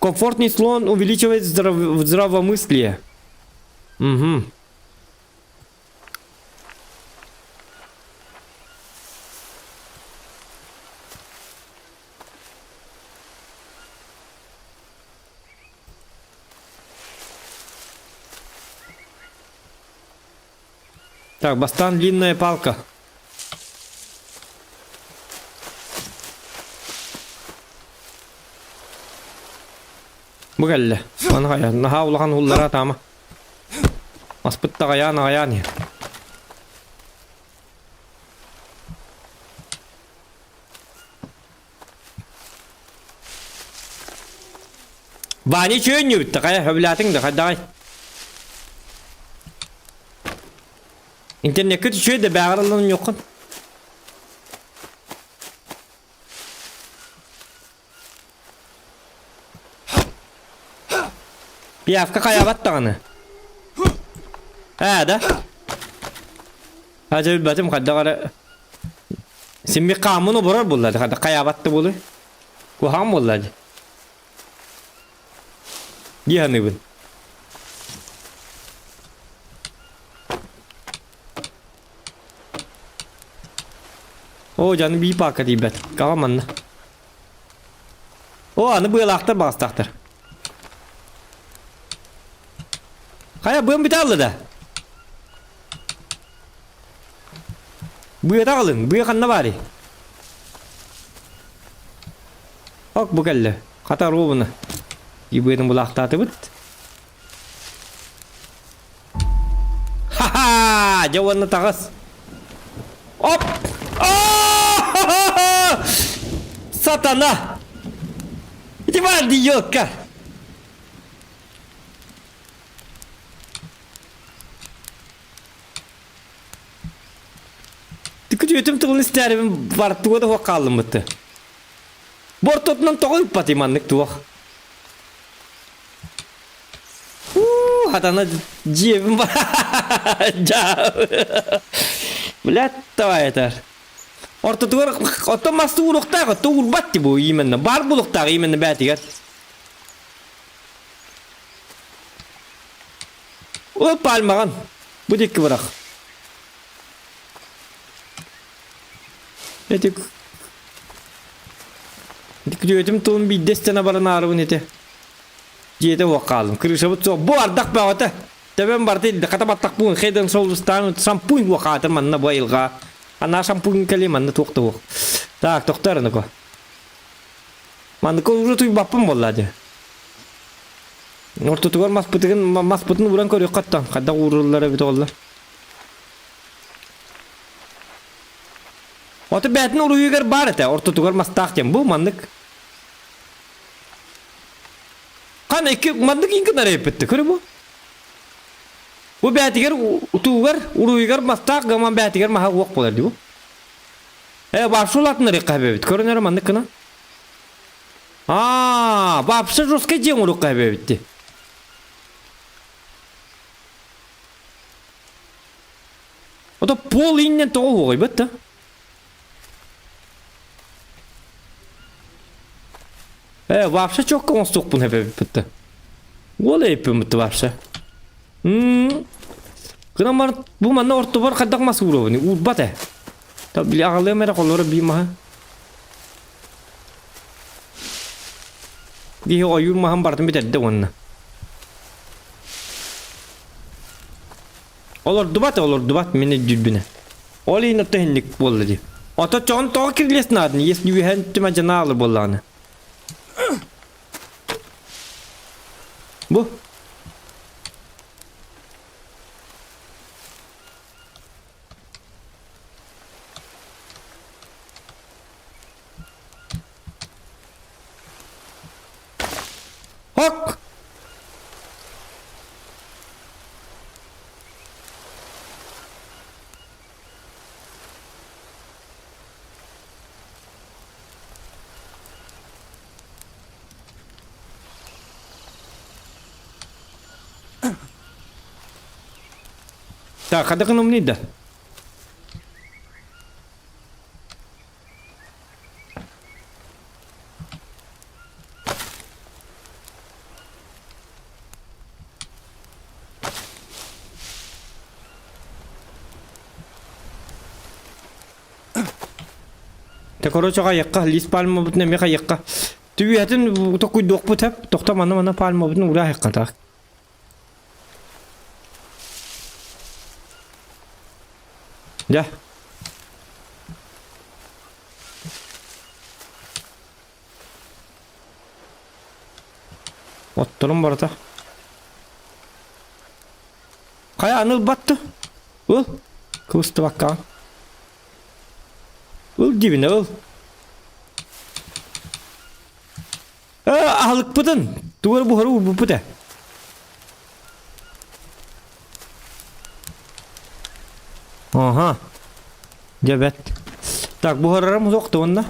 Комфортный слон увеличивает здравомыслие. Угу. Так, бастан длинная палка. Bu geldi. Bana kaya. Naha ulakan hullara tamam. Aspıtta kaya na kaya ni. Bani çöğün bitti kaya. Hövlatin de kaday. İnternet kötü çöğü de bağırılan yokun. Bir hafta kayabat dağını. Ha da. Hacı bir batım kadda kara. Sen bir kamunu burar bulladı. Kadda kayabattı bulu. Kuham bulladı. Gihanı bin. O canım bir paket ibet. Kavamanla. O anı bu yalaktır bastaktır. Kaya bugün bir tane da. Bu yata kalın. Bu yakan ne bari? Bak bu geldi. Katar o bunu. İyi bu yedim bulakta atı bit. Haha! Jawanı takas. Hop! Satana! İti var diyor ka. Tükütüm tığın isterim var tuğa da kaldım bitti. Bortotnan toğu patimanlık tuğa. Hatana ciyevim var. Bilet tava yeter. Orta tuğa otomastı uğrukta tuğur batti bu imenle. Bar bulukta imenle betiger. O palmagan. Bu dikki bırak. Etik. Dikliyorum tüm bir destene barın arabın ete. Jede wakalım. Kırışabıt so. Bu ardak bağıta. Tebem barti de kata batak pun. Khaydan solustan sampuy wakatır manna bu ilga. Ana sampuy kali manna tuqta bu. Tak doktor nako. Manna ko urutu bapam bolladı. Orta tugar mas putun uran koruyor kattan. Kadda urullara bit oldu. Oto betini uruyugar bar ete. Orta tugar mas takcam bu mandık. Kan iki mandık inki nare petti kırı bu. Bu betiger tugar uruyugar mas tak gaman betiger maha wak polar dibu. Bapsulat nare kahve bit. Kırı nare mandık kana. Bapsa roske jem uru kahve bitti. Oto pol innen toğu hoy bitti. Вообще çok konstruk bunu hep bitti. Ola yapıyor bitti вообще. Kınamar bu manna orta var kadar masur bunu. Urbate. Tabi ağlıyor merak olur bir mah. Diye oyun maham bardım bitti de onun. Olur dubat meni dürbüne. Oli ne tehlik boldu di. Ata çon to kirles nadni yes yühen tüme canalı bollanı. Bu. Hok. Так, а так нам не да. Та короче кайыкка лис пальма бутне ме кайыкка. Түбүятын токуй докпу теп, токта мана пальма бутне ура кайыкка так. Да. Ottolum barata. Kaya anıl battı. Ul. Kıvıstı bakka. Ul dibine ul. Ahlık bıdın. Duvarı buharı bu bıdı. Aha. Cebet. Так, buhararım yoktu onda.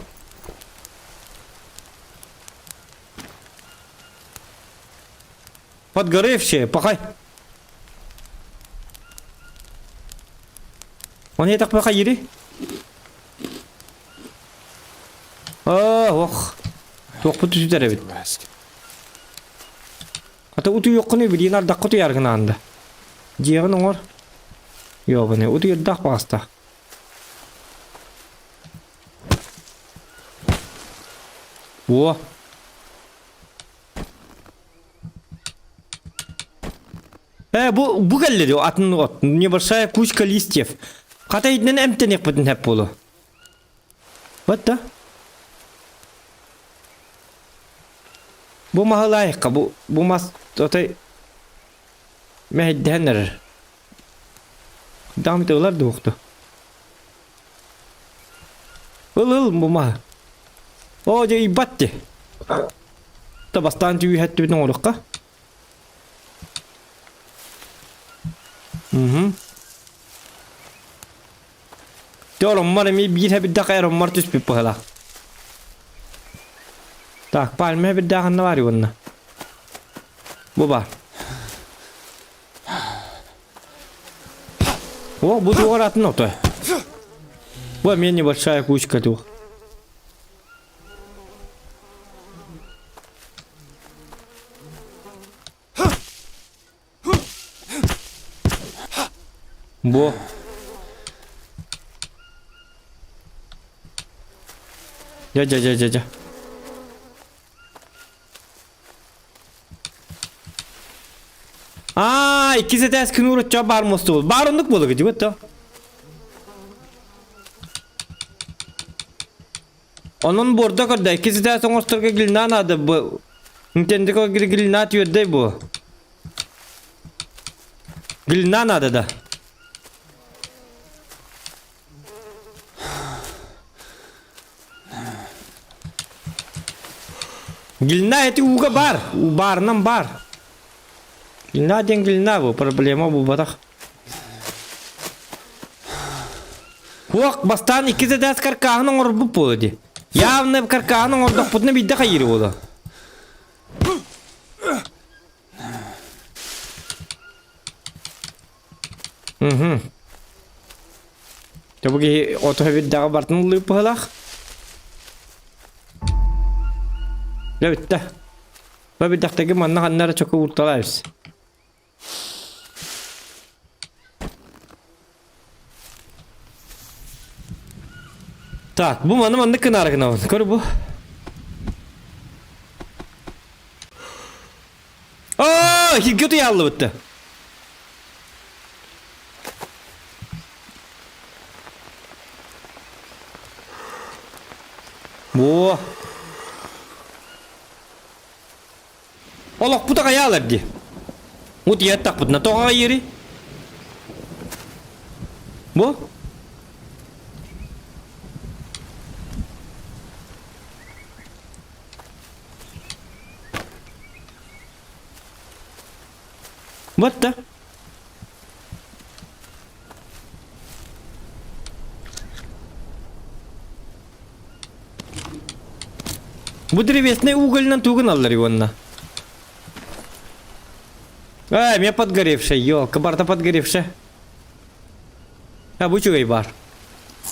Подгоревшие, пахай. Он я так пахай ири. Ох. Тох буту süder evet. Rest. Ata utu yokkunu bilin ar dakkutu yargın anda. Ciğen oğur. Yo bu ne? Utu yeddak basta. Во. Bu geldi o atın ot. Небольшая кучка листьев. Kata idnen emtenek butun hep bolu. What da? Bu mahalayıkka bu mas otay meheddenler. Damit olar doğdu. Il bu mah. O je ibatte. Ta bastante üyet bitun olukka. Diyorum mi bir hep dakika martus bir pahala. Tak palme bir dakika ne var ya onunla. Baba. О, буду орать ноты. Вот мне небольшая кучка тут. Бо. Ja. İkisi de eski nurutça barmostu bol. Barındık bolu gıcı bıttı. Onun burada kadar ikisi de sonuçlarga gilinan adı bu. Nintendo gilinan atıyor bu. Gilinan adı da. Gilna eti uga bar, barnam bar. Gilna den gilna bu problema bu batak. Хуак бастан ikisi de karkağının orbu poladı. Явно karkağının orada putne bir daha yeri oldu. Tabii ki otohebit daha bartın oluyor polak. Evet de. Ve bir dakika manna hanlara çok urtalarız. Tak, bu manna kınar kınav. Kör bu. Aa, kötü yallı bitti. Bu. Allah bu da kayalar di. Bu diye takut na toğa yeri. Bu. What the? Bu древесный угольно туган аллар его. Меня подгоревшая, ёлка, барта подгоревшая. Ha bu çöğey var.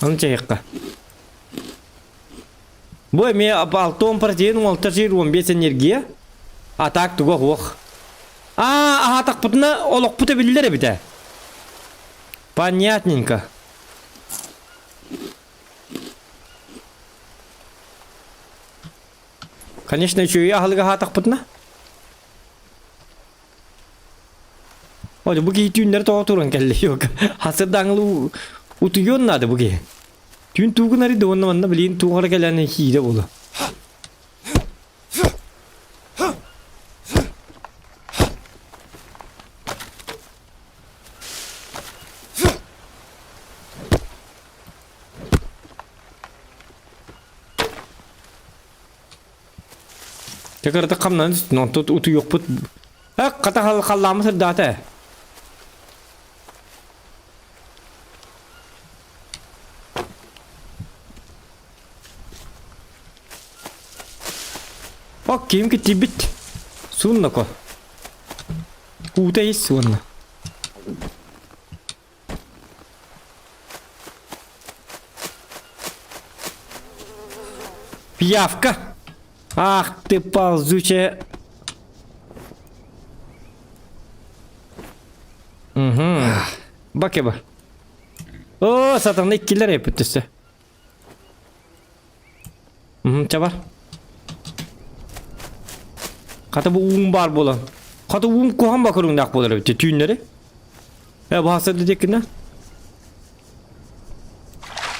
Onu çekka. Bu eme 6-10% oltacı 15 enerjiye. Atak tuğuk vok. Atak putna oluk puta bildiler bir de. Понятненько. Конечно, çöğey ahılga atak putna. Hadi bu ki tünleri toğuturun kelli yok. Hasırdanlı utuyon nadı bu ki. Tün tuğunları da onunla manna bilin tuğara gelen hile bolu. Tekrar da kamdan üstüne tut utu yok put. Kata kallamı sırdata. Kim ki tibit. Sunna ko. Kutayız sunna. Piyavka. Ты ползучая. Bak ya bak. Oo satanda ikiler yapıyor işte. Çabar. Kata bu var bolan. Kata kohan bakarım dak bolar bitti tüyünleri. Ya bahsa dedik ne?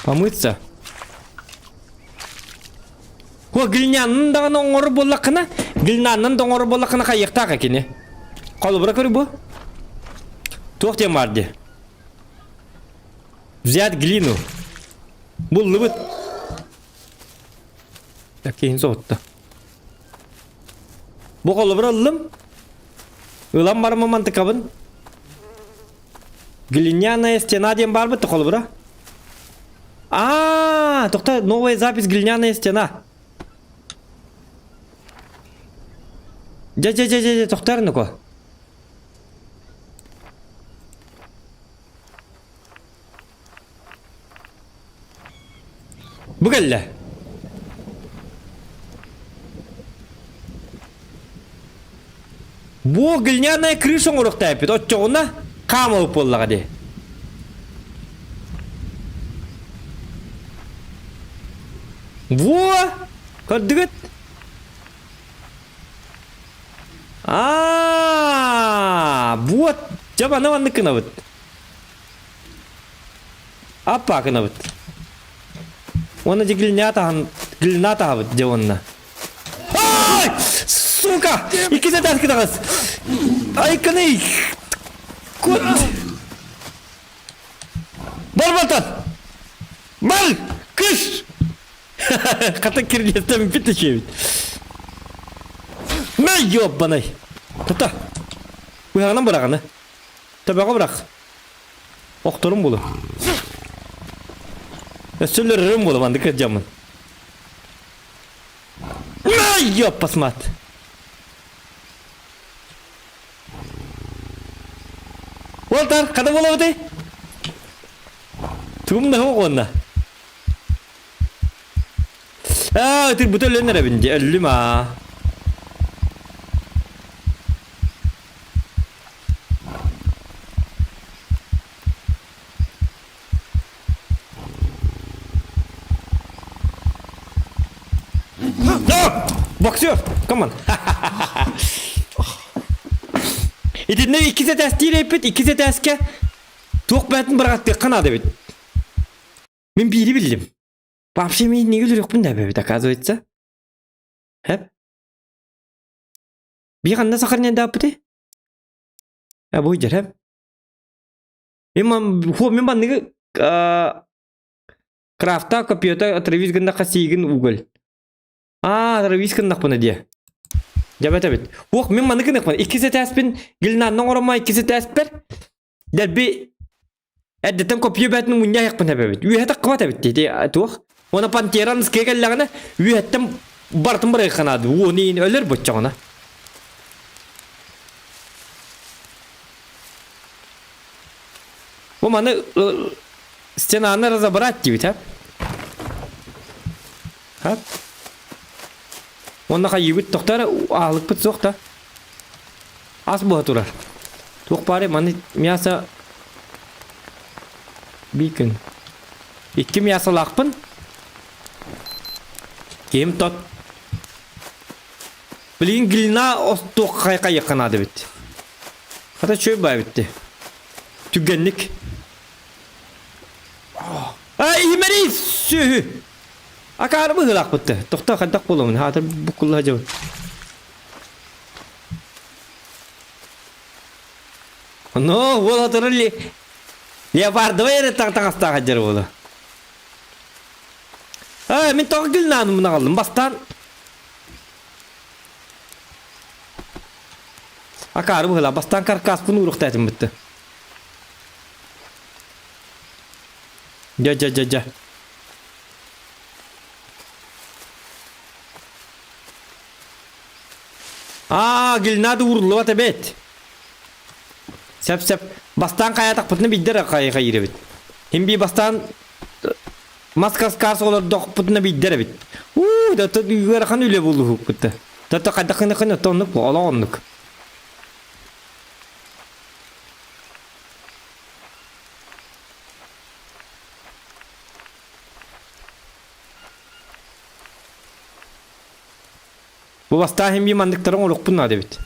Pamutsa. Gilnyanın da nongor bolakına. Gilnyanın da nongor bolakına kayıkta kakini. Kalı bırakır bu. Tuhtem vardı. Взять глину. Бұл лыбыт. Кейін соғытты. Бұл қолы бір ылым. Илам бар маманты кабын. Глиняная стена дем бар бітті қолы бір. Тоқта, новая запись глиняная стена. Тоқтарыны ко. Bu gelle. Bu глиняная крыша урукта yapıyor. O çoğuna kama pollaga de. Bu kadgıt. Bu coba nawan kena bet. Apa kena bet? Ona же глината вот где он на. Ай! Сука! Ikisi de arkadaş. Ay kanay. Kut. Barbaltan. Bal! Kış! Kata kirliyetten bitti şey. Ne yok bana. Tata. Uyağına bırak ana. Tabağa bırak. Oktorum bulu. Söylerim bulu ben dikkat camın. Ne yok pasmat. Walter, kada bola bate? Tum da ho konna. Tir butul lenere bince öllüm ha. Boksör, come on. İdinle ikisi test değil yapıt, ikisi testke çok batın bıraktı kanadı bit. Ben biri bildim. Вообще мен не гүлрек бун да бебит, оказывается. Hep. Bir anda sakarnya dapet. Ya bu jar hep. Мен банды крафта копьёта отрывизганда касигин уголь. Отрывизганда пана dia. Jabata bit. Мен банды кынак пана. İkisi tespin gilnanın orama ikisi tesper. Derbi Eddetten kopya batın munya yakpana bebit. Üyete kıvata bit dedi. Tuğ. Ona panteran skegellerine üyetten bartın buraya kanadı. O neyin ölür bıçağına. O mana стенаны разобрать дебит, а? Хап. Онна кайыбыт токтар алып бит сокта. Ас бо турар. Ток паре маны мясо бикин. Икки мясо лакпын. Кем тот. Блин гилна осток кайка якынады бит. Хата чөй бай битти. Түгенлик. İmeri sühü. Akarı mı hılak bitti. Tokta kaddak bulumun. Hatır bu kullu hacı. No, bu hatırı leopardı var tak tak hasta hacı bulu. Min tok gül nanım bunu aldım. Bastan. Akarı mı hılak. Bastan karkas bunu urukta etim bitti. Ja. Gilnadi vuruldu vata bet. Sep. Bastan kaya takputunu biddere kaya kayırı bit. Hem bir bastan maskas karşı olur dokputunu biddere bit. Da yukarıkan öyle buldu hukukta. Da kadakını tonluk bu, ala onluk. Bu basta hem bir mandıkların oluk bunlar debit.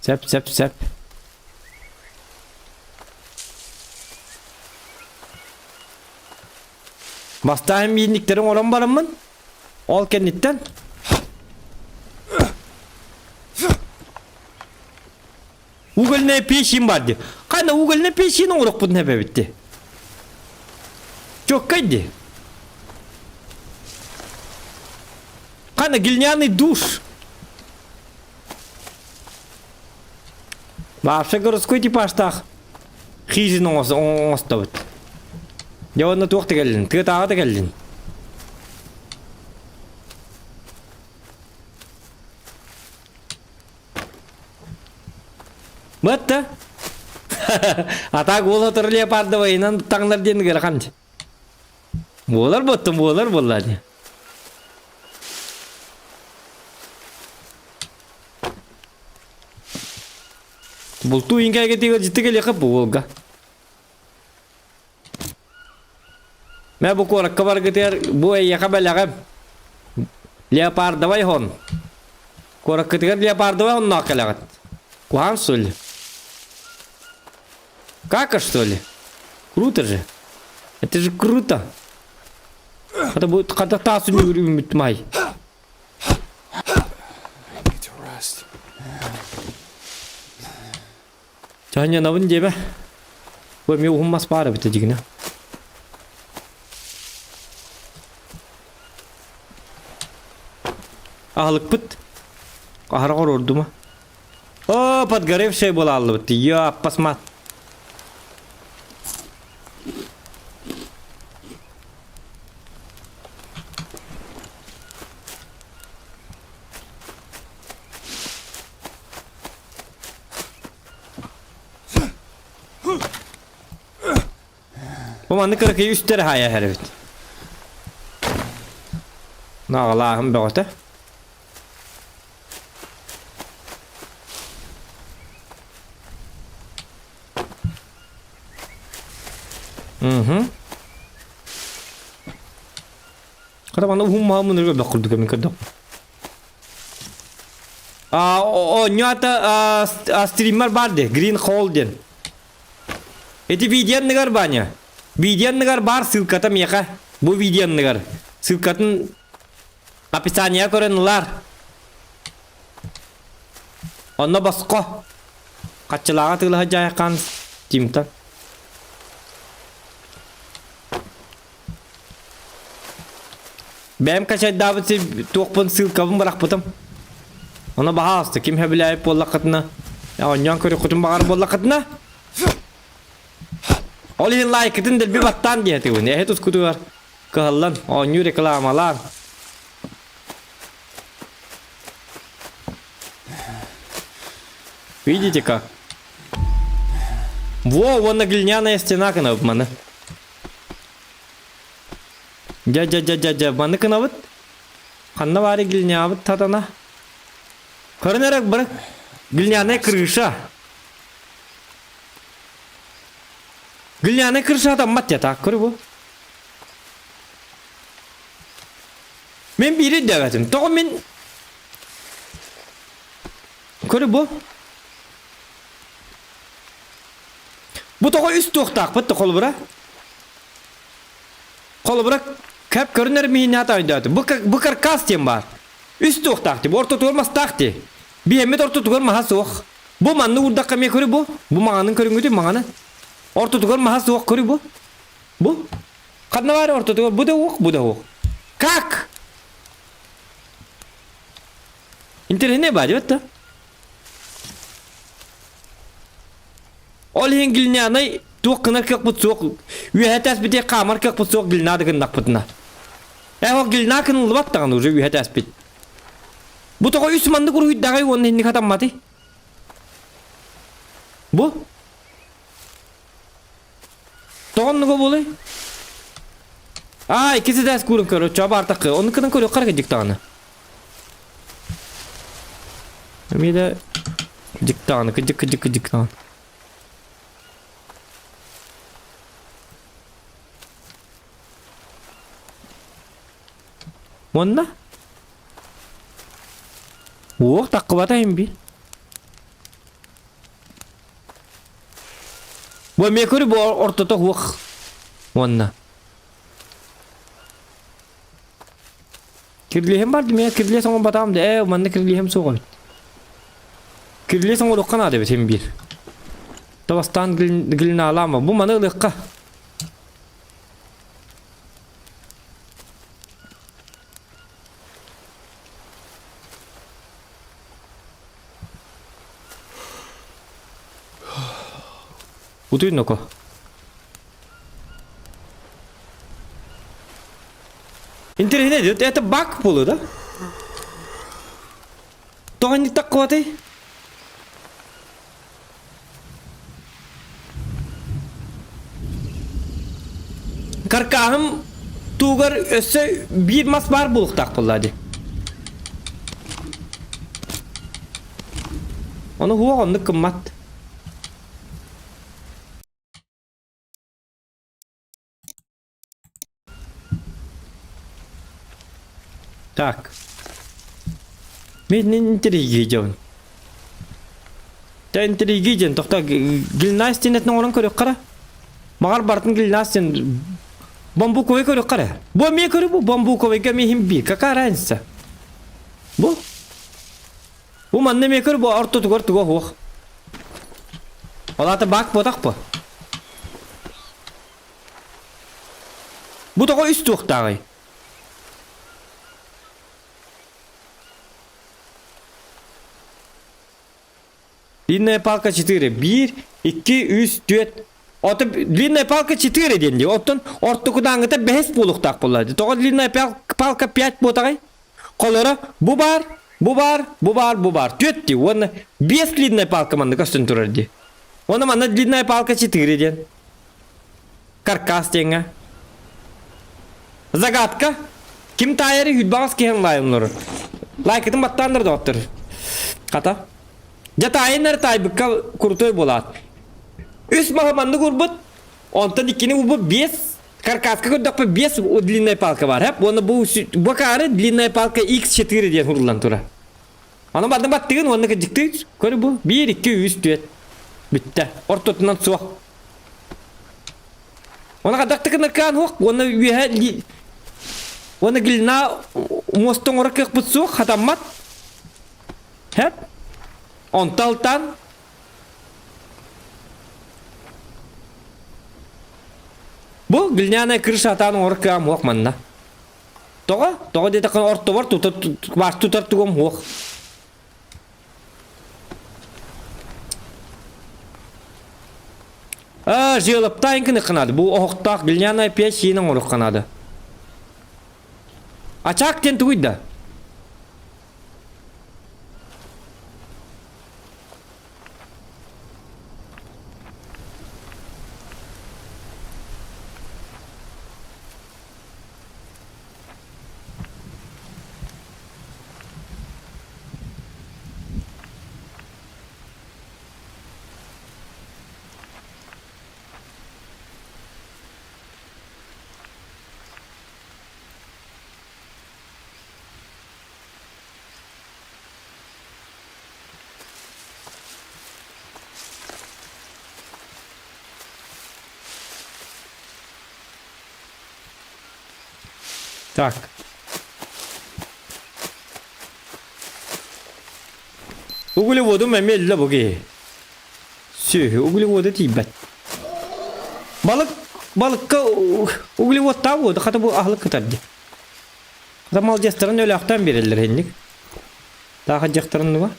Sep. Basta hem bir indiklerin olan barın mı? Ol kenditten. Google ne peşin vardı. Kana Google ne peşin oluk bunlar bitti. Çok kaydı. Kana гильняный душ. Вообще городской типаж так. Хижина он оставит. Я вот на тух тегелин, ты тага тегелин. Бетте. Ата голо төрле парды вайнан таңнар ден герхан. Болар боттым болар боллады. Bultu inga getiyor ciddi geliyor kapı olga. Ben bu korak kabar getiyor bu ya kabel ya leopard davay hon. Korak getiyor leopard davay hon nakalagat. Kuhan söyle. Как что ли? Круто же. Это же круто. Это будет когда тасу не уймет май. Hanya navın cebe. Bu mi uhummas para bitti digine. Ahlık pıt. Kahra ordu mu? Pat garip şey bolallı bitti. Ya pasmat. Bu mandık kırıkayı üstleri haya herifit. Nağlağım be ota. Kada bana humma munur be kurduk emin kadok. O nyata streamer vardı. Green Holden. Eti videon negar banyak. Videon negar bar sılkatım yaka. Bu videon negar. Sılkatın описание koranlar. Onda basko. Kaçılağa tığla jayakan timtan. Benim kaçay daveti toqpun sılkabım bırakpıtım. Ona bahastı. Kim hebilay bollaqatına. Ya onyan körü kutum bağır bollaqatına. Olihin like-ın del bir battan diye tiyo. Ne hetus kutu var. Kahallan. Onyu reklamalar. Видите как? Во, вон глиняная стена кынабыт маны. Ja, маны кынабыт. Ханна бары глинябыт татана. Көрінерек бір глиняная крыша. Глиняная крыша атаммат я так, көрі бұл. Мен бири дәвәтім. Тоғы мен... Көрі бұл. Бұл тоғы үст тоқтақ бұтты қолы бұра. Қолы бұра кәп көрінер мейіне ата өйдәді. Бұл каркас тем бар. Үст тоқтақ деп, орта тұрмас тақ де. Беймет орта тұғыр маға соқ. Бұл манны ұрдаққа ме көрі бұл. Бұл мағаның көрін өте мағаны. Орта тұғыр маға соқ көрі бұл. Бұл. Қадна бар орта тұғыр. Бұл да оқ, бұл да оқ. Как? Интерне бәді өтті. Ол ең гілняны туққынар көк бұт соқ. Үйәт әспеде қамар көк бұт соқ гілнады кіндақ бұтына. Ол гілна кінілі баттаған уже үйәт әспет. Бұ тоға үсіманды көрі үйддағай оның енді қатаммады. Бұ? Тоғын нүгі болы? Ikisi de eskurun körü. Çaba artık. Onu kının körü karı diktanı. Bir de diktanı. Kıcık diktanı. Onda? Oh, takı batayım bir. Bu mekuri bu ortada oh. Onda. Kirliyem vardı mı ya? Kirliye sonra batam da. Ben de kirliyem soğuk. Kirliye sonra dokkan adı betim bir. Tavastan gilin alama. Bu bana ılıkka. Uduyun oku. Интерес не идет, это баг полу, да? То они так коты. Каркахым тугар өсө бир мас бар булук так булады. Оны хуа онды кыммат. Так. Мен интригейден. Та интригейден. Тоқта гилнастин етін орын көрек қара. Мағар бартын гилнастин бамбу ковай көрек қара. Бұ ме көрі бұ бамбу ковайға мехим би. Кака разница? Бұ? Бұ манны ме көрі бұ орты тұғыр тұғы хуқ. Олаты бақ бұдақ бұ. Бұ тұғы үст тұқтағай. Длинная палка 4. 1, 2, 3, 4. Отып длинная палка 4 денди. Оттон ортокудаңыта 5 болуктак болады. Тога длинная палка 5 ботагай. Колора бу бар. 4 ди. Оны 5 длинная палка манда кастын турарди. Оны манда длинная палка 4 ден. Каркас денга. Загадка. Ким тайери хүдбагас кен лайымнор. Лайкытын баттандыр доктор. Ката. Jatayınlar taybıkka kurtoy bolat. Üst mahamandı kurbut. Ondan ikini bu 5 karkaska kurdakpa 5 длинная палка var. Hep onu bu karı длинная палка X4 diye hurulan tura. Onu badım battığın onu kıcıktı. Körü bu. 1, 2, 3, 4. Bitti. Ortotundan soğuk. Ona kadar tıkınır kan hoq. Onu üye onu gilna mostun orak yakbut soğuk. Hatammat. Hep. Ontaltan bu глиняная крыша атаның оркам оқ манна. Тоға деді қан орты бар тұтар тұғым оқ. Желіптайын кіні қынады. Бұл оқтақ глиняная пеш енің орық қынады. Ачақ тен тұғыйды. Так. Углеводу мәмелі бұге. Сүйі, углеводу тейбәт. Балыққа углевод тау, қаты бұл ағылық кітарды. Қата мал жастырын өлі ақтан берелер хенлік. Тағы жақтырын ба?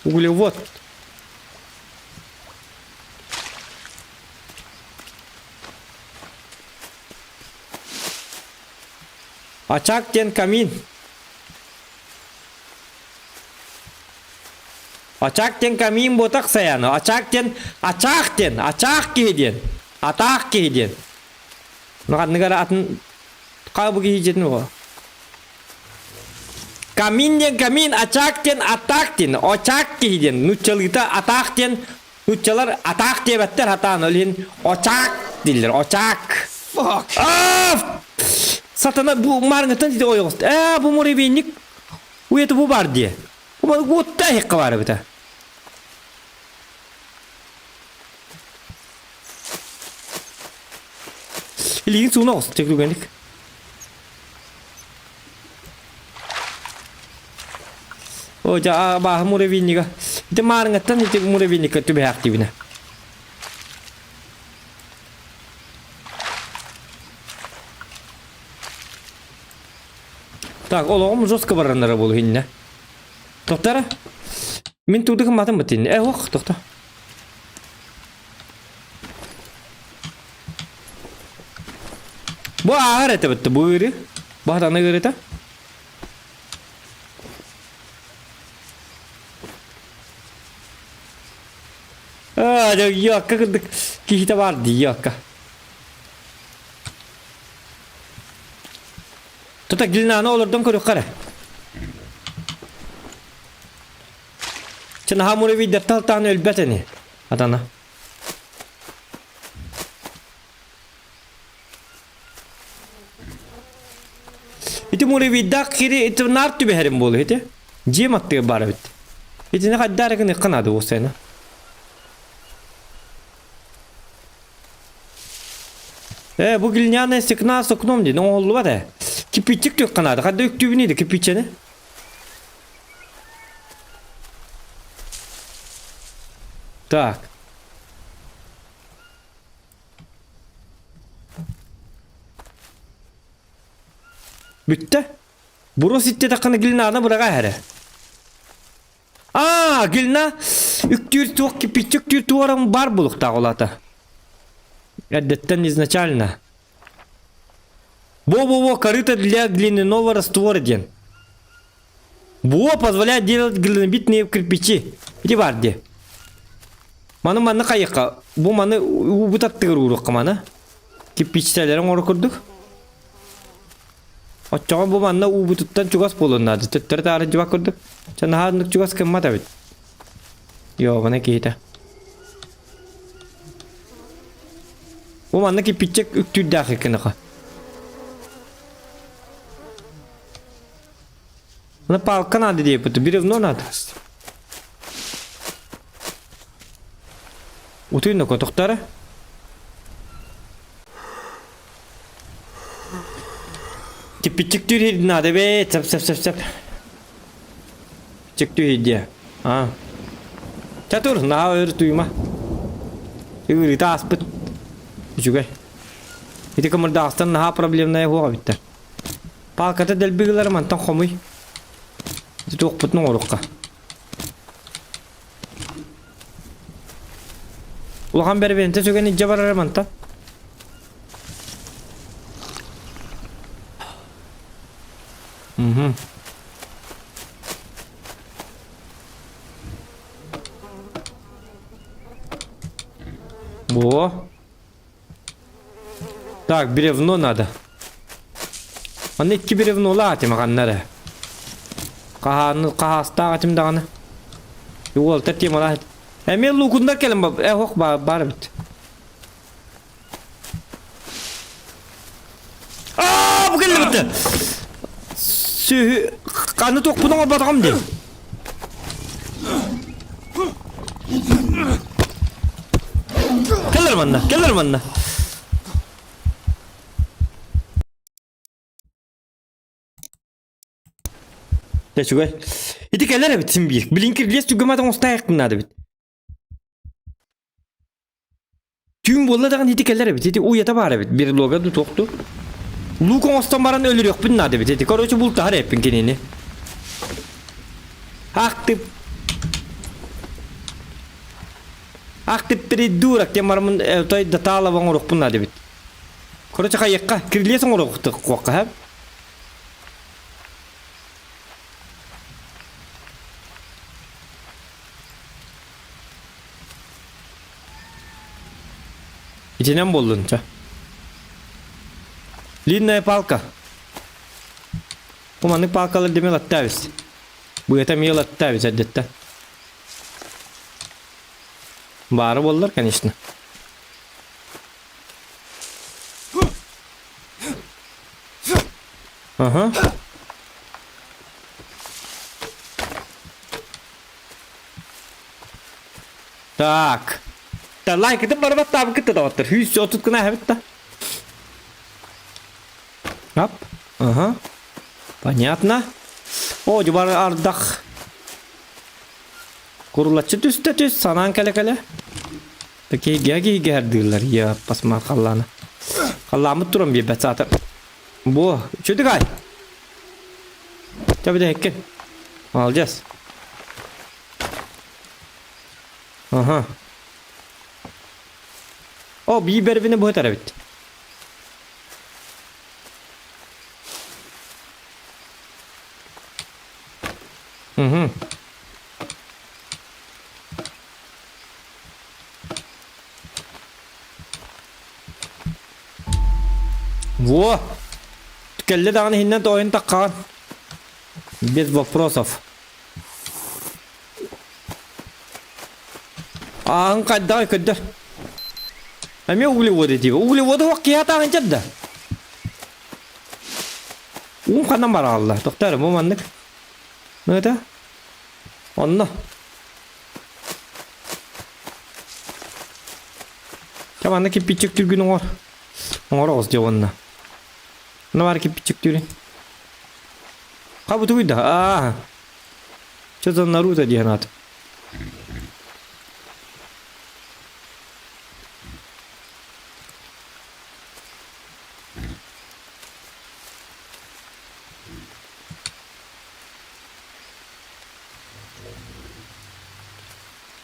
Углевод. Açak den kamin. Açak den kamin botak sayanı. Açak kihiden. Atak kihiden. Nakat negara atın kabu kihiden o. Kamin den kamin, açak den atak den. Açak kihiden. Nutçalıkta atak den. Nutçalar atak diye better hatan ölün. Açak diller. Açak. Fuck! Satana bu marngatan dedi oyuqst. Bu murebenlik uyeti bu var diye. Bu otta hekka var bita. İlgin suuna olsun tekrar benlik. Oca bah murebenlik. İşte marngatan dedi murebenlik tübe aktifine. Так, олоғым жостқа баранлары болу хинне. Тоқтары? Мен туды қыматын бітін. Оқ, тоқта. Бұл ағыр әті бітті, бұл өрі. Бағданы көрі та. Yoqqa kırdık. Kihite vardı, yoqqa. Tutak gilnana olurdum körük qara. Çın hamuru bir dertal tane ölbeteni. Adana. İti muri bir dak kiri iti nar tübe herim bolu iti. Cim attı bara bit. İti ne kadar dakini kanadı o sene. Bu gilnana sıkna soknom di. Ne oldu var ya? Kipicik yok kanadı. Kadda öktüğü neydi kipiceni? Так. Bitti. Burası itti takını gilna ana bırağa here. Gilna üktür tuğ kipicik tür tuğaram bar buluk tağılata. Әдеттен изначально. Во, корыто для глиняного раствора ден. Во позволяет делать глинобитные кирпичи. Иди варди. Маны кайыкка. Бу маны убутаттыр урукка маны. Кирпичтелерин ору курдук. Оччога бу маны убутуттан чугас болунады. Төттөр тары жыба курдук. Жана хадындык чугас кыммата бит. Йо, мына кейте. Bu mandaki pitçek üktür dakikini ka. Buna palkan adı diye yapıtı. Bir evno adı. Utuyun da kotukları. Ki pitçek tür hidin adı be. Sep. Pitçek tür hidin. Çatur. Naha öyle duyma. Yürü aspıt. Juga. Itu kemerdasan nah problemnya huwa bitta. Palkata del biglar mantan khomuy. Itu putno orukka. Ulan beri bente sögeni jabarar mantan. Bu. Так, бревно надо. Аны iki бревно латим аганнары. Кахаста атим даганы. Юл тетим ала. Эме лукундар келем ба. Хок бар бит. Bu geldi bitti. Kanı tok bundan batağım diye. manna. Gelir manna. De şu gay. İti gelir bitsin bir. Blinker les tügemadan ustayak bunlar bit. Tüm bolla dağın hiti gelir bit. Hiti uyata var bit. Bir loga du toktu. Lukon ostan baran ölür yok bunlar bit. Hiti karoçu bultu har hepin kenini. Aktif biri durak yamarımın toy datala van oruk bunlar bit. Karoçu kayakka kirliyesin oruk kokka hep. İçine mi boldun ça? Linna palka. Bu manlık palkaları demel attavis. Bu yetem yıl attavis addette. Bağırı bollar kan işte. Aha. Так. Да лайк это барбат там кыта да ваттыр. Хүс отуткуна хабит да. Ап. Ага. Понятно. О, жубар ардак. Kurulaçı düzde düz sanan kale. Peki gegi gerdiler ya pasma kallana. Kallamı durum bir bet zaten. Bu çödük ay. Tabi de hekken. Alacağız. Aha. O biber beni bu tarafa bitti. Hı. Во! Кelle dağını hinden de oyun takkan. Без вопросов. Ağın kadar kadar. Ama uğurlu diyor. Uğurlu vakti hata ancadı. Kanam var Allah. Doktor bu manlık. Nerede? Allah. Tamam ki küçük türgünün var. Ona az cevabına. Ne var ki küçük türgün? Kabutu da. Ah. Çözün Naruto diye anlat.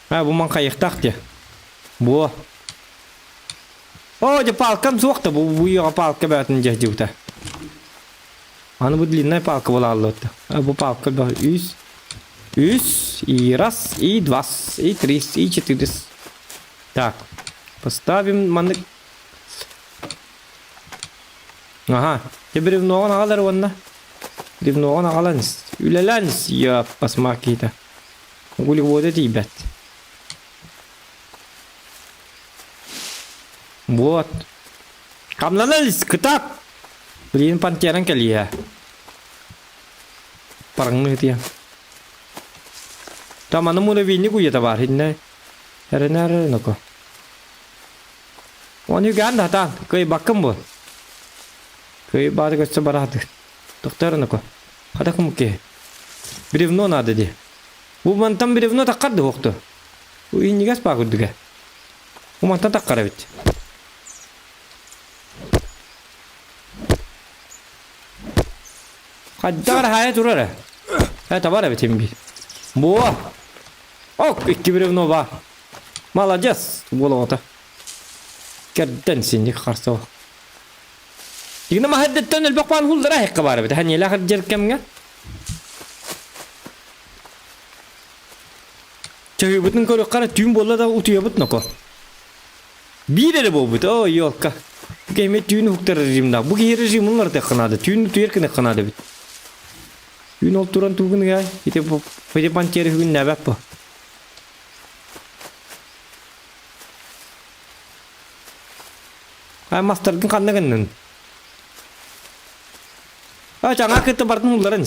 Ha bu man kayıktak diye. Bu. O, palkam soğukta bu yağa palka batın cehcivta. Hani bu длинная палка была аллотта. А bu palka da 3, и раз, и два, и три, и четыре. Так. Поставим маннык. Ага. Теперь бревно алар онна. Бревно аланыз. Үлеләніз. Я посмакита. Гули вода тибет. Вот. Камланалис, кытап. Блин, пантеран кали я. Параңны тия. Там аны муна винни куя бар хинне. Эренер ноко. Он юган датан, кой баккым бу. Кой бады көтсө барады. Доктор ноко. Хада кумке. Бревно надо ди. Бу мантам бревно таккарды оқты. У иннигас пагуддуга. У мантан таккара бит. Kadar hayat durur. Ha tabar evet bir. Bu. Ok iki bir no var. Malacağız. Bu olata. Kedden seni karşı. Yine ma haddetten el bakwan hullara hek kabar evet. Hani la hadjer kemga. Çevi bütün koru kara tüm bolla da utuya bit nako. Bir de bu bit. O yok ka. Keme tüm huktar rejimda. Bu ki rejimun var da kanadı. Tüm tuyer kene kanadı bit. Yun olturan tugun gay. Ite bu pede pancere hün ne bap. Ay master kan kanne. Ah jangan ke tempat nularan.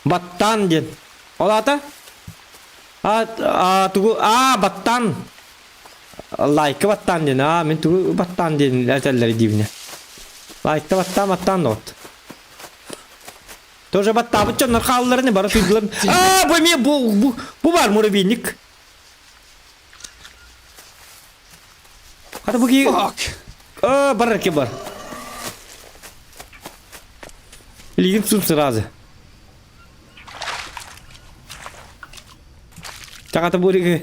Battan den. Olata? Battan. Like battan den. Men tugu battan den etelleri dibine. Like battan not. Тоже batta bu çonlar kallarını bara tüydüler. Bu var murabinik. Hadi bu ki. Fuck! Barar ki bar. Ligin sun сразу. Takata burig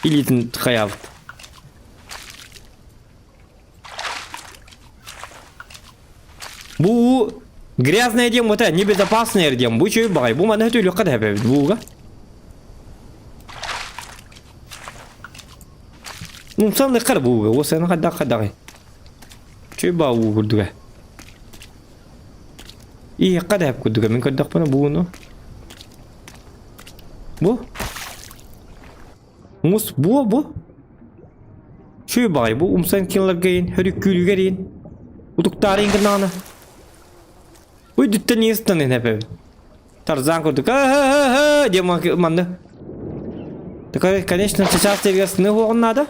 ilitин hayab. Bu грязное дем вот это небезопасное дем. Bu şey bagay. Bu mana tüylü kadar hep buga. Mumsan ne kar buga. O sen kadar. Şey ba bu kurduga. İyi kadar hep kurduga. Min kadar bana bunu. Bu? Mus bu. Şey bagay bu umsan kinler gayin. Hörük gülü gayin. Uduktarın gırnağına. Ой, тут не станет, напевно. Тарзан курдук. Где манда? Так, конечно, сейчас тебе снегу надо.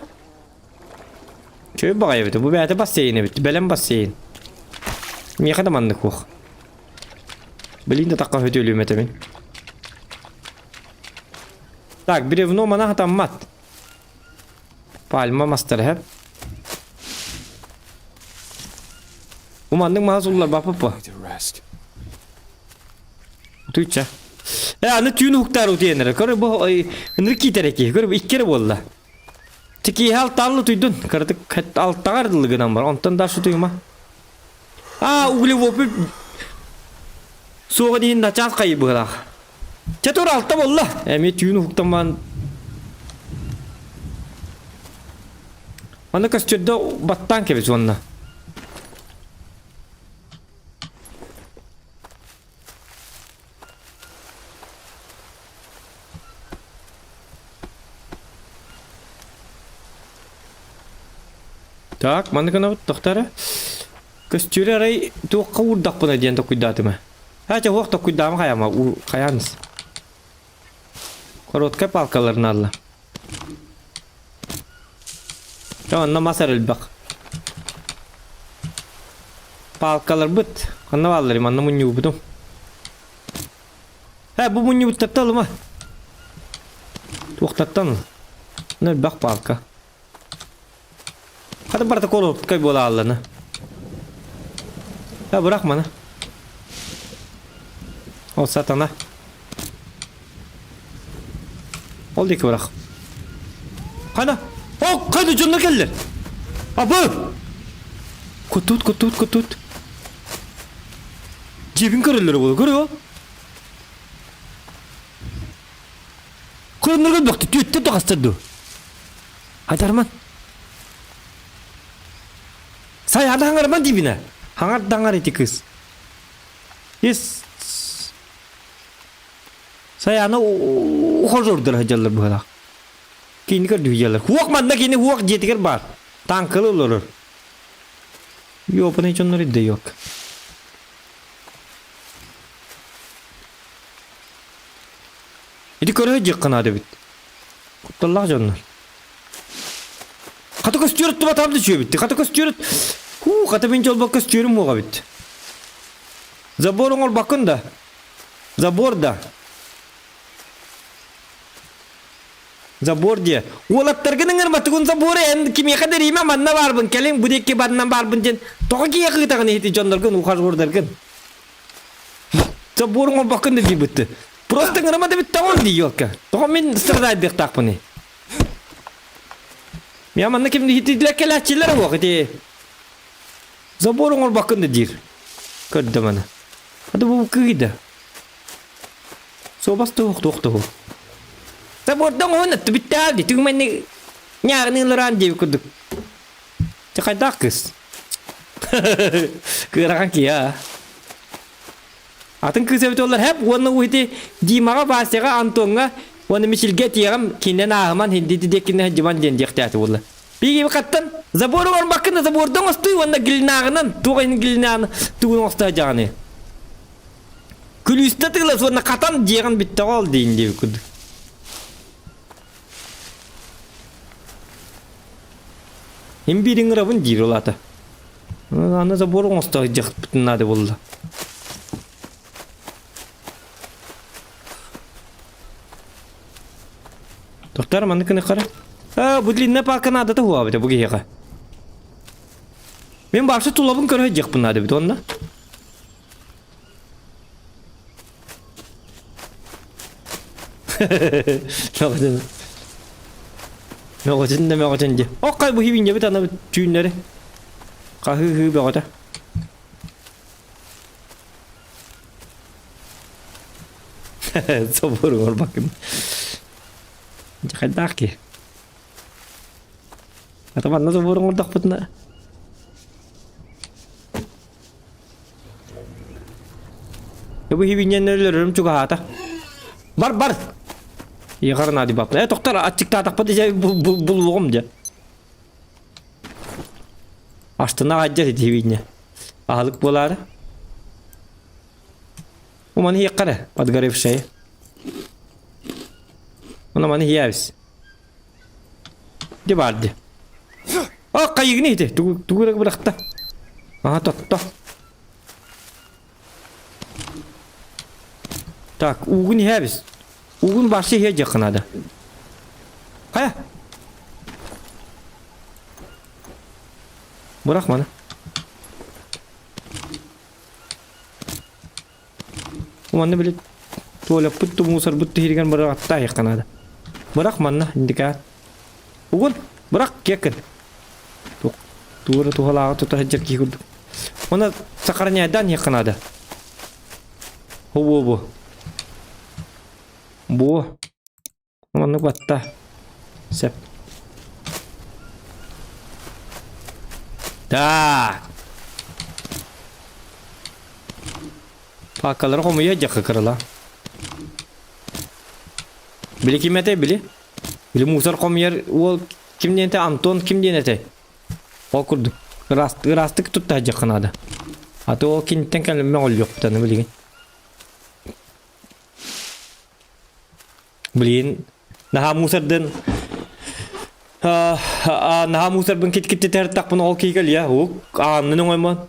Че багай бит? Bu bäte бассейн бит. Белем бассейн. Мне хада манды хух. Блин, да такка хөтөлүм этемин. Так, бревно мана там мат. Пальма мастер хеп. Умандың мазуллар бапапа. Need to rest. Tuyça. Аны tüyünü huktar uteyenler. Körü bu nırki tereki. Körü bu iki kere bolla. Tiki hal tallı tuydun. Kırdık alt tağardılığından var. Ondan da şu tuyma. Uğli vopu. Soğuk deyin da çaz kayıp bırak. Çetor altta bolla. Emi tüyünü huktan ban. Bana kaçırda battan kebis onunla. Так, mana kana doktora. Kestüre aray tu kawurdak puna diyan to kuidat ma. Ha cha waqt kuidam kaya ma kayans. Korotka palkalarını alla. Tamam namasar bak. Palkalar bit. Kanna valları manna munyu budum. Ha bu munyu tattalı ma. Tuqtattan. Ne bak palka. Hadi barda kolu kaybola Allah'ını. Ya bırak bana. Ol satana. Oldu ki bırak. Hana. Kaydı canına geldiler. Abi. Kutut. Cebin kırılır bu. Görüyor. Kırılır baktı. Tüyütte de kastırdı. Hadi Arman. Saya ada hangar man dibine. Hangar dangar itu kız. Yes. Saya ana horrordur hajallar bu hala. Kini kar duyalar. Huak man kini huak jetikar bar. Tangkalı olur. Yo pane chonları da yok. İdi körü jıkkın adı bit. Kutlallah canlar. Katı kostüret tuba tam düşüyor bitti. Katı kostüret. Katı ben çol bak kostürüm muğa bitti. Zaborun ol bakın da. Zaborda. Zabor diye. Olatlar gının batıkun zabore en kimi kadar ima manna barbın. Kelin bu deki badnan barbın jen. Toka ki yakı takını hiti çondargın. Ukhar bordargın. Zaborun ol bakın da di bitti. Prosta ngırma da bitti tamam diyor ka. Toka min sırdaydık tak bunu. Ya mana kim dihitilah kelahciler waktu Zaborong ol bakın da dir. Kadda mana. Hadi bu kıyda. Sobas tuh. Zabordong ona tu bital di tu meni nyar ni loran je kuduk. Cakay dakes. Kerakan kia. Atın kızı bitollar hep onu uhiti di maka bahsega antonga onu misil getiyam kinden ahman hindi dekinne jaman jenjekte wala. Pigi bakatan zaborong ol bakın da zabordong astu onu gilnağından tuğayın gilnağın tuğun osta jani. Külüste tıkla sonra katan diyen bitti ol deyin diye kudu. Hem birin rabın dir olata. Ana da borun osta jıkt bitin nade boldu. Doktor manıkını kara. Ha bu dinle parkın adı da huwa bide bu geyga. Men barşı tulabın körhecek bunlar bide onna. Ne olacak ne olacak diye. O kay bu hibince bir tane tüyünleri. Kahı hü bir orada. Sabır var bakın. Jangan ki. Atau mana tuh burung udah putna. Ya bu hibinya nelerim juga hata. Bar. Ya karena di bab. Dokter açık tatak pati şey bulduğum ya. Açtığına acı hibinya. Ahlık bolar. O mani yakara. Pad garip şey. Ona mani hiyavs. Di vardı. Oh kayak gini deh. Tunggu bıraktı. Aha tot. Tak, ugun hiyavs. Ugun başı hiya yakınada. Kaya. Bırak bana. Umanı bile tuğla puttu musar buttu hirigan bıraktı yakınada. Bırak mana indika. Ugun bırak yakın. Tuğra tuğla tuğla hajar ki kudu. Ona sakarnya dan yakınada. Bu. Bu. Mana batta. Sep. Da. Pakalar komuya jakka kırıla. Bili kimete bili? Bili musar komuyer o kim diyente Anton kim diyente? O kurdu. Rastık tutta jakkanada. Hatta o kinten kelime ol yok tanı bilgin. Bilin naha musardan naha musar kit tertak pun okey kali ya. O anın oyman.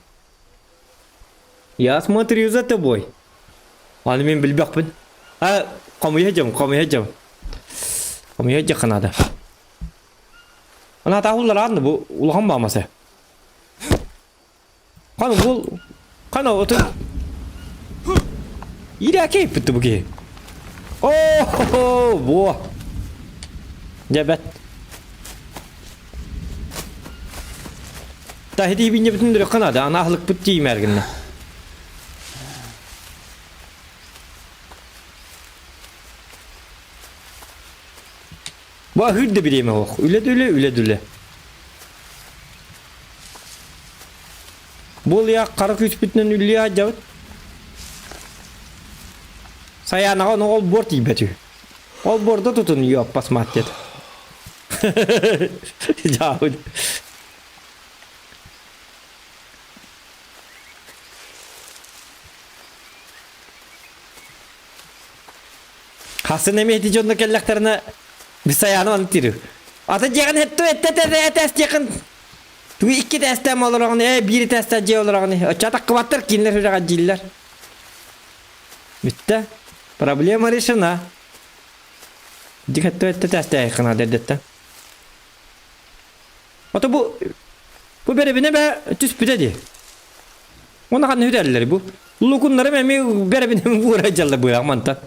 Ya смотрю за тобой. Onu ben bilbek ben. Ha, komuya hacam. Komuya jakkanada. Ana tahullar andı bu ulağın bağması. Kanı otu. İri keyif bitti bu ki. Oh, bu. Cebet. Tahidi bince bütün dürü kanada. Ana ahlık bitti merginle. Bu hırdı bileyim o. Üle düle. Bol ya kara küç bütünen ülüye acaba. Saya anak ol board ibetü. Ol board'da tutunuyor pas maddet. Jauh. Hasan emehdi jonda kelleklerine bir sayağını anlatırıyor. Ata jangan hetto ette yakın. Tu iki testem olarak biri testacı olarak çatak kıvattır kinler hüraga ciller. Bitti. Problem решена. Dikkat ette teste yakına dedetten. Ata bu berebine be tüspüde di. Ona kan hüderleri bu. Lukunları memi berebine mi uğrayacalar bu yakmantan.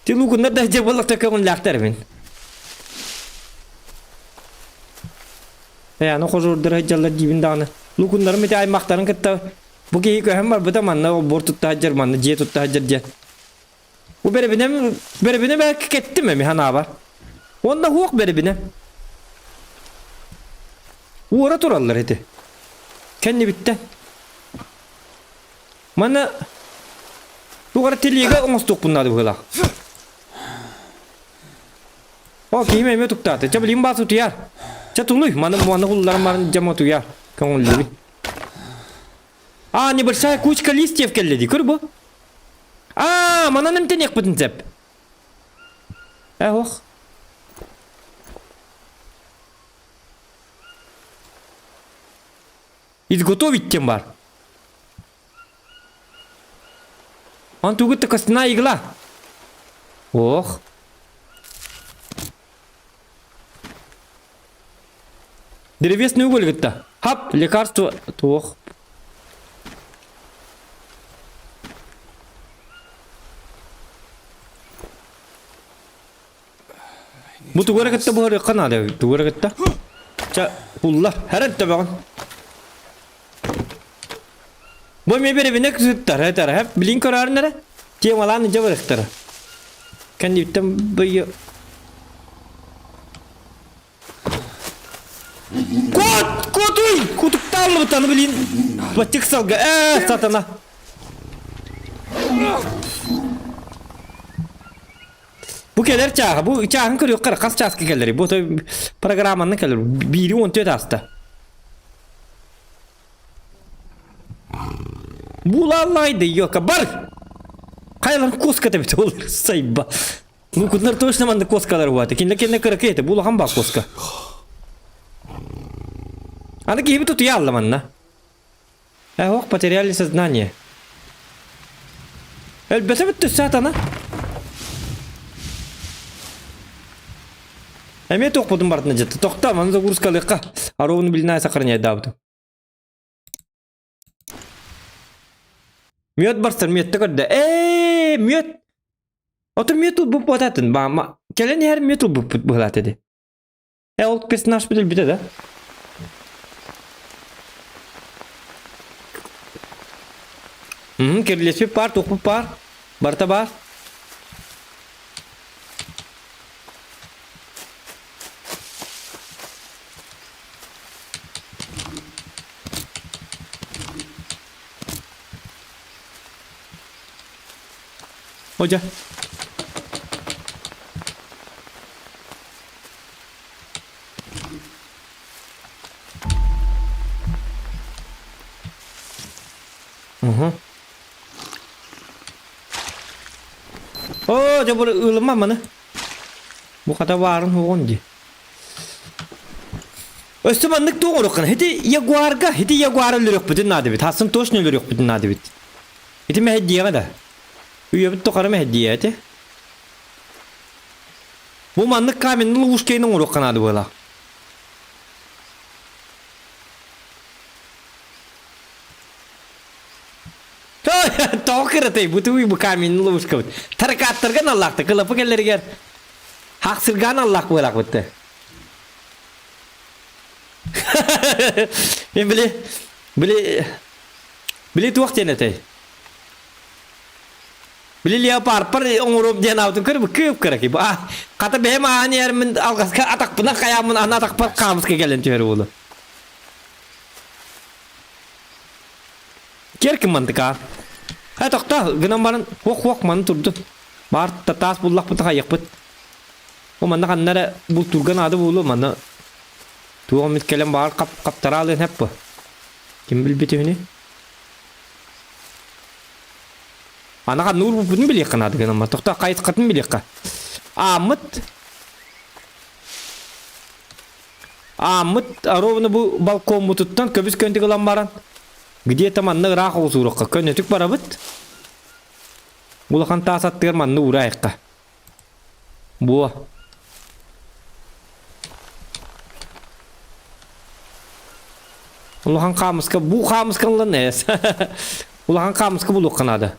Ti lukunlar da cebalık takımın laktar ben. Ya no huzurdur hacallar dibinde ana. Lukunlar mı ay maktarın kıtta. Bu ki hem var bu da manna o bor tutta hacar manna ciye tutta hacar diye. Bu berebine belki ketti mi hana var. Onda huok berebine. Uğra turallar hedi. Kendi bitti. Mana bu kadar teliga onstuk bunlar bu kadar. O kime mi tukta? Coba limba su tiar. Catuluy mana hullar marın cama tuyar. Kamu libi. А, небольшая кучка листьев келледи, көрбі? Mana nimten yak butun zep. Hoch. Изготовить бар. Он тугут костяная игла. Ох. Древесный уголь где-то. Хап, лекарство. Ох. Bu tugara gitti bu harika nade. Tugara gitti. Ça, Allah, her taban. Bu mebere binek zıttar heter hep blink karar nere? Tiye alan cevher ihtara. Kendi bittem bu Kutuk tarlı bu tanı bilin. Batık salga. Satana. Bu keler çağı. Bu çağın kırıyor kara kas çağısı keleri. Bu tabi programanın keler. Biri 14 hasta. Bu lallaydı yok bar. Kaylan koska tabi olur sayba. Bu kunlar точно manda koskalar var. Kendine kırık ete. Bu lan bak koska. Она gibi tutuyor Allamanla. Ох, потеряли сознание. Elbette bitti satana. Эме тоқпадым бартына жетті. Тоқта, мана загрузкалыққа. Аровыны білінай сақырын дабды. Мед барсыр, медті көрді. Мед. Отыр мед ұл бұп бататын. Келен әр мед ұл бұп бұғылат еді. Ол персонаж бітіл біті да. Kirleşme par, topu par. Barta bar. Hoca. Coba lemah mana? Bu kata warung hondi. Östemanlık doğru kan. Hedi yaguar lürük bütün nadibit. Hasın toş ne lürük bütün nadibit. Hedi mi hediye kada? Üye bit tokarı mı hediye eti? Bu manlık kaminli uşkayının uğruk kanadı böyle. Tokır bu tuğu bu kaminli uşkayı. Tarikattırgan Allah'ta kılıfı gelleri ger. Haksırgan Allah böyle bitti. Bili tuğuk cennet Bili leopar par umurup cenavtun kır kıp kırak ibu. Kata behem ani yermin algaska atak puna kayamın ana atak par kamus ke gelen çöre oğlu. Kerkim mantıka. Ha tokta gınam barın hok man turdu. Bar tatas bullak pıta kayık pıt. O manna kanlara bul turgan adı bulu manna. Tuğum mitkelen bar kaptara alın hep bu. Kim bil biti hini? Ana kan nur bunu bilik kan adı gınam. Tokta kayıt katın bilik ka. Ahmet arovunu bu balkon mututtan köbüs könti kılan baran. Где-то манны рах узурукка көнөтүк барабыт. Булахан таасаттыр манны урайыкка. Бу. Улахан камыска бу камысканлан эс. Улахан камыска булук канады.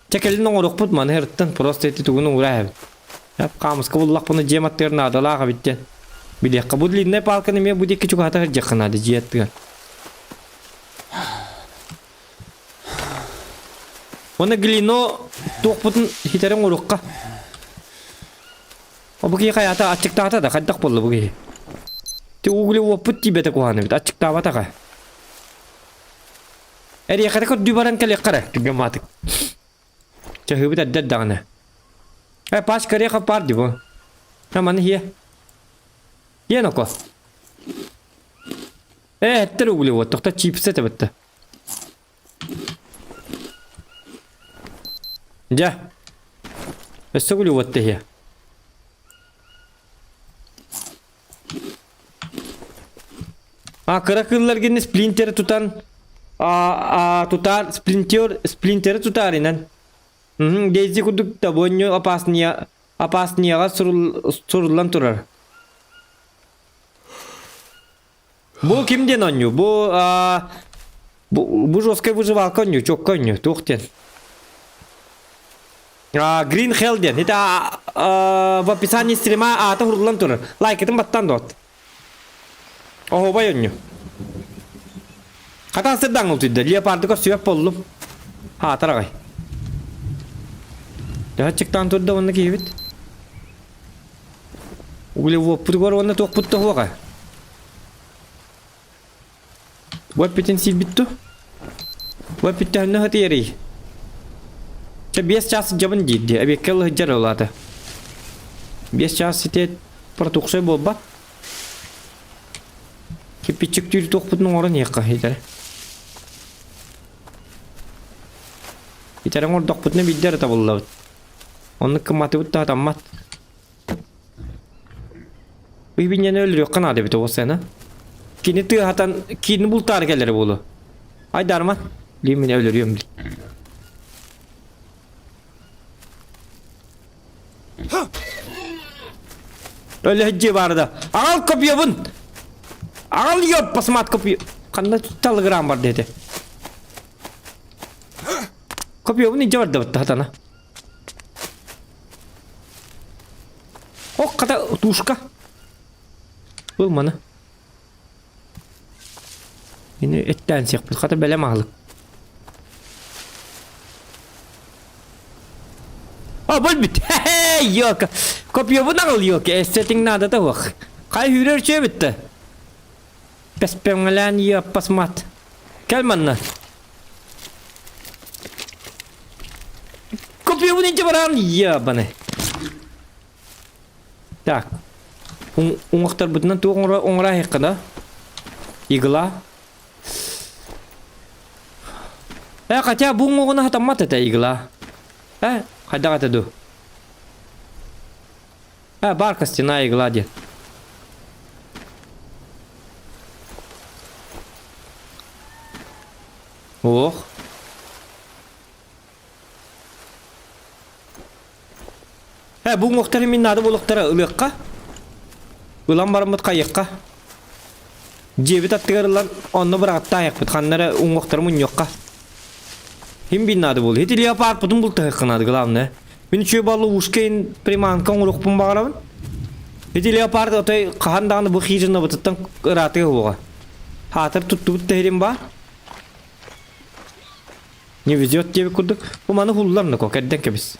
Чекелин оңорукпут ман херттен просто эти тугуну урайып. Яп камыска буллак буну жематтерин адалага биттен. Билекка бу длинный палканы ме бу деки чугата жакканады жиеттиген. Ona glino toqputun hiterin urukka. O bu ki kayata açıkta ata da kaddak bollu bu ki. Te ugli woput tibete kuhanı bit açıkta ata ka. Eri kata ko dubaran kali qara tigamatik. Çahı bit addad dağına. Pas kare ka par dibo. Naman hiya. Hiya no ko. Ter ugli wot toqta chipset bitti. Ja. Össe gülü vatte ya. Kırakıllar gene Splinter'i tutan tutar Splinter'i tutar inen. Daisy kuduk da bonyo apasniyaga surulan turar. Bu kimden oynuyor? Bu жесткая выживалка oynuyor, çok oynuyor, tuhten. Green Hell den. Это в описании стрима ата хурлан турар. Лайк этим баттан дот. Ого бай oynuyor. Hatta sedang ultuydu. Leopard'ı köstüyep bollum. Ha taragay. Daha çıktan turda onu kiyibit. Ule voput gor onu tok putta hoga. Vopitin sil bittu. Vopitte hanna hatiyeri. Çe 5 час jabın ciddi. Abi kel hıcar oladı. 5 час site produksiyon bolbat. Kipiçik tüy tok putun oran yakka hitere. Hitere ngor tok putun bidder tabullav. Onu kımmatı butta atammat. Bibinyen öldürüyor kanadı bito o sene. Kini tığ hatan kini bultar gelir bolu. Ay darman. Limin öldürüyorum. Öyle hıccı vardı. Al kapıyı bun. Al yok pasmat kapıyı. Kanda telegram var dedi. Kapıyı bun ince vardı batta hatana. Oh kata tuşka. Bu mana? Yine etten siyah. Kata bele mahlık. Bol bit. Yok. Kopya bu nakıl yok. Setting nada da yok. Kay hürer şey bitti. Pespengalan ya pasmat. Kelmanlar. Kopya bu nince baran ya bana. Tak. Ungaktar butnan tu ongra hekada. Igla. Kaca bu ngona hatamat ta igla. Hadi kata du. Barka стена и глади. Ох. Bu muhtarı minnadı buluqtara ılıqqa. Ulan barımıt qayıqqa. Cebi tattıgarılan onu bıraktı ayaq bitkanlara muhtarı mun yoqqa. Him binnadı bulu. Heti leopard putun bulta hıqqınadı gılavne. Beni çöy balı uşkeyin primankan uruqpun bağırabın. Heti leopard otay qahandağını bu xijinna bıtıttan ıratı huğa. Hatır tuttu butta herim ba. Ne viziyot cebi kurduk. Bu manı hullarını kokedden kebiz.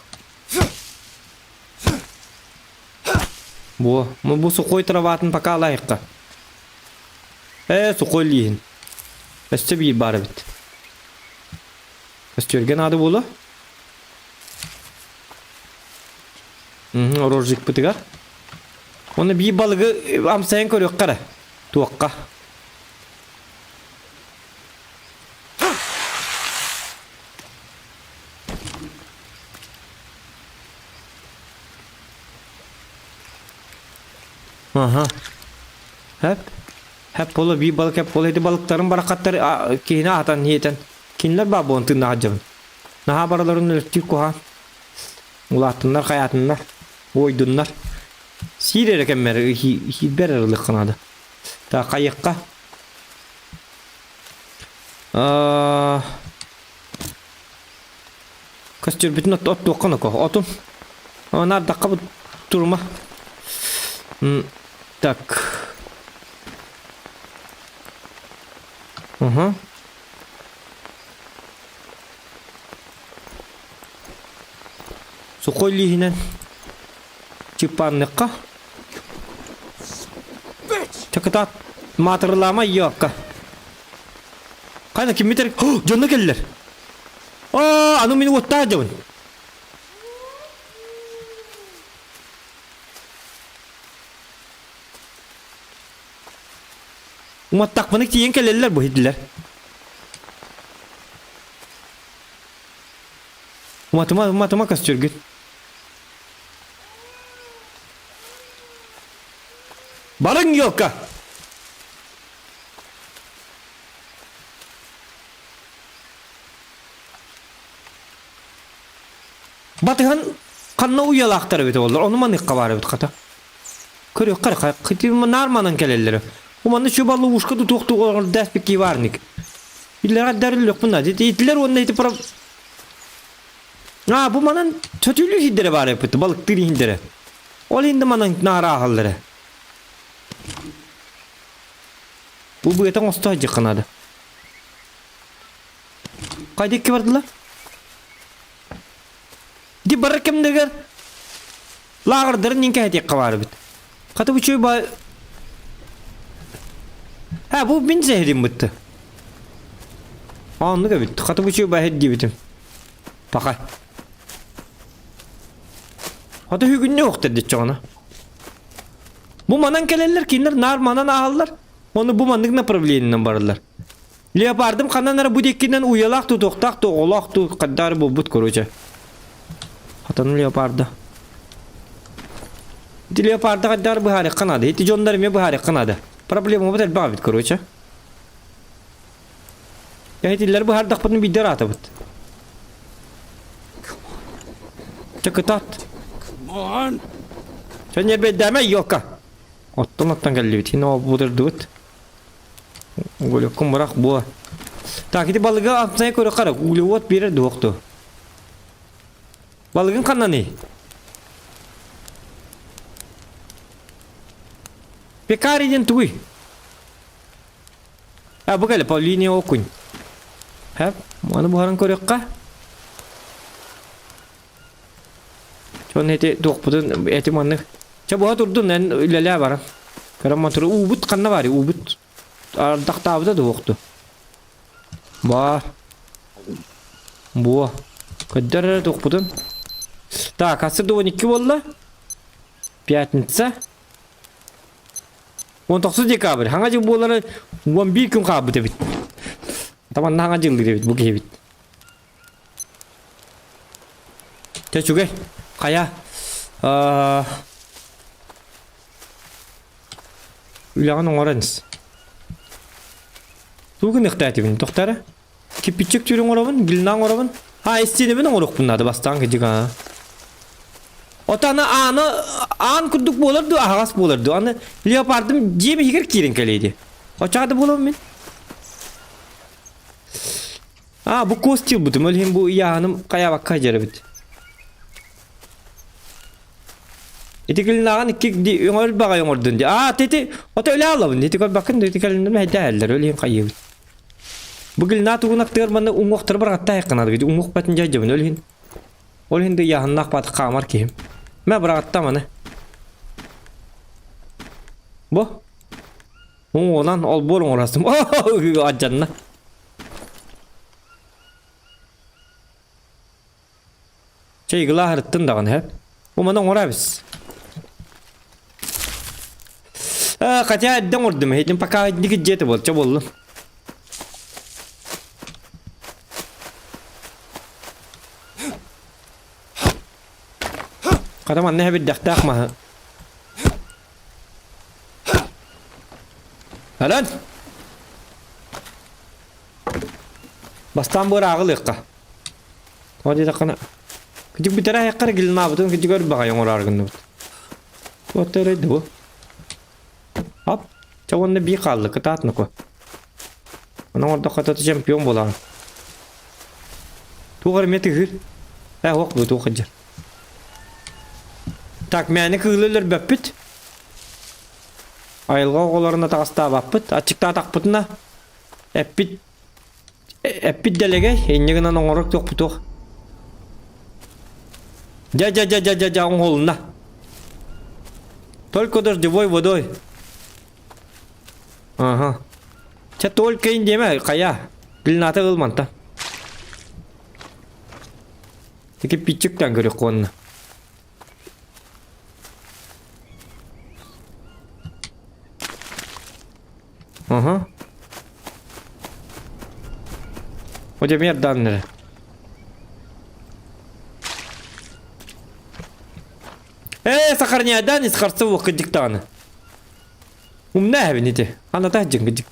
Bu su koy travatın paka layıqqa. Su koy liyin. Öste bir barı bit. Östörgen adı bulu. Orojik bitigar. Onu bir balığı amsayan koruyor kara. Tuakka. Aha. Hep bolu bir balık hep bolu. Hedi balıkların barakatları kine atan niyeten. Kinler babon tınna hacım. Naha baraların ölçtük kohan. Ulatınlar hayatınlar. Oydunlar. Sirere kemer hiber aralık kanadı. Ta kayıkka. Kaçır bütün ot dokana ko. Otun. Onlar dakika bu durma. Tak. Su koyliğinen çıpanlıkka çakıtat matırlama yok ka kayna kim biter canlı geldiler anı beni otta acabın umat takmanik diyen kelleler bu hidiler Matuma kastırgın. Barın yok ka. Batıhan kanna uyalaqtır bit oldu. Onu manık qabarı bit qata. Körüyor qara qıtı narmanın kelelleri. Umanı şu balı uşqa tutuqtu o dəspiki varnik. İllara dəril bunlar. İtler onun eti para. Ha bu manın kötülük hindire var yapıtı. Balık diri hindire. Ol hindi manın nara ahılları. Bu etan osta hacı kanadı. Kaydı ki vardılar? Di barra kim deger? Lağırdır ninke heti qavar bit. Katı bu çöy bay... Ha bu bin zehrim bitti. Anlık bitti. Katı bu çöy bay hedi bitim. Pakay. Hatta hügün ne yok dedi çoğuna. Bu manan kelleler kinler nar manan ağırlar. Onu bu mandık ne probleminden barırlar. Leopardım kananlara bu dekkinden uyalak tu toktak tu olak tu kadar bu but koruca. Hatanın leopardı. Di leopardı kadar bu hari kanadı. Hiç jondarım ya bu hari kanadı. Problemi bu tel babit koruca. Ya hitiller bu har dakpatını bir derata but. Çakıtat. Come on. Sen yer bedeme yok ha. Attan geldi bit. Yine o budur dut. Gülü kumrak bu. Takiti balığı atmaya koyar kara. Gülü ot birer doktu. Balığın kanını. Pekaridin tuğuy. Ha bu gale Pauline okun. Hep mana buharan koyar ka. Çon eti dokpudun eti manı. Çabuha durdun en ilerle var. Karam motoru ubut kanna var ubut. Ardak tabda doktu. Var. Bu. Kadar dokpudun. Так, asırda 12 oldu. Пятница. 19 dekabr. Hangi buları 11 gün kaldı bit. Tamam hangi yıl bit bu gibi. Teşekkür. Kaya. Ulan oranız. Bugün ihtiyacım doktora. Kipicik türün orabın, gilnan orabın. Ha istediğimin oruk bunlar da bastan gıcık ha. Otana an kurduk bolardı, ağas bolardı. Anı leopardım cemi hikir kirin keleydi. Oçağı bolam men. Ha bu kostil butum. Ölhim bu yahanım kaya bak kajarı bit. İtikilin ağan iki yongol baga yongordun diye. Teti ota öyle alavın. İtikil bakın itikilindir mi hediyeler ölhim kayı bit. Bugün natuğun aktör bana umuqtır bir hatta yakınadı bit. Umuq batın cacabın ölhim. Ölhim de yahan nakbatı kamar kihim. Me bıraktım mana. Bu. Lan ol bolun orasım. Acanna. Şey gıla hırttın dağın hep. Bu mana orabız. Kaça edden ordum. Hedin paka edin jeti bol çabollum. Kadaman ne bir daktak mı? Lan. Bastan bu ağılık ka. Hadi dakana. Küçük bir tane yakar gelin abudun küçük bir bakayım orar günde. Bu tereydi bu. Hop. Çavanda bir kaldı kıtat mı ko? Ana orada kıtat şampiyon bolan. Tuğar meti gül. Hok bu tuğacır. Tak meni kığılırlar böpüt. Ayılga oğullarına tağısta bapıt. Açıkta takpıtına. Eppit delege. Enyeğinden oğuruk yok putuq. Ja oğuluna. Tolkodur divoy vodoy. Aha. Ça tolkeyin deme kaya. Bilinata ılmanta. Peki piçikten görük onunla. Aha. O da merdan nere? Сахарнядан исқарса оқыдық тағаны. Умна әбін ете. Анада жыңғыдық.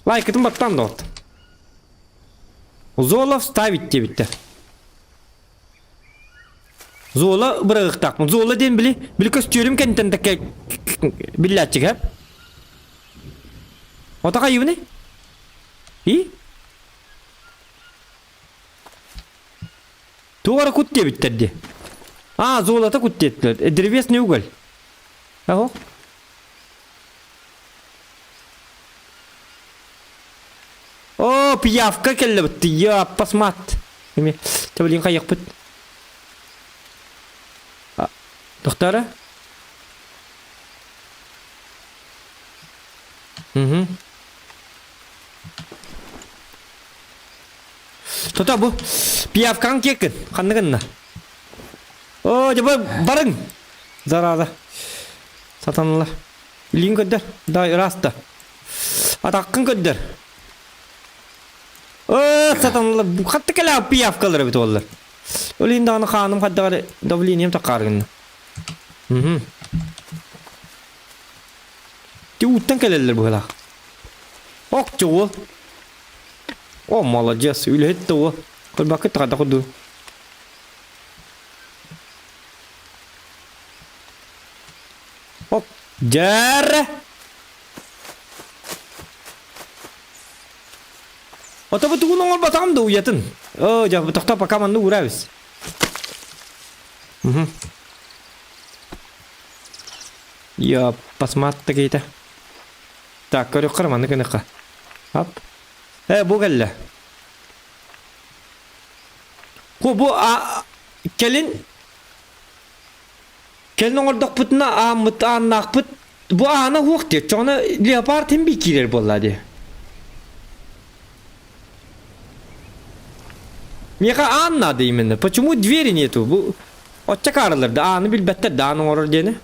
Лайкытын баттан да олды. Золов ставить дебітті. Зола бұрағықтақпын. Зола ден білі. Білі көстөрім кәнтен тәкке білләтчік әп. Отаға евіне? И? Туғара күт дебіттерді. Золота күт дебіттер. Древесный уголь. Ого. Пиявка келді бітті. Пасмат. Тәбілін қайық біт. Тоқтары? Тота бұл. Пиявкаң кекін. Қандығынна. Жабы барың. Зарада. Сатанылар. Илін көддер. Дай раста. Атаққын көддер. Сатанылар. Қатты кәлі пиявкалары біт олар. Олин дағаны қаным қаддағары давлением тақарғынна. Ти уттан кәлелер бұғыла. Оқ жоғы. Молодец. Үйлі етті о. Көлбақы тағада құды. Оқ. Жәрі. Ота бұты күн оңыр батағым да ұятын. Жағы бұтақта пақаманды ұрабыз. Посматты кейті. Так, көрі қырманды көніққа. Ап. Бұ кәлі. Бұ кәлін оңырдық бұтына амыт аннақ бұт. Бұ аны оқ дек. Жоғына леопард тен бейкелер болады. Меха Анна да именно. Почему двери нету? Отчакарларды. Аны билбеттер да аны орыр дені.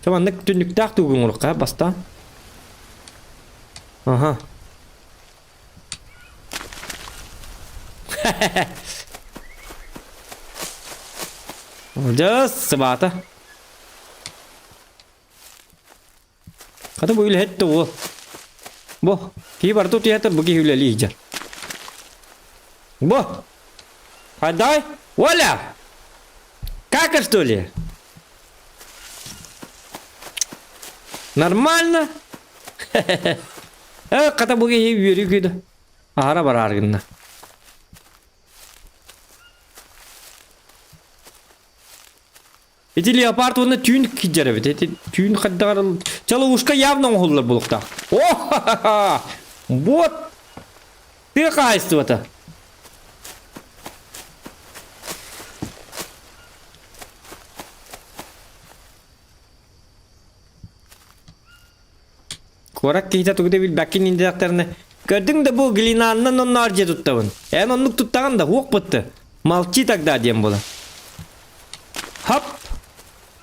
Чаманнык түнніктақ түгін ұрыққа баста. Ага. Жас сыбата. Қаты бұл әтті ол. Бұл. Кей бар тұт етір бұл кей үлі жар. Бұл. Қадай. Оля. Кака что ли? Нормально. Қата бұл кей үйері күйді. Ара бар арғынна. Эти леопард оны түйін киджары бет. Эти түйін қаддағар... Чалы ұшқа явно оңғылар бұлықта. О-ха-ха-ха! Вот! Ты қайсты бата? Қорак кейта тұғыда біл бәккен индирақтарыны. Көрдің да бұл глинанынан онны арже тұттавын. Ән оннық тұттаған да оқ бұтты. Малчи тағда дем бола. Хап!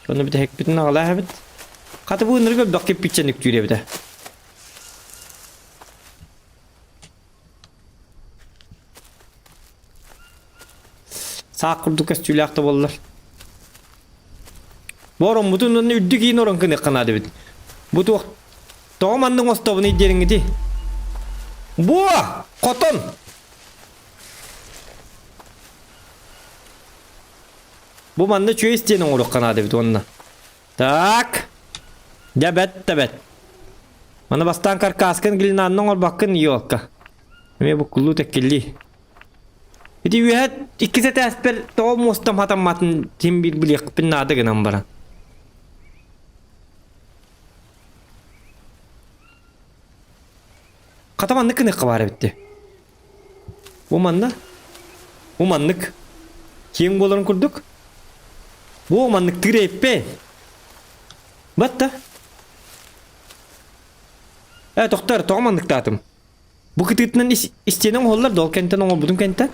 Onu bir de hek bütün ağlar evet. Katı bu nırgı bakıp pitçenlik tüyre bir de. Sağ kurduk es tüyle akta bollar. Boron bütün onu üddük iyi noran kını kanadı bit. Bu tuğ doğumandın ostabını idderin gidi. Bu koton. Bu manda çöy isteyen oğluk kanadı bit onunla. Tak. Debet. Mana bastan karkaskın gilin annan ol bakın iyi olka. Ve bu kullu tekilli. Idi üyet ikisi tesper doğum ustam hatam matın tim bir bilik bin nadı gınan baran. Katamanlık ne kabarı bitti. Bu manlık. Kim gollarını kurduk? Bu manlık tıreppe. Batta. Doktor, toğmanlık dağıtım. Bu kıtıtının isteyen oğullar dol kentten oğul budum kentten.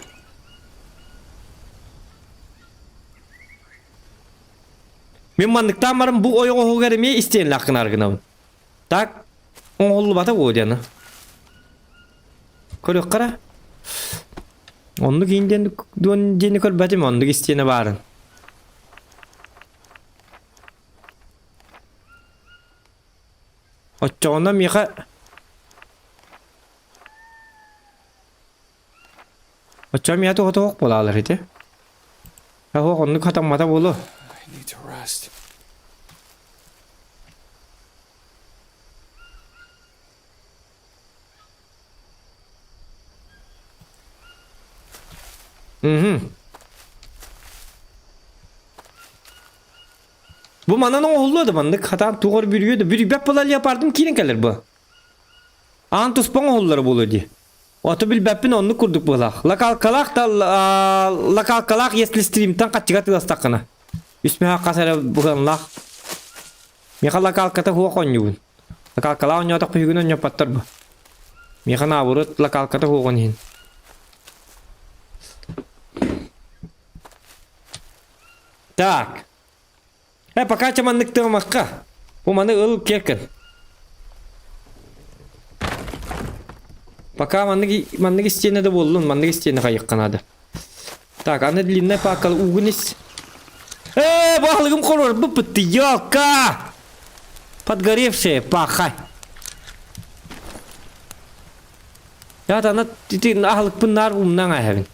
Men manlıktan varım bu oyun oğul garimiye isteyen lakın argınavın. Tak, oğullu bata oğuyanı. Körük kara. Onluk inden dön jeni kör batim onluk isteyene barın. Оччоғына миха... Оччоға миха тоғы бола алыр еді. Оқ, онны қатаммата болу. I need to rest. Bu mananın oğlu da bandık. Hatan tuğur bürüyordu. Bir bep balal yapardım. Kirin gelir bu? Antuspon oğulları bolu di. Otu bil beppin onu kurduk bulak. Lakal kalak da lakal kalak yesli stream'tan kaçıgat ılastakına. Üsme hakkasara buganlak. Mika lakal kata huwa konyugun. Lakal kalak onyotak pihügün onyo pattar bu. Mika naburut lakal kata huwa konyin. Так. Пока чаманнык тымакка. Bu manda ılıp kerken. Пока маннык isteyene de bollun. Manнык isteyene kayıkkanadı. Так, аны длинная пакал угнись. Балыгым колор. Bu пытты ёлка. Подгоревшая пахай. Ya da ana titin ahlık bunlar umdan ayhavin.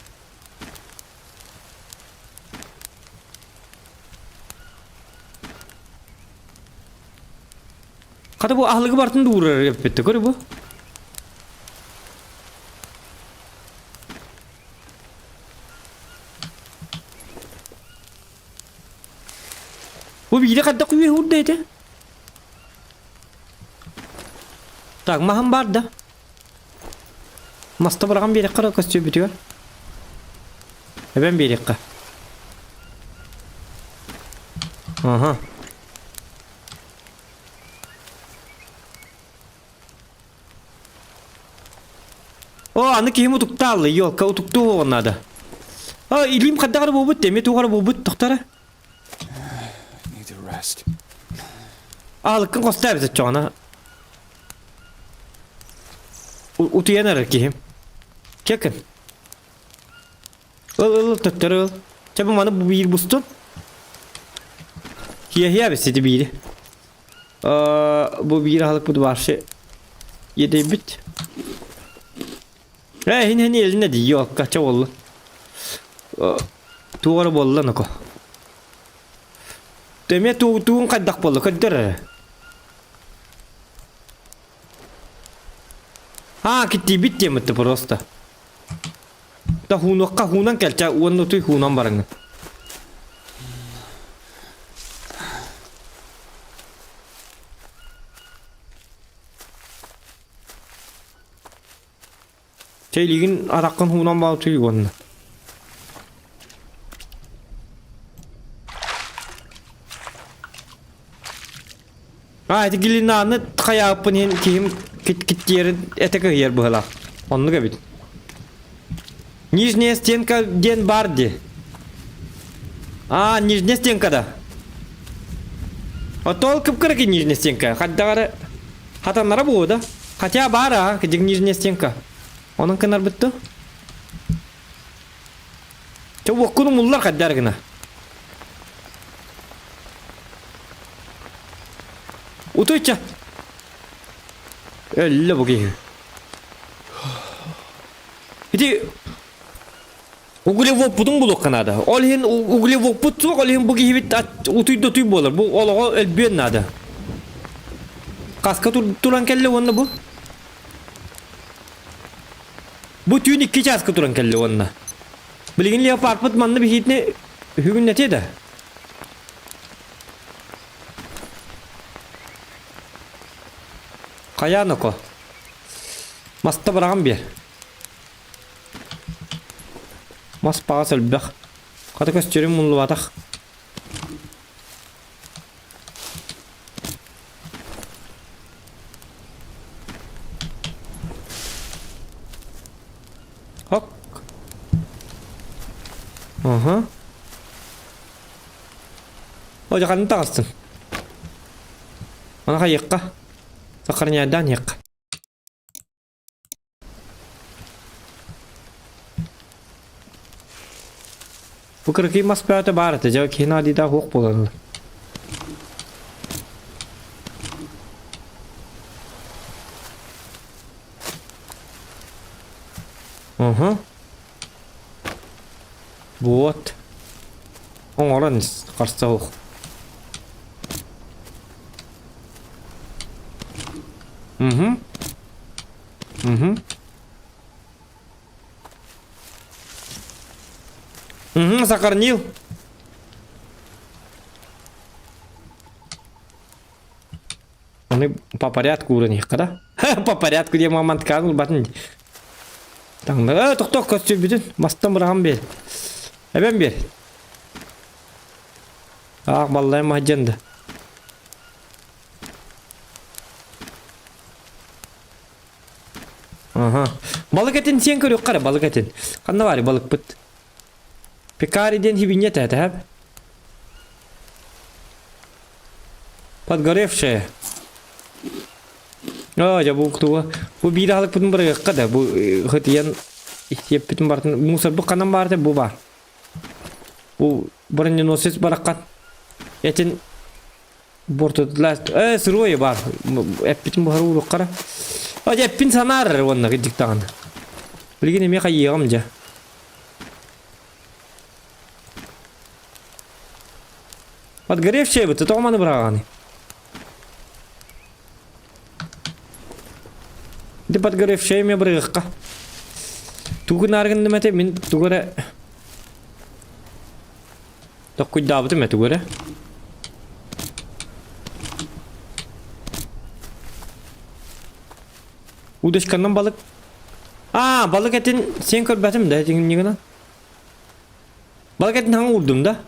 Kata bu ahlığı bartın da uğrar yapıttı. Görü bu. Bu bir de kadda kuyuya hurdaydı. Tak maham var da. Masta bırakan bir dakika kastıyor bitiyor. Ben bir dakika. Aha. O anı kim utuktalı yolka utuktu onlarda. İlim kadar bu but demi tuğar bu but doktora. I need to rest. Alıkın kostar bize çoğuna. Utuyanır kim? Çekin. Al doktor al. Çabuk bana bu bir bustun. Hiya besidi biri. Bu bir halık bu var şey. Yedi bit. Hin elinde değil yok kaça oldu. Tuğara bollan ako. Demek tuğun kaddak bolu kadar. Ha gitti bitti mi просто. Da hunan kelça onu tu hunan barang. Ligin atakkan hunan bal tu yon. Hadi gilin anı kaya punin kim kit yerin etek yer bu hala. Onu gabit. Нижняя стенка ден барди. Нижняя стенка да. Толком крыки нижняя стенка. Хата на работа. Хотя бара, где нижняя стенка. Onun kenar betul. Coba kudu mullar kadar kena. Utu aja. Öyle bakayım. Jadi ugule vok putung buluk kanada. Olhin ugule vok putu olhin bagi hibit utu bolar. Bu olo elbiyen nada. Kaska tulang kelle wonna bu. Bu tüyün iki çaskı turan kelle onna. Bilgin liya parpat manna bir hitne hügün neti de. Kaya noko. Masta bırakın bir. Mas pağa selbek. Kata köstürüm munlu vatak. Hop. Aha. O jangan tasın. Mana kayakka. Sakarnya dan yak. Bu kırıkı mas piyata barat. Jauh kena di dah hok polan. Ага. Вот. Оңоран қарсауық. Угу. Угу. Угу, сохранил. Они по порядку уровня, когда? По порядку, где момент кагыл батын. Таңда, тоқтық көстер бүтін. Мастан бұрағым бер. Әбен бер. Ақ баллай мағжанды. Ага. Balık etin sen көрек қара, balık etin. Қанда бар, balık бұт. Пекариден хибинет это, хәп. Подгоревшая. О, я бұл құтуға. Бұл бейді халық бұтын бұры қада. Бұл ғытиян істеп бүтін бартын. Мусор бұл қанан барды, бұл бар. Бұл бұрынен осыз бараққан. Этин бортыдылар. Сыройы бар. Әп бүтін бұхар ұлық қара. О, әппін санар онына қыдықтаған. Білген еме қайығам жа. Подгоревшая бұты, тоғманы бұрағаны. Де подгоревшая ме бұрығыққа. Туғын арғынды мәте, мен туғыры... Тоқ құйда бұты мә туғыры. Удочканнан balık. Balık etin sen körbetim de негана. Balık etin hangi vurdum da?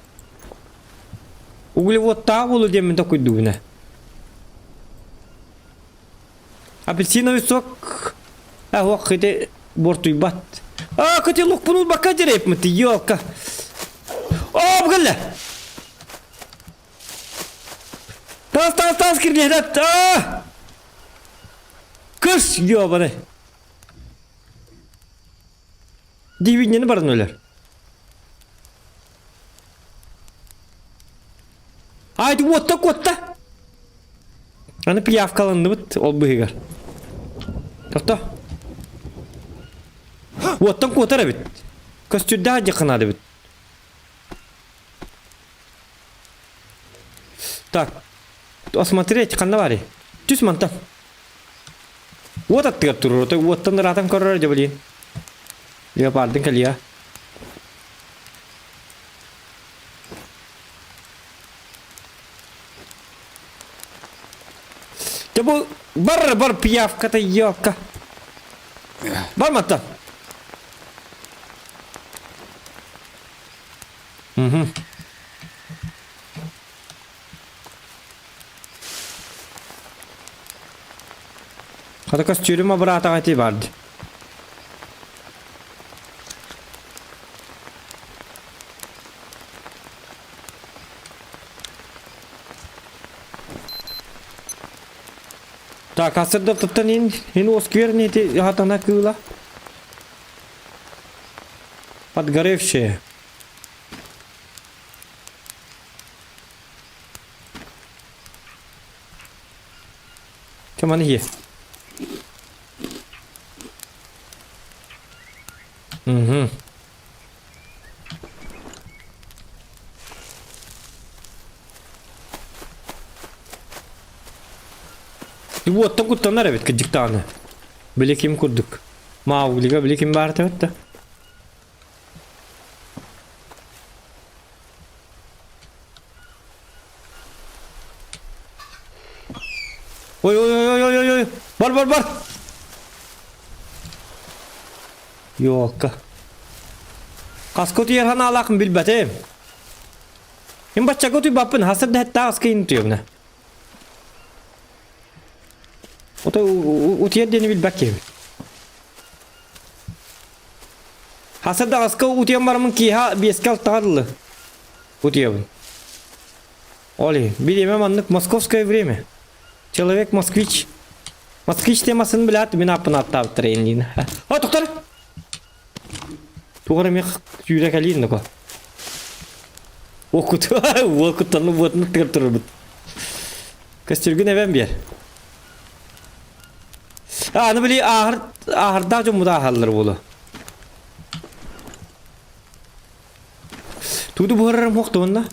Углеводта болу демен de koydu buna. Апельсиновый сок. Вот кыты бортуй бат. Кыты лук bunu baka direp mi yolka. Бгalla. Tas kirlihat. Kız yo bana. Divinyeni barın öler. Haydi kotta. Ana piyaf kalındı bit ol bıhıgar. Tohta. Ottan kotara bit. Kostür daha yakınadı bit. Так. Осмотреть канавари. Тюс мантан. Вот оттыр туру, то вот тан ратам корор же блин. Я пардын калия. Табу бар пиявка-то ёбка. Бар мата. Угу. Hadi kostümü bırak ağacı vardı. Так, hasırda tutan in oskver neti hatana kula. Подгоревшие. Чем они есть? Угу. И вот так вот наравит кадиктаны. Белеким курдук. Мауглига белеким барты вот да. Ой. Бар. Yok. Kaskoti yerhana alakım bilbetim. Hem başça kotu bapın hasır da hatta askı intiyor ne. O da utiyer deni bilbekim. Hasır da askı utiyer varımın ki ha bir eskal tarlı. Utiyer. Оли, bilmem anlık Moskovskaya время. Человек москвич. Москвич temasını bile at, beni apın hatta bitireyin. Ha, doktor. Tuğra mı yürek alıyın da ko. Okutanı vodunu tırtırır bit. Kastırgın evem bir. Anı bile ahırda çok muda hallar bolu. Tudu buhararım hoktu onda.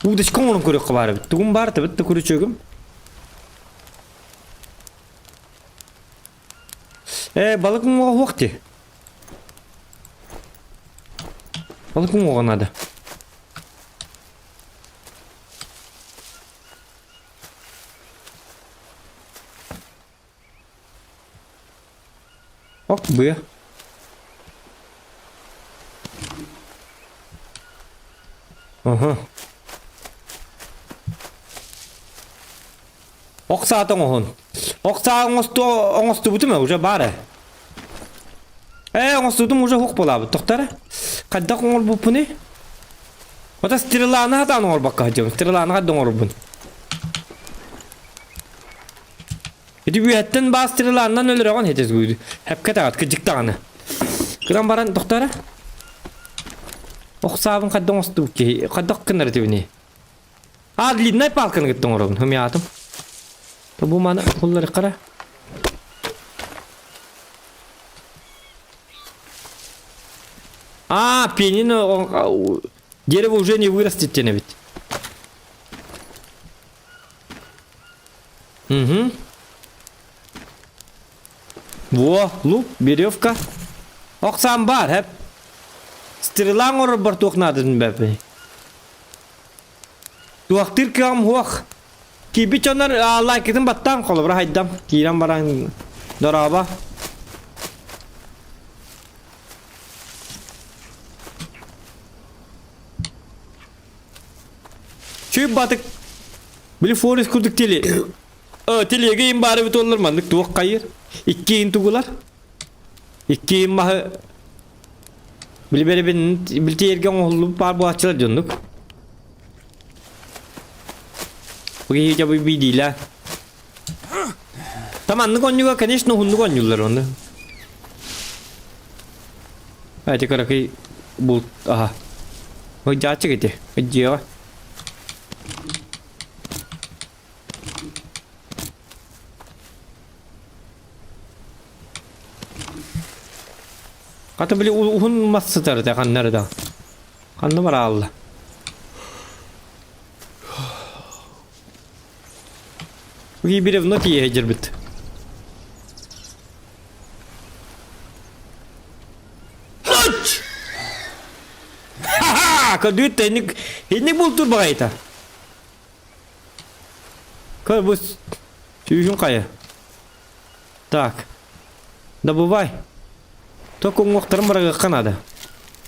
Uda çıkan körük var. Tugum bar da bitti körüçögüm. Balık mı vakti? Balık mı oynadı? Bak bu ya. Aha. Ok saat on. Ok saat on stu butu mu? Uca bare. On stu'dum uca hok bola bu. Toktara. Kadda on bu ne? Ota stirlana hada on bakka hacım. Stirlana hada on bu. Idi bir hatten bas stirlandan ölüren hetez buydu. Hep kataat kıcık tane. Kıran baran toktara. Ok sabun kadda on stu ki. Kadda kınar tibini. Adli ne palkın gittin orun. Hım yatım. Bu mana kulları kara. Пианино дерево уже не вырастет тебе ведь. Угу. Во, лук, веревка. Оксам бар, hep. Stirlang or bertuak nadın bebe. Tuaktir kam huak. Kibi çonar Allah kitin battan kolu bra haydam. Kiran barang doraba. Şu batık. Bili forest kurduk teli. Teliye in bari bit olur mandık tuak kayır. İki in tugular. İki in mahı. Bili beri ben bilti yergen oldu par bu açılar döndük. Bugün hiç bir değil. Tamam, ne konuşuyor? Конечно, hundu konuşuyorlar onda. Hadi karakay bul. Aha. O jaçı gitti. Acıyor. Kata beli uhun massı tarıda kanları da. Kanlı var Allah. Bugün bir ev not iyi hecir bit. Haç! Haha! Kadüt teknik bultur bakayta. Kar bu çüşün kaya. Tak. Da bu vay. Tokun waktar maraga kanada.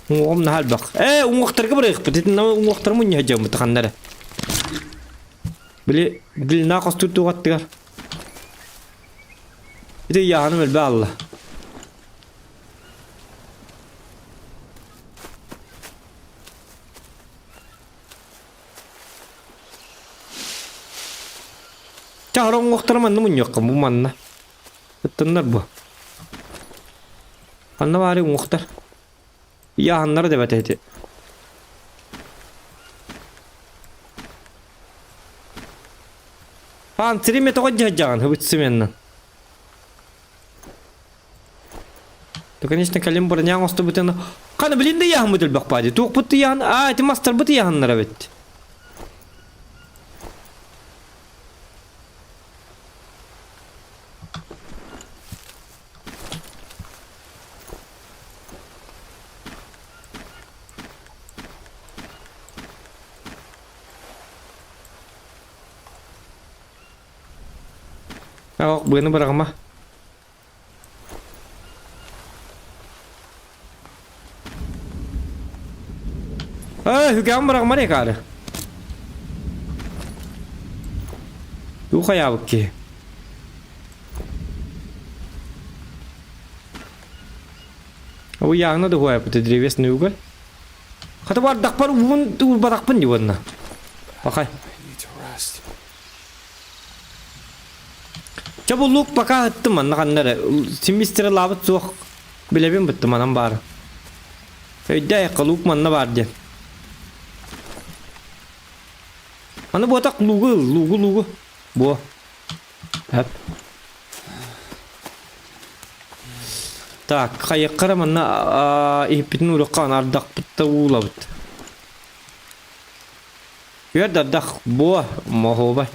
Ngom nahal bak. Waktar ka bırak. Petitin nama waktar mun yahjam takanlara. Bili dil naqas tutu gattigar. İde yahanım elbe Allah. Çağırın waktar manna mun yok bu manna. Tuttunlar bu. Anna bari muhtar. Yahanları da beteydi. Pantri mi tokajjajan hıbıtsımenden. То, конечно, калим броня оста бутена. Кана блин да яхмы дил бакпади. Тук бутты яхан. Эти мастер бутты яханнара бит. Yok, bunu bırakma. Hüküm bırakma ne kadar? Yok ya bak ki. O yang da huwa pati drives ne ugal. Kata var dakpar ubun tu barak pun juga na. Pakai. I need to rest. Çabuk luk baka attım man nakanlara. Simistre labat soğuk. Bilebim bitti manam bar. Öyle kaluk manna var diye. Аны bu atak lugu. Bu. Hep. Так, кайыккара манна ипитин улуккан ардак битта улабыт. Юрда ардак бу мохобай.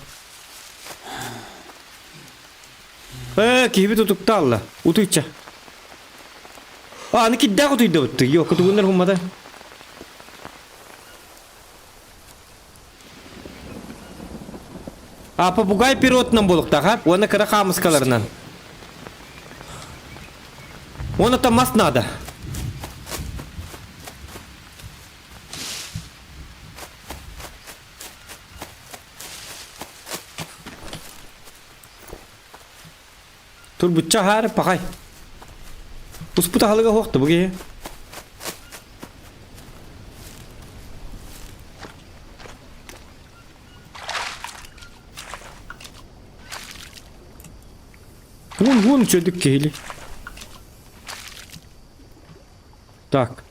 Киби тутукталла. Утуйча. Аны кидда утуйда битти. Yok, кутугундар хуммада. Попугай пиротынан болуктак, ха? Оны кыра камыскаларынан. Оны тамас надо. Тур бутча хар пахай. Успута халыга хокты буге. Вон чөдүк кейли. Так.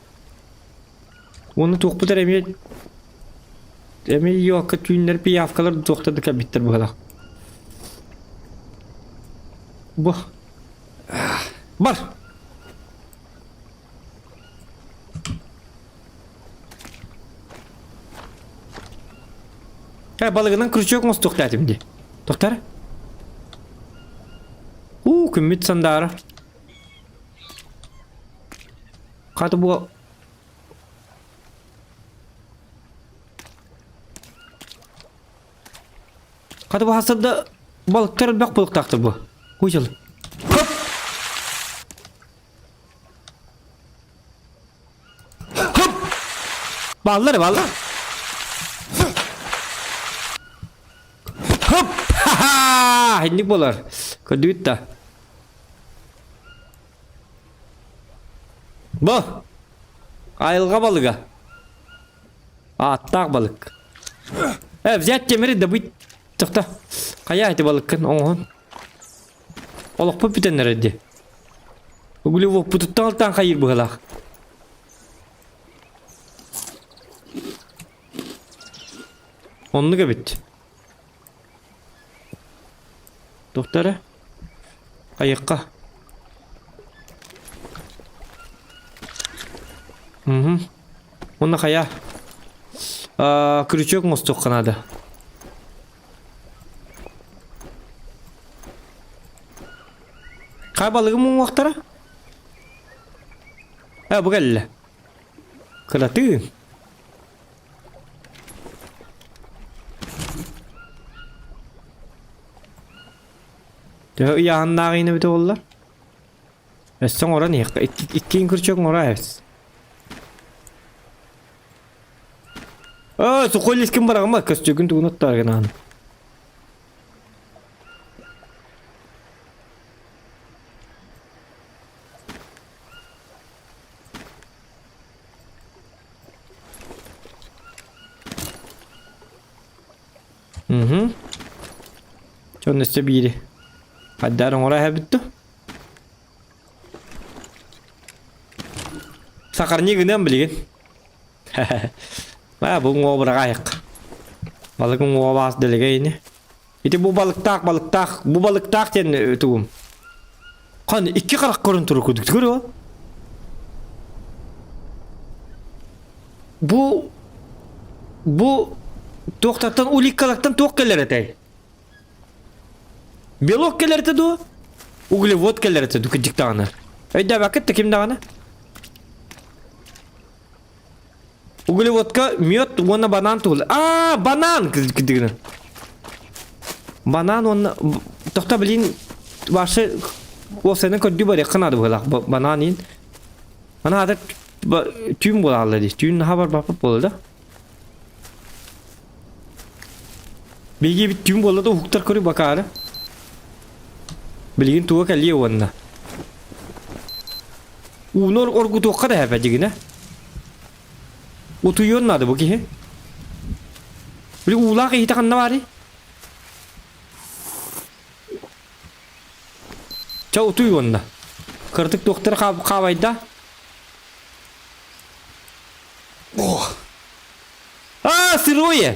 Оны тоқпытар әме yoqqa tüynler piyafkalar to'xtadi kabittir bu kadar. Bu. Бар. Балығынан күрчөк мұз тоқтатым де. Тоқтар? Күммет сандары. Қаты бұл... Қаты бұл хасырда балықтар бақ болық тақтыр бұл. Ой жылы. Хоп! Хоп! Балылар, балылар. Хоп! Ха-ха! Хендік болар. Көрді бітті. Бұл. Айылға балыға. Аттақ балык. Взять темірі да бұйт. Тоқта. Қая айты балыққан оңғын. Олық бұп бітенлер әді. Үгілі бұл бұтыттан алтан қайыр бұғылақ. Онлыға біт. Тоқтары. Қайыққа. Оны қая. Күрчөк мұз тоққанады. Қай балығы мұң уақтара? Бұғалі. Қыратығын. Яғындағы ені біті олар. Өстің оран еққа. Иккейін күрчөк мұра әвіз. Сұқол ескін барағыма көстөгін түгін ұттарған аны. Чон өсті бейді. Қаддарың орай әбітті. Сақар негінен білген. Бұл оға бұрақ айық. Балығын оға бас делеге ені. Еті бұл балықтақ. Бұл балықтақ тен өтігім. Қан, 2 қарақ көрін тұры көдікті көрі о? Бұл тоқтақтан уликкалақтан тоқ келер әтәй. Белок келер әтәді о? Углевод келер әтәді күдіктағына. Өйді бәкетті кемдағына? Углеводка мед, оны банан туғылы. Банан! Кідігіні. Банан, оны... Тоқта білейін, башы... Осының көдді бар еқін ады бұғылақ. Банан ең. Ана ады түйін бола алды дейс. Түйін наға бар бапып болды. Беге біт түйін болды, ұқтар көрі бақары. Білейін туға кәлі онына. Уны орғы тоққа да әпә дегіне. Утуyor nadı bu ki? Böyle ulak iyi takan ne var? Çao utuyor onda. Kırtık doktor kavayda. Сырое.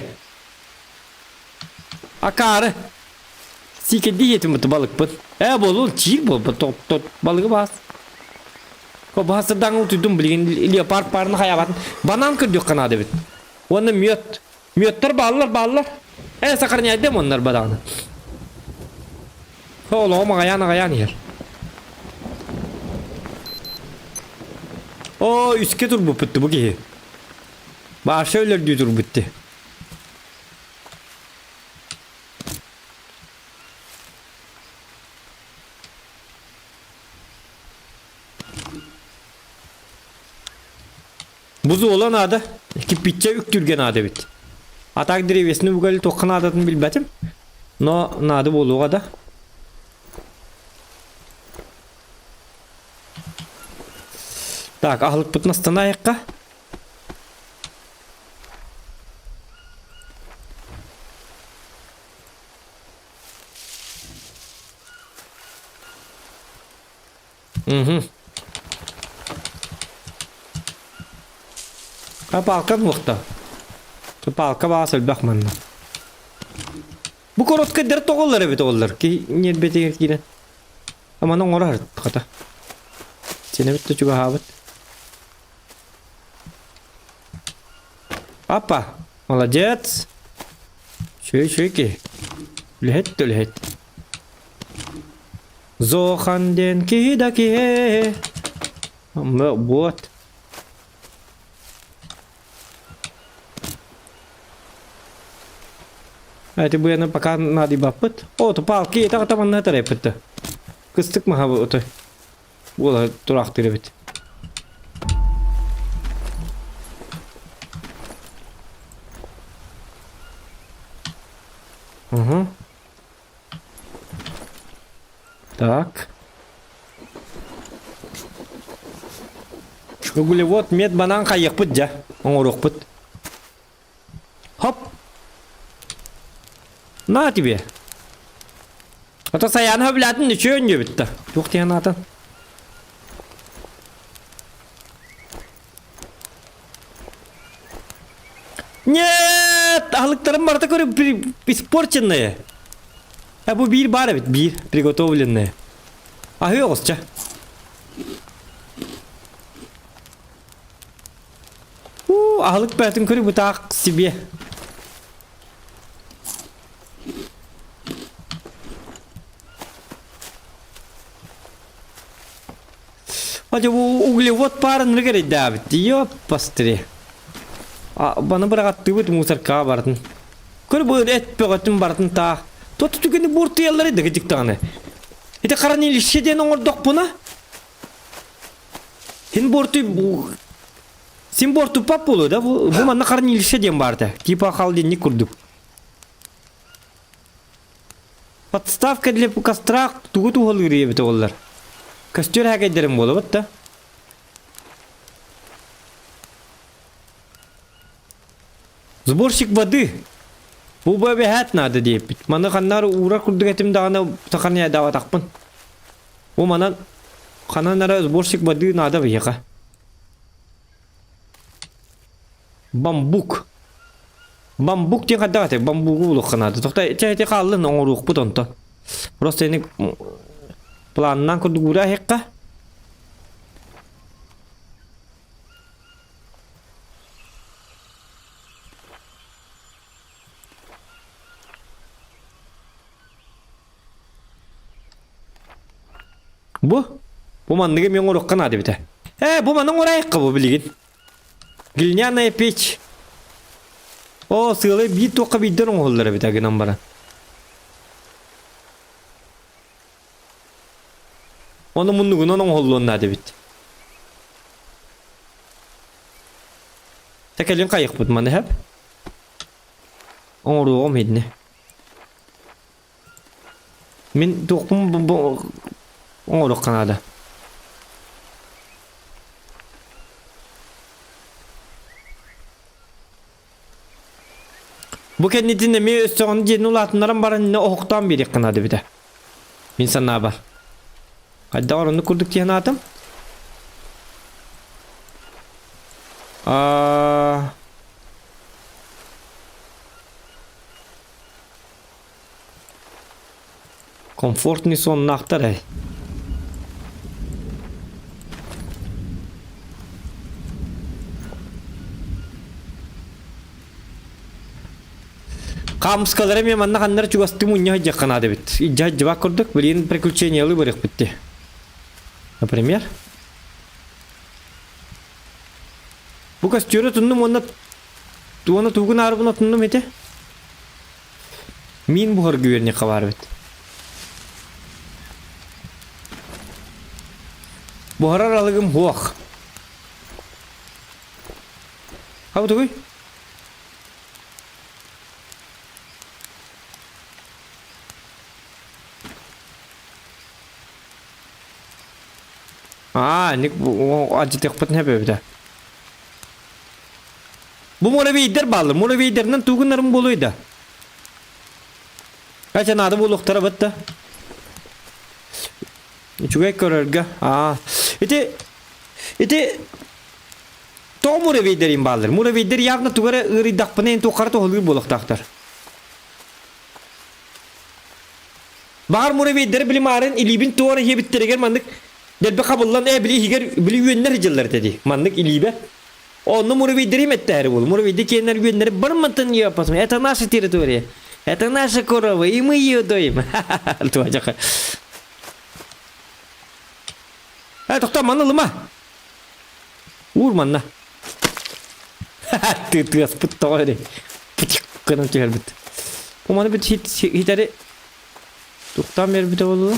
Akarı. Sikedi yetim bu balık bu. Bolun çiğ bu tot balığı bas. Ko bahasırdan utudum bilgin leopard parını hayabatın. Banan kırdık kanadı bit. Onu müyot. Müyotlar bağlar. Sakar ne edem onlar badanı. Oğlum gayan yer. O üske dur bu bitti bu ki. Başa öyle dur bitti. Buzu olan adı. İki pitçe üktürgen adı bit. Atak direvesini bu gali tokan adını bilmedim. No nadı bolu da. Так, ahlık bıtnastan ayakka. Kapalkan vaqta. Kapalka basıl bakmanna. Bu korotka der toğulları bit oğullar ki niyet bete giren. Ama non orar kata. Sene bitti juga habet. Apa? Молодец. Şöyle. Lühet. Zohanden ki daki. Ama buat. Hadi bu yana pakan nadi bapet. O to palki ta taman na terepet. Kıstık mı ha bu oto? Bu da durak terepet. Так. Углевод мед банан кайык бит жа. Оңорок бит. Хоп. На тебе. Ата саяны хабилатын нечөн жө битти. Жок деген атын. Нет, алыктарым барда көрүп испорченные. А bu bir бар бит, bir приготовленные. Ahıyoruzca. Ahlık bertin körü bu tak sibiye. Hadi bu uglevod parın ne gerek David diyor pastırı. Bana bıraktı bu musar kabartın. Körü bu et pöğütün bartın ta. Tot tükeni burtu yerleri de gıcık tane. Ite karan ilişkiden olduk buna. Hin bortu bu. Sim bortu pap bulu da bu manna karan ilişkiden vardı. Tipa kaldığını kurduk. Подставка для костра тугу холгырые бит олар. Костер хагайдерим болуп да. Сборщик воды. Bu böyle hat nadı deyip bit. Mana kanlar uğrar kurduk etim dağına takarnaya dava takpın. O mana kananlara zborşik badı nadı bıyıka. Bambuk. Bambuk diye kadar atı. Bambuku buluk kanadı. Tokta içeride kaldın oğuruk bu tonto. Burası senin planından kurduk uğra hekka. Bu mandığı men orukkan adı bite. Bu manın oraya kabı bilgin. Gilnyana peç. O sığılı bir toka bir dönüm oldular bite günan bana. Onu munduğun onun holluğun adı bite. Tekelin kayık butmanı hep. Oruğum hidni. Min tokum bu Oğluk kanadı. Bu kendisinde mi üstüne cennet ulatınların barın ne oktan biri kanadı bir de. İnsanlar var. Hadi onu kurduk diye adam. Комфортный сон нахтар. Камскалары мен манна ханнар чугасты мунья жаққанады бит. Иджа жабақ көрдік, білген приключениялы бұрық бітті. Например, бұл костюры тұндым, оны туғын арбына тұндым ете. Мен бұғыр көверіне қабар бит. Бұғыр аралығым хуақ. Қабы тұғый? Ник acı tekpat ne böyle? Bu moraviyder bağlı. Moraviyderden tuğunlarım boluydu. Kaçan adı buluqtara bitti. Çuğay körerge. İti to moraviyderin bağlı. Moraviyder yavna tuğara ıri daqpına en tuğara toğulur buluqtaqtar. Bağır moraviyder bilim arın ilibin tuğara hebittireger mandık. Delbe kabullan bili higer bili yönler hicirler dedi. Mandık ilibe. Onu muravidirim etteri bul. Muravidi kenler yönleri barmantın yapasın. Это наша территория. Это наша корова. И мы ее доим. Туacak. Toxta manna lıma. Vur manna. Tıs pıt tağırı. Pıtık kanım çeker bit. Bu manna bit hiteri. Toxta mer bit oldu.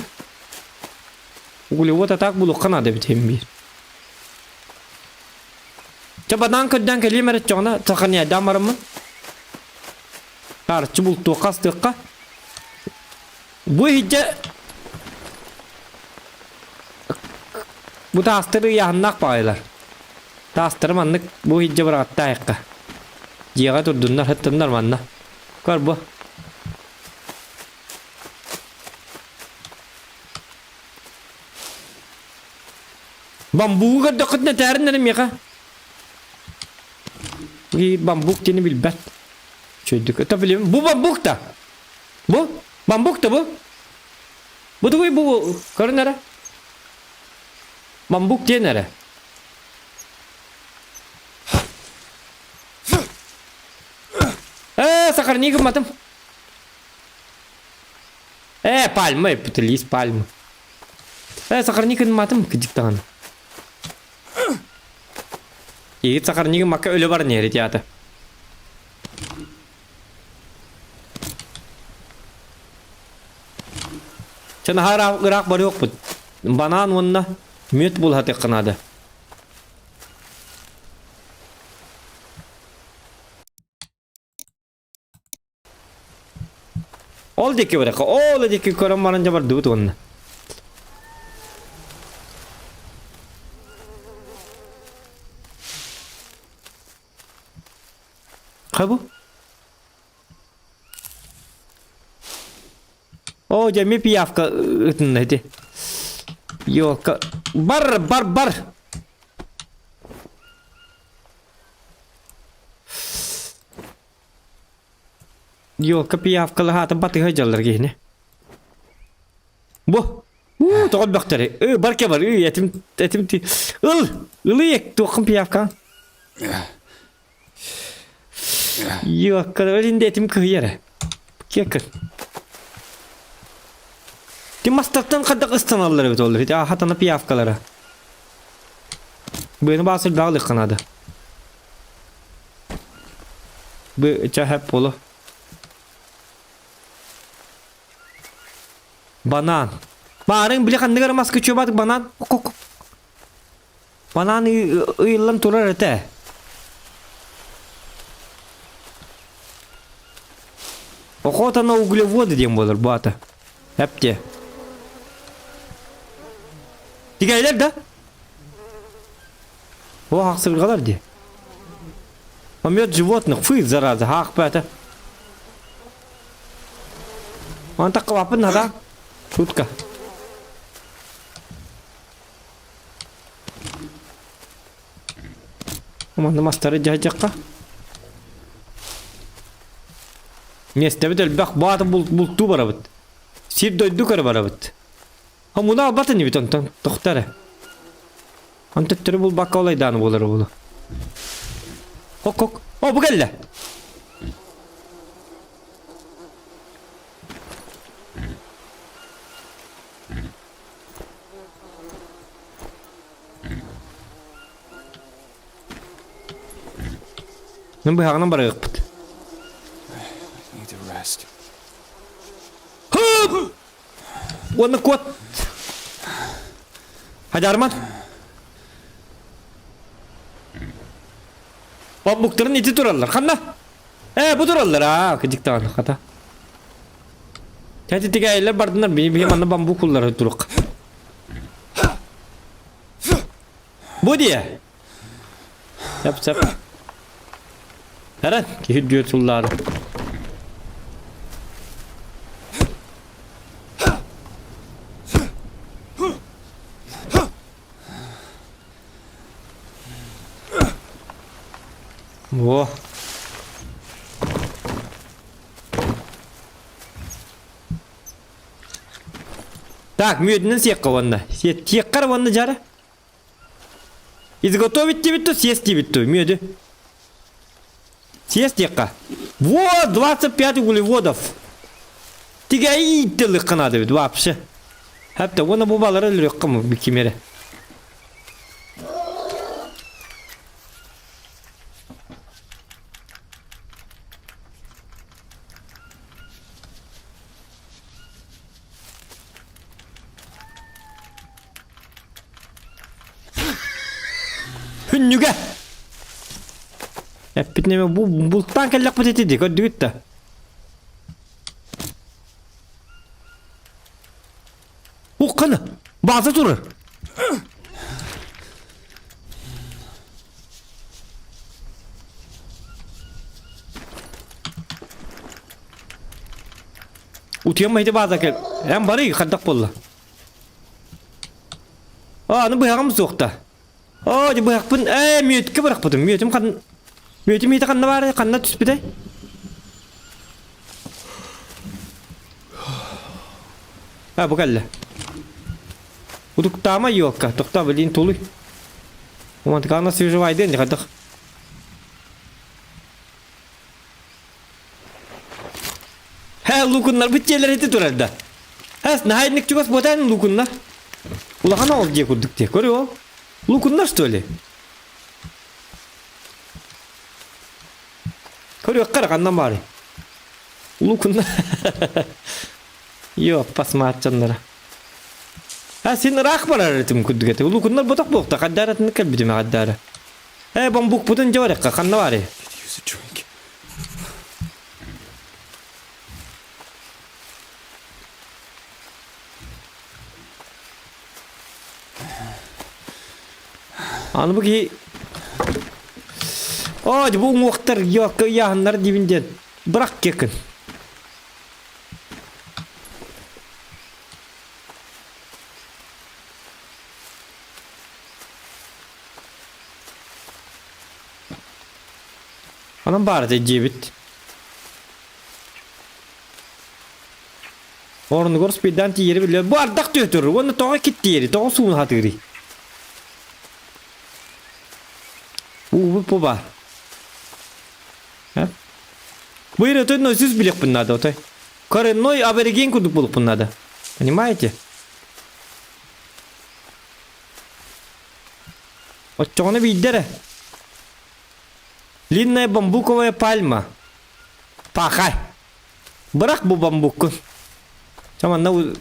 Ulevo tatak bulu kanada bitem bir. Çabadan köden kelime çona takaniya damarım. Karşı bul tokas tıkka. Bu hiç bu tastırı yannak bağlar. Tastırı manlık bu hiç bıraktı ayakka. Ciğer turdunlar hattınlar manna. Kar bu. Bambuğa dokut ne terin dedim ya ka. Bambuk dini bilbet. Çözdük. Tabii bu bambuk da. Bu bambuk da bu. Bu da bu. Karın nere? Bambuk diye nere? Sakar niye kırmadım? Palma yapıtılıyız palma. Sakar niye kırmadım gıcıktan. Yiğit sakar niye makka ölü var nere diyatı. Çana har Irak var yok bu. Banan onunla müt bul hatı kanadı. Ol deki bırak. Ol deki koran varınca var dut onunla. Kabu? O cemi piyafka neydi? Yok. Bar. Yok piyafkalı hatı batı hıcalar giyini. Bu. Toğul bakteri. Barke var. Yetim. Ilı yek toğun piyafka. Yok kadar elinde etim kıyıra. Kekir. Dimastaktan kadar ıstanalları bit olur. Hatana piyafkalara. Beni basır dağlık kanadı. Bu içe hep bolu. Banan. Bağırın bile kandı garamaz küçüğü batık banan. Banan ıyılan turar öte. Охота на углеводы дем болар бата. Hepti. Digaylar da. O haksırgalar diye. Помет животных, фы, зараза, хақ бата. Он так лапы надо. Шутка. Команда мастары жайжаққа. Не стебет элбақ баты бұлту бара бұд. Sir doydu kar barabıt. Ha buna albatın gibi ton doktora. Anta türü bul bakka olaydanı bolar bulu. Hok. O bu gelle. Ne bu hağına bara yıkpıt. Need to rest. Onu kuat. Hadi Arman. Bambukların iti durarlar. Kanna. Bu durarlar ha. Kıcık dağını kata. Hadi tiga eller bardınlar. Benim anna bambu kulları duruk. Bu diye. Yap. Heran. Ki hüddüyor tulları. Oh. Так, медленно секка ванна. Секкар ванна жара. Изготовить тебе то, съесть тебе то, меди. Съесть секка. Вот, 25 углеводов. Тига и тылых канады ведь вообще. Hatta ona bu balara lürek mı bir kimere. Hünnüge. Hep bitneme bu buluttan kellek pateti o düğüt de. Bu kanı. Bazı durur. Utiyamaydı bazı kel. Hem bari yıkandak bolla. Ne bu yakam soğukta. Bu yakpın. Müyetke bırakmadım. Müyetim kan. Müyetim yedi kanına var. Kanına tüspüde. Bu kalle. Uduk tama yok ka. Tokta belin tuluy. Umat kana sivjavaydı ne kadar. Lukunlar bütçeler eti durardı. Nahayetlik çıkos botan lukunlar. Ulahana ol diye kurduk diye. Görüyor. Lukunlar söyle. Görüyor karakandan bari. Lukunlar. Yok pasma atcanlara. Sen rak var aradım kurduk eti. Lukunlar botak bokta. Kaddaratını kalbidim kaddara. Bambuk budun javarek kanna var. Could use a drink. Anı bu ki bu muhtar yok yahanlar dibinden bırak yakın. Anam bari cebit. Orunu görüp bir danti yeri biliyor. Bu ardak diyor. Onu toğa gitti yeri. Toğa suyunu hatırı. Bu var. Bu yere то носить билек надо, то. Коренной абориген кудук булуп надо. Понимаете? Очоны виддере. Длинная бамбуковая пальма. Пахай. Бырак бу бамбук. Чаман нау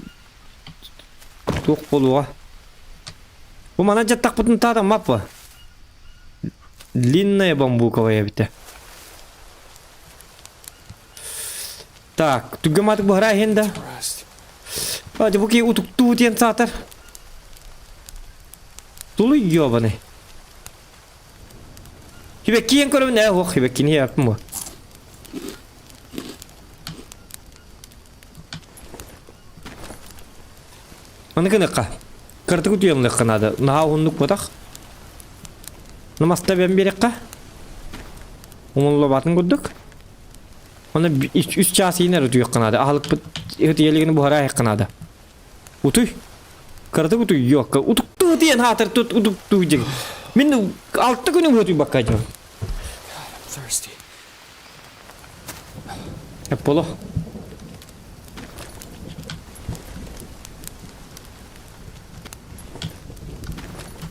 тук болуга. Бу мана жаттак бутун тада маппа. Длинная бамбуковая бите. Так, тугаматык бу хара хенда. Rest. Bu ki utuk tuğutiyen satar. Tulu yiyor bana. Hibekkiyen körüm ne hoş hibekkini yaptım bu. Ana kınıkka. Kırtık utuyam lıkkanadı. Naha hunduk bodak. Namasta ben birikka. Umullu batın kudduk. Ona üst çası iner utuyor kanadı. Ahlık bu hıtiyeligini buhara yakınada. Utuy. Karata utuy yok. Utuktu diyen hatır tut utuktu jig. Min 6 günü utuy bakacağım. I'm thirsty. Hep bolo.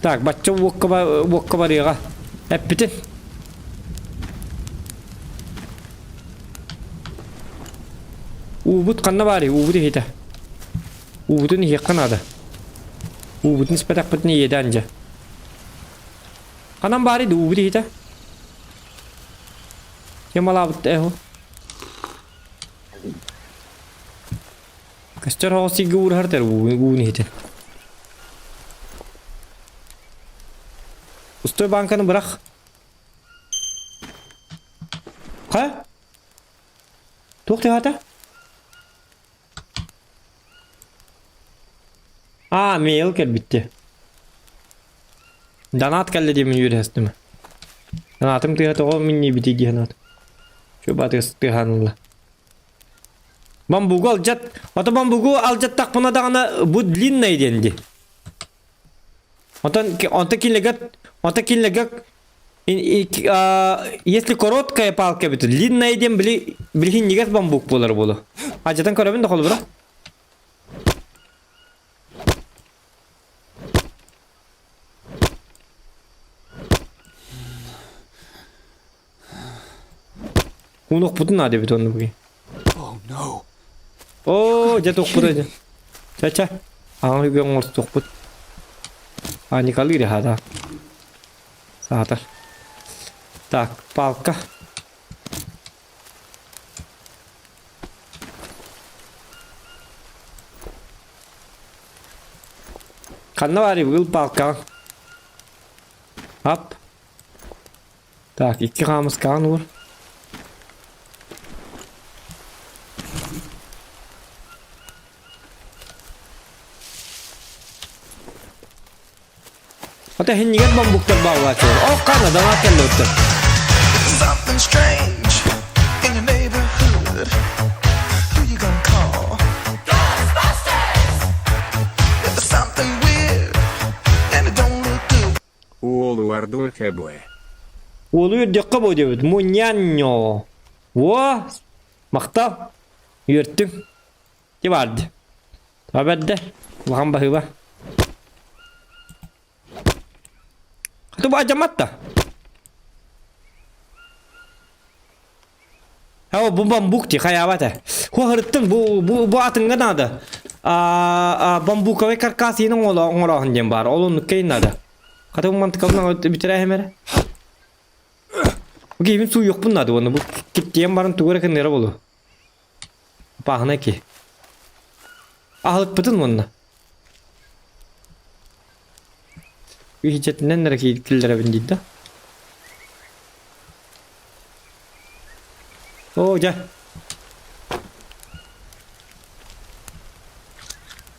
Так, бачча вокка барыга. Hep bitin. Ubut kanna bari, ubudu hita. Ubudun yakınada. Ubudun ispetak bitini yedi anca. Kanam bari de ubudu hita. Yamala abut eho. Kastar hosi gur har ter ubudu hita. Ustoy bankanı bırak. Ha? Tokti hata? Aa, mail gel bitti. Donat geldi diye mi yürüyorsun değil mi? Donatım tıyatı o minni biti diye donat. Şu batı tıhanlı. Bambugu alacak. Ata bambugu alacak tak buna da ana bu длинный dendi. Он таки легак, если короткая палка бит, длинная дем блин нигат бамбук болар болу. Ажатан көрөбүн да колу бра. Унук бутун аде бит onu буги. Oh no. О, жаток буту. Чача. Аңы гөң орс токпут. А, не калыри хада. Сатар. Так, палка. Канна var был палка. Ап. Так, 2 камыз кан var. Ata hinnigen bambuklar bağlı açıyor. Oh kanna donat geldi öttü. Something strange in your neighborhood. Who you gonna call? Ghostbusters! There's something weird and it don't look good. Уолу Ардольфе Бое. Oluyor dakika bu diyor. Munyanyo. Во. Maktal. Yürttüm. Ne vardı? Haberde. Bakan bakı bak. Hadi bu acamat da. Ha bu bambuk diye hayavata. Hu hırttın bu atın ganadı. Bambuk ve karkasının ola hıncım var. Olun nükkeyin adı. Hadi bu mantıkalından bitire hemere. Bu giyibin su yok bunun adı onu. Bu gittiğim barın tuğra kınlara bolu. Pahına ki. Ahlık bıtın mı onunla? Bir hicretinden nereye killere bindiydi? Oo gel.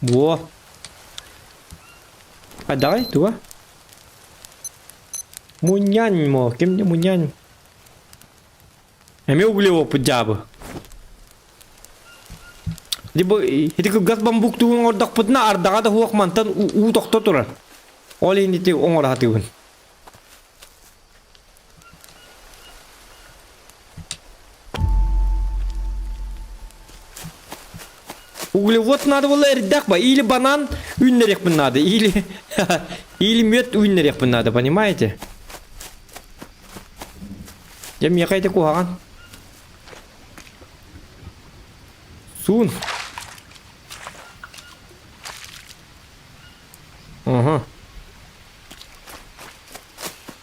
Wow. Ada itu ah. Munyan mo, kimnya munyan. Emi ugliwo pujaba. Di bu hitik gat bambuk tu ngordak putna ardaga da huak mantan u doktor turan. Oli ini ti ongor hati un. Uglevot nadı valla erdak ba. Или банан ünlerek bin nadı. Или мед ünlerek bin nadı. Понимаете? Jam yakay te kuhakan. Sun. Aha.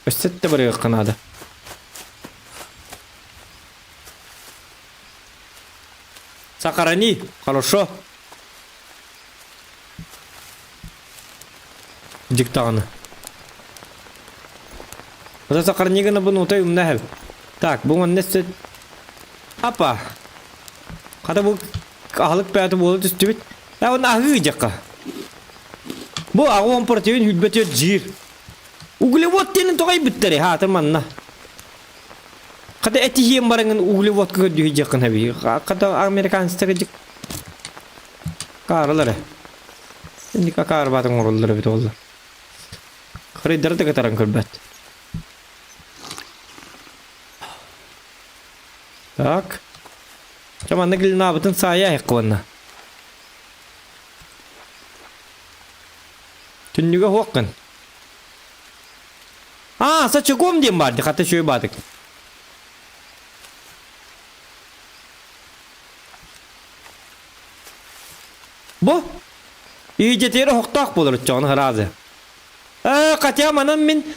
Ösette buraya kanada. Сохрани, хорошо. Диктаны. Вот сохрани гана bunu utay umnahel. Так, bu annesi. Apa? Kata bu ahlık peyatı bolu tüstübit. Ya onun ahıyacak. Bu ağın portivin hübbeti jir. Uglevot tenin tokay bittere ha temanna. Kata eti yem barangan uglevot ke dihijak kan habi. Kata Amerikan stratejik. Karıları. Şimdi kakar batın orulları bit oldu. Kırıydırı da kataran kırbet. Tak. Çamanda gelin abitın sahaya hekkovanna. Tünnüge hokkın. Aa, saçı gom diyeyim vardı. Hatta şöyle batık. Bu. İyice teri hoktak bulur çoğunu hırazı. Katya manam min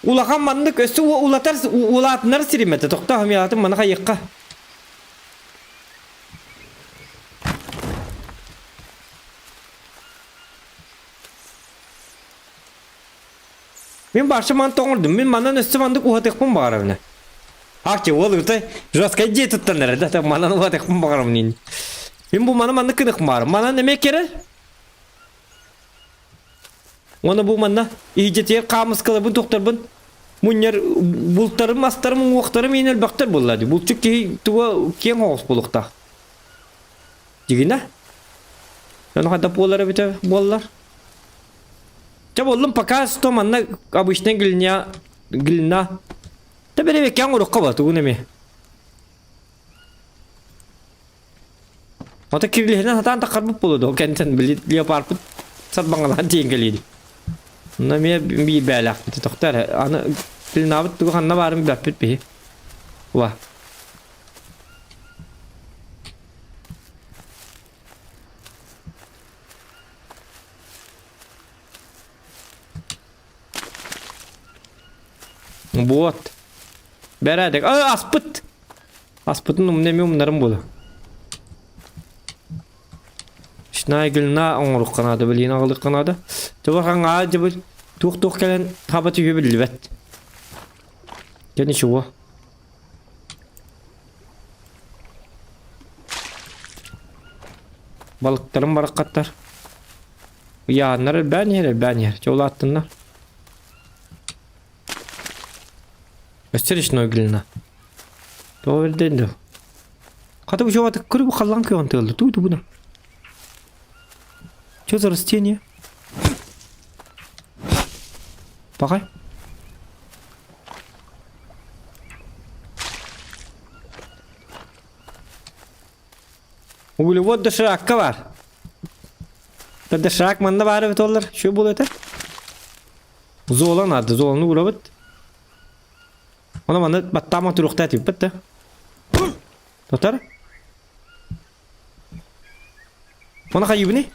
ulakan mandık ösü ulatar ulatınlar sirimete. Tokta hamiyatım mana kayıkka. Min barşı man toğurdum. Min manan ösü mandık uhatık pun bağırım ne. Akçı olur da joskay diye tuttan nerede. Manan uhatık pun bağırım ne. Min bu mana mandık kınık bağırım. Manan emek kere. Ona bu manna iyice ter kamus kılıbın doktorbun. Munyer bultarım astarım muhtarım inel baktır bulladı. Bulçuk ki tuva kien hoğuz bulukta. Digina? Yana kadar bollara bite bollar. Çab oğlum pakas to manna abuşten gilina. Tabi ne bekleyen uruk kabatı bu ne mi? Ota kirliğinden hatan takarmıp buludu. O kendinden bili parput sat bangalan tiyengeliydi. Namya bir belak bitti doktor. Ana dilnabıt tuğ hanna varım bapit bi. Wa. Bot. Beradek. Aspıt. Aspıtın umnemiyorum bunların bulu. Şnay gülna onuruk kanadı bilin ağlık kanadı. Tuğ hanna acı tuğ gelen habatı yübülü bet. Yani şu bu. Balıkların barakatlar. Yağınlar ben yer. Çoğulu attınlar. Göster işin o gülüne. Doğru dedi. Katı bu şovada kırı bu kallan kıyantı oldu. Duydu bunu. Çözer isteyeni. Bakay. Ugulu bu da şırakka var. Da şırak manda var evet olur. Şu buluyor da. Zolan adı. Zolanı vurabıt. Ona bana battama turukta atayım. Bitti. Doktor. Ona kaybı ne?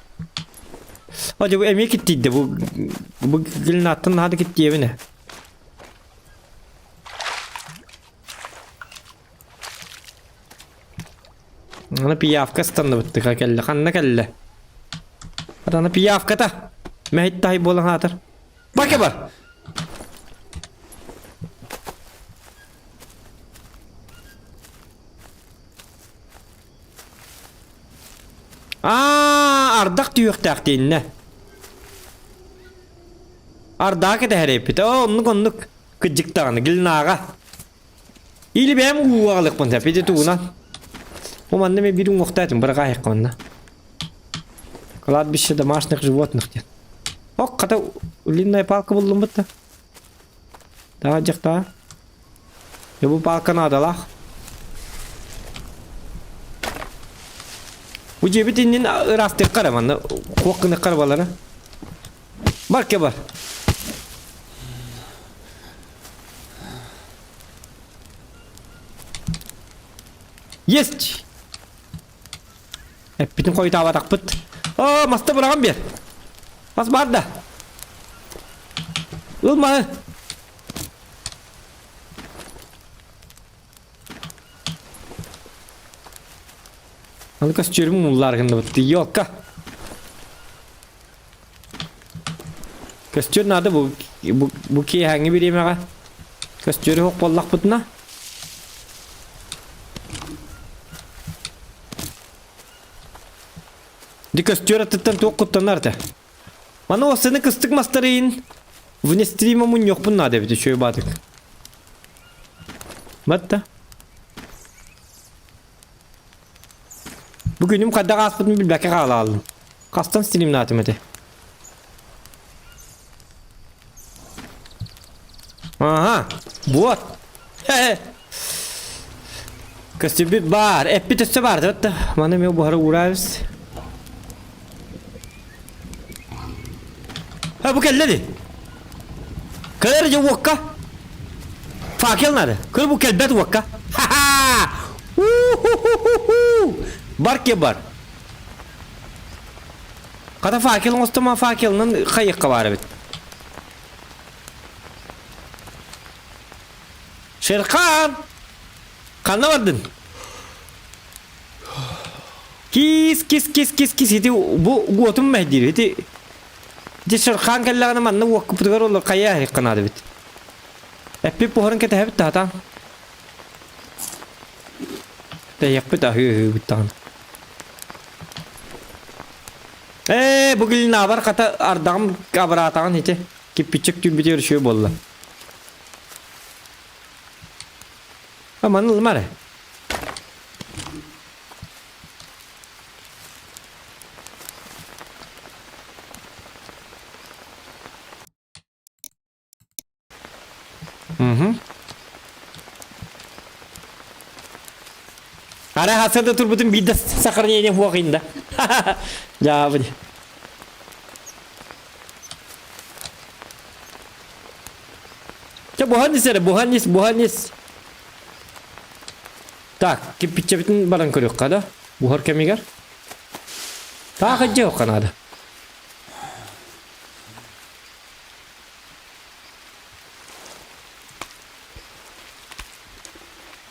Hadi bu emeğe gittiydi. Bu gelin attın hadi gitti evine. Ana piyafka standa bitti kelle. Kanna kelle. Ana piyafka ta. Mehit tahi bolan hatar. Bak ya var. Ardak tüyük taktiğinne. Ardak ete herepit. Onluk. Kıcık dağını gelin ağa. İli benim uğalık bunu tepede tuğunan. O manda bir muhtaçım bırak ayık onunla. Kalad bir şey de maaşlık животных diye. Ok kata ulinay palka buldum bitti. Daha acık daha. Ya bu palka nadalah. Bu cebitinin rastı karamanı. Kokunu karabaları. Bak ya var. Yes. Hep bütün koyu tava takpıt. Masta bırakın bir. Mas barda. Ulma. Alı kaçıyorum mullar gında bitti. Yok ka. Kaçıyor nerede bu ki hangi bir yemeğe? Kaçıyor hok ballak bitna. Di kaçıyor attıktan çok kutlanır da. Bana o seni kıstık masterin. Vune stream'ımın yok bunun da bir şöyle batık. Batta. Bugünüm kadar aspıtımı bir bakık aldım. Kastan stilim natimeti. Aha. Вот. Kastibit bar. Epitesse var da. Mana me bu hara uğrarız. Ha bu kelledi. Kadarca wakka. Fakir nerede? Kır bu kelbet wakka. Ha ha. Bar ke bar. Kada fakir olsa fakirinin kayık var bit. Şerkan. Kanna vardın. Kis hiti bu gotum mehdir hiti. Di Şerkan kellagana manna wakka putgar olur kaya hikanadı bit. Epi pohorun kete hep tahta. Te yakbit ahı bitan. Bugün ne var kata ardam kabratan hiç ki piçik tüm bitiyor şu bolla. Aman olmare. Ada hasil tuh betul bidas sakarnya ini buah indah. Jawab aja. Coba buhanis. Tak, kipicapin barang keruk kada. Buhar kemigar. Tak aja kan ada.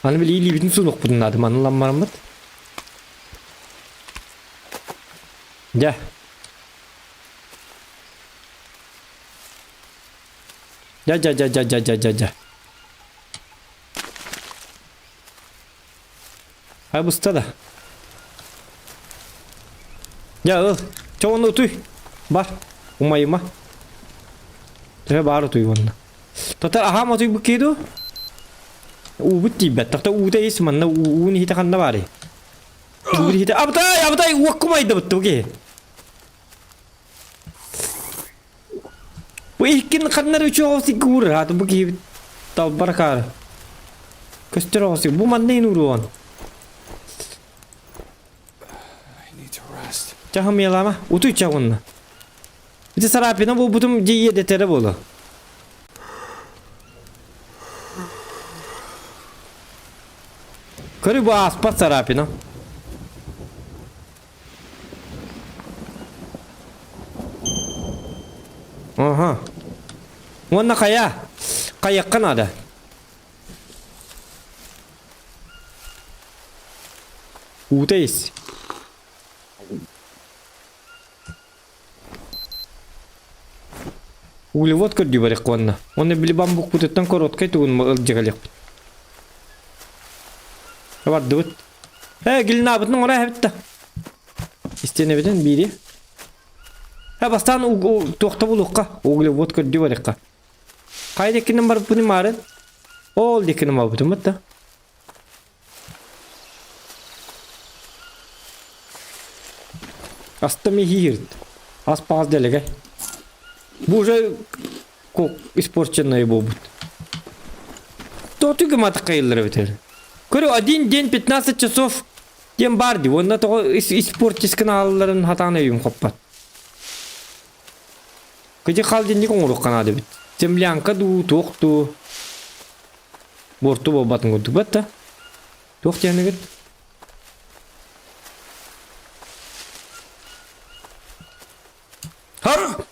Hani böyle iyi libidin suluk bunun adı manılan var mı? Ya. Ya. Hay bu usta da. Ya çoğunluğu otuy. Bar. Umayıma. Saya baru otuy bununla. Total aha otuy bu kido. Tibet tak tahu udah is mana ni hita kan nabari. Hita abtai wakku mai dapat tu ke. Bu ikin kan naru çoğu sigur ha tu bagi tau barakar. Kestero sih bu mana ini uruan. I need to rest. Caham ya lama. Utu cahun. Itu sarapi na bu butum jiye de tere bola. Kari bu aspas sarapi na. Aha. Wana kaya. Kaya kan ada. Uteis. Uli вот кырди барик ванна. Оны били бамбук бутеттан короткай тугун алжыгалык. Var dıvıt. Gelin abinin oraya hepte. İsteyene beden biri. Bastan o tohta bulukka. Oğlu vodka divarikka. Kaydekinin var bunu marın. Ol dikinin var bunu mıtta. Asta mi hirt. Az paz delege. Bu уже kok испорченное бобут. То ты гамата кайлер битер. Көрü один день 15 часов тем барди. Онда то испортис каналларын хатаны юм коппат. Кыжы халдинди коңурук канады бит. Землянка ду токту. Борту бобатын көрдүк батта. Токт яны кет. Хар!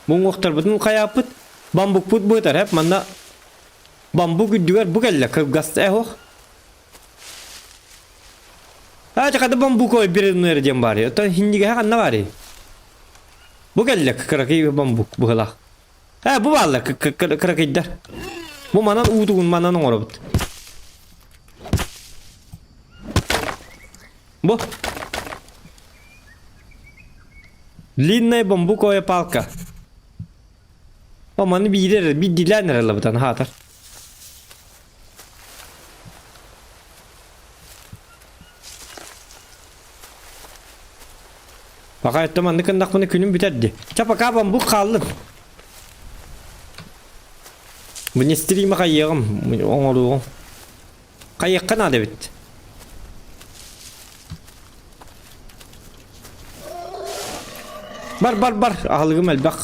Mungoktar butun kayaput bambuk put butar hep mana bambu güdüver bu gelle kırgas eho. Ha çakada bambu koy bir nereden bari. Ta hindi ge kan bari. Bu gelle kıraki bambu bu hala. Ha bu valla kıraki der. Bu manan uduğun manan orabut. Bu. Длинная бамбуковая палка. Aman bir diler nerede bu tane hatar. Baka ettimandı kındak bunu günüm biterdi. Çapa kabam bu kaldın. Bu ne stream'e kayığım. Oğlu. Kayık kanadı bit. Бар. Ahılgım el bak.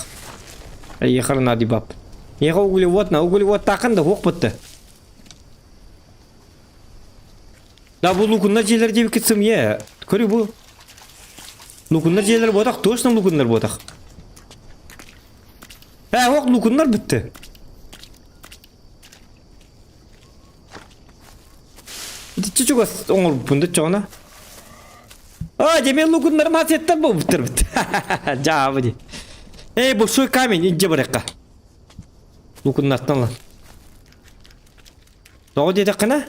Kayıkların hadi bab. Yaka uguli vat takın da hok bitti. Da bu lukunlar jeler jebip kitsem ye. Körü bu. Lukunlar jeler bodak, точно lukunlar bodak. Hok lukunlar bitti. Çocuk oğul bunda çoğuna. Cemil lukunlar masetler bu bitir bit. Cevabı di. Bu şu kamen ince bırakka. Lukunlardan lan. Doğru dedi kına.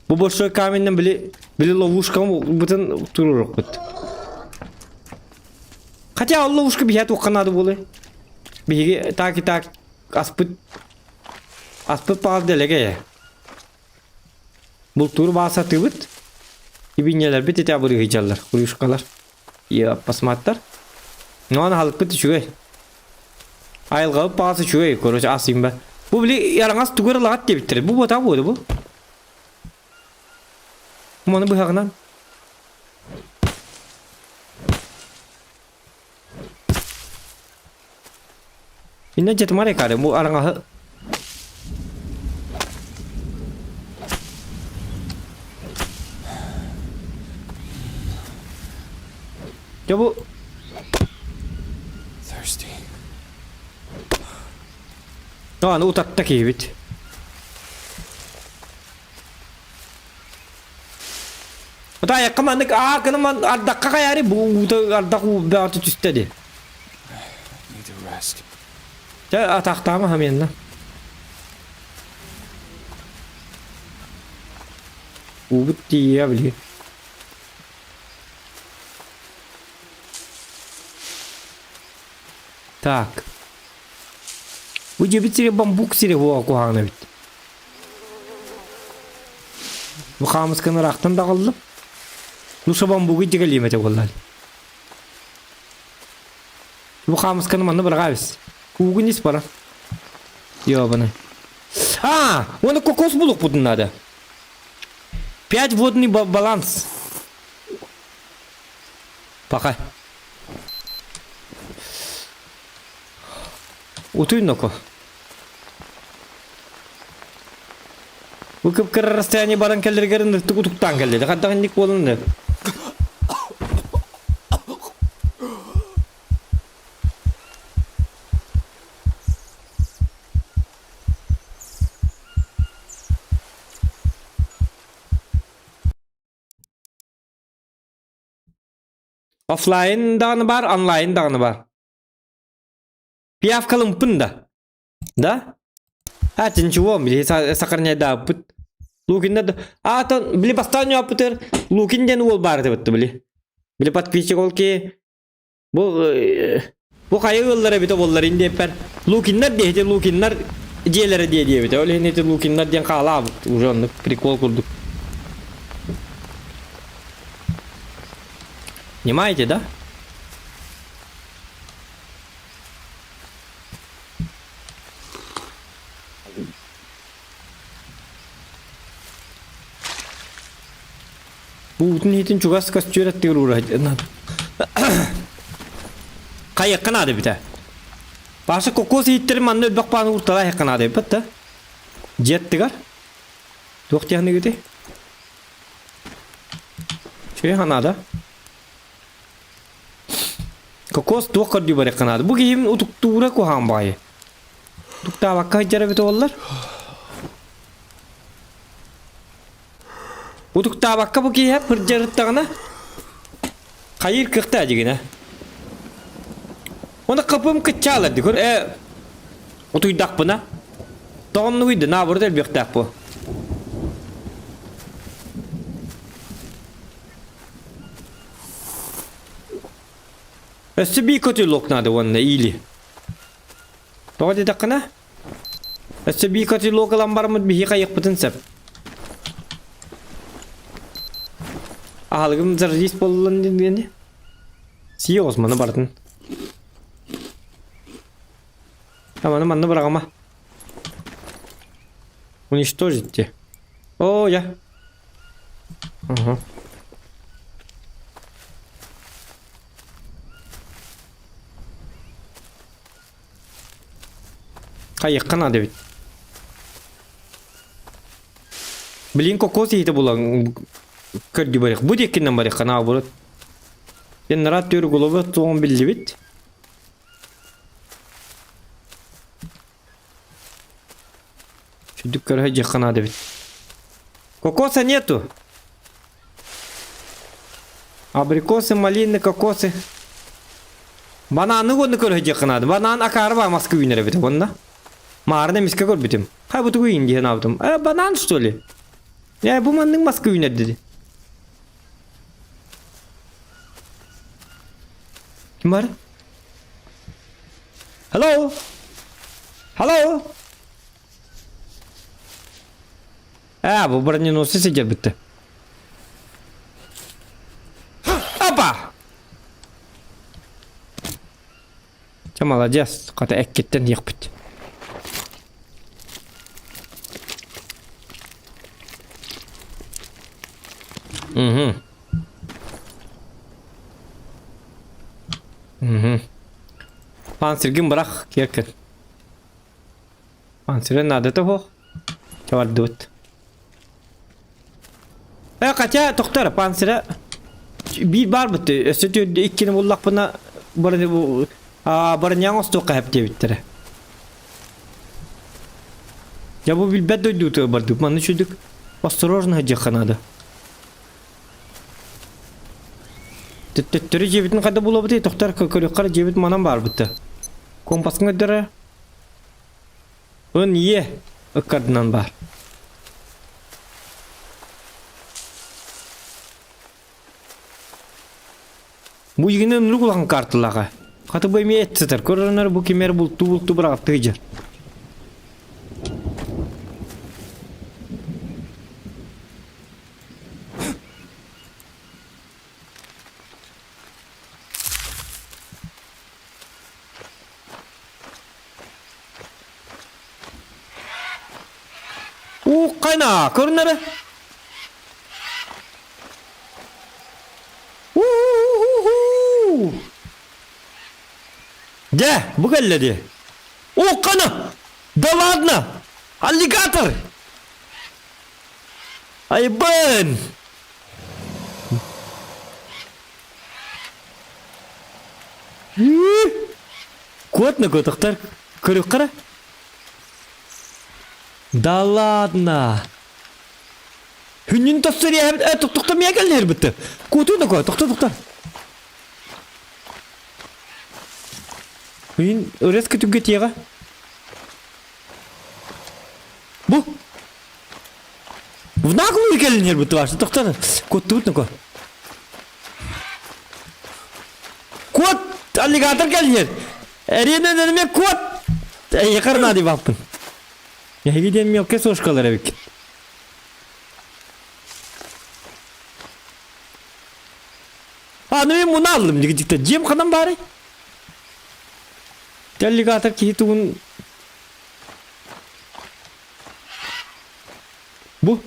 Bu boşluğu kamenden bile lavuşkan bütün turur bit. Хотя lavuşka bir hayat okanadı böyle. Bir tak aspıt pahalı delege ya. Bu tur basatı bit. İbinyeler bit ete buraya hicallar. Kuruşkalar. Ya pasmatlar. Ne halık bit şu. Ayılgı pası şu. Koruş asayım ben. Bu bile yaranaz tugara lagat diye bitirir. Bu bota bu. Mana bu haknan. İnne jet mare kare bu aranga. Ya bu Thirsty. ne utattaki bit. Udah ya kemana kena ada kakak hari bu ada ku beatu istedi. Need to rest. Ya atak tama hamin na. Bu bitti ya bili. Так. Bu cebitleri bambuk siri bu akuhana bit. Bu kamus kana raktan da kaldım. Nusa bambugu jigali mete wallahi. Bu kamus kana manna baragabis. Ugunis para. Yo bana. Onu kokos buluk будут надо. 5 водный баланс. Пока. Утуйноко. Bu kıpkırı rastayani baran kelleri göründü tutuktan geldi. Hatta hindik bolundu. Offline dağını var, online dağını var. Bir hafkalım bunda. Da? Tinci wom bili sakarnya dapet. Lukin da ton bili pastanyo aputer. Lukin den wol bar tebet bili. Bili pat piçi kol ki bu kayı yollara bito bollar indi per. Lukinler diye lukinler jelere diye bito. Öyle ne lukinler diyen kala abi. Ujanlık prikol kurduk. Понимаете, да? Bu niyetin çok az kas çöretti uğraştı. Kayık kanadı bir de. Başka kokos hittir manlı bak bana urtala yakanadı bir de. Jetti gar. Doktiyanı gitti. Şey hanada. Kokos dokar di bare kanadı. Bu giyim utuk tuğra ko hambayı. Tukta vakka hicare bito ollar. Utuk ta vakka bu giyim hep hırcarıttağına. Kayır kıkta acıgına. Onda kapım kıçalar diyor. Otuy dak buna. Tonlu uydu na burada bir dak bu. Sebi kötü loknadı onunla iyili. Doğru dakikana. Sebi kötü lokalan var mı bir hikaye bütün sep. Ahalgım zırhis bollan dinlendi. Сие Османы бардын. Аманы манны бырагама. Уничтожите. О, я. Ага. Кайыккана дебит. Блин, кокос ейді болан көрді барық. Бұд еккеннен барық қана бұрыт. Ен рат түрі ғылыбы туғын білді бит. Чүдік көрі жаққана дебит. Кокоса нету. Абрикосы, малины, кокосы. Бананы ғонды көрі жаққана дебит. Банан акары ба маскы үйнері бит. Онда. Маарны миске көр битим. Хай бұты көйін дейін абдым. Банан что ли? Ya bu mandın maske oynar dedi. Kim var? Hello? Hello? Bu buranın o sesi gel bitti. Apa? Молодец, kata ekketten yak bitti. Панциргин бирок керкен. Панциры надо того. Чавардыт. Кача токтор панциры бир бар бит. Өсөтө иккени буллак бuna барын яңос тока хеп дебиттер. Я бу билбет дойду барды. Маны чүдүк. Осторожно жакка надо. Түттүрі жебетін қада болу бұты, тоқтар көріққар жебет манан бар бұты. Компасын өдірі. Өн е өккардынан бар. Бұл егінен үлі құлаған картылаға. Қаты бөйме етсітір. Көрінер бұл кемер бұлту бірақ аптығы жер. Kayna, görünür. De, bu geldi. O kana. Da ladna. Alligator. Ay ben. Кот на котахтар. Көрөккара. Да ладно. Хүннен тастыр я тоқта мия келдер бітті. Көту да ко, тоқта. Хүнн өрес күтімге тиеға. Бұ. Внағылы келдер бітті башы, тоқтаны. Көтті бұтны ко. Кот, аллигатор келдер. Әренен өрме кот. Яқарна деп аппын. Я виден мелкие сошкалары бек. Ну и муна алдым дегенде жем қанам бары. Аллигатор кетуін. Бұ.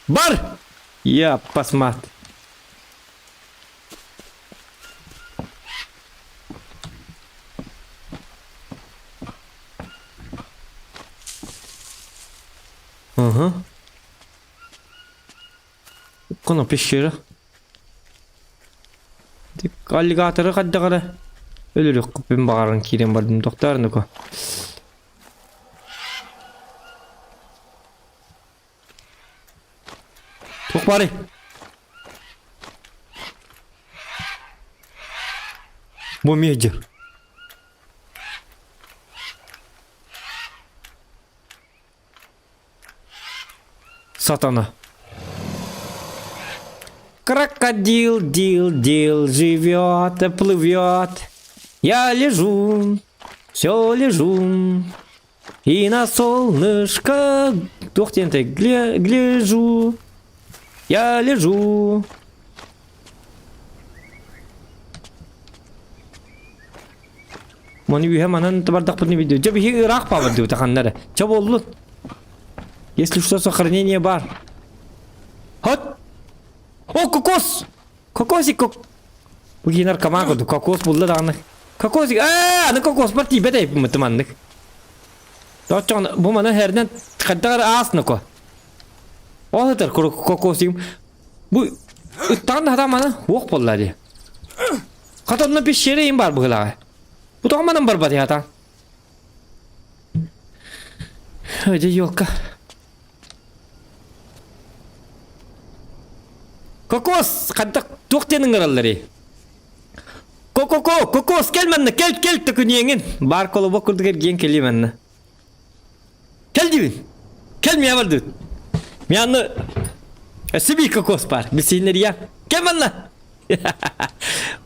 Бар. Я посмотрю. Ага. Кона пещера. Тик аллигаторы каддагара. Өлүрүк кыппен багарын кирен бардым доктарыныко. Ток бары. Бу меджер. Сатана. Крокодил, дил, живет, плывет. Я лежу, все лежу. И на солнышко, гляжу. Я лежу, Mani bir hemen tabardak bunu video. Cab bir Irak power diyor takanlara. Çab oldu. Если что, сохранение бар. Hot. О, кокос. Кокосик кок. Bugün arkama koydu. Kokos buldu da anı. Kokosik. Anı kokos var tibe de muhtemanlık. Doğru bu bana herden kadar asını ko. O kadar kokosim. Bu üstten de adam bana vok bolladı. Katanın bir şeyim var bu kadar. Bu da bana barbat ya ta. Hadi yok ka. Kokos kadar doktenin kararları. Kokos gel benimle gel tıkınıyengin. Bar kolu bakırdı gelgen geliyor benimle. Gel dibin. Gel mi yavardı? Mi anlı. Sibi kokos var. Bir sinirleri ya. Gel benimle.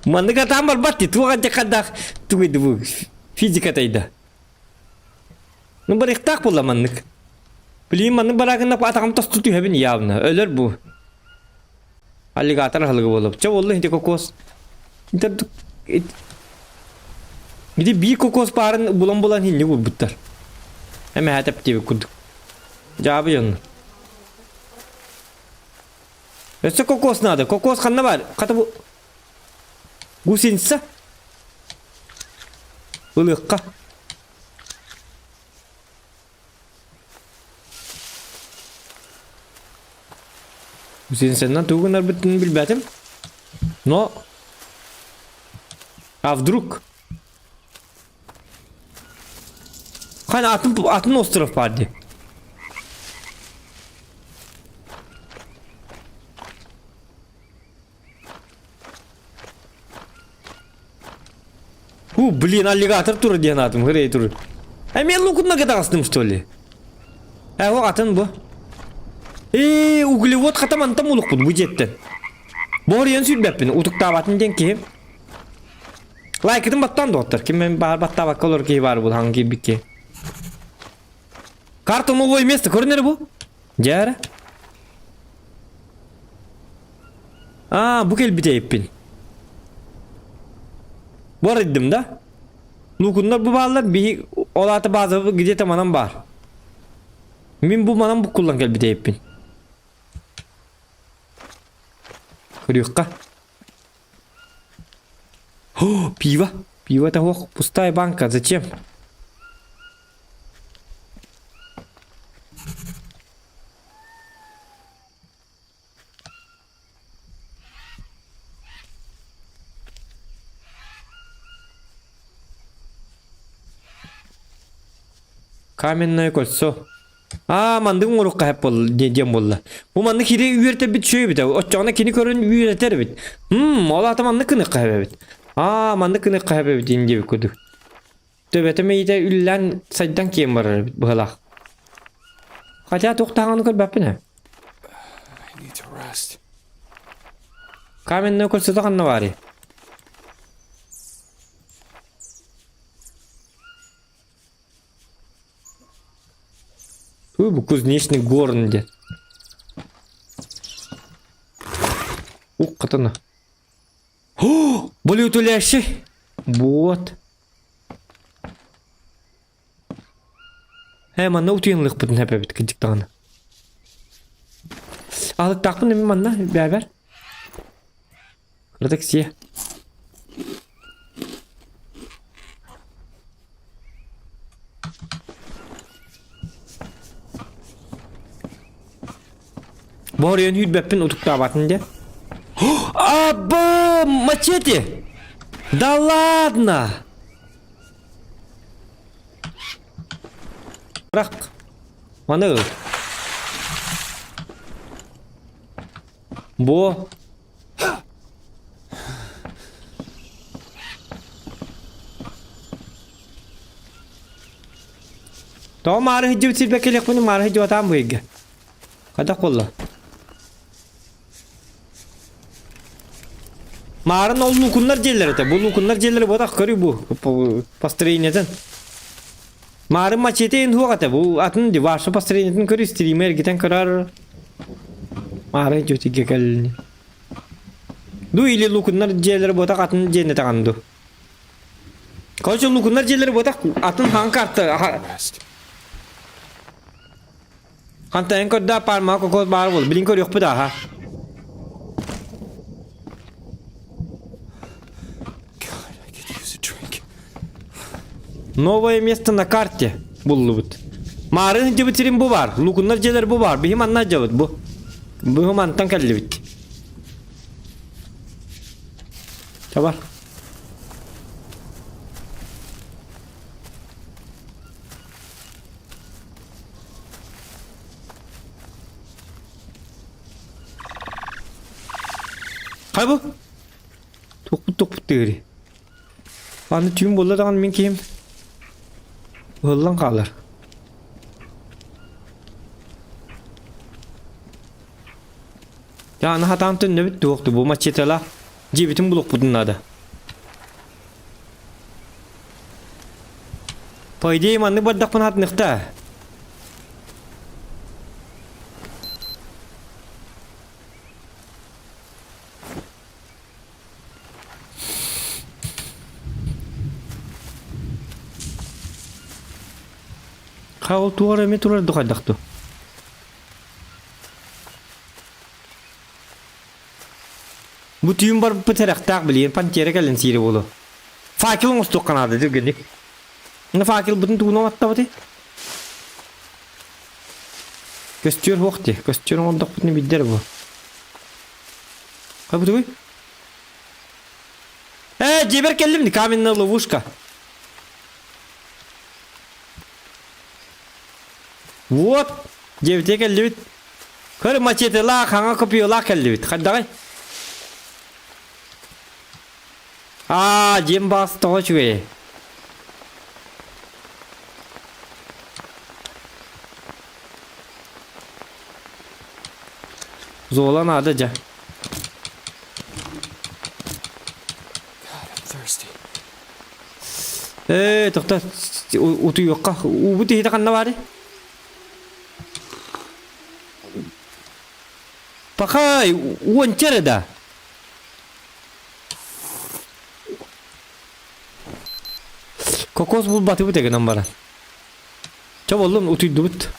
Mandık atam var battı. Tuğan kadar. Tuğuydu bu. Fizik ataydı. Numara iktak bula mandık. Bileyim mandık bırakın da atakım tas tutuyor hepini yavna. Ölür bu. Alligator halgı bulup. Çab oldu hindi kokos. Gidi bir kokos parın bulan hindi bu bittar. Hemen hatap diye kurduk. Cevabı canım. Öse kokos nadı. Kokos kanna var. Kata bu. Gusinsa. Ilıkka. Gusinsa'dan tuğunlar bütün bilbetim. No. А вдруг? Hani atın остров vardı. Блин, аллигатор тур diye atım, hıraya tur. Ben lukuna kadar astım что ли? O atın bu. Углевод kataman tam uluk bu jetten. Boryan sütbepin, utuk davatın den ki. Like edin battan doktor. Kim ben batta bak olur ki var bu hangi bir ki. Карта новое место, көрінер bu? Жара. Bu kel biteyipin. Var eddim da. Lukunlar bu bağlar bir olatı bazı gidete manam var. Min bu manam bu kullan kel biteyipin. Kırıyorka. Пиво. Пиво это пустая банка. Зачем? Каменное кольцо. Mandık morukka hep bol diyeceğim bolla. Bu mandık hiri üyerte bit şey bit. O çağına kini körün üyreter bit. Ola mandık kını kahve bit. Mandık kını kahve bit ince bir kudu. Töbeteme ite üllen saydan kim var bit bıhalak. Kaça toktağını kır bapine. I need to rest. Каменное кольцо da kanna var ya. Bu кузнечный горн где. Katana. Более утулящий. Вот. Hemen utuyunluk bütün hep evet gıcık tane. Alık takpın değil mi manna beraber? Kırdık siyah. Boryan hüdbeppin utuk davatınca. Abba machete. Да ладно. Bırak. Mana bu. Tamam marah hijau sih bekelek pun marah hijau tambuh ya. Kata kolla. Marın o lukunlar jelleri de. Bu lukunlar jelleri bu da karıyor bu. Pastırıyne'den. Marın maçete en huğa da bu. Atın di varsa pastırıyne'den karıyor. Streamer giden karar. Marın joti gekel. Du ili lukunlar jelleri bu da atın jenne takandu. Koçum lukunlar jeleri bodak atın han kartı. Rest. Hanta en kodda parmağı kokos bağır bol. Blinkor yok bu da ha. God, I could use a drink. Новое место на карте буллубут. Марын жибитирин bu var. Lukunlar jeleri bu var. Bihim anna jabıt bu. Bihim antan kallibit. Çabar. Kay bu? Tokput degeri. Anı tüyüm bolla dağın min kim? Hıllan kalır. Ya anı hatan tünne bit doğuktu bu maçetela. Cibitin buluk budun adı. Paydeyim anı bardak pan hat nıkta. Kau tuara mi tuara dokadak tu. Bu tüyüm var pıtarak tak biliyen pancere gelen siri bolu. Fakil mustuk kanadı diyor günlük. Ne fakil bütün tuğunu atta batı. Gösteriyor vakti. Gösteriyor ondak bütün bider bu. Kay bu tuğuy? Ceber kellim ni kamin nalı vuşka. Вот, девте келдибит. Көр мачете ла ханга копио ла келдибит. Хаддагай. Жем бас точуе. Золан адыжа. God, I'm thirsty. Тохта уту йокка. Убу тейте канна бари. Pakay, uancara da. Kokos bul batı bu teke nambara. Çab oğlum utuy dubut.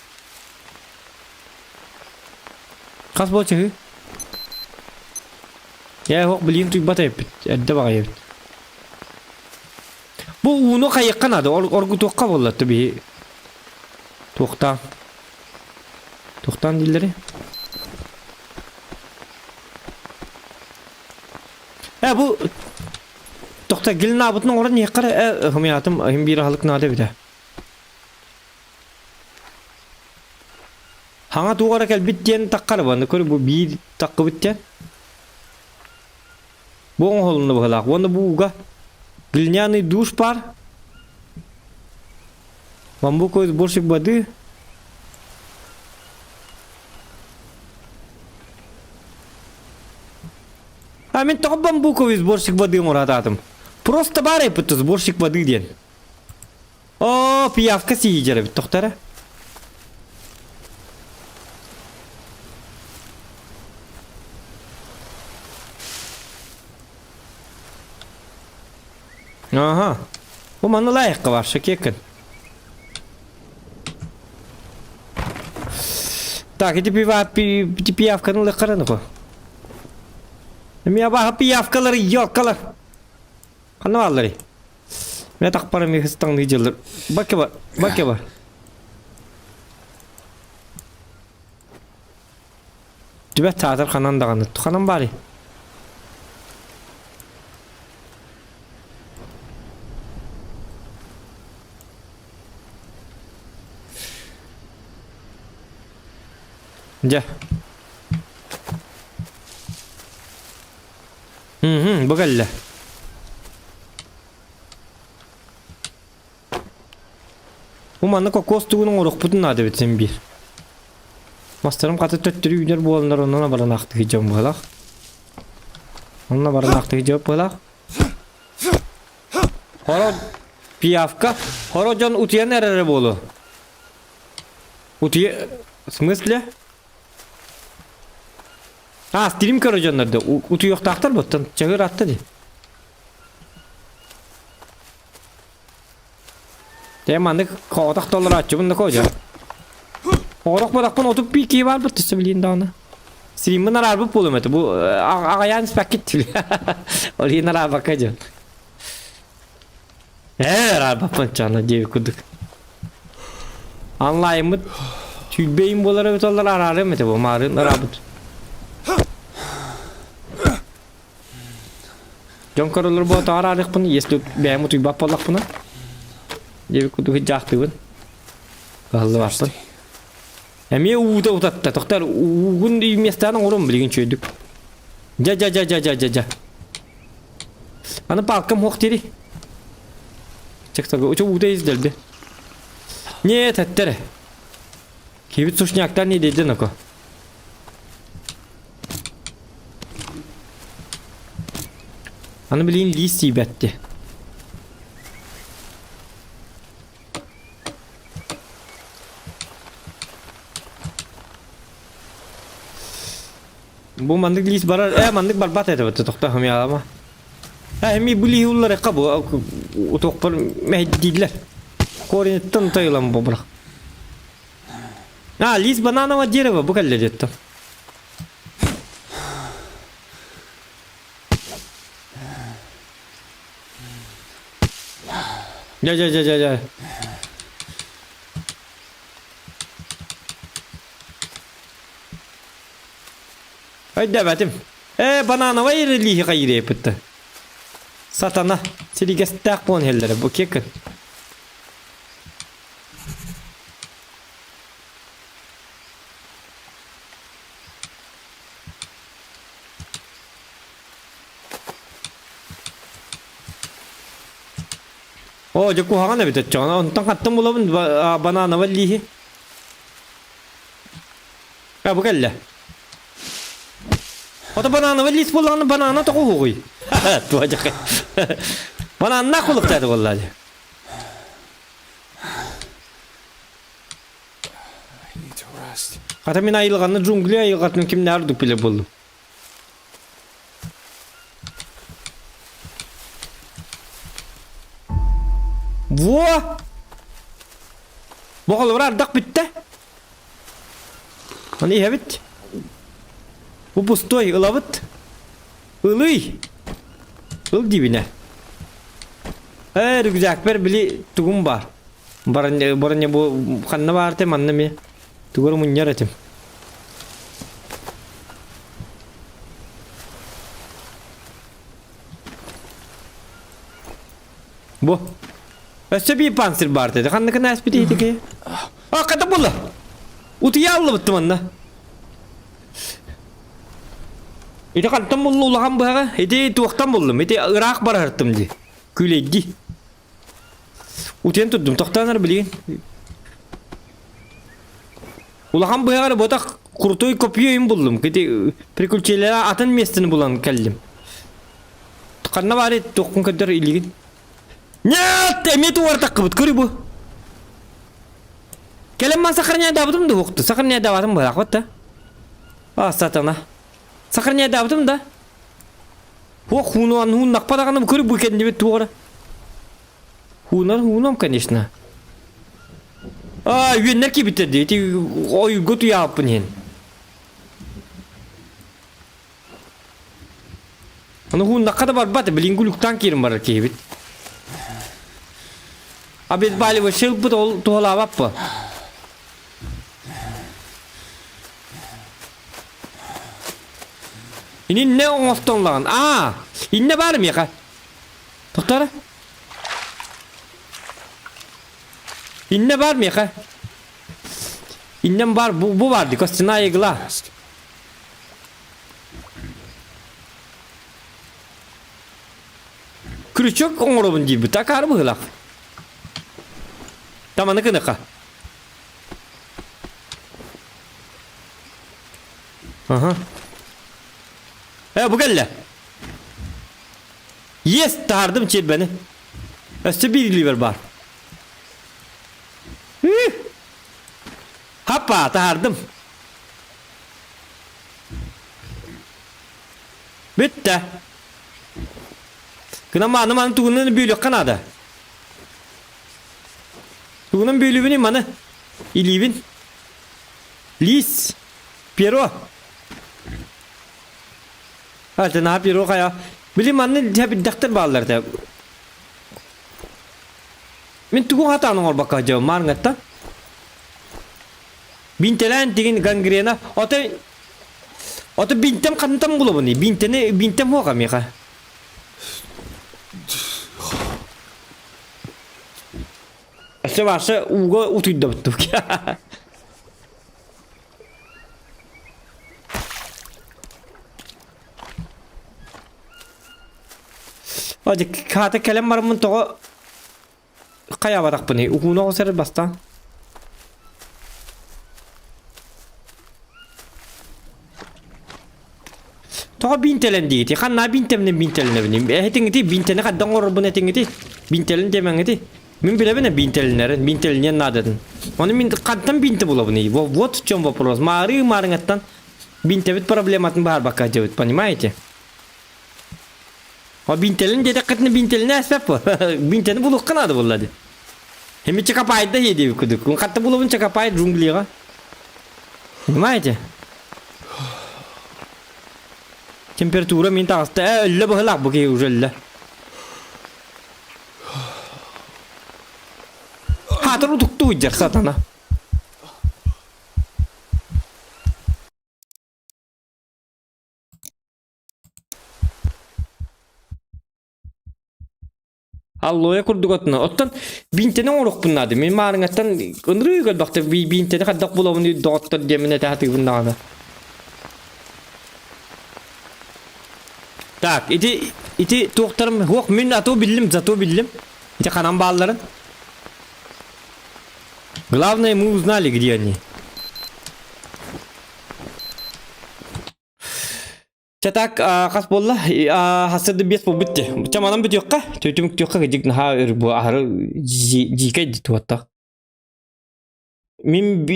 Kas bol çehi. Ya hok bileyim tuy batı yapıt. Edde baka yapıt. Bu uno kayakkan adı. Orgu tokka bolla tabi. Toktan. Toktan dilleri. Bu Tokta gelin abutun oran yakara hımyatım ahim bir halık nade bir de. Hanga duvara gel bittiyen takkar bandı kör bu bir takkı bittiyen. Bu on holunu bakalak. Wanda bu uga gelnyani duş par. Mambu koy borsik badı. Мен toch бамбуковый сборщик воды мурататым. Просто барай пытты сборщик воды ден. О, пиявка сиджера бит тохтара. Ага. Bu mana layıkı var şekekin. Так, эти пиявканы lıkırını ko. Ya bah piyafkaları yok kalır. Kanı varları. Ne tak para mi hıstan diyeceğler. Bak ya bak ya. Dübe tatar kanan da kanı. Kanan bari. Ja. Bagalle. Bu manna kokos tuğunun oruk putun adı bitsin bir. Masterım katı töttürü güner bu olanlar onuna baran aktı hicam balak. Onuna baran aktı hicam balak. Horo piyafka. Horo can utiyan erere bolu. Utiye... Смысле? Stream koracanlarda. Utu yok taktır mı? Çağır attı di. Temandık kodak dolar açı bunda koca. Kodak bodak bunu otup bir ki var bu tüsü bilin daha onu. Sirimin arar bu pulum eti bu ağayan spaket tül. Oraya arar bakacağım. Arar bakman canına cevi kuduk. Anlayayım mı? Tülbeyim bolara öteller ararım eti bu marın arar bu. John karolur bu ararık bunu yesli beğen mutu bap olak bunu. Cevi kuduk hiç jaktı Kallı varpın. Emi uğda utatta toktar uğun mestanın orum bilgin çöydük. Ja. Ana balkam hoq deri. Çıktı o çok uğda izdeldi. Ne tattere. Kibit suçnyaklar ne dedi nako. Ana bilin listi betti. Bu mandık lis barar mandık barbat ete bete tokta ham ya ama. Mi bu lihullar kabu o tokpar mehddiler. Korin tın tayılan bu bırak. Lis banana var jere bu kalle jettam. Ja. Haydi batim. Banana var lihi gayri yapıttı. Satana. Sili gestak pon hellere bu kekin. Oh, jaku hangan na bitat chana. Untang katam mula banana var lihi. Bu kalle. O da banana var lis bulanı banana da kohuy. Tuacak. Banana nakuluk dedi vallahi. I need to rest. Katamin ayılganı jungle ayılgatın kim nerede bile buldum. Vaa! Bakal var ardak bitti. Hani evet. Bu pustoy ılavıt. Ilıy. Il dibine. Rügzak ver bili tugum var. Baranya bu kanna var tem annem ya. Tugur munyar etim. Bu. Öste bir pansir var dedi. Kanna kana espitiydi ki. Kata bulla. Utiya ılavıttım anna. Itu kan tem mullu ham bah, itu tuaktam mullum, itu Irak barhartım di, küledi. Utian tuddum, toktanar bilin. Ulaham bah botak kurtoy kopyoyum bullum, itu prikulçelere atan mestini bulan kellim. Kanna var et tokun kadar ilgin. Nyat, emi tu wartak kebut kuri bu. Kelem man sakarnya dapatum da waktu, sakarnya dapatum bah akwat da. Satana. Sakarnya dapatum da. Hun nakpadağını kuri bu kendime tuğra. Hunam конечно. Üyenler ki bitirdi. Eti oy gotu yapın hen. Ana hun nakada var bat bilinguluktan kirim var ki bit. Abi bali bu şey bu tola bappa. İni ne olsun lan? İnne var mı ya? Doktor. İnne var mı ya? İnnem var bu vardı. Kostuna yıgla. Rest. Kırıçok onurubun gibi takar mı hılak? Tamam ne kınıka? Aha. Bu gelle. Yes, tahardım çil beni. Öste bir liver bar. Hoppa, tahardım. Bitti. Kına manım tuğunun büyülük kanada. Tuğunun bölümünü manı. İlibin. Lis. Piero. Hatta ne Piero kaya. Bilim manı hep doktor bağlar da. Min tuğun hatanın ol bakacağım margatta. Bintelen digin gangrena. Oto bintem kantam bulu buni. Bintem ho kami ka. Varsa ugo utuydu bittik. Hadi kata kalem var mı to? Kaya batak buni. Uguno ser basta. To bintelen diti. Kan na bintem bintelen bini. Hetingiti bintene kadang or bune hetingiti. Bintelen demangiti. Min bile bene bintelinlerin, bintelinen nadadın. Onu min kadtan binte bulabını. Вот в чем вопрос. Марынгаттан бинтебит проблематын бар bakacağız, понимаете? O bintelin dedekatını binteline asbap bu. Binteni buluk kanadı bulladı. Hem çakapaydı da yedi kuduk. Katta bulabın çakapaydı jungliga. Понимаете? Температура min tağısta. Öyle bahılak bu ki ucelle. Hatır utuktu ucar satana. Alloya kurduk otna. Ottan bintene oruk bunladı. Men marıngatan ınrı gölbakta bintene kaddak bulavını doktor demine tahtı bunladı. Tak, iti doktorum hok men ato bildim. Iti kanam balların. Главное, мы узнали, где они. Чатак, кас болла, хасырды бес бол битти. Чаманан бит юкка, төтүмүк юкка гыжык наха бу ахыры жикай дит ватта. Min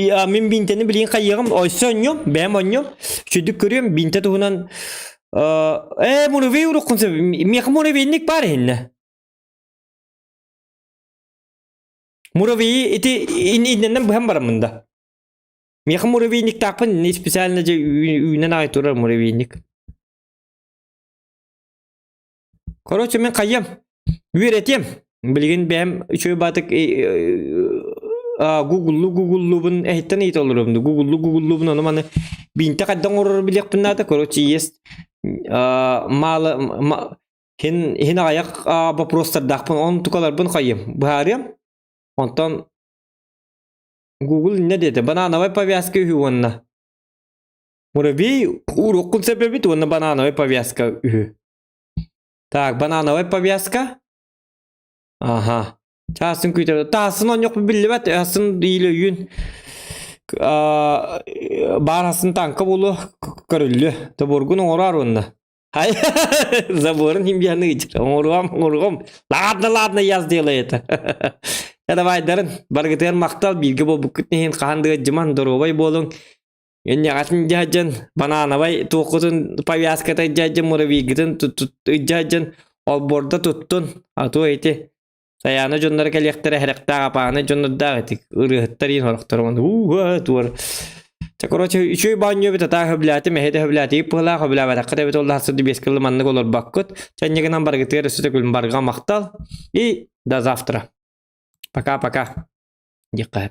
binteni bilin kayığım, oysa oynuyorum, ben oynuyorum. Çocuk görüyorum, binte tuğunan Murevi uruk konsept, miyakı Murevi'nlik bari hinne. Murevi iti inden bu hem baramında. Miyakı Murevi'nlik takpın, ne spesialnece üyünen ait uğrar Murevi'nlik. Korotça men kayyam, üretiyem. Bilgin benim şöyle batık Google'lu ehitten it olurum. Google'lu onu manı binte kaddan orur bilek bunlarda korotça есть hin ayak вопрос дақпын onu tukalar bunu kayyam. Buhariyam. Ondan Google ne dedi? Bana anavay повязка ühü onunla. Murevi urukun sebebi onunla bana anavay повязка ühü. Так, банановая повязка. Ага. Çağsın küyte. Tağsın on yok bir billi bat. Asın değil yün. Barasın tankı bulu körüllü. Taburgun orar onda. Hay. Zaborun him yanı geçir. Oruğam. Ladna yaz diyelayete. Ya da vaydarın. Bargıtayar maktal bilgi bol bukut nehin kahandığı cıman dorobay bolun. Enya katın jajan bananabay tuğkutun pavyazkata jajan muravi gitun jajan ol borda tuttun atu eti sayana jonlar kelektere herekta kapana jonlar da etik ırıhtarin horaktaran tuvar çakorocha şoy banyo bita hablati mehede hablati pula habla takata bit Allah sudi beskil manna golor bakkut çanyega nambar gitger süte gül barga maktal и до завтра. Пока-пока. Дикая.